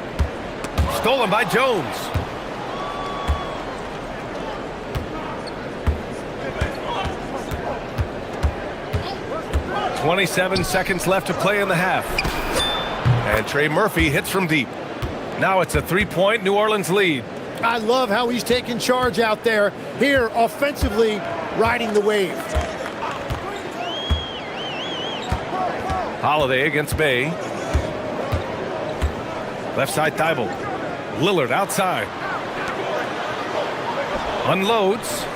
Stolen by Jones. "27 seconds left to play in the half. And Trey Murphy hits from deep. Now it's a 3-point New Orleans lead. I love how he's taking charge out there. Here, offensively, riding the wave. Holiday against Bay. Left side Thibault. Lillard outside. Unloads.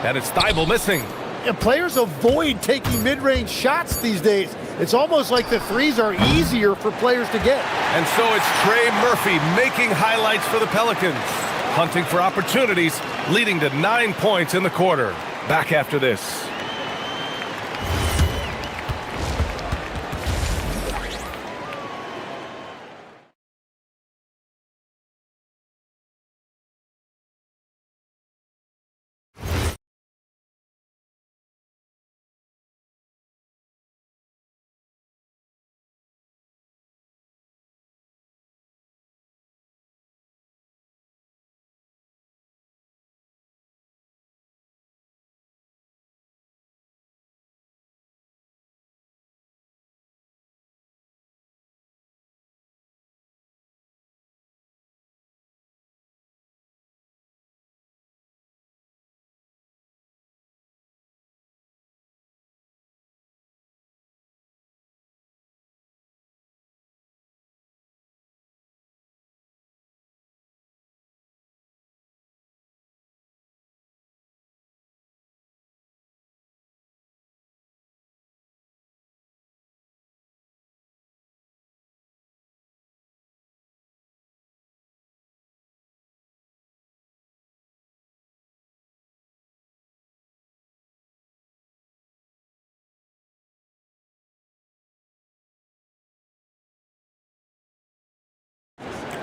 And it's Thibault missing. And players avoid taking mid-range shots these days. It's almost like the threes are easier for players to get. And so it's Trey Murphy making highlights for the Pelicans. Hunting for opportunities, leading to 9 points in the quarter. Back after this.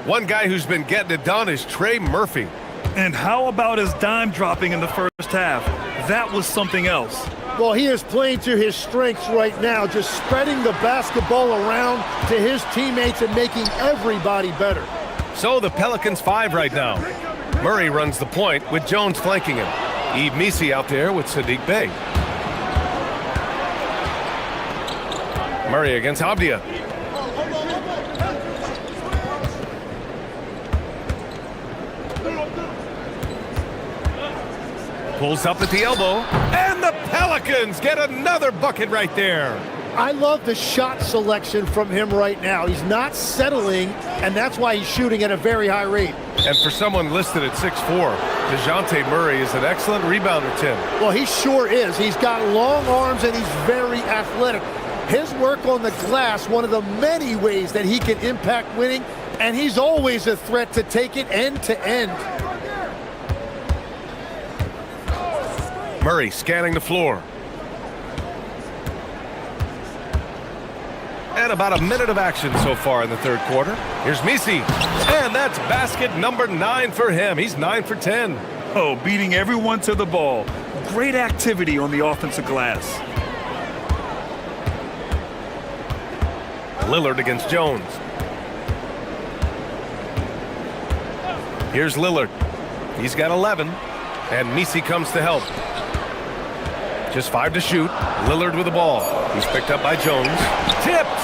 One guy who's been getting it done is Trey Murphy. And how about his dime dropping in the first half? That was something else. Well, he is playing to his strengths right now, just spreading the basketball around to his teammates and making everybody better. So the Pelicans 5 right now. Murray runs the point with Jones flanking him. Yves Misi out there with Sadiq Bey. Murray against Avdia. Pulls up at the elbow. And the Pelicans get another bucket right there. I love the shot selection from him right now. He's not settling, and that's why he's shooting at a very high rate. And for someone listed at 6'4", DeJounte Murray is an excellent rebounder, Tim. Well, he sure is. He's got long arms, and he's very athletic. His work on the glass, one of the many ways that he can impact winning, and he's always a threat to take it end to end. Murray scanning the floor. And about a minute of action so far in the third quarter. Here's Misi. And that's basket number 9 for him. He's 9 for 10. Oh, beating everyone to the ball. Great activity on the offensive glass. Lillard against Jones. Here's Lillard. He's got 11. And Misi comes to help. Just 5 to shoot. Lillard with the ball. He's picked up by Jones. Tipped!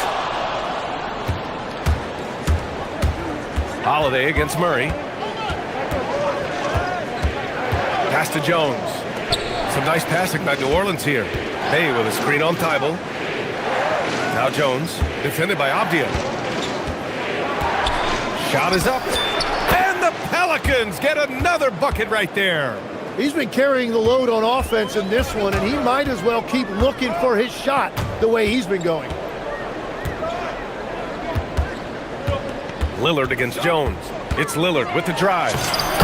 Holiday against Murray. Pass to Jones. Some nice passing by New Orleans here. Hey with a screen on Thibault. Now Jones, defended by Abdia. Shot is up. And the Pelicans get another bucket right there. He's been carrying the load on offense in this one, and he might as well keep looking for his shot the way he's been going. Lillard against Jones. It's Lillard with the drive.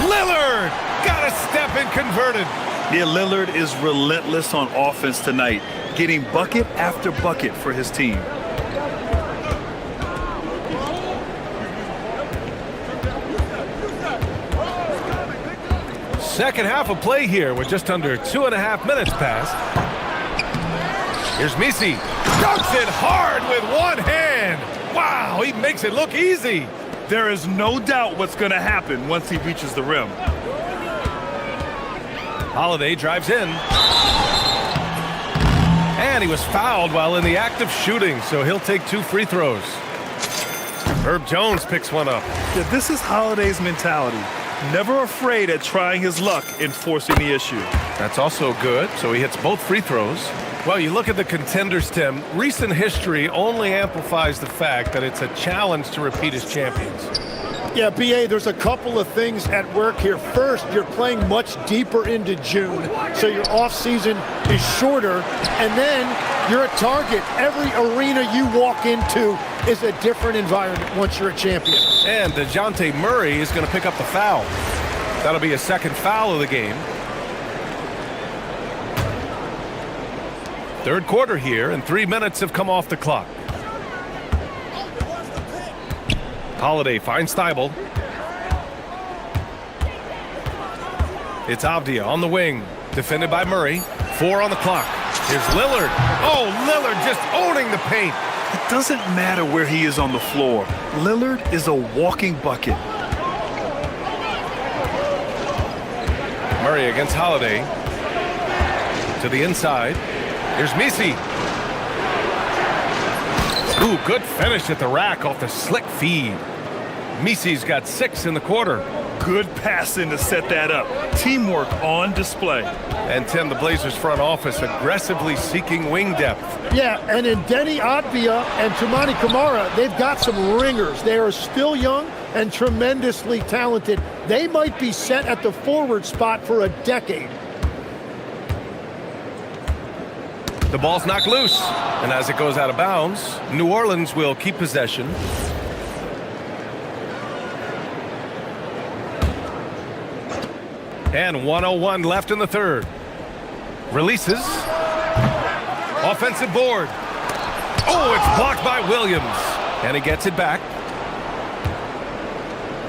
Lillard got a step and converted. Yeah, Lillard is relentless on offense tonight, getting bucket after bucket for his team. Second half of play here with just under 2.5 minutes passed. Here's Misi. Dunks it hard with one hand. Wow, he makes it look easy. There is no doubt what's going to happen once he reaches the rim. Holiday drives in. And he was fouled while in the act of shooting, so he'll take 2 free throws. Herb Jones picks one up. Yeah, this is Holiday's mentality. Never afraid at trying his luck in forcing the issue. That's also good, so he hits both free throws. Well, you look at the contenders, Tim. Recent history only amplifies the fact that it's a challenge to repeat as champions. Yeah, B.A., there's a couple of things at work here. First, you're playing much deeper into June, so your off-season is shorter, and then you're a target. Every arena you walk into is a different environment once you're a champion. And DeJounte Murray is going to pick up the foul. That'll be a second foul of the game. Third quarter here, and 3 minutes have come off the clock. Holiday finds Thibault. It's Avdia on the wing, defended by Murray. 4 on the clock. Here's Lillard. Oh, Lillard just owning the paint. It doesn't matter where he is on the floor. Lillard is a walking bucket. Murray against Holiday. To the inside. Here's Misi. Ooh, good finish at the rack off the slick feed. Misi's got 6 in the quarter. Good passing to set that up. Teamwork on display. And Tim, the Blazers front office aggressively seeking wing depth. Yeah, and in Denny Advia and Tumani Kamara, they've got some ringers. They are still young and tremendously talented. They might be set at the forward spot for a decade. The ball's knocked loose, and as it goes out of bounds, New Orleans will keep possession. And 1:01 left in the third. Releases. Offensive board. Oh, it's blocked by Williams. And he gets it back.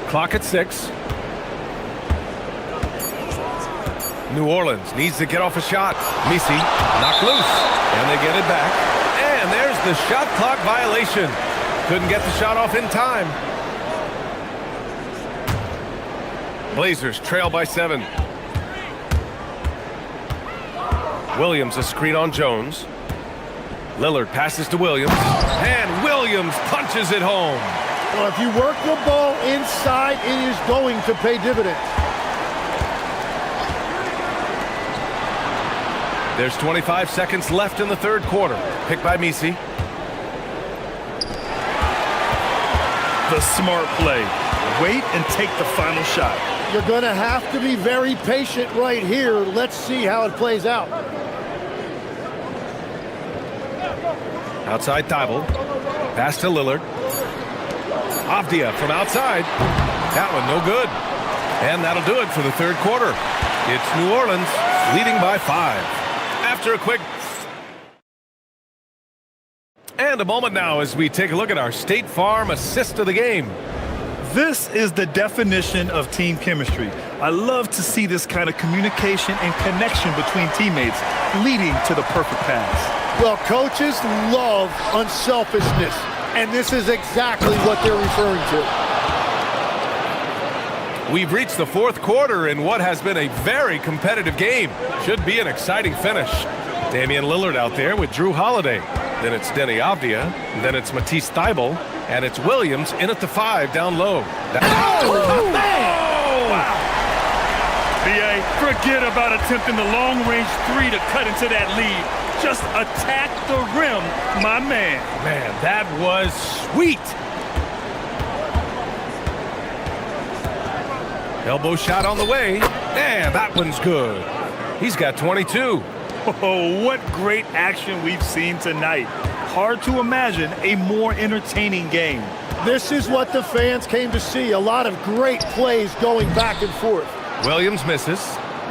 Clock at 6. New Orleans needs to get off a shot. Misi knocked loose. And they get it back. And there's the shot clock violation. Couldn't get the shot off in time. Blazers trail by 7. Williams a screen on Jones. Lillard passes to Williams. And Williams punches it home. Well, if you work the ball inside, it is going to pay dividends. There's 25 seconds left in the third quarter. Picked by Misi. The smart play. Wait and take the final shot. You're going to have to be very patient right here. Let's see how it plays out. Outside Thibault. Pass to Lillard. Avdia from outside. That one no good. And that'll do it for the third quarter. It's New Orleans leading by 5. After a quick... And a moment now as we take a look at our State Farm assist of the game. This is the definition of team chemistry. I love to see this kind of communication and connection between teammates leading to the perfect pass. Well, coaches love unselfishness, and this is exactly what they're referring to. We've reached the fourth quarter in what has been a very competitive game. Should be an exciting finish. Damian Lillard out there with Drew Holiday. Then it's Denny Avdia. Then it's Matisse Thybulle. And it's Williams in at the 5 down low. Oh, man! Wow. BA, forget about attempting the long-range 3 to cut into that lead. Just attack the rim, my man. Man, that was sweet. Elbow shot on the way. And that one's good. He's got 22. Oh, what great action we've seen tonight. Hard to imagine a more entertaining game. This is what the fans came to see. A lot of great plays going back and forth. Williams misses.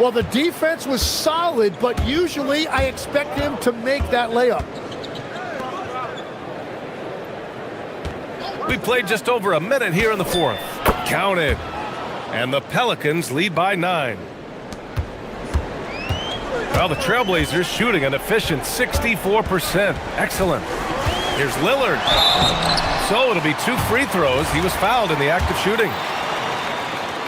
Well, the defense was solid, but usually I expect him to make that layup. We played just over a minute here in the fourth. Counted. And the Pelicans lead by 9. Well, the Trailblazers shooting an efficient 64%. Excellent. Here's Lillard. So it'll be 2 free throws. He was fouled in the act of shooting.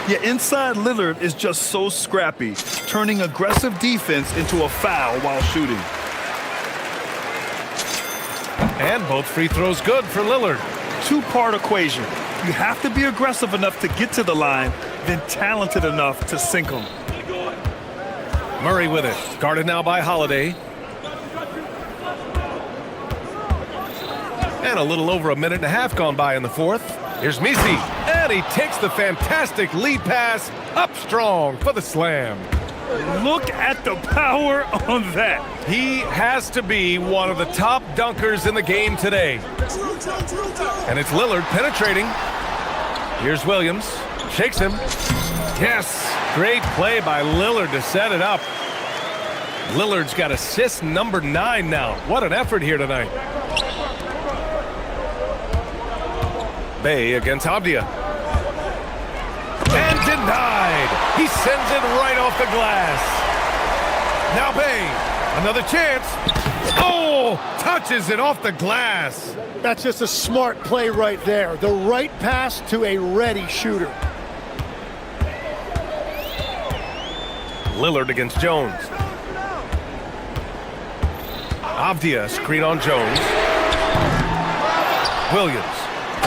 Yeah, inside Lillard is just so scrappy, turning aggressive defense into a foul while shooting. And both free throws good for Lillard. 2-part equation. You have to be aggressive enough to get to the line, then talented enough to sink them. Murray with it. Guarded now by Holiday. And a little over a minute and a half gone by in the fourth. Here's Misi. And he takes the fantastic lead pass up strong for the slam. Look at the power on that. He has to be one of the top dunkers in the game today. And it's Lillard penetrating. Here's Williams. Shakes him. Yes. Great play by Lillard to set it up. Lillard's got assist number 9 now. What an effort here tonight. Bay against Avdia. And denied. He sends it right off the glass. Now Bay. Another chance. Oh, touches it off the glass. That's just a smart play right there. The right pass to a ready shooter. Lillard against Jones. Avdia screen on Jones. Williams.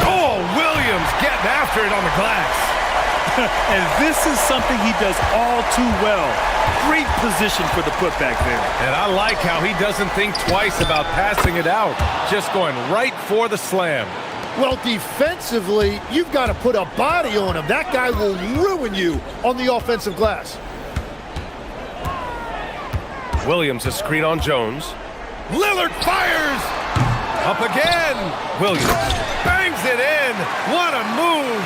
Oh, Williams getting after it on the glass. And this is something he does all too well. Great position for the putback there. And I like how he doesn't think twice about passing it out. Just going right for the slam. Well, defensively, you've got to put a body on him. That guy will ruin you on the offensive glass. Williams a screen on Jones. Lillard fires! Up again! Williams bangs it in! What a move!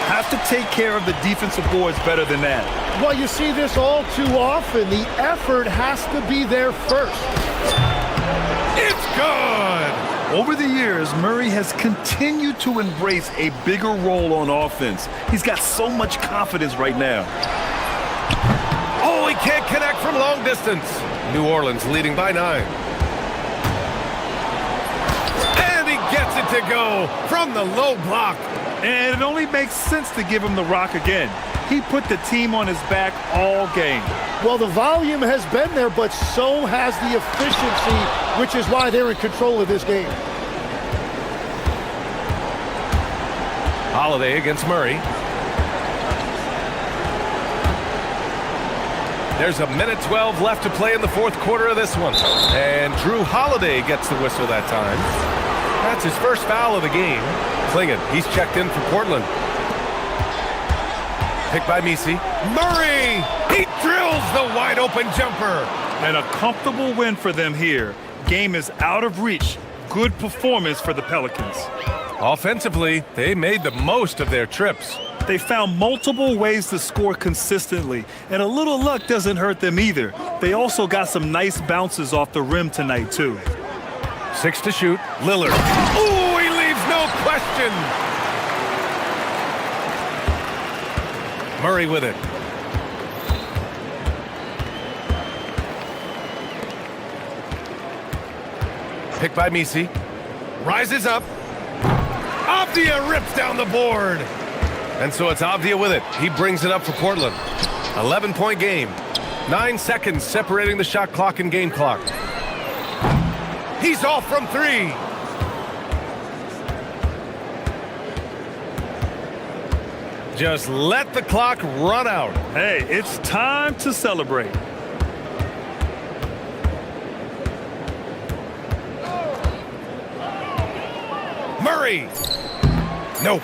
Have to take care of the defensive boards better than that. Well, you see this all too often. The effort has to be there first. It's good! Over the years, Murray has continued to embrace a bigger role on offense. He's got so much confidence right now. Oh, he can't connect from long distance. New Orleans leading by 9. And he gets it to go from the low block. And it only makes sense to give him the rock again. He put the team on his back all game. Well, the volume has been there, but so has the efficiency, which is why they're in control of this game. Holiday against Murray. There's a minute 12 left to play in the fourth quarter of this one. And Drew Holiday gets the whistle that time. That's his first foul of the game. Klingon, he's checked in for Portland. Picked by Misi. Murray! He drills the wide open jumper. And a comfortable win for them here. Game is out of reach. Good performance for the Pelicans. Offensively, they made the most of their trips. They found multiple ways to score consistently, and a little luck doesn't hurt them either. They also got some nice bounces off the rim tonight, too. 6 to shoot. Lillard. Ooh, he leaves no question. Murray with it. Picked by Misi. Rises up. Avdia rips down the board. And so it's Avdia with it. He brings it up for Portland. 11-point game. 9 seconds separating the shot clock and game clock. He's off from 3. Just let the clock run out. Hey, it's time to celebrate. Murray. Nope.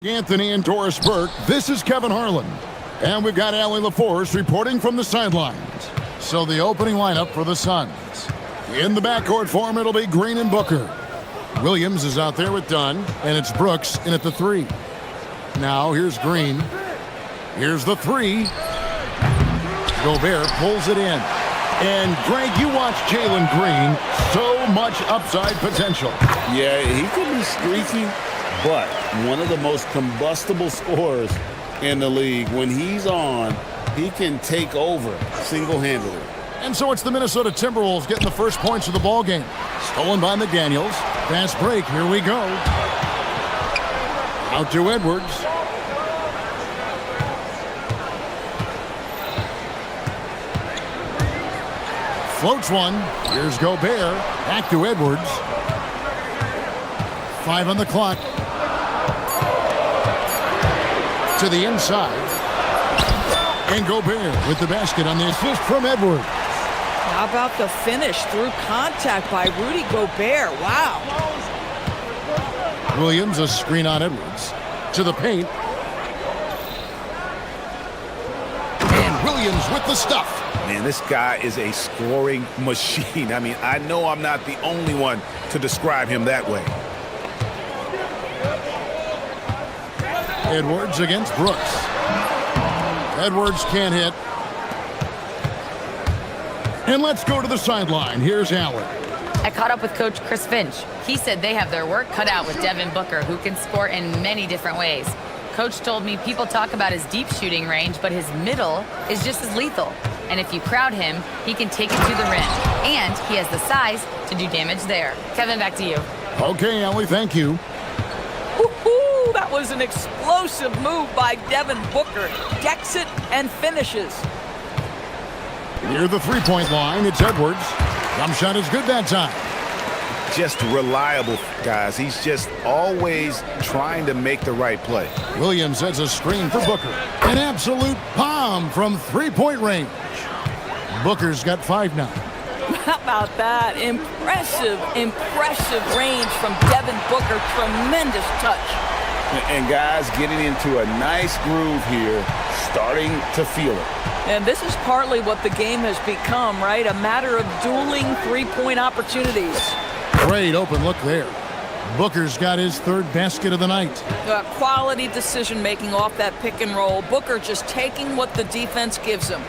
Anthony and Doris Burke, this is Kevin Harlan. And we've got Allie LaForce reporting from the sidelines. So the opening lineup for the Suns. In the backcourt form, it'll be Green and Booker. Williams is out there with Dunn, and it's Brooks in at the 3. Now here's Green. Here's the 3. Gobert pulls it in. And Greg, you watch Jalen Green. So much upside potential. Yeah, he could be streaky, but one of the most combustible scorers in the league. When he's on, he can take over single-handedly. And so it's the Minnesota Timberwolves getting the first points of the ball game. Stolen by McDaniels. Fast break. Here we go. Out to Edwards. Floats one. Here's Gobert. Back to Edwards. 5 on the clock. To the inside. And Gobert with the basket on the assist from Edwards. How about the finish through contact by Rudy Gobert? Wow. Williams, a screen on Edwards. To the paint. And Williams with the stuff. Man, this guy is a scoring machine. I mean, I know I'm not the only one to describe him that way. Edwards against Brooks. Edwards can't hit. And let's go to the sideline. Here's Allen. I caught up with Coach Chris Finch. He said they have their work cut out with Devin Booker, who can score in many different ways. Coach told me people talk about his deep shooting range, but his middle is just as lethal. And if you crowd him, he can take it to the rim. And he has the size to do damage there. Kevin, back to you. Okay, Allie, thank you. Woohoo! That was an explosive move by Devin Booker. Decks it and finishes. Near the three-point line, it's Edwards. Jump shot is good that time. Just reliable, guys. He's just always trying to make the right play. Williams sets a screen for Booker. An absolute bomb from three-point range. Booker's got 5 now. How about that? Impressive range from Devin Booker. Tremendous touch. And guys, getting into a nice groove here, starting to feel it. And this is partly what the game has become, right? A matter of dueling three-point opportunities. Great open look there. Booker's got his 3rd basket of the night. Quality decision-making off that pick and roll. Booker just taking what the defense gives him.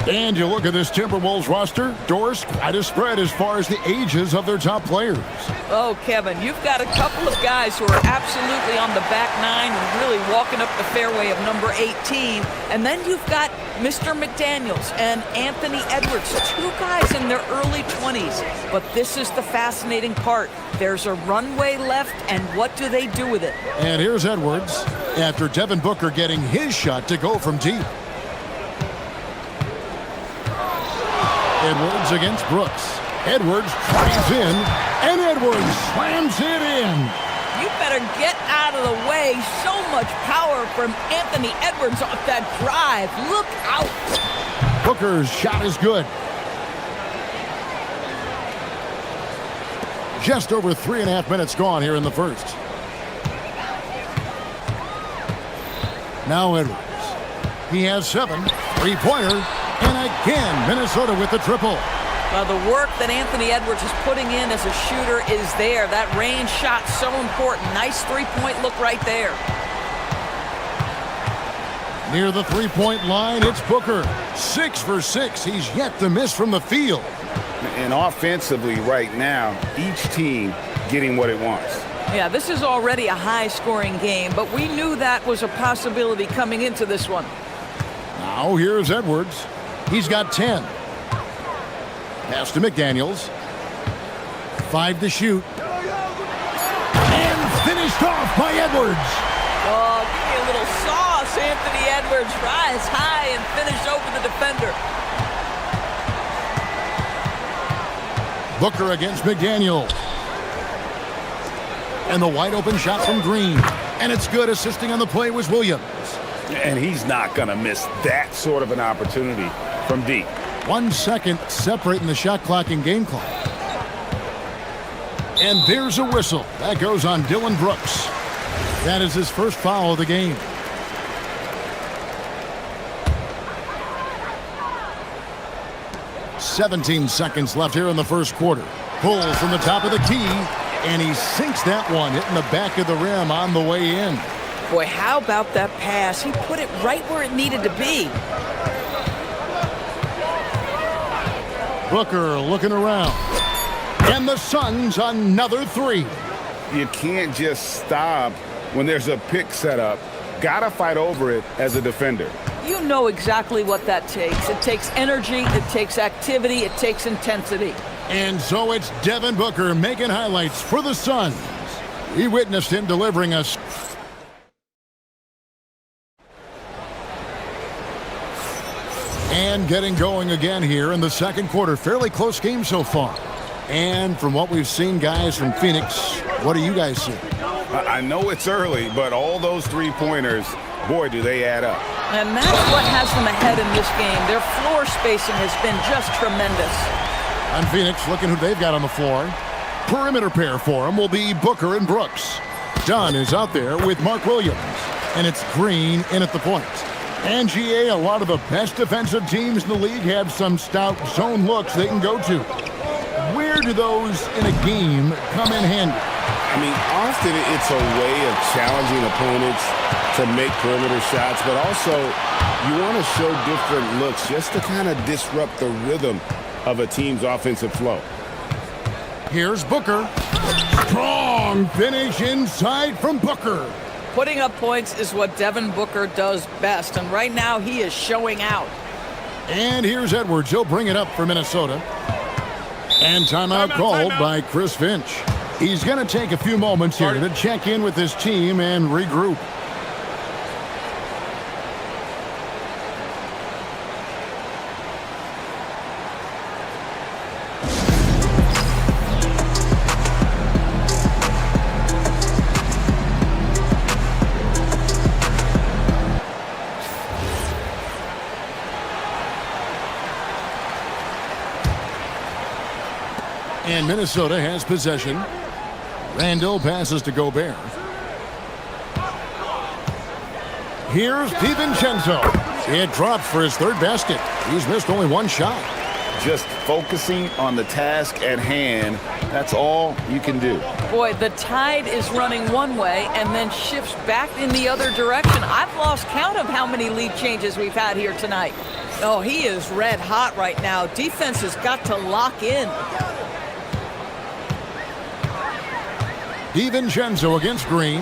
And you look at this Timberwolves roster, Doris, quite a spread as far as the ages of their top players. Oh, Kevin, you've got a couple of guys who are absolutely on the back 9 and really walking up the fairway of number 18. And then you've got Mr. McDaniels and Anthony Edwards, 2 guys in their early 20s. But this is the fascinating part. There's a runway left, and what do they do with it? And here's Edwards after Devin Booker getting his shot to go from deep. Edwards against Brooks. Edwards tries in, and Edwards slams it in. You better get out of the way. So much power from Anthony Edwards off that drive. Look out. Booker's shot is good. Just over 3.5 minutes gone here in the first. Now Edwards. He has 7. Three-pointer. And again, Minnesota with the triple. Now, the work that Anthony Edwards is putting in as a shooter is there. That range shot so important. Nice three-point look right there. Near the three-point line, it's Booker. 6 for 6. He's yet to miss from the field. And offensively right now, each team getting what it wants. Yeah, this is already a high-scoring game, but we knew that was a possibility coming into this one. Now here's Edwards. He's got 10. Pass to McDaniels. 5 to shoot. And finished off by Edwards. Oh, give me a little sauce, Anthony Edwards. Rise high and finish over the defender. Booker against McDaniels. And the wide open shot from Green. And it's good. Assisting on the play was Williams. And he's not going to miss that sort of an opportunity from deep. 1 second separating the shot clock and game clock. And there's a whistle. That goes on Dylan Brooks. That is his first foul of the game. "17 seconds left here in the first quarter. Pulls from the top of the key, and he sinks that one, hitting the back of the rim on the way in. Boy, how about that pass? He put it right where it needed to be. Booker looking around. And the Suns another three. You can't just stop when there's a pick set up. Gotta fight over it as a defender. You know exactly what that takes. It takes energy, it takes activity, it takes intensity. And so it's Devin Booker making highlights for the Suns. We witnessed him delivering us. And getting going again here in the second quarter. Fairly close game so far. And from what we've seen, guys, from Phoenix, what do you guys see? I know it's early, but all those three-pointers, boy, do they add up. And that's what has them ahead in this game. Their floor spacing has been just tremendous. On Phoenix, looking who they've got on the floor. Perimeter pair for them will be Booker and Brooks. Dunn is out there with Mark Williams. And it's Green in at the point. And GA, a lot of the best defensive teams in the league have some stout zone looks they can go to. Where do those in a game come in handy? I mean, often it's a way of challenging opponents to make perimeter shots, but also you want to show different looks just to kind of disrupt the rhythm of a team's offensive flow. Here's Booker. Strong finish inside from Booker. Putting up points is what Devin Booker does best, and right now he is showing out. And here's Edwards. He'll bring it up for Minnesota. And timeout called by Chris Finch. He's going to take a few moments here to check in with his team and regroup. And Minnesota has possession. Randall passes to Gobert. Here's DiVincenzo. It drops for his third basket. He's missed only one shot. Just focusing on the task at hand, that's all you can do. Boy, the tide is running one way and then shifts back in the other direction. I've lost count of how many lead changes we've had here tonight. Oh, he is red hot right now. Defense has got to lock in. DiVincenzo against Green.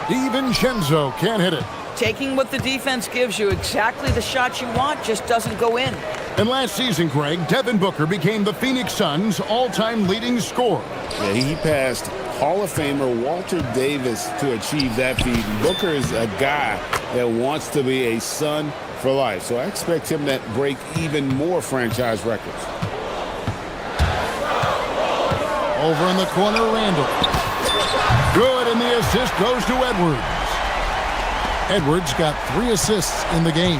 DiVincenzo can't hit it. Taking what the defense gives you, exactly the shot you want, just doesn't go in. And last season, Greg, Devin Booker became the Phoenix Suns' all-time leading scorer. Yeah, he passed Hall of Famer Walter Davis to achieve that feat. Booker is a guy that wants to be a Sun for life, so I expect him to break even more franchise records. Over in the corner, Randall. Good, and the assist goes to Edwards. Edwards got 3 assists in the game.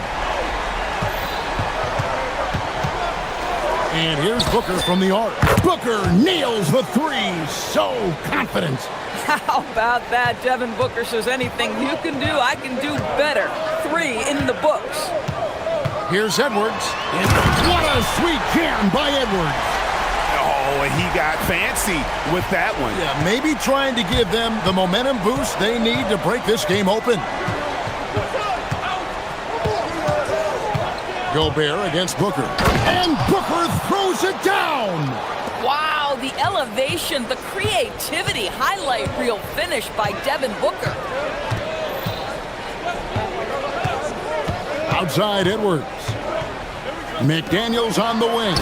And here's Booker from the arc. Booker nails the three. So confident. How about that? Devin Booker says anything you can do, I can do better. 3 in the books. Here's Edwards. And what a sweet jam by Edwards. Oh, and he got fancy with that one. Yeah, maybe trying to give them the momentum boost they need to break this game open. Gobert against Booker. And Booker throws it down. Wow, the elevation, the creativity, highlight reel finish by Devin Booker. Outside Edwards. McDaniels on the wing.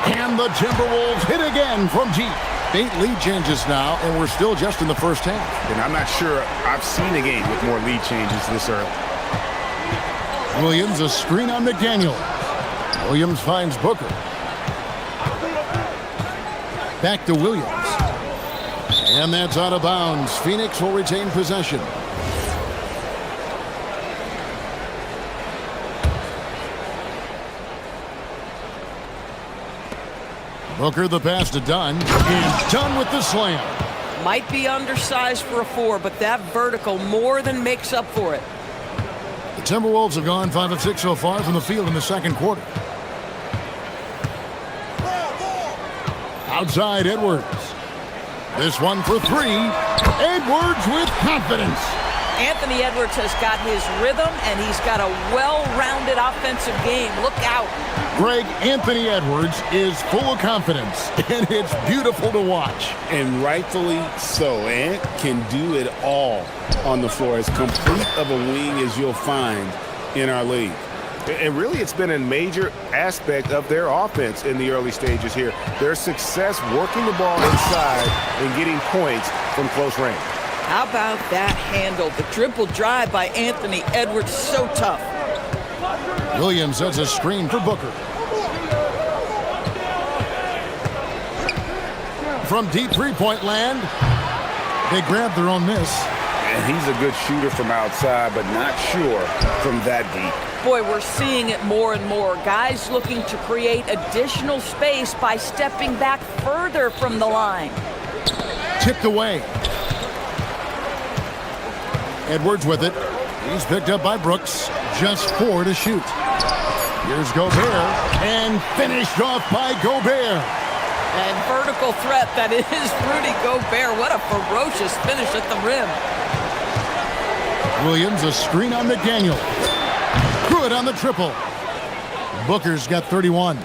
And the Timberwolves hit again from deep. 8 lead changes now, and we're still just in the first half. And I'm not sure I've seen a game with more lead changes this early. Williams, a screen on McDaniel. Williams finds Booker. Back to Williams. And that's out of bounds. Phoenix will retain possession. Booker the pass to Dunn. And Dunn with the slam. Might be undersized for a 4, but that vertical more than makes up for it. The Timberwolves have gone 5 of 6 so far from the field in the second quarter. Outside Edwards. This one for 3. Edwards with confidence. Anthony Edwards has got his rhythm, and he's got a well-rounded offensive game. Look out. Greg, Anthony Edwards is full of confidence, and it's beautiful to watch. And rightfully so. Ant can do it all on the floor. As complete of a wing as you'll find in our league. And really, it's been a major aspect of their offense in the early stages here. Their success working the ball inside and getting points from close range. How about that handle? The dribble drive by Anthony Edwards, so tough. Williams sets a screen for Booker. From deep three-point land, they grab their own miss. And he's a good shooter from outside, but not sure from that deep. Boy, we're seeing it more and more. Guys looking to create additional space by stepping back further from the line. Tipped away. Edwards with it. He's picked up by Brooks. Just 4 to shoot. Here's Gobert. And finished off by Gobert. And vertical threat, that is Rudy Gobert. What a ferocious finish at the rim. Williams, a screen on McDaniel. Good on the triple. Booker's got 31.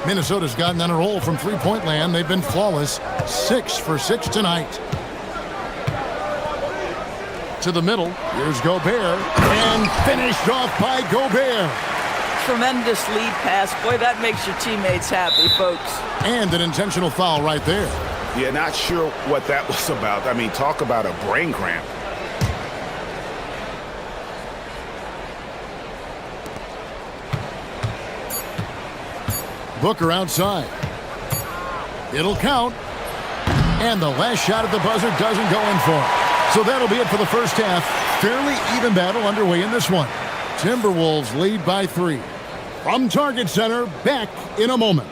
Minnesota's gotten on a roll from three-point land. They've been flawless. 6 for 6 tonight. To the middle. Here's Gobert. And finished off by Gobert. Tremendous lead pass. Boy, that makes your teammates happy, folks. And an intentional foul right there. Yeah, not sure what that was about. I mean, talk about a brain cramp. Booker outside. It'll count. And the last shot at the buzzer doesn't go in for it. So that'll be it for the first half. Fairly even battle underway in this one. Timberwolves lead by 3. From Target Center, back in a moment.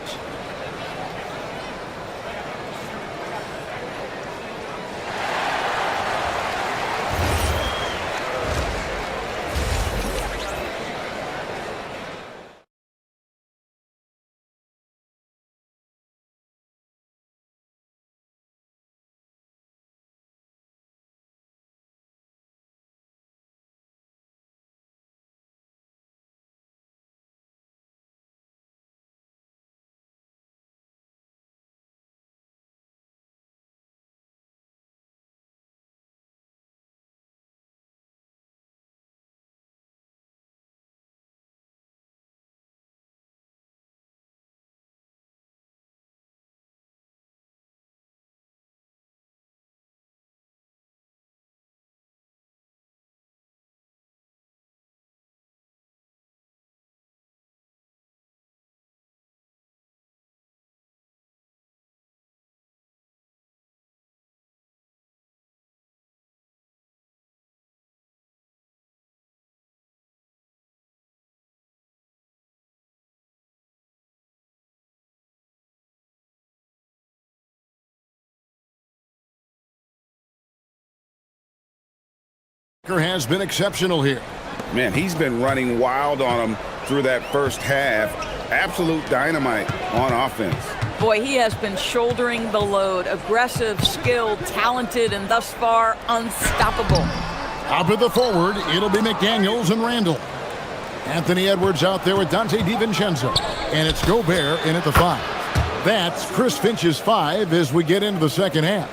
Has been exceptional here. Man, he's been running wild on him through that first half. Absolute dynamite on offense. Boy, he has been shouldering the load. Aggressive, skilled, talented, and thus far unstoppable. Out of the forward, it'll be McDaniels and Randall. Anthony Edwards out there with Dante DiVincenzo. And it's Gobert in at the 5. That's Chris Finch's 5 as we get into the second half.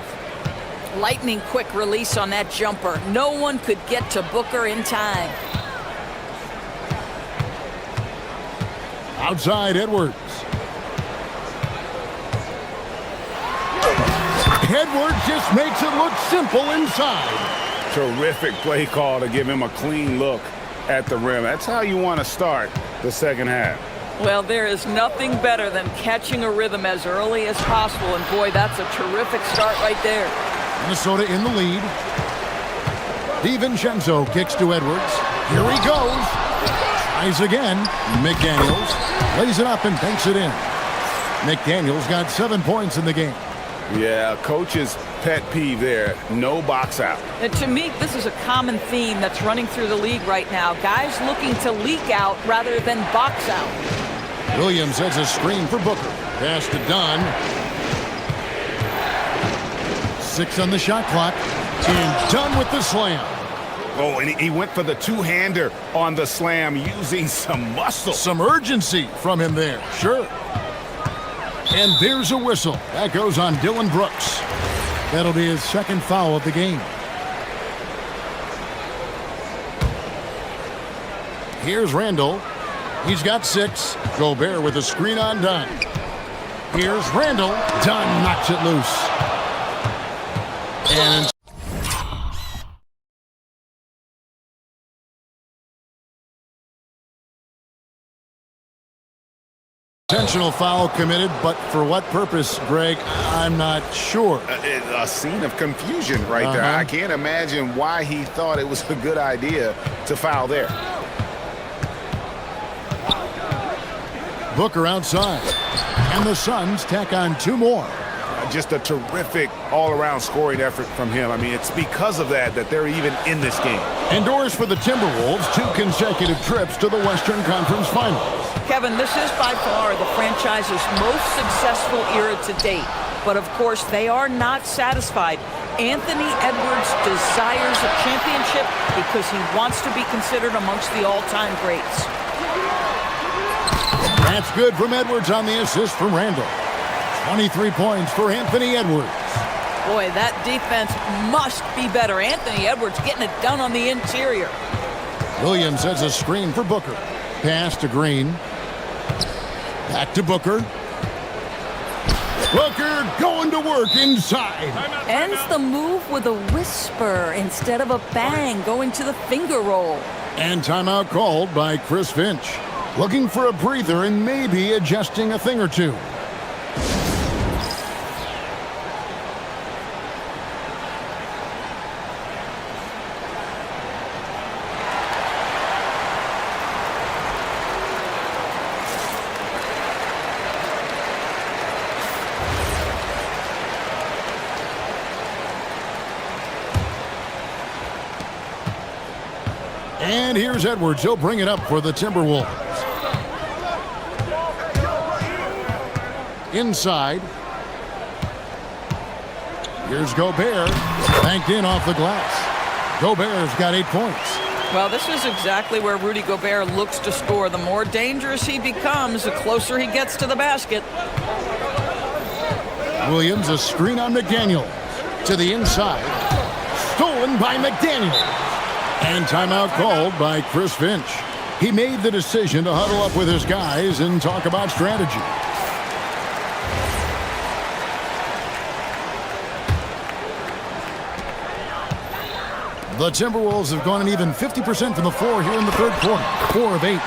Lightning quick release on that jumper. No one could get to Booker in time. Outside Edwards. Edwards just makes it look simple inside. Terrific play call to give him a clean look at the rim. That's how you want to start the second half. Well, there is nothing better than catching a rhythm as early as possible. And boy, that's a terrific start right there. Minnesota in the lead. DiVincenzo kicks to Edwards. Here he goes. Tries again. McDaniels lays it up and banks it in. McDaniels got 7 points in the game. Yeah, coach's pet peeve there. No box out. And to me, this is a common theme that's running through the league right now. Guys looking to leak out rather than box out. Williams sets a screen for Booker. Pass to Dunn. 6 on the shot clock. And Dunn with the slam. Oh, and he went for the two-hander on the slam using some muscle. Some urgency from him there, sure. And there's a whistle. That goes on Dylan Brooks. That'll be his second foul of the game. Here's Randall. He's got 6. Gobert with a screen on Dunn. Here's Randall. Dunn knocks it loose. And intentional foul committed, but for what purpose, Greg? I'm not sure. A scene of confusion right there. I can't imagine why he thought it was a good idea to foul there. Booker outside. And the Suns tack on 2 more. Just a terrific all-around scoring effort from him. I mean, it's because of that they're even in this game. Indoors for the Timberwolves, 2 consecutive trips to the Western Conference Finals. Kevin, this is by far the franchise's most successful era to date. But of course, they are not satisfied. Anthony Edwards desires a championship because he wants to be considered amongst the all-time greats. That's good from Edwards on the assist from Randall. 23 points for Anthony Edwards. Boy, that defense must be better. Anthony Edwards getting it done on the interior. Williams sets a screen for Booker. Pass to Green. Back to Booker. Booker going to work inside. Ends the move with a whisper instead of a bang, going to the finger roll. And timeout called by Chris Finch. Looking for a breather and maybe adjusting a thing or two. And here's Edwards. He'll bring it up for the Timberwolves. Inside. Here's Gobert. Banked in off the glass. Gobert's got 8 points. Well, this is exactly where Rudy Gobert looks to score. The more dangerous he becomes, the closer he gets to the basket. Williams, a screen on McDaniel. To the inside. Stolen by McDaniel. And timeout called by Chris Finch. He made the decision to huddle up with his guys and talk about strategy. The Timberwolves have gone an even 50% from the floor here in the third quarter. 4 of 8.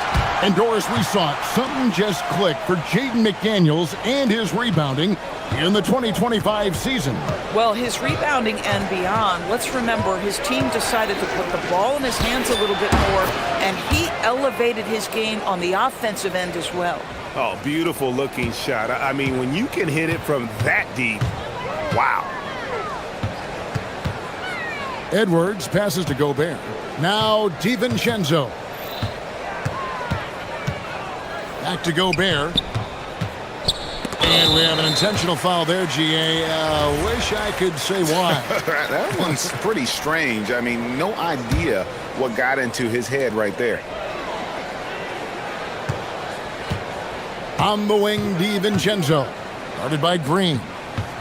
And Doris, we saw it. Something just clicked for Jaden McDaniels and his rebounding in the 2025 season. Well, his rebounding and beyond, let's remember his team decided to put the ball in his hands a little bit more, and he elevated his game on the offensive end as well. Oh, beautiful looking shot. I mean, when you can hit it from that deep, wow. Edwards passes to Gobert. Now DiVincenzo. Back to Gobert. And we have an intentional foul there, GA. Wish I could say why. That one's pretty strange. I mean, no idea what got into his head right there. On the wing, DiVincenzo. Guarded by Green.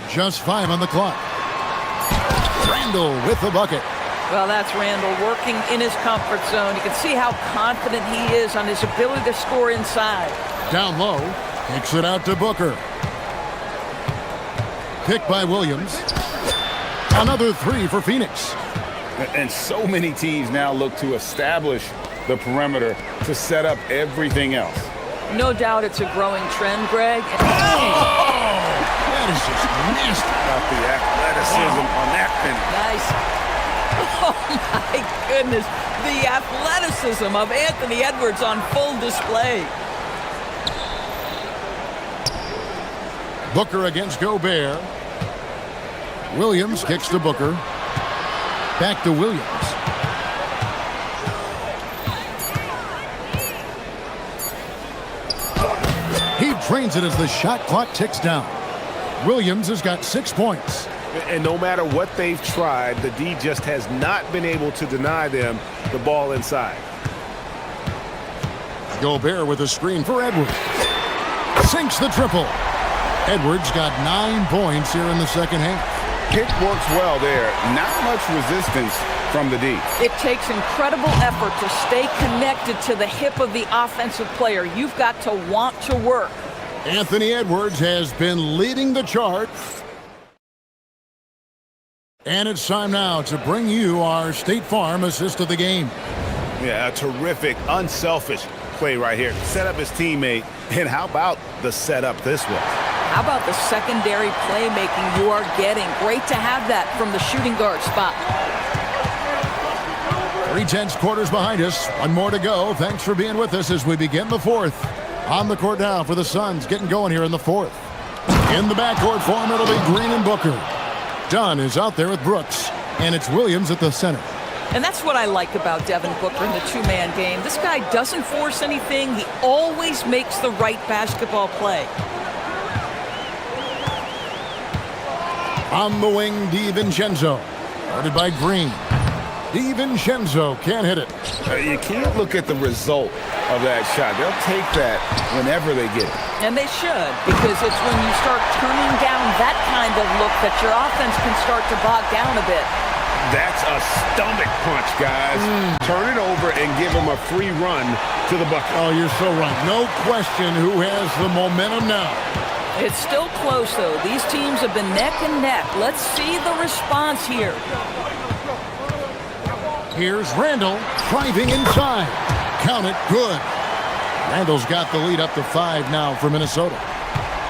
Just 5 on the clock. Randall with the bucket. Well, that's Randall working in his comfort zone. You can see how confident he is on his ability to score inside. Down low. Kicks it out to Booker. Picked by Williams. Another 3 for Phoenix. And so many teams now look to establish the perimeter to set up everything else. No doubt it's a growing trend, Greg. That is just nasty. About the athleticism on that finish. Nice. Oh, my goodness. The athleticism of Anthony Edwards on full display. Booker against Gobert. Williams kicks to Booker. Back to Williams. He drains it as the shot clock ticks down. Williams has got 6 points. And no matter what they've tried, the D just has not been able to deny them the ball inside. Gobert with a screen for Edwards. Sinks the triple. Edwards got 9 points here in the second half. Pick works well there. Not much resistance from the D. It takes incredible effort to stay connected to the hip of the offensive player. You've got to want to work. Anthony Edwards has been leading the charge. And it's time now to bring you our State Farm assist of the game. Yeah, a terrific, unselfish play right here. Set up his teammate. And how about the setup this was? How about the secondary playmaking you are getting? Great to have that from the shooting guard spot. 3/10 quarters behind us. One more to go. Thanks for being with us as we begin the fourth. On the court now for the Suns, getting going here in the fourth. In the backcourt form, it'll be Green and Booker. Dunn is out there with Brooks, and it's Williams at the center. And that's what I like about Devin Booker in the two-man game. This guy doesn't force anything. He always makes the right basketball play. On the wing, DiVincenzo. Guarded by Green. DiVincenzo can't hit it. You can't look at the result of that shot. They'll take that whenever they get it. And they should, because it's when you start turning down that kind of look that your offense can start to bog down a bit. That's a stomach punch, guys. Turn it over and give him a free run to the bucket. Oh, you're so right. No question who has the momentum now. It's still close, though. These teams have been neck and neck. Let's see the response here. Here's Randall driving inside. Count it, good. Randall's got the lead up to 5 now for Minnesota.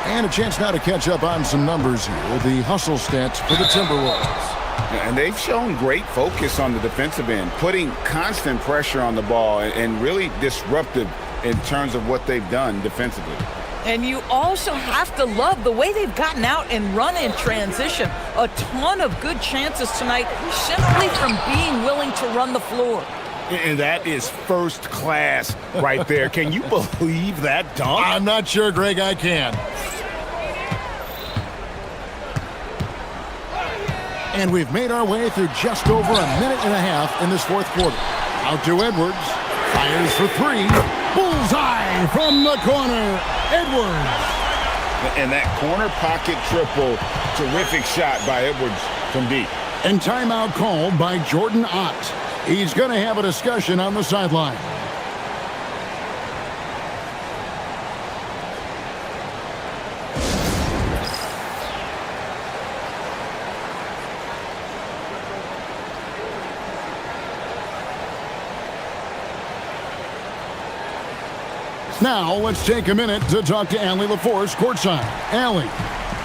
And a chance now to catch up on some numbers here. The hustle stats for the Timberwolves. And they've shown great focus on the defensive end, putting constant pressure on the ball and really disruptive in terms of what they've done defensively. And you also have to love the way they've gotten out and run in transition. A ton of good chances tonight simply from being willing to run the floor. And that is first class right there. Can you believe that dunk? I'm not sure, Greg, I can. And we've made our way through just over a minute and a half in this fourth quarter. Out to Edwards. Fires for 3. Bullseye from the corner. Edwards. And that corner pocket triple, terrific shot by Edwards from deep. And timeout called by Jordan Ott. He's going to have a discussion on the sideline. Now, let's take a minute to talk to Allie LaForce courtside. Allie.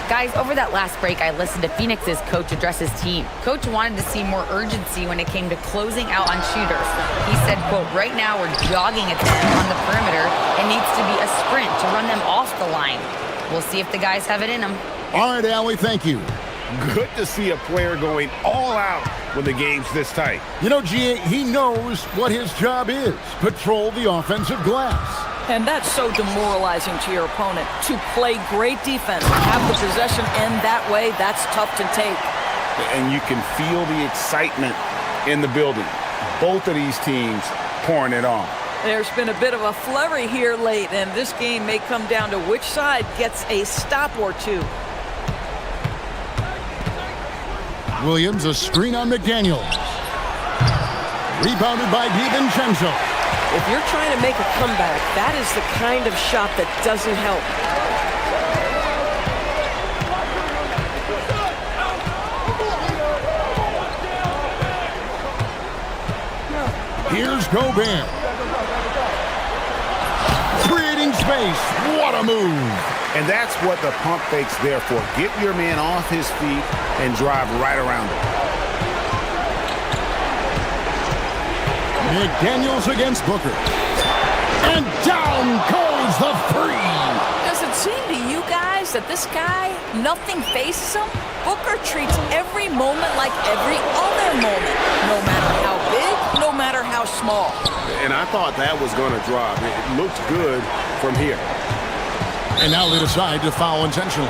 Guys, over that last break, I listened to Phoenix's coach address his team. Coach wanted to see more urgency when it came to closing out on shooters. He said, quote, right now we're jogging at them on the perimeter. It needs to be a sprint to run them off the line. We'll see if the guys have it in them. All right, Allie, thank you. Good to see a player going all out when the game's this tight. You know, G.A., he knows what his job is. Patrol the offensive glass. And that's so demoralizing to your opponent. To play great defense, have the possession end that way, that's tough to take. And you can feel the excitement in the building. Both of these teams pouring it on. There's been a bit of a flurry here late, and this game may come down to which side gets a stop or two. Williams, a screen on McDaniels. Rebounded by DiVincenzo. If you're trying to make a comeback, that is the kind of shot that doesn't help. Here's Gobert. Creating space. What a move. And that's what the pump fake's there for. Get your man off his feet and drive right around him. McDaniels against Booker. And down goes the 3. Does it seem to you guys is that this guy, nothing faces him. Booker treats every moment like every other moment, no matter how big, no matter how small. And I thought that was going to drop. It looked good from here. And now they decide to foul intentionally.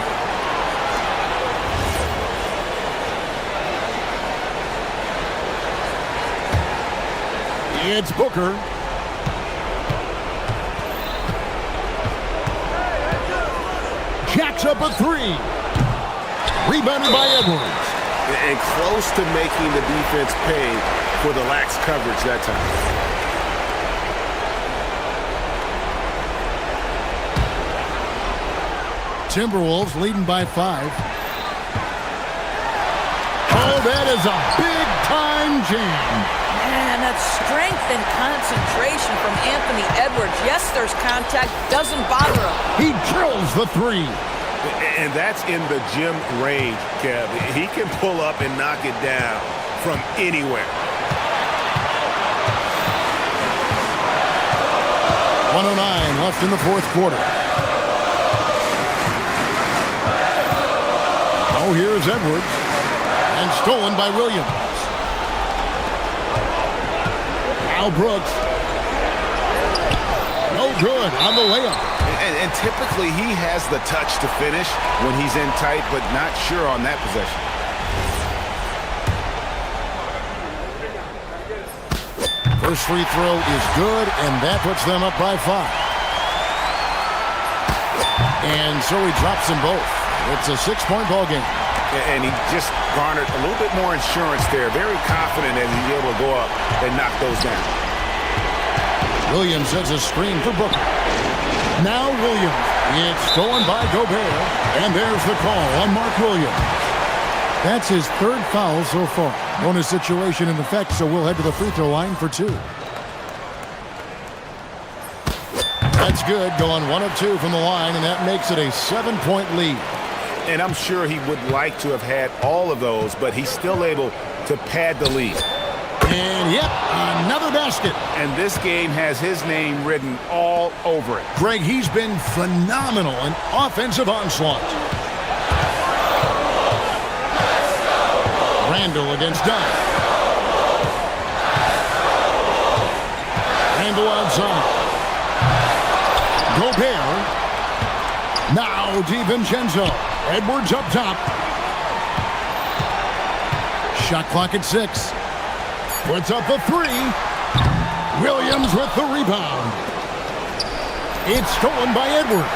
It's Booker. Jacks up a three. Rebounded by Edwards. And close to making the defense pay for the lax coverage that time. Timberwolves leading by 5. Oh, that is a big-time jam. Man, that's strength and concentration from Anthony Edwards. Yes, there's contact, doesn't bother him. He drills the three. And that's in the gym range, Kev. He can pull up and knock it down from anywhere. 1:09 left in the fourth quarter. Oh, here's Edwards. And stolen by Williams. Now Brooks. No good on the layup. And typically he has the touch to finish when he's in tight, but not sure on that possession. First free throw is good, and that puts them up by 5. And so he drops them both. It's a 6-point ball game. And he just garnered a little bit more insurance there. Very confident that he'll be able to go up and knock those down. Williams sets a screen for Booker. Now Williams. It's stolen by Gobert. And there's the call on Mark Williams. That's his third foul so far. Bonus situation in effect, so we'll head to the free throw line for 2. That's good, going 1 of 2 from the line, and that makes it a 7-point lead. And I'm sure he would like to have had all of those, but he's still able to pad the lead. And yep, another basket. And this game has his name written all over it. Greg, he's been phenomenal in offensive onslaught. Randall against Dunn. Randall outside. Gobert. Now DiVincenzo. Edwards up top. Shot clock at 6. Puts up a 3. Williams with the rebound. It's stolen by Edwards.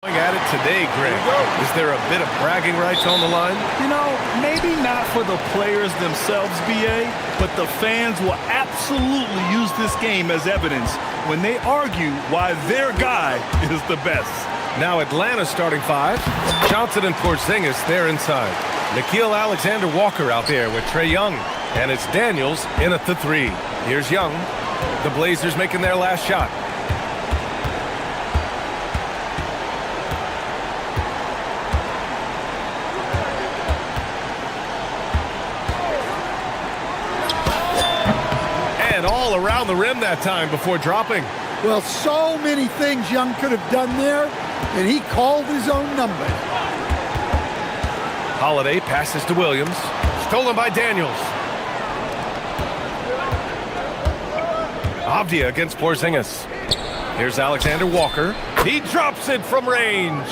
At it today, Greg. Is there a bit of bragging rights on the line? You know, maybe not for the players themselves, BA, but the fans will absolutely use this game as evidence when they argue why their guy is the best. Now Atlanta starting five. Johnson and Porzingis, they're inside. Nickeil Alexander-Walker out there with Trae Young. And it's Daniels in at the three. Here's Young. The Blazers making their last shot. All around the rim that time before dropping. Well, so many things Young could have done there, and he called his own number. Holiday passes to Williams. Stolen by Daniels. Avdia against Porzingis. Here's Alexander Walker. He drops it from range.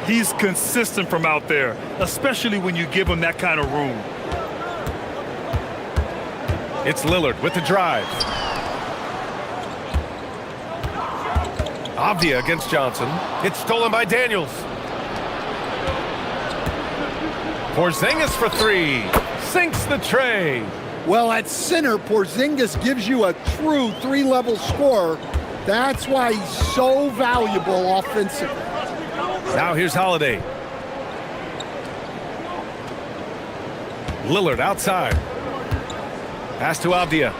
He's consistent from out there, especially when you give him that kind of room. It's Lillard with the drive. Avdia against Johnson. It's stolen by Daniels. Porzingis for three. Sinks the tray. Well, at center, Porzingis gives you a true three-level scorer. That's why he's so valuable offensively. Now here's Holiday. Lillard outside. Pass to Avdia.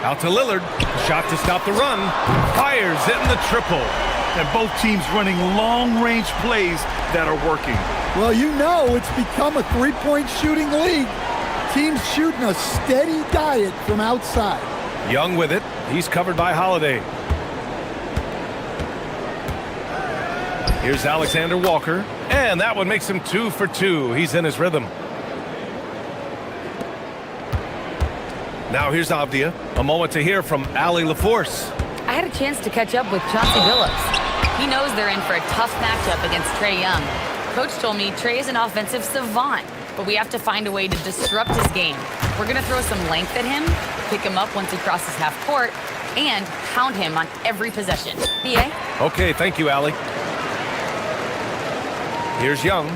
Out to Lillard. Shot to stop the run. Fires it in the triple. And both teams running long-range plays that are working. Well, you know it's become a three-point shooting league. Teams shooting a steady diet from outside. Young with it. He's covered by Holiday. Here's Alexander Walker. And that one makes him 2 for 2. He's in his rhythm. Now here's Avdia. A moment to hear from Allie LaForce. I had a chance to catch up with Chauncey Billups. He knows they're in for a tough matchup against Trae Young. Coach told me Trae is an offensive savant, but we have to find a way to disrupt his game. We're going to throw some length at him, pick him up once he crosses half court, and pound him on every possession. BA? Okay, thank you, Allie. Here's Young.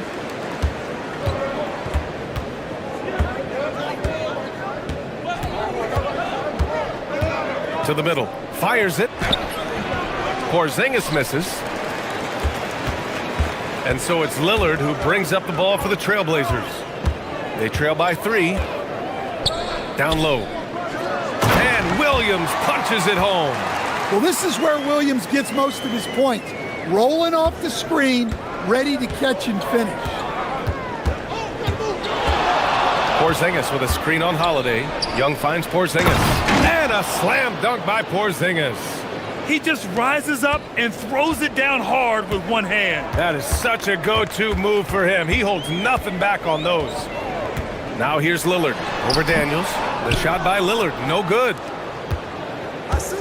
To the middle. Fires it. Porzingis misses. And so it's Lillard who brings up the ball for the Trailblazers. They trail by 3. Down low. And Williams punches it home. Well, this is where Williams gets most of his points. Rolling off the screen, ready to catch and finish. Porzingis with a screen on Holiday. Young finds Porzingis. And a slam dunk by Porzingis. He just rises up and throws it down hard with one hand. That is such a go-to move for him. He holds nothing back on those. Now here's Lillard over Daniels. The shot by Lillard, no good. I see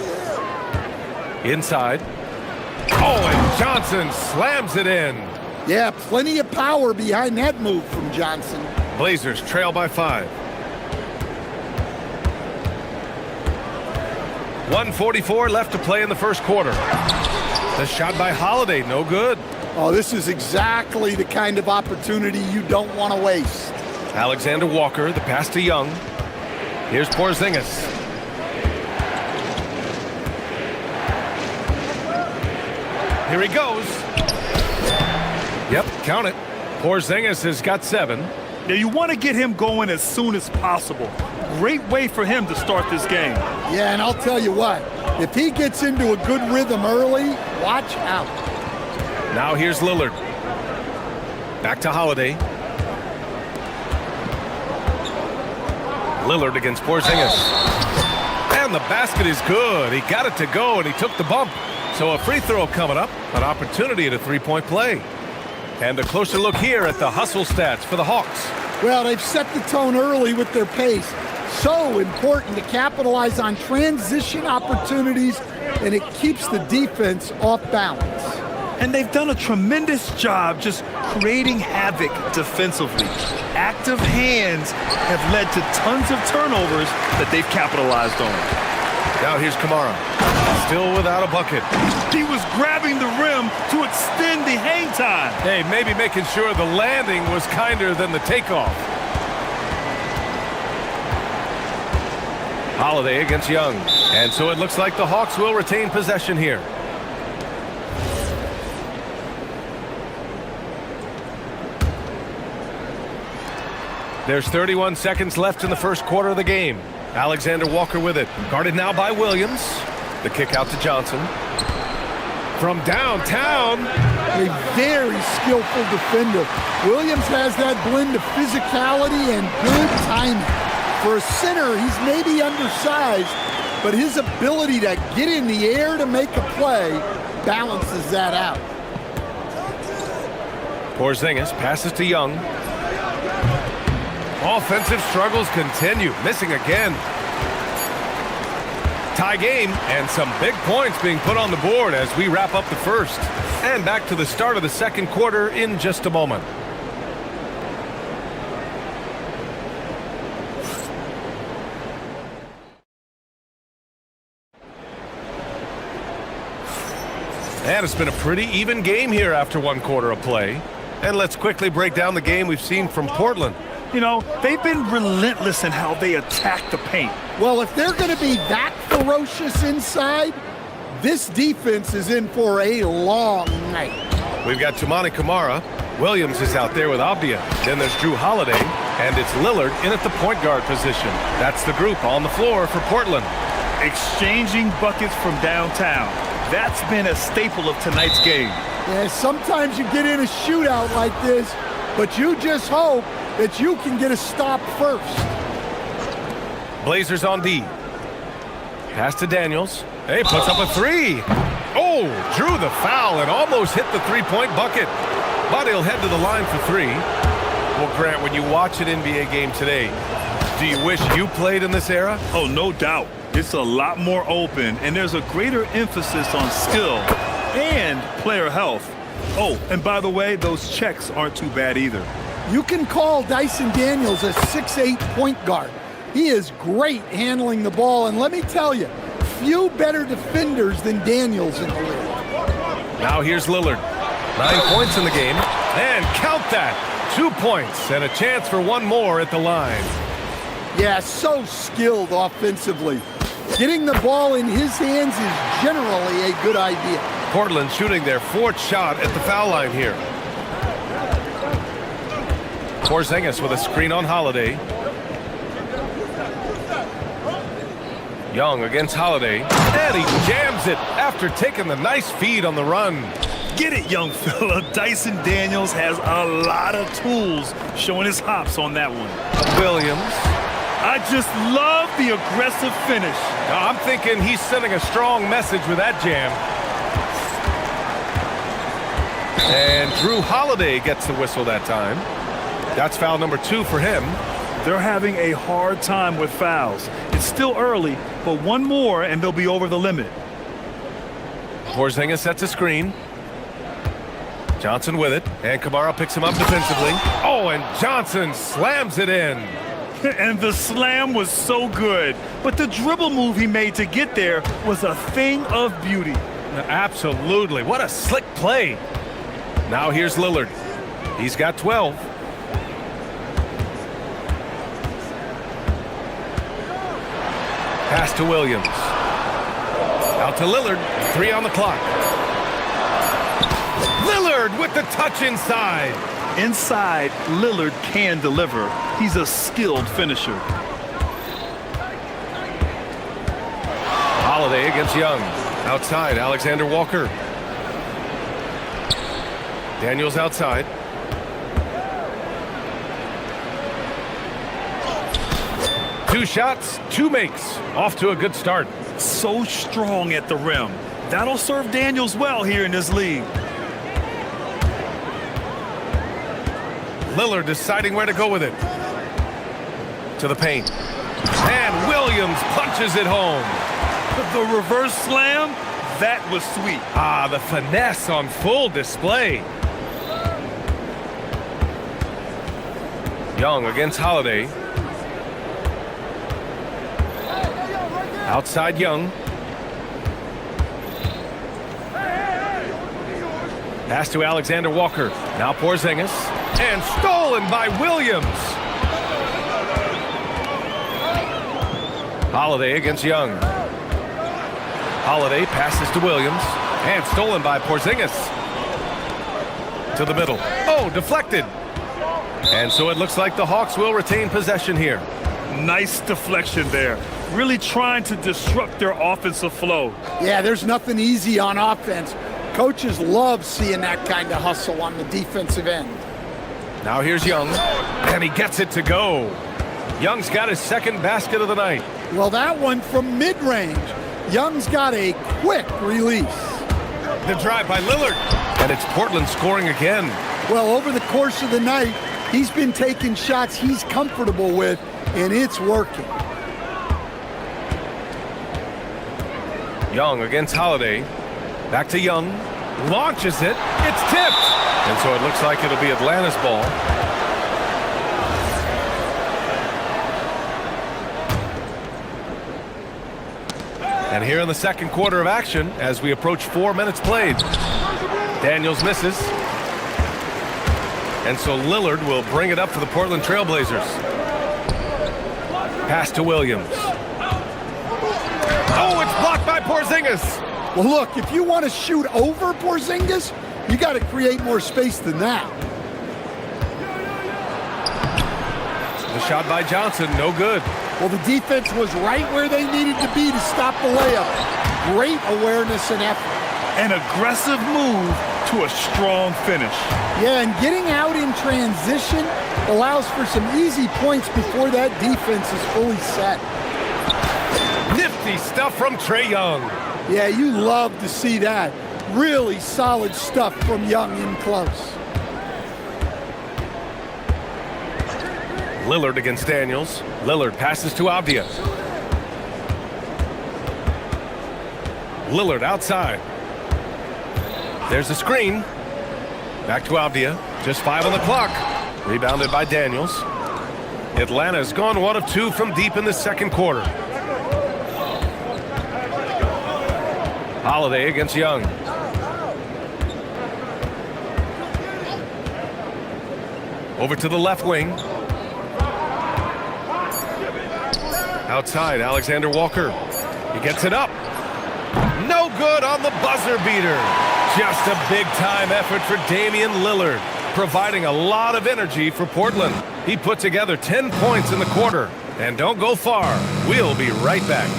him. Inside. Oh, and Johnson slams it in. Yeah, plenty of power behind that move from Johnson. Blazers trail by 5. 1:44 left to play in the first quarter. The shot by Holiday, no good. Oh, this is exactly the kind of opportunity you don't want to waste. Alexander Walker, the pass to Young. Here's Porzingis. Here he goes. Yep, count it. Porzingis has got 7. Now you want to get him going as soon as possible. Great way for him to start this game. Yeah, and I'll tell you what, if he gets into a good rhythm early, watch out. Now here's Lillard. Back to Holiday. Lillard against Porzingis. And the basket is good. He got it to go, and he took the bump. So a free throw coming up, an opportunity at a three-point play. And a closer look here at the hustle stats for the Hawks. Well, they've set the tone early with their pace. So important to capitalize on transition opportunities, and it keeps the defense off balance. And they've done a tremendous job just creating havoc defensively. Active hands have led to tons of turnovers that they've capitalized on. Now here's Kamara. Still without a bucket. He was grabbing the rim to extend the hang time. Hey, maybe making sure the landing was kinder than the takeoff. Holiday against Young. And so it looks like the Hawks will retain possession here. There's 31 seconds left in the first quarter of the game. Alexander Walker with it. Guarded now by Williams. The kick out to Johnson. From downtown. A very skillful defender. Williams has that blend of physicality and good timing. For a center, he's maybe undersized, but his ability to get in the air to make a play balances that out. Porzingis passes to Young. Offensive struggles continue. Missing again. Tie game and some big points being put on the board as we wrap up the first. And back to the start of the second quarter in just a moment. And it's been a pretty even game here after one quarter of play. And let's quickly break down the game we've seen from Portland. You know, they've been relentless in how they attack the paint. Well, if they're going to be that ferocious inside, this defense is in for a long night. We've got Tumani Kamara. Williams is out there with Abdia. Then there's Drew Holiday, and it's Lillard in at the point guard position. That's the group on the floor for Portland. Exchanging buckets from downtown. That's been a staple of tonight's game. Yeah, sometimes you get in a shootout like this, but you just hope that you can get a stop first. Blazers on D. Pass to Daniels. Hey, puts up a three. Oh, drew the foul and almost hit the three-point bucket. But he'll head to the line for three. Well, Grant, when you watch an NBA game today, do you wish you played in this era? Oh, no doubt. It's a lot more open, and there's a greater emphasis on skill and player health. Oh, and by the way, those checks aren't too bad either. You can call Dyson Daniels a 6'8" point guard. He is great handling the ball, and let me tell you, few better defenders than Daniels in the league. Now here's Lillard. 9 points in the game, and count that. 2 points and a chance for one more at the line. Yeah, so skilled offensively. Getting the ball in his hands is generally a good idea. Portland shooting their fourth shot at the foul line here. Porzingis with a screen on Holiday. Young against Holiday, and he jams it after taking the nice feed on the run. Get it, young fella. Dyson Daniels has a lot of tools, showing his hops on that one. Williams. I just love the aggressive finish. Now, I'm thinking he's sending a strong message with that jam. And Drew Holiday gets the whistle that time. That's foul number 2 for him. They're having a hard time with fouls. It's still early, but one more and they'll be over the limit. Porzingis sets a screen. Johnson with it, and Kamara picks him up defensively. Oh, and Johnson slams it in. And the slam was so good, but the dribble move he made to get there was a thing of beauty. Absolutely. What a slick play. Now here's Lillard. He's got 12. Pass to Williams. Out to Lillard. 3 on the clock. Lillard with the touch inside. Inside, Lillard can deliver. He's a skilled finisher. Holiday against Young. Outside, Alexander Walker. Daniels outside. Two shots, 2 makes. Off to a good start. So strong at the rim. That'll serve Daniels well here in this league. Lillard deciding where to go with it. To the paint. And Williams punches it home. The reverse slam, that was sweet. Ah, the finesse on full display. Young against Holiday. Outside Young. Pass to Alexander Walker. Now Porzingis. And stolen by Williams. Holiday against Young. Holiday passes to Williams. And stolen by Porzingis. To the middle. Oh, deflected. And so it looks like the Hawks will retain possession here. Nice deflection there. Really trying to disrupt their offensive flow. Yeah, there's nothing easy on offense. Coaches love seeing that kind of hustle on the defensive end. Now here's Young, and he gets it to go. Young's got his second basket of the night. Well, that one from mid-range. Young's got a quick release. The drive by Lillard, and it's Portland scoring again. Well, over the course of the night, he's been taking shots he's comfortable with, and it's working. Young against Holiday. Back to Young. Launches it. It's tipped. And so it looks like it'll be Atlanta's ball. And here in the second quarter of action, as we approach 4 minutes played. Daniels misses. And so Lillard will bring it up for the Portland Trailblazers. Pass to Williams. Oh, it's blocked by Porzingis. Well, look, if you want to shoot over Porzingis, you got to create more space than that. The shot by Johnson, no good. Well, the defense was right where they needed to be to stop the layup. Great awareness and effort. An aggressive move to a strong finish. Yeah, and getting out in transition allows for some easy points before that defense is fully set. Nifty stuff from Trae Young. Yeah, you love to see that. Really solid stuff from Young in close. Lillard against Daniels. Lillard passes to Avdia. Lillard outside. There's a screen. Back to Avdia. Just 5 on the clock. Rebounded by Daniels. Atlanta's gone 1 of 2 from deep in the second quarter. Holiday against Young. Over to the left wing. Outside, Alexander Walker. He gets it up. No good on the buzzer beater. Just a big-time effort for Damian Lillard, providing a lot of energy for Portland. He put together 10 points in the quarter. And don't go far. We'll be right back.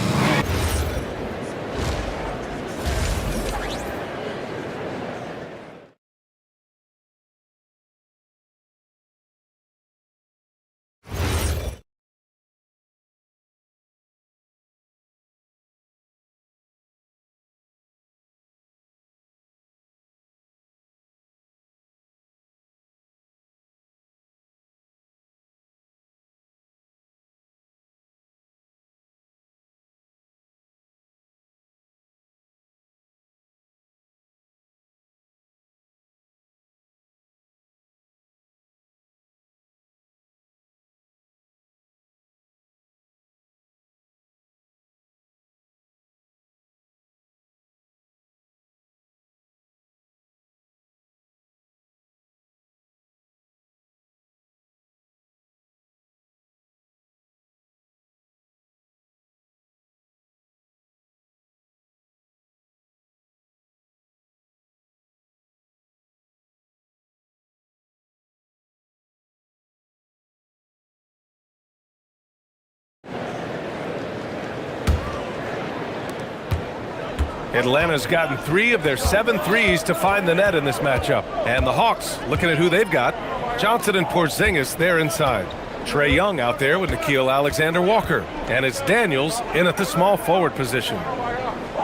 Atlanta's gotten 3 of their 7 threes to find the net in this matchup. And the Hawks, looking at who they've got, Johnson and Porzingis, they're inside. Trae Young out there with Nickeil Alexander-Walker. And it's Daniels in at the small forward position.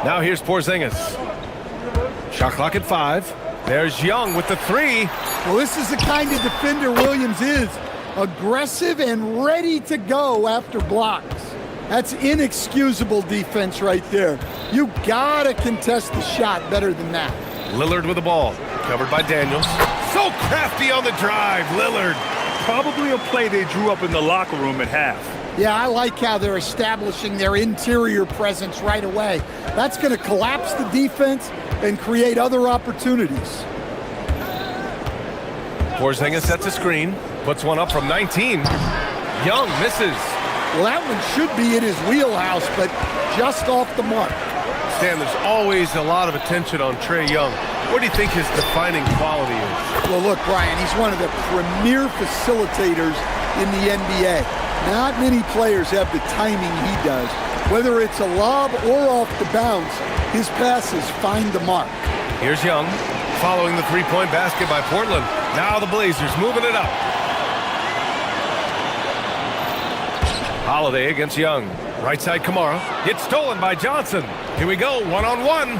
Now here's Porzingis. Shot clock at 5. There's Young with the 3. Well, this is the kind of defender Williams is. Aggressive and ready to go after blocks. That's inexcusable defense right there. You gotta contest the shot better than that. Lillard with the ball, covered by Daniels. So crafty on the drive, Lillard. Probably a play they drew up in the locker room at half. Yeah, I like how they're establishing their interior presence right away. That's gonna collapse the defense and create other opportunities. Porzingis sets a screen, puts one up from 19. Young misses. Well, that one should be in his wheelhouse, but just off the mark. Stan, there's always a lot of attention on Trae Young. What do you think his defining quality is? Well, look, Brian, he's one of the premier facilitators in the NBA. Not many players have the timing he does. Whether it's a lob or off the bounce, his passes find the mark. Here's Young, following the three-point basket by Portland. Now the Blazers moving it up. Holiday against Young. Right side Kamara. It's stolen by Johnson. Here we go, one-on-one.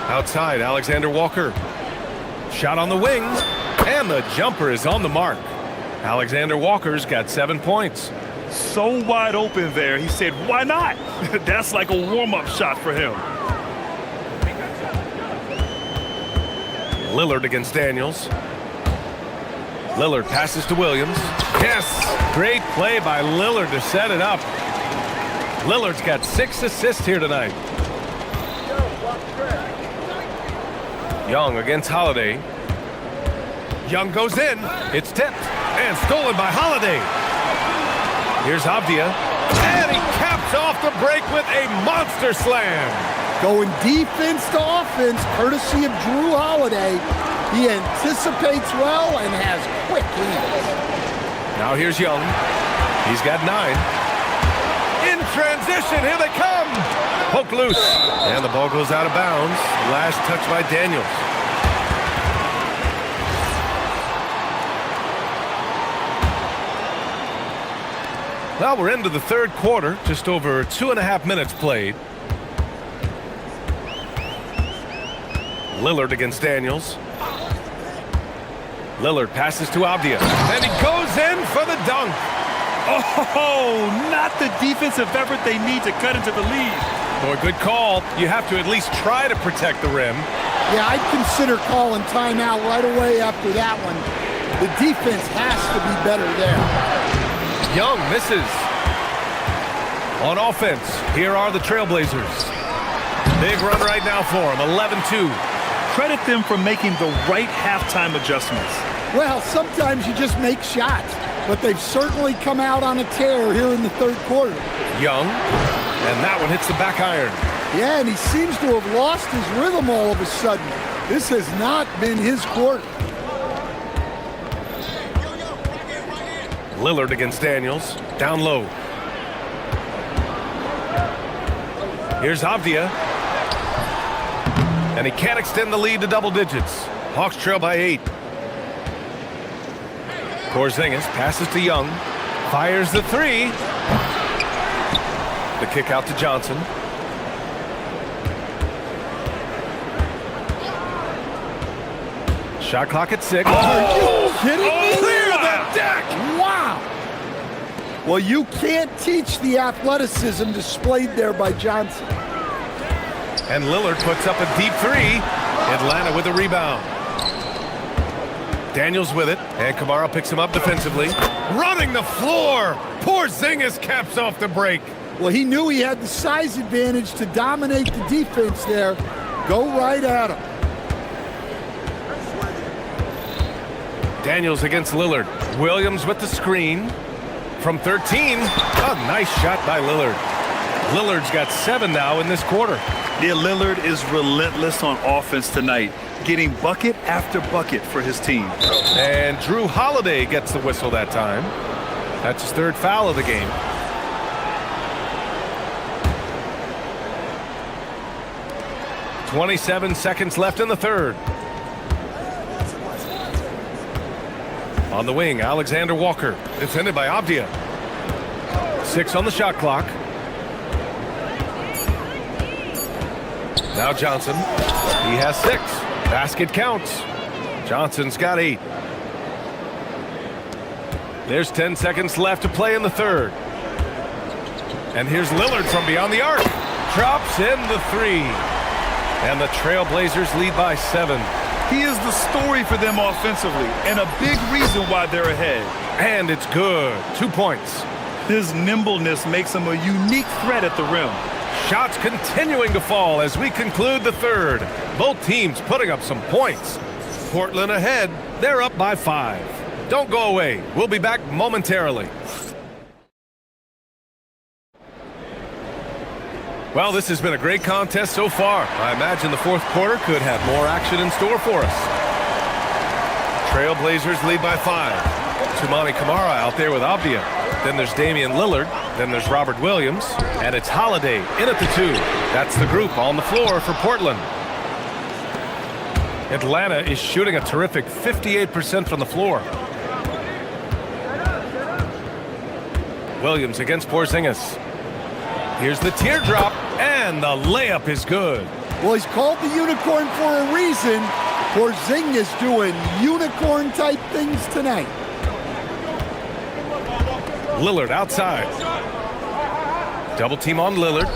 Outside, Alexander Walker. Shot on the wing, and the jumper is on the mark. Alexander Walker's got 7 points. So wide open there, he said, why not? That's like a warm-up shot for him. Lillard against Daniels. Lillard passes to Williams. Yes! Great play by Lillard to set it up. Lillard's got 6 assists here tonight. Young against Holiday. Young goes in. It's tipped and stolen by Holiday. Here's Avdia. And he caps off the break with a monster slam. Going defense to offense, courtesy of Drew Holiday. He anticipates well and has quick hands. Now here's Young. He's got 9. In transition, here they come. Poke loose. And the ball goes out of bounds. Last touch by Daniels. Well, we're into the third quarter. Just over 2.5 minutes played. Lillard against Daniels. Lillard passes to Avdia. And he goes in for the dunk. Oh, not the defensive effort they need to cut into the lead. Boy, good call. You have to at least try to protect the rim. Yeah, I'd consider calling timeout right away after that one. The defense has to be better there. Young misses. On offense, here are the Trailblazers. Big run right now for them, 11-2. Credit them for making the right halftime adjustments. Well, sometimes you just make shots, but they've certainly come out on a tear here in the third quarter. Young, and that one hits the back iron. Yeah, and he seems to have lost his rhythm all of a sudden. This has not been his quarter. Lillard against Daniels, down low. Here's Avdia. And he can't extend the lead to double digits. Hawks trail by 8. Porzingis passes to Young. Fires the 3. The kick out to Johnson. Shot clock at 6. Are you kidding me? Clear the deck! Wow! Well, you can't teach the athleticism displayed there by Johnson. And Lillard puts up a deep 3. Atlanta with a rebound. Daniels with it, and Kamara picks him up defensively. Running the floor! Porzingis caps off the break. Well, he knew he had the size advantage to dominate the defense there. Go right at him. Daniels against Lillard. Williams with the screen. From 13, a nice shot by Lillard. Lillard's got 7 now in this quarter. Yeah, Lillard is relentless on offense tonight, getting bucket after bucket for his team. And Drew Holiday gets the whistle that time. That's his 3rd foul of the game. .27 seconds left in the 3rd. On the wing, Alexander Walker, defended by Avdia. 6 on the shot clock. Now Johnson, he has 6. Basket counts. Johnson's got 8. There's 10 seconds left to play in the 3rd. And here's Lillard from beyond the arc. Drops in the 3. And the Trailblazers lead by 7. He is the story for them offensively, and a big reason why they're ahead. And it's good. 2 points. His nimbleness makes him a unique threat at the rim. Shots continuing to fall as we conclude the third. Both teams putting up some points. Portland ahead. They're up by 5. Don't go away. We'll be back momentarily. Well, this has been a great contest so far. I imagine the fourth quarter could have more action in store for us. Trailblazers lead by 5. Toumani Camara out there with Avdia. Then there's Damian Lillard. Then there's Robert Williams. And it's Holiday in at the 2. That's the group on the floor for Portland. Atlanta is shooting a terrific 58% from the floor. Williams against Porzingis. Here's the teardrop, and the layup is good. Well, he's called the unicorn for a reason. Porzingis doing unicorn-type things tonight. Lillard outside. Double team on Lillard.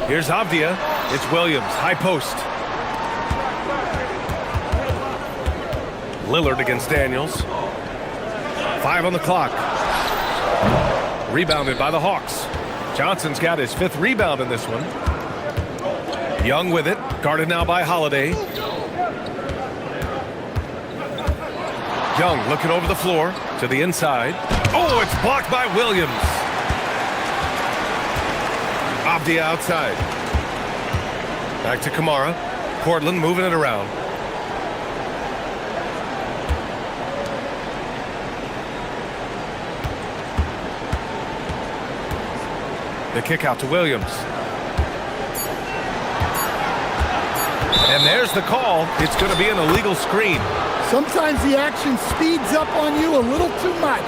Here's Avdia. It's Williams, high post. Lillard against Daniels. 5 on the clock. Rebounded by the Hawks. Johnson's got his 5th rebound in this one. Young with it, guarded now by Holiday. Young looking over the floor to the inside. Oh, it's blocked by Williams. Avdia outside. Back to Camara. Portland moving it around. The kick out to Williams. And there's the call. It's going to be an illegal screen. Sometimes the action speeds up on you a little too much.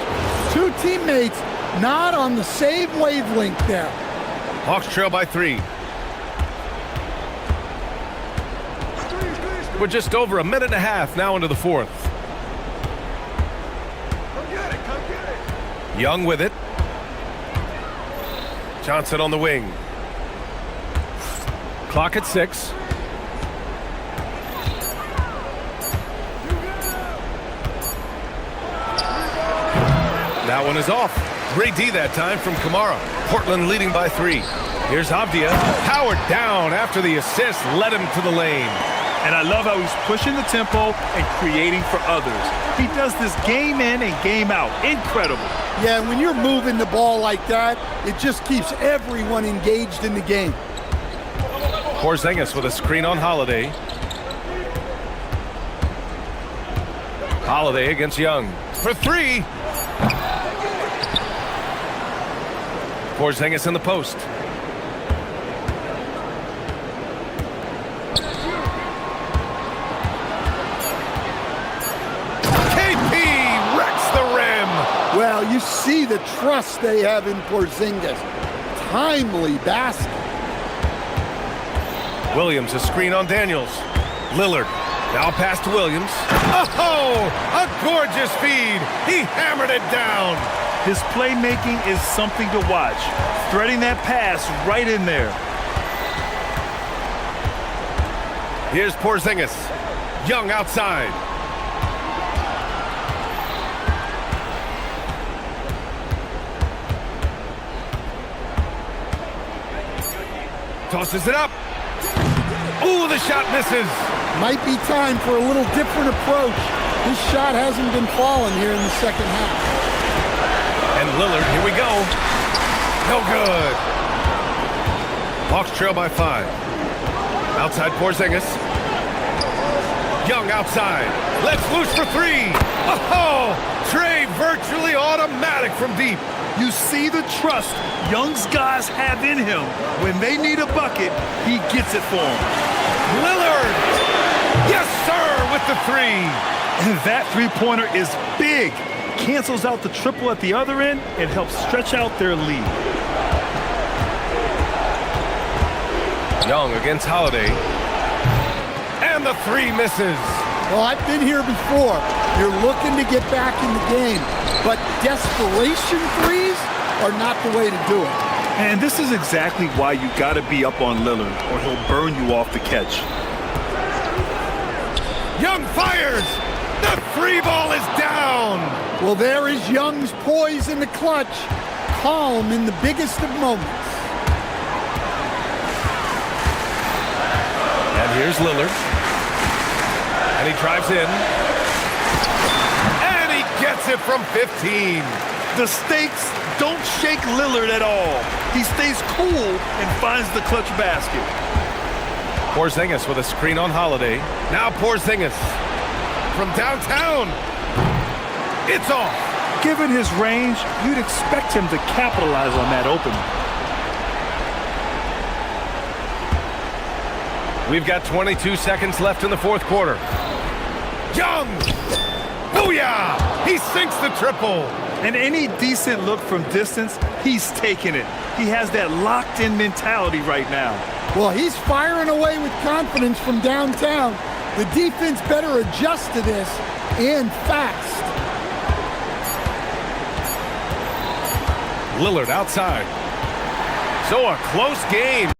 Two teammates not on the same wavelength there. Hawks trail by 3. We're just over a minute and a half now into the fourth. Young with it. Johnson on the wing. Clock at 6. That one is off. Great D that time from Camara. Portland leading by 3. Here's Avdia. Powered down after the assist led him to the lane. And I love how he's pushing the tempo and creating for others. He does this game in and game out. Incredible. Yeah, when you're moving the ball like that, it just keeps everyone engaged in the game. Porzingis with a screen on Holiday. Holiday against Young. For 3. Porzingis in the post. Well, you see the trust they have in Porzingis. Timely basket. Williams, a screen on Daniels. Lillard, now pass to Williams. Oh, a gorgeous feed. He hammered it down. His playmaking is something to watch. Threading that pass right in there. Here's Porzingis. Young outside. Tosses it up. Ooh, the shot misses. Might be time for a little different approach. This shot hasn't been falling here in the second half. And Lillard, here we go. No good. Hawks trail by 5. Outside Porzingis. Young outside. Let's loose for 3. Oh, Trey virtually automatic from deep. You see the trust Young's guys have in him. When they need a bucket, he gets it for them. Lillard! Yes, sir, with the 3. And that three-pointer is big. Cancels out the triple at the other end and helps stretch out their lead. Young against Holiday. And the 3 misses. Well, I've been here before. You're looking to get back in the game, but desperation threes are not the way to do it. And this is exactly why you got to be up on Lillard, or he'll burn you off the catch. Young fires! The 3 ball is down! Well, there is Young's poise in the clutch. Calm in the biggest of moments. Here's Lillard. And he drives in. And he gets it from 15. The stakes don't shake Lillard at all. He stays cool and finds the clutch basket. Porzingis with a screen on Holiday. Now Porzingis from downtown. It's off. Given his range, you'd expect him to capitalize on that opening. We've got 22 seconds left in the fourth quarter. Young! Booyah! He sinks the triple. And any decent look from distance, he's taking it. He has that locked-in mentality right now. Well, he's firing away with confidence from downtown. The defense better adjust to this, and fast. Lillard outside. So a close game.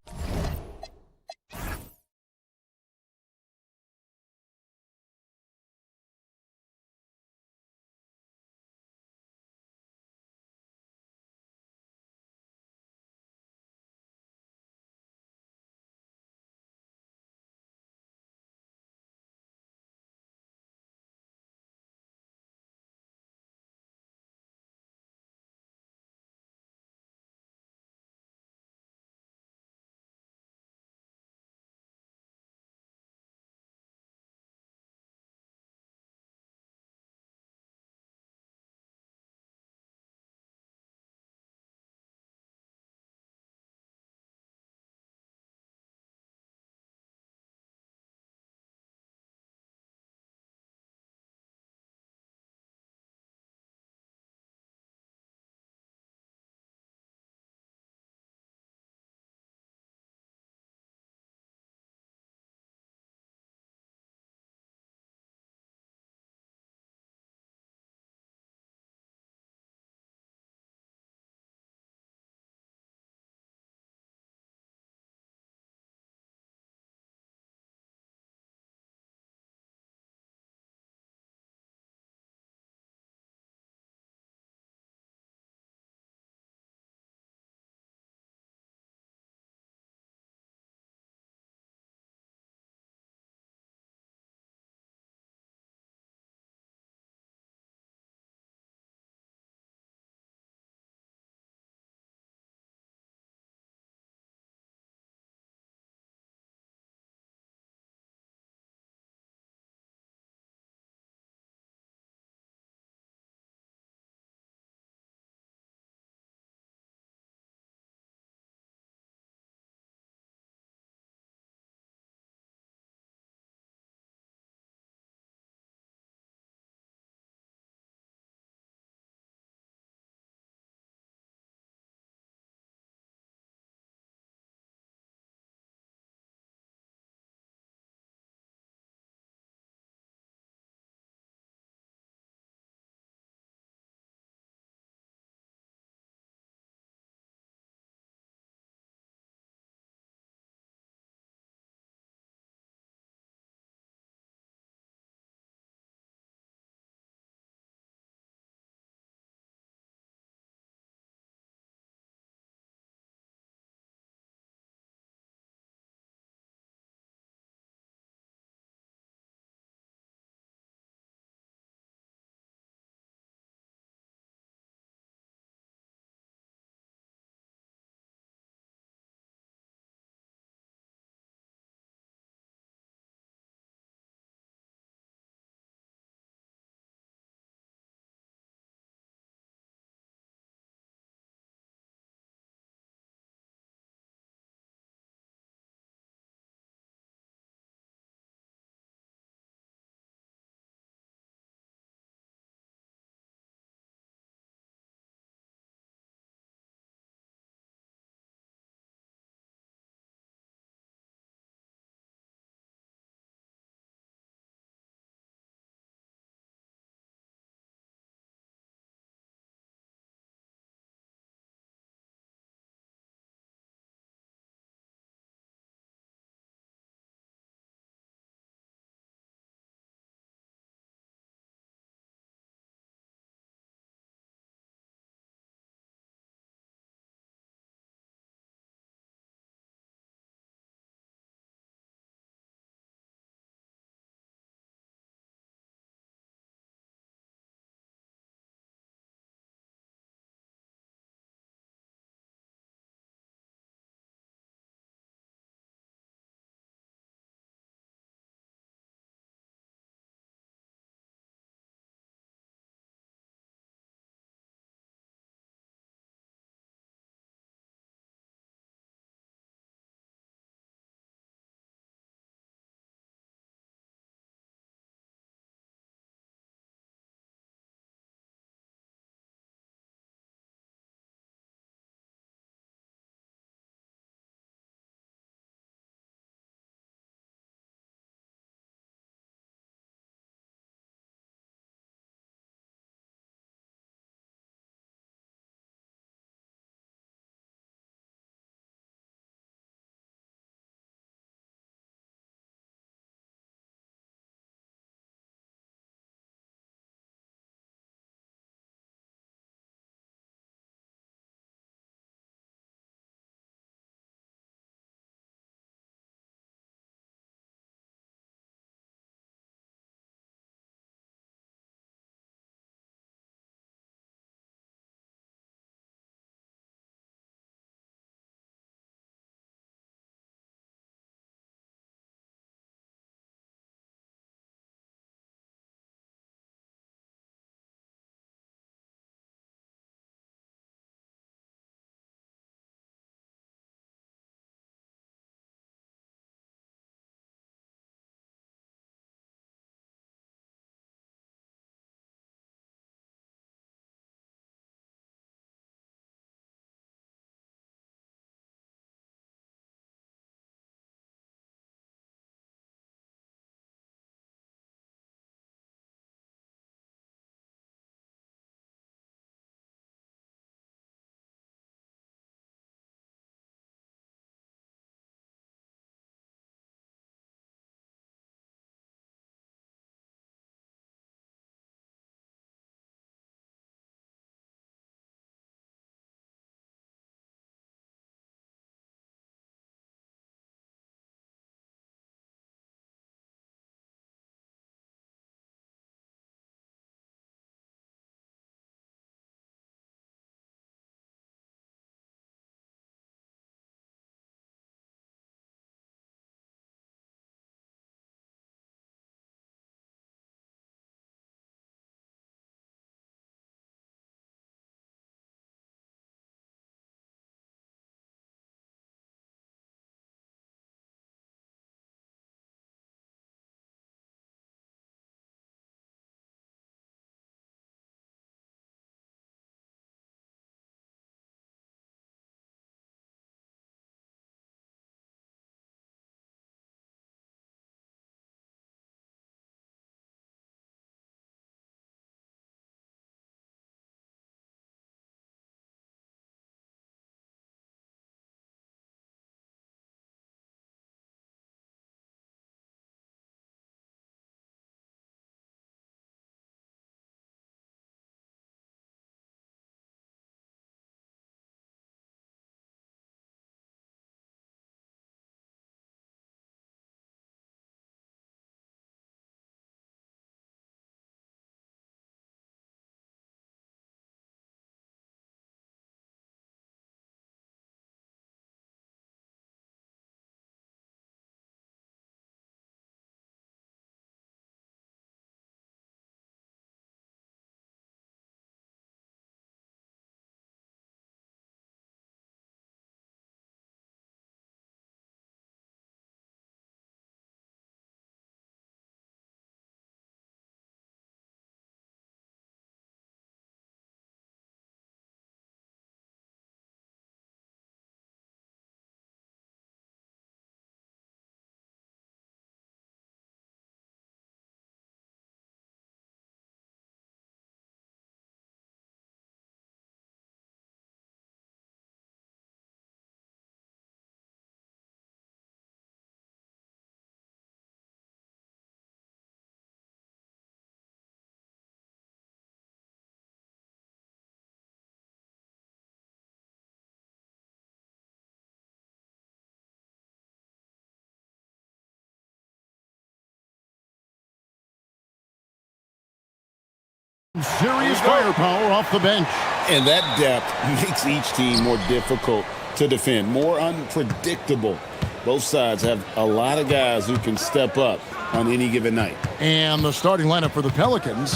Serious firepower off the bench. And that depth makes each team more difficult to defend, more unpredictable. Both sides have a lot of guys who can step up on any given night. And the starting lineup for the Pelicans,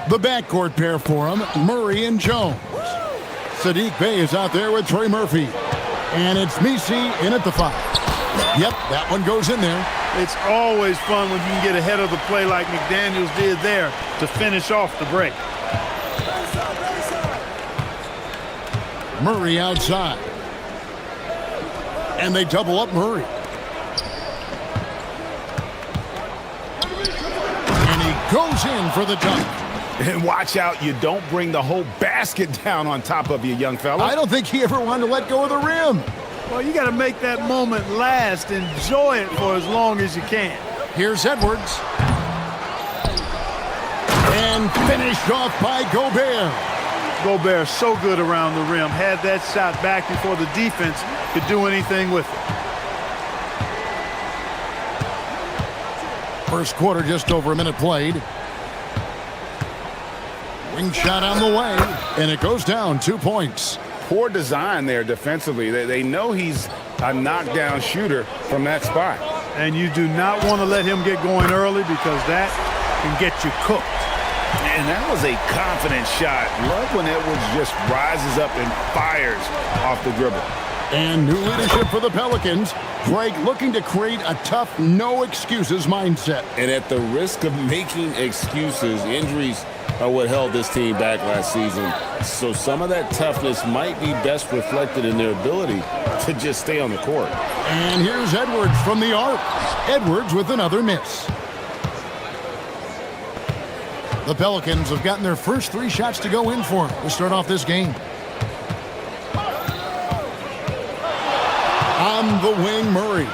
the backcourt pair for them, Murray and Jones. Sadiq Bey is out there with Trey Murphy. And it's Misi in at the 5. Yep, that one goes in there. It's always fun when you can get ahead of the play like McDaniels did there to finish off the break. Murray outside. And they double up Murray. And he goes in for the dunk. And watch out, you don't bring the whole basket down on top of you, young fella. I don't think he ever wanted to let go of the rim. Well, you got to make that moment last. Enjoy it for as long as you can. Here's Edwards. And finished off by Gobert. Gobert so good around the rim. Had that shot back before the defense could do anything with it. First quarter, just over a minute played. Wing shot on the way, and it goes down 2 points. Poor design there defensively. They know he's a knockdown shooter from that spot. And you do not want to let him get going early because that can get you cooked. And that was a confident shot. Love when Edwards just rises up and fires off the dribble. And new leadership for the Pelicans. Greg looking to create a tough, no-excuses mindset. And at the risk of making excuses, injuries are what held this team back last season. So some of that toughness might be best reflected in their ability to just stay on the court. And here's Edwards from the arc. Edwards with another miss. The Pelicans have gotten their first 3 shots to go in for them to start off this game. On the wing, Murray.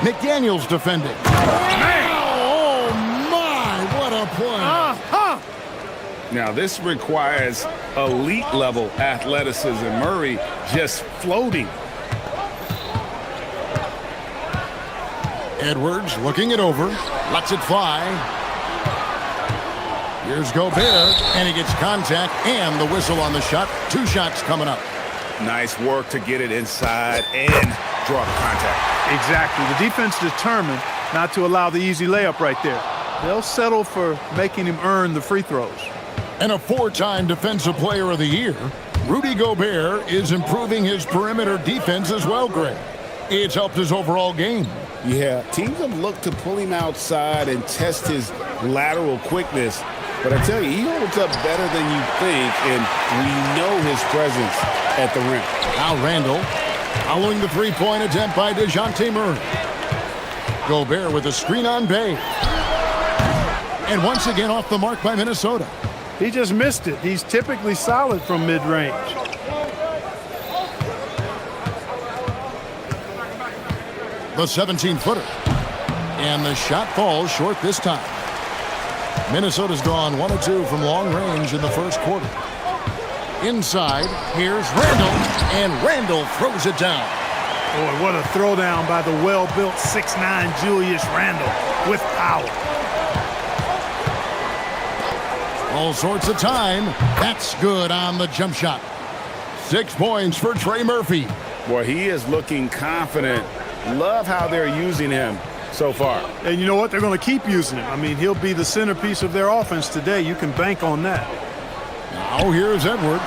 McDaniels defending. Oh, my, what a play. Now, this requires elite-level athleticism. Murray just floating. Edwards looking it over. Lets it fly. Here's Gobert, and he gets contact and the whistle on the shot. 2 shots coming up. Nice work to get it inside and draw the contact. Exactly. The defense determined not to allow the easy layup right there. They'll settle for making him earn the free throws. And a 4-time Defensive Player of the Year, Rudy Gobert is improving his perimeter defense as well, Greg. It's helped his overall game. Yeah, teams have looked to pull him outside and test his lateral quickness. But I tell you, he holds up better than you think, and we know his presence at the rim. Now Randall, following the 3-point attempt by DeJounte Murray. Gobert with a screen on Bey. And once again off the mark by Minnesota. He just missed it. He's typically solid from mid-range. The 17-footer. And the shot falls short this time. Minnesota's gone 1 of 2 from long range in the first quarter. Inside, here's Randall, and Randall throws it down. Boy, what a throwdown by the well-built 6'9" Julius Randle with power. All sorts of time. That's good on the jump shot. 6 points for Trey Murphy. Boy, he is looking confident. Love how they're using him so far. And you know what? They're going to keep using him. I mean, he'll be the centerpiece of their offense today. You can bank on that. Now here's Edwards.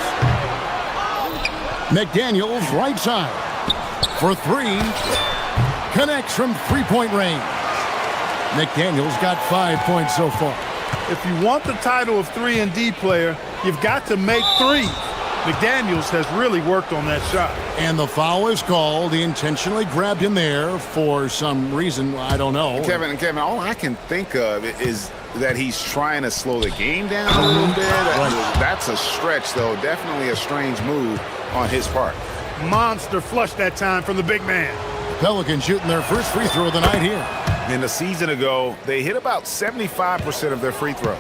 McDaniels right side for 3. Connects from 3-point range. McDaniels got 5 points so far. If you want the title of 3-and-D player, you've got to make 3. McDaniels has really worked on that shot. And the foul is called. He intentionally grabbed him there for some reason. I don't know. Kevin, all I can think of is that he's trying to slow the game down a little bit. That's a stretch, though. Definitely a strange move on his part. Monster flush that time from the big man. Pelicans shooting their first free throw of the night here. And a season ago, they hit about 75% of their free throws.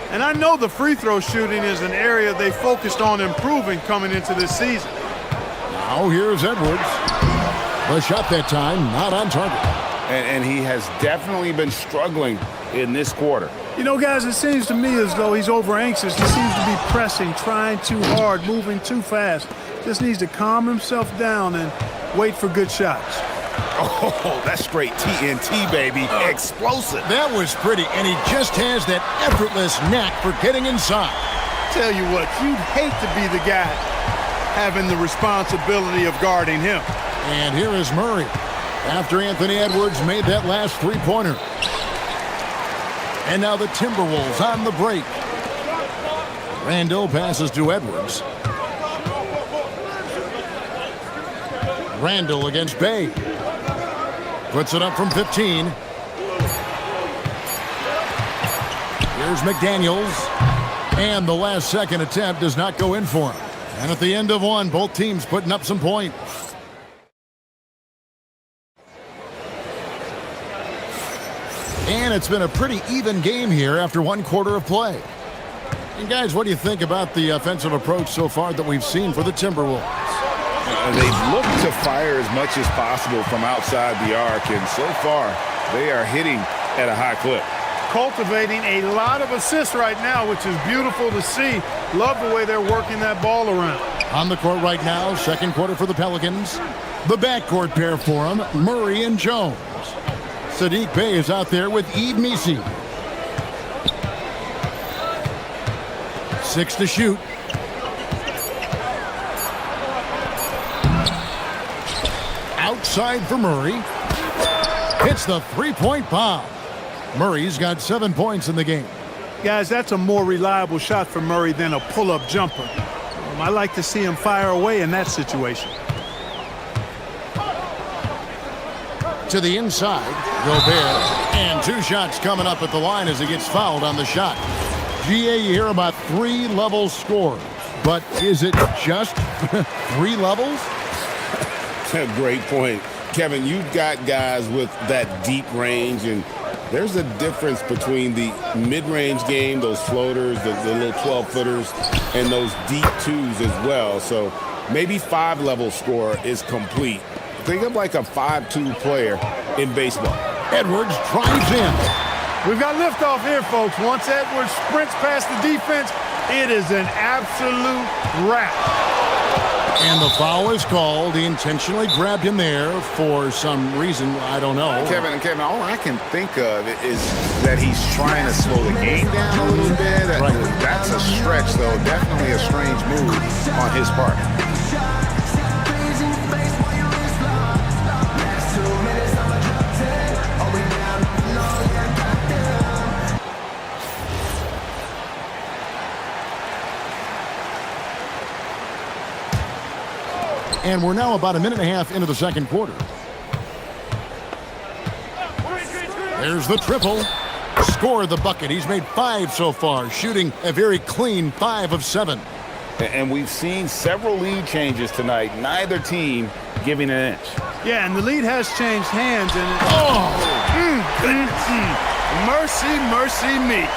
And I know the free throw shooting is an area they focused on improving coming into this season. Now here's Edwards. The shot that time not on target. and he has definitely been struggling in this quarter. You know, guys, it seems to me as though he's over anxious. He seems to be pressing, trying too hard, moving too fast. Just needs to calm himself down and wait for good shots. Oh, that's straight TNT, baby. Explosive. That was pretty, and he just has that effortless knack for getting inside. Tell you what, you'd hate to be the guy having the responsibility of guarding him. And here is Murray after Anthony Edwards made that last three-pointer. And now the Timberwolves on the break. Randall passes to Edwards. Randall against Bay. Puts it up from 15. Here's McDaniels. And the last second attempt does not go in for him. And at the end of one, both teams putting up some points. And it's been a pretty even game here after one quarter of play. And guys, what do you think about the offensive approach so far that we've seen for the Timberwolves? They've looked to fire as much as possible from outside the arc, and so far they are hitting at a high clip. Cultivating a lot of assists right now, which is beautiful to see. Love the way they're working that ball around. On the court right now, second quarter for the Pelicans. The backcourt pair for them, Murray and Jones. Sadiq Bey is out there with Eve Misi. 6 to shoot. Outside for Murray. Hits the three-point bomb. Murray's got 7 points in the game. Guys, that's a more reliable shot for Murray than a pull-up jumper. I like to see him fire away in that situation. To the inside, Gobert. And 2 shots coming up at the line as he gets fouled on the shot. GA, you hear about 3 level scores. But is it just 3 levels? Great point. Kevin, you've got guys with that deep range, and there's a difference between the mid-range game, those floaters, the little 12-footers, and those deep twos as well. So maybe 5-level score is complete. Think of like a 5-2 player in baseball. Edwards drives in. We've got liftoff here, folks. Once Edwards sprints past the defense, it is an absolute wrap. And the foul is called. He intentionally grabbed him there for some reason. I don't know. Kevin, all I can think of is that he's trying to slow the game down a little bit. Right. That's a stretch, though. Definitely a strange move on his part. And we're now about a minute and a half into the second quarter. There's the triple. Score the bucket. He's made 5 so far, shooting a very clean 5 of 7. And we've seen several lead changes tonight. Neither team giving an inch. Yeah, and the lead has changed hands. And mercy, mercy me.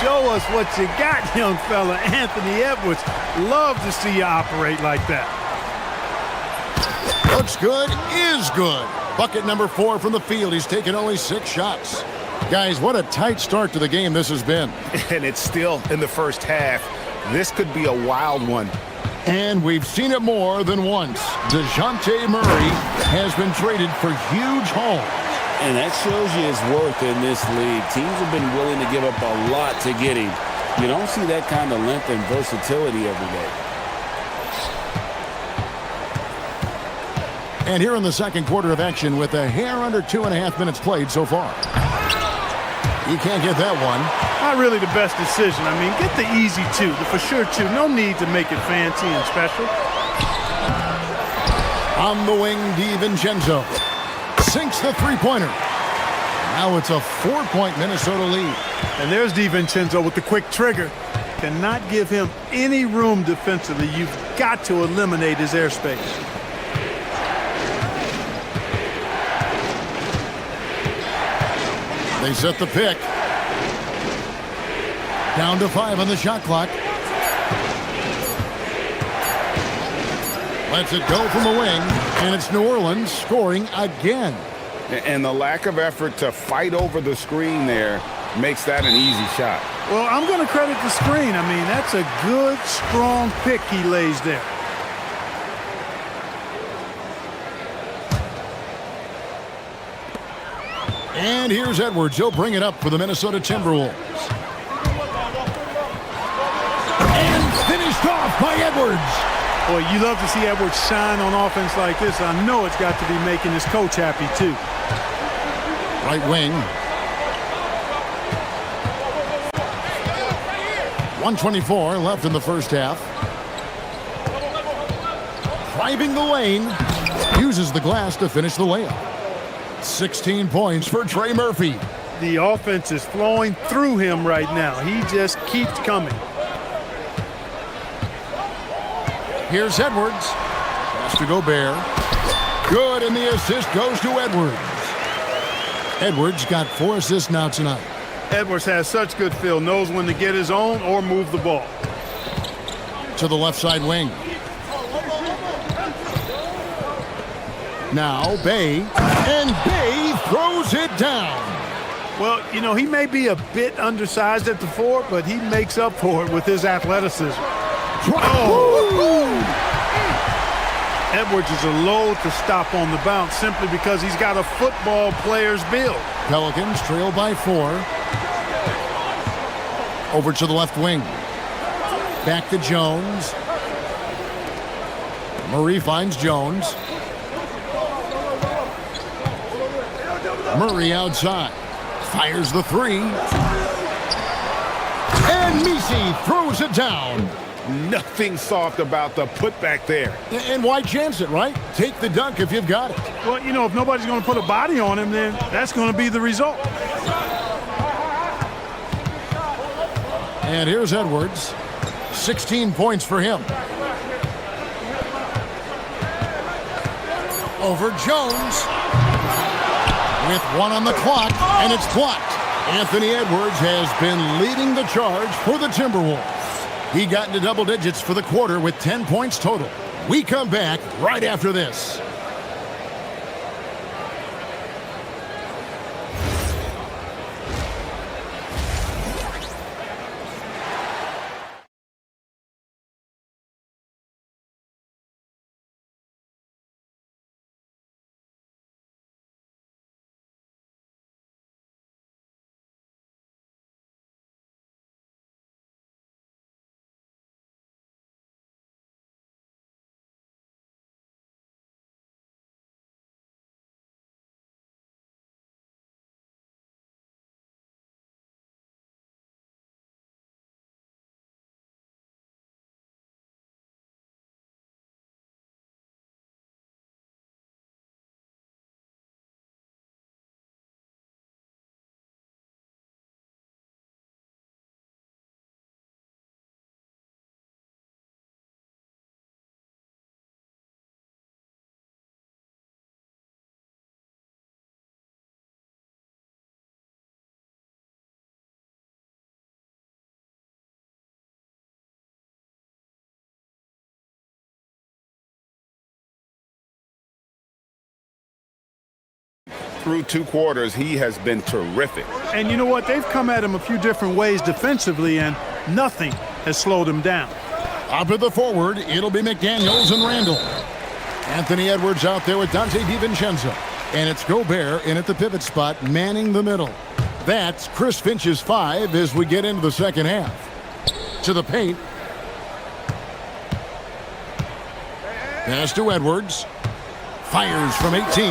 Show us what you got, young fella. Anthony Edwards. Love to see you operate like that. Looks good, is good. Bucket number 4 from the field. He's taken only 6 shots. Guys, what a tight start to the game this has been. And it's still in the first half. This could be a wild one. And we've seen it more than once. DeJounte Murray has been traded for huge hauls. And that shows you his worth in this league. Teams have been willing to give up a lot to get him. You don't see that kind of length and versatility every day. And here in the second quarter of action with a hair under 2.5 minutes played so far. He can't get that one. Not really the best decision. I mean, get the easy 2, the for sure 2. No need to make it fancy and special. On the wing, DiVincenzo sinks the three-pointer. Now it's a 4-point Minnesota lead. And there's DiVincenzo with the quick trigger. Cannot give him any room defensively. You've got to eliminate his airspace. They set the pick. Down to 5 on the shot clock. Lets it go from the wing, and it's New Orleans scoring again. And the lack of effort to fight over the screen there makes that an easy shot. Well, I'm going to credit the screen. I mean, that's a good, strong pick he lays there. And here's Edwards. He'll bring it up for the Minnesota Timberwolves. And finished off by Edwards. Boy, you love to see Edwards shine on offense like this. I know it's got to be making his coach happy, too. Right wing. 1:24 left in the first half. Driving the lane. Uses the glass to finish the layup. 16 points for Trey Murphy. The offense is flowing through him right now. He just keeps coming. Here's Edwards. Pass to Gobert. Good, and the assist goes to Edwards. Edwards got 4 assists now tonight. Edwards has such good feel, knows when to get his own or move the ball. To the left side wing. Now Bay, and Bay throws it down. Well, you know, he may be a bit undersized at the 4, but he makes up for it with his athleticism. Oh. Edwards is a load to stop on the bounce simply because he's got a football player's build. Pelicans trail by 4. Over to the left wing. Back to Jones. Murray finds Jones. Murray outside. Fires the 3. And Messi throws it down. Nothing soft about the putback there. And why chance it, right? Take the dunk if you've got it. Well, you know, if nobody's going to put a body on him, then that's going to be the result. And here's Edwards. 16 points for him. Over Jones. With 1 on the clock, and it's blocked. Anthony Edwards has been leading the charge for the Timberwolves. He got into double digits for the quarter with 10 points total. We come back right after this. Through 2 quarters, he has been terrific. And you know what? They've come at him a few different ways defensively, and nothing has slowed him down. Up at the forward, it'll be McDaniels and Randall. Anthony Edwards out there with Dante DiVincenzo. And it's Gobert in at the pivot spot, manning the middle. That's Chris Finch's 5 as we get into the second half. To the paint. Pass to Edwards. Fires from 18.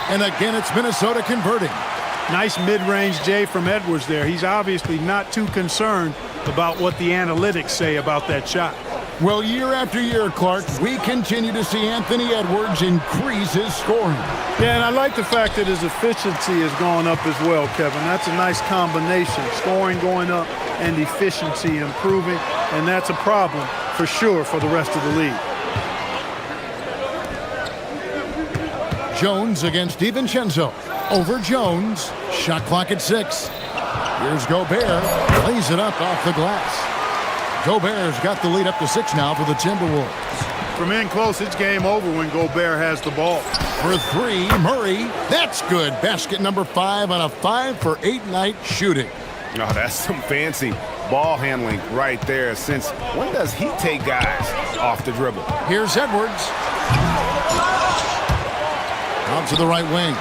And again, it's Minnesota converting. Nice mid-range J from Edwards there. He's obviously not too concerned about what the analytics say about that shot. Well, year after year, Clark, we continue to see Anthony Edwards increase his scoring. Yeah, and I like the fact that his efficiency has gone up as well, Kevin. That's a nice combination. Scoring going up and efficiency improving, and that's a problem for sure for the rest of the league. Jones against DiVincenzo. Over Jones. Shot clock at 6. Here's Gobert. Lays it up off the glass. Gobert's got the lead up to 6 now for the Timberwolves. From in close, it's game over when Gobert has the ball. for three. Murray, that's good. Basket number 5 on a 5-for-8 night shooting. Oh, that's some fancy ball handling right there. Since when does he take guys off the dribble? Here's Edwards. Out to the right wing.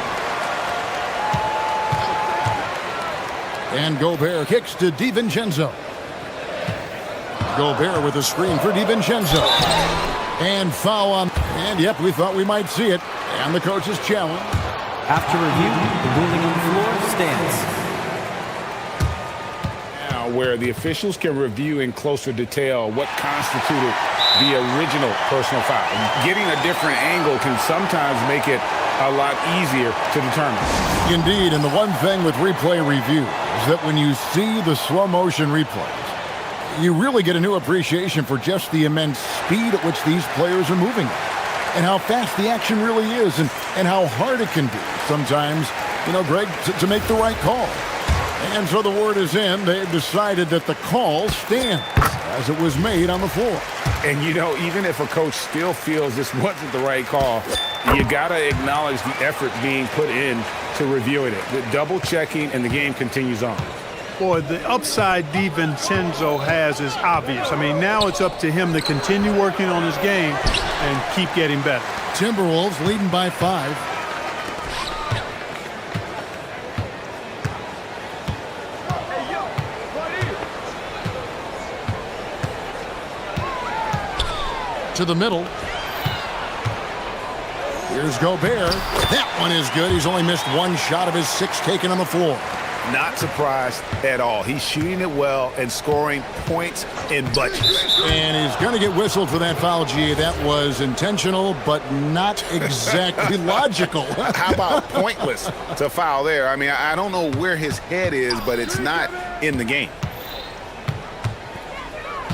And Gobert kicks to DiVincenzo. Gobert with a screen for DiVincenzo. And foul on. And yep, we thought we might see it. And the coach's challenge. After review, the ruling on the floor stands. Now, where the officials can review in closer detail what constituted the original personal foul. Getting a different angle can sometimes make it a lot easier to determine. Indeed, and the one thing with replay review is that when you see the slow motion replays, you really get a new appreciation for just the immense speed at which these players are moving and how fast the action really is and how hard it can be sometimes, Greg, to make the right call. And so the word is in. They've decided that the call stands as it was made on the floor. And, even if a coach still feels this wasn't the right call, you got to acknowledge the effort being put in to reviewing it. The double checking, and the game continues on. Boy, the upside DiVincenzo has is obvious. I mean, now it's up to him to continue working on his game and keep getting better. Timberwolves leading by 5. To the middle. Here's Gobert. That one is good. He's only missed one shot of his 6 taken on the floor. Not surprised at all. He's shooting it well and scoring points in bunches. And he's going to get whistled for that foul, G. That was intentional, but not exactly logical. How about pointless to foul there? I mean, I don't know where his head is, but it's not in the game.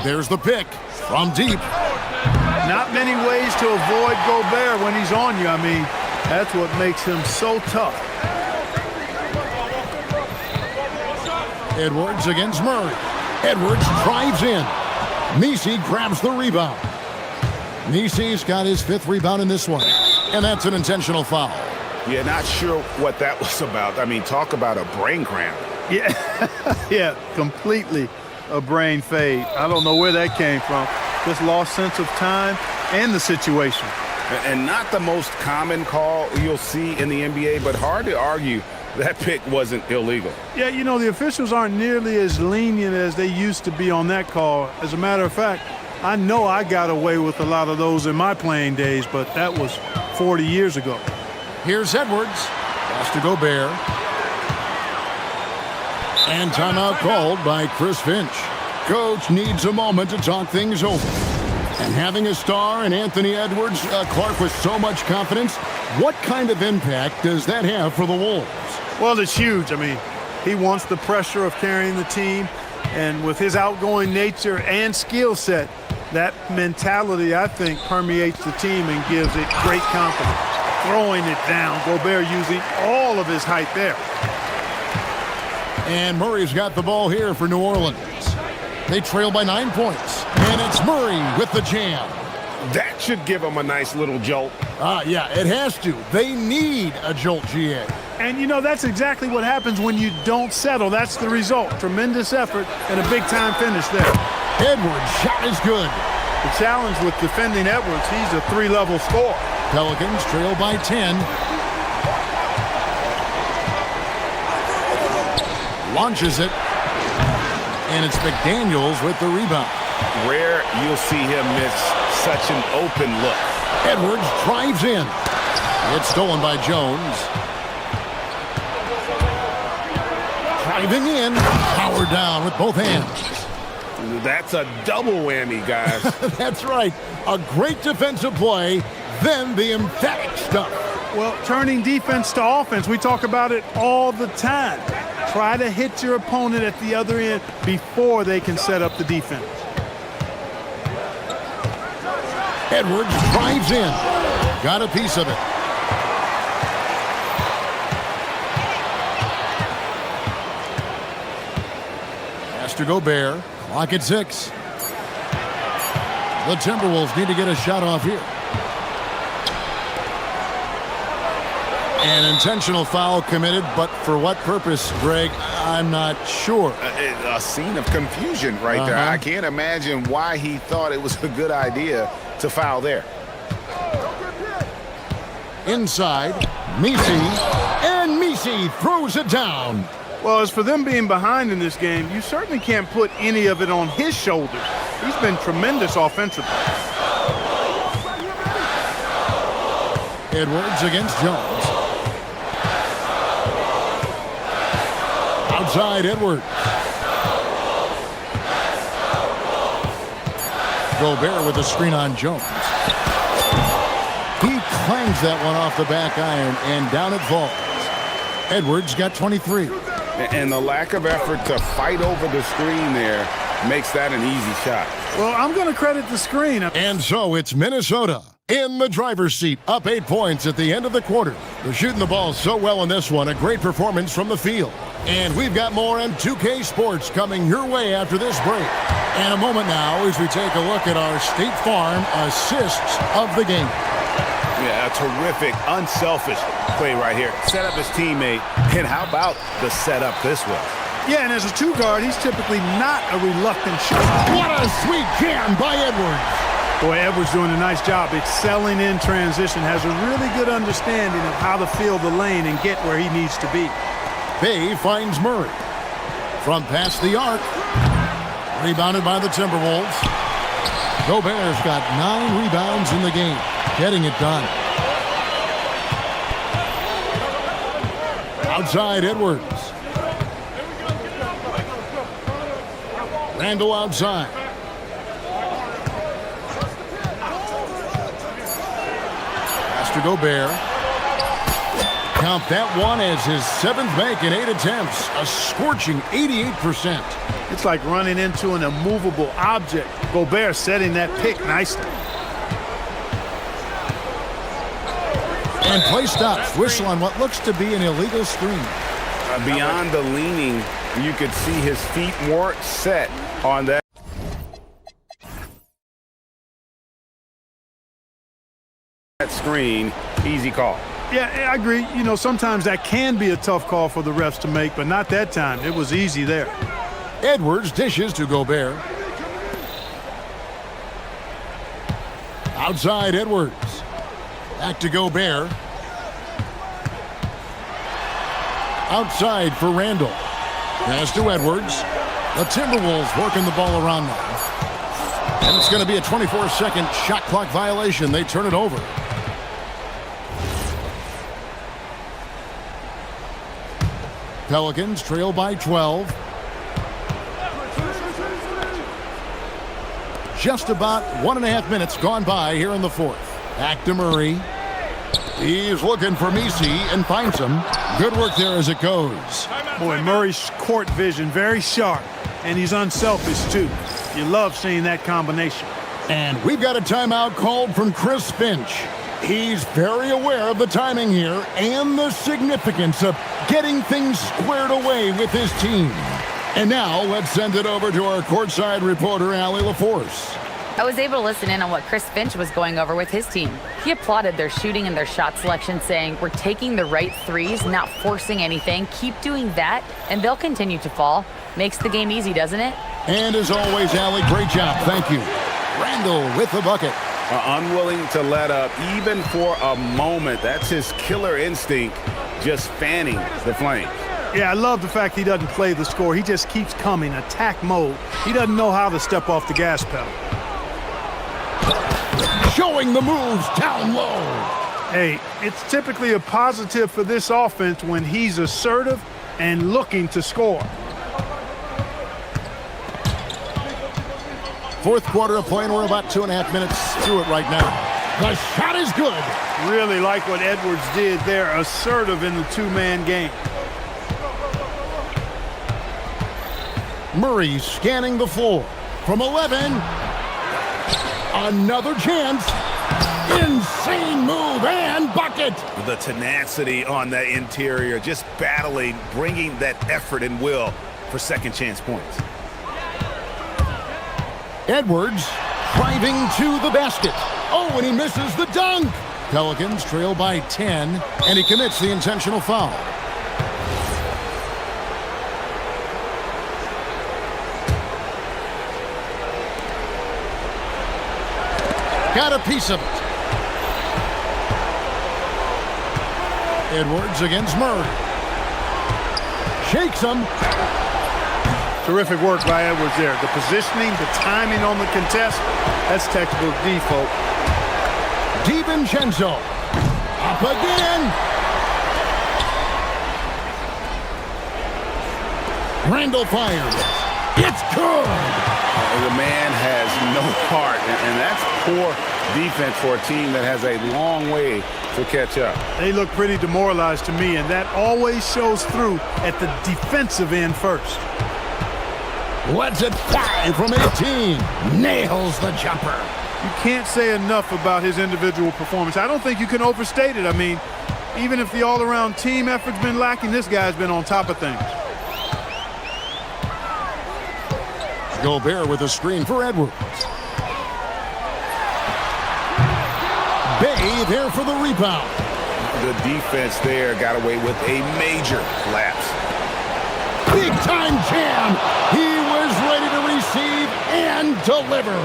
There's the pick from deep. Not many ways to avoid Gobert when he's on you. I mean, that's what makes him so tough. Edwards against Murray. Edwards drives in. Nisi grabs the rebound. Nisi's got his 5th rebound in this one. And that's an intentional foul. Yeah, not sure what that was about. I mean, talk about a brain cramp. Yeah, completely a brain fade. I don't know where that came from. Just lost sense of time and the situation. And not the most common call you'll see in the NBA, but hard to argue that pick wasn't illegal. Yeah, the officials aren't nearly as lenient as they used to be on that call. As a matter of fact, I know I got away with a lot of those in my playing days, but that was 40 years ago. Here's Edwards. Pass to Gobert. And timeout called by Chris Finch. Coach needs a moment to talk things over. And having a star in Anthony Edwards, Clark, with so much confidence, what kind of impact does that have for the Wolves? Well, it's huge. I mean, he wants the pressure of carrying the team. And with his outgoing nature and skill set, that mentality, I think, permeates the team and gives it great confidence. Throwing it down, Gobert using all of his height there. And Murray's got the ball here for New Orleans. They trail by 9 points. And it's Murray with the jam. That should give them a nice little jolt. Yeah, it has to. They need a jolt, GA. And, that's exactly what happens when you don't settle. That's the result. Tremendous effort and a big-time finish there. Edwards' shot is good. The challenge with defending Edwards, he's a 3-level scorer. Pelicans trail by 10. Launches it. And it's McDaniels with the rebound. Rare you'll see him miss such an open look. Edwards drives in. It's stolen by Jones. Driving in. Power down with both hands. That's a double whammy, guys. That's right. A great defensive play, then the emphatic stuff. Well, turning defense to offense, we talk about it all the time. Try to hit your opponent at the other end before they can set up the defense. Edwards drives in. Got a piece of it. Pass to Gobert. Clock at 6. The Timberwolves need to get a shot off here. An intentional foul committed, but for what purpose, Greg? I'm not sure. A scene of confusion right there. I can't imagine why he thought it was a good idea to foul there. Inside, Misi, and Misi throws it down. Well, as for them being behind in this game, you certainly can't put any of it on his shoulders. He's been tremendous offensively. Edwards against Jones. Outside Edwards. Gobert with the screen on Jones. He clangs that one off the back iron, and down it falls. Edwards got 23. And the lack of effort to fight over the screen there makes that an easy shot. Well, I'm going to credit the screen. And so it's Minnesota in the driver's seat, up 8 points at the end of the quarter. They're shooting the ball so well in this one, a great performance from the field. And we've got more on 2K Sports coming your way after this break. And a moment now as we take a look at our State Farm assists of the game. Yeah, a terrific, unselfish play right here. Set up his teammate, and how about the setup this way? Yeah, and as a two-guard, he's typically not a reluctant shooter. What a sweet jam by Edwards. Boy, Edwards doing a nice job excelling in transition, has a really good understanding of how to field the lane and get where he needs to be. Bay finds Murray. From past the arc. Rebounded by the Timberwolves. Gobert's got 9 rebounds in the game. Getting it done. Outside Edwards. Randall outside. Pass to Gobert. Count that one as his 7th make in 8 attempts. A scorching 88%. It's like running into an immovable object. Gobert setting that pick nicely. And play stops. Whistle on what looks to be an illegal screen. Beyond the leaning, you could see his feet more set on that screen. Easy call. Yeah, I agree. You know, sometimes that can be a tough call for the refs to make, but not that time. It was easy there. Edwards dishes to Gobert. Outside Edwards. Back to Gobert. Outside for Randall. Pass to Edwards. The Timberwolves working the ball around now. And it's going to be a 24-second shot clock violation. They turn it over. Pelicans trail by 12. Just about 1.5 minutes gone by here in the fourth. Back to Murray. He's looking for Misi and finds him. Good work there as it goes. Boy, Murray's court vision very sharp, and he's unselfish too. You love seeing that combination. And we've got a timeout called from Chris Finch. He's very aware of the timing here and the significance of getting things squared away with his team. And now let's send it over to our courtside reporter, Allie LaForce. I was able to listen in on what Chris Finch was going over with his team. He applauded their shooting and their shot selection, saying, "We're taking the right threes, not forcing anything. Keep doing that, and they'll continue to fall." Makes the game easy, doesn't it? And as always, Allie, great job. Thank you. Randall with the bucket. Unwilling to let up even for a moment. That's his killer instinct, just fanning the flames. Yeah, I love the fact he doesn't play the score. He just keeps coming, attack mode. He doesn't know how to step off the gas pedal. Showing the moves down low. Hey, it's typically a positive for this offense when he's assertive and looking to score. Fourth quarter of play, and we're about 2.5 minutes through it right now. The shot is good. Really like what Edwards did there, assertive in the two-man game. Murray scanning the floor. From 11. Another chance. Insane move and bucket. The tenacity on the interior, just battling, bringing that effort and will for second chance points. Edwards driving to the basket. Oh, and he misses the dunk. Pelicans trail by 10, and he commits the intentional foul. Got a piece of it. Edwards against Murray. Shakes him. Terrific work by Edwards there. The positioning, the timing on the contest, that's textbook default. DiVincenzo. Up again. Randall fires. It's good. The man has no heart, and that's poor defense for a team that has a long way to catch up. They look pretty demoralized to me, and that always shows through at the defensive end first. Let's it fly from 18. Nails the jumper. You can't say enough about his individual performance. I don't think you can overstate it. I mean, even if the all-around team effort's been lacking, this guy's been on top of things. Gobert with a screen for Edwards. Bay there for the rebound. The defense there got away with a major lapse. Big time jam. He was ready to receive and deliver.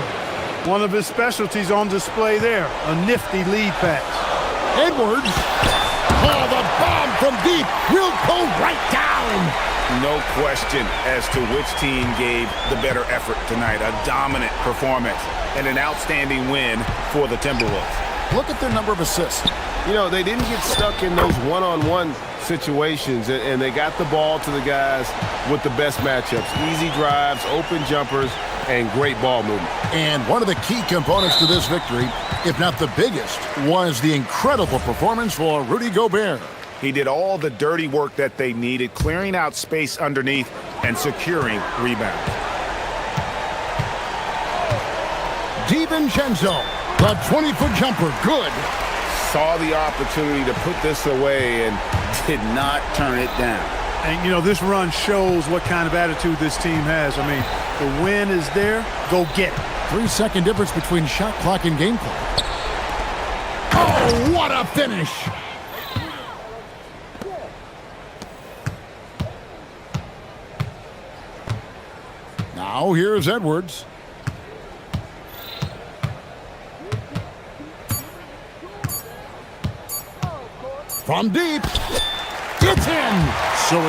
One of his specialties on display there, a nifty lead pass. Edwards. Oh, the bomb from deep will go right down. No question as to which team gave the better effort tonight. A dominant performance and an outstanding win for the Timberwolves. Look at their number of assists. You know, they didn't get stuck in those one-on-one situations, and they got the ball to the guys with the best matchups. Easy drives, open jumpers, and great ball movement. And one of the key components to this victory, if not the biggest, was the incredible performance for Rudy Gobert. He did all the dirty work that they needed, clearing out space underneath and securing rebounds. DiVincenzo, the 20-foot jumper, good. Saw the opportunity to put this away and did not turn it down. And, you know, this run shows what kind of attitude this team has. I mean, the win is there. Go get it. 3-second difference between shot clock and game clock. Oh, what a finish. Now here's Edwards. From deep. It's in. So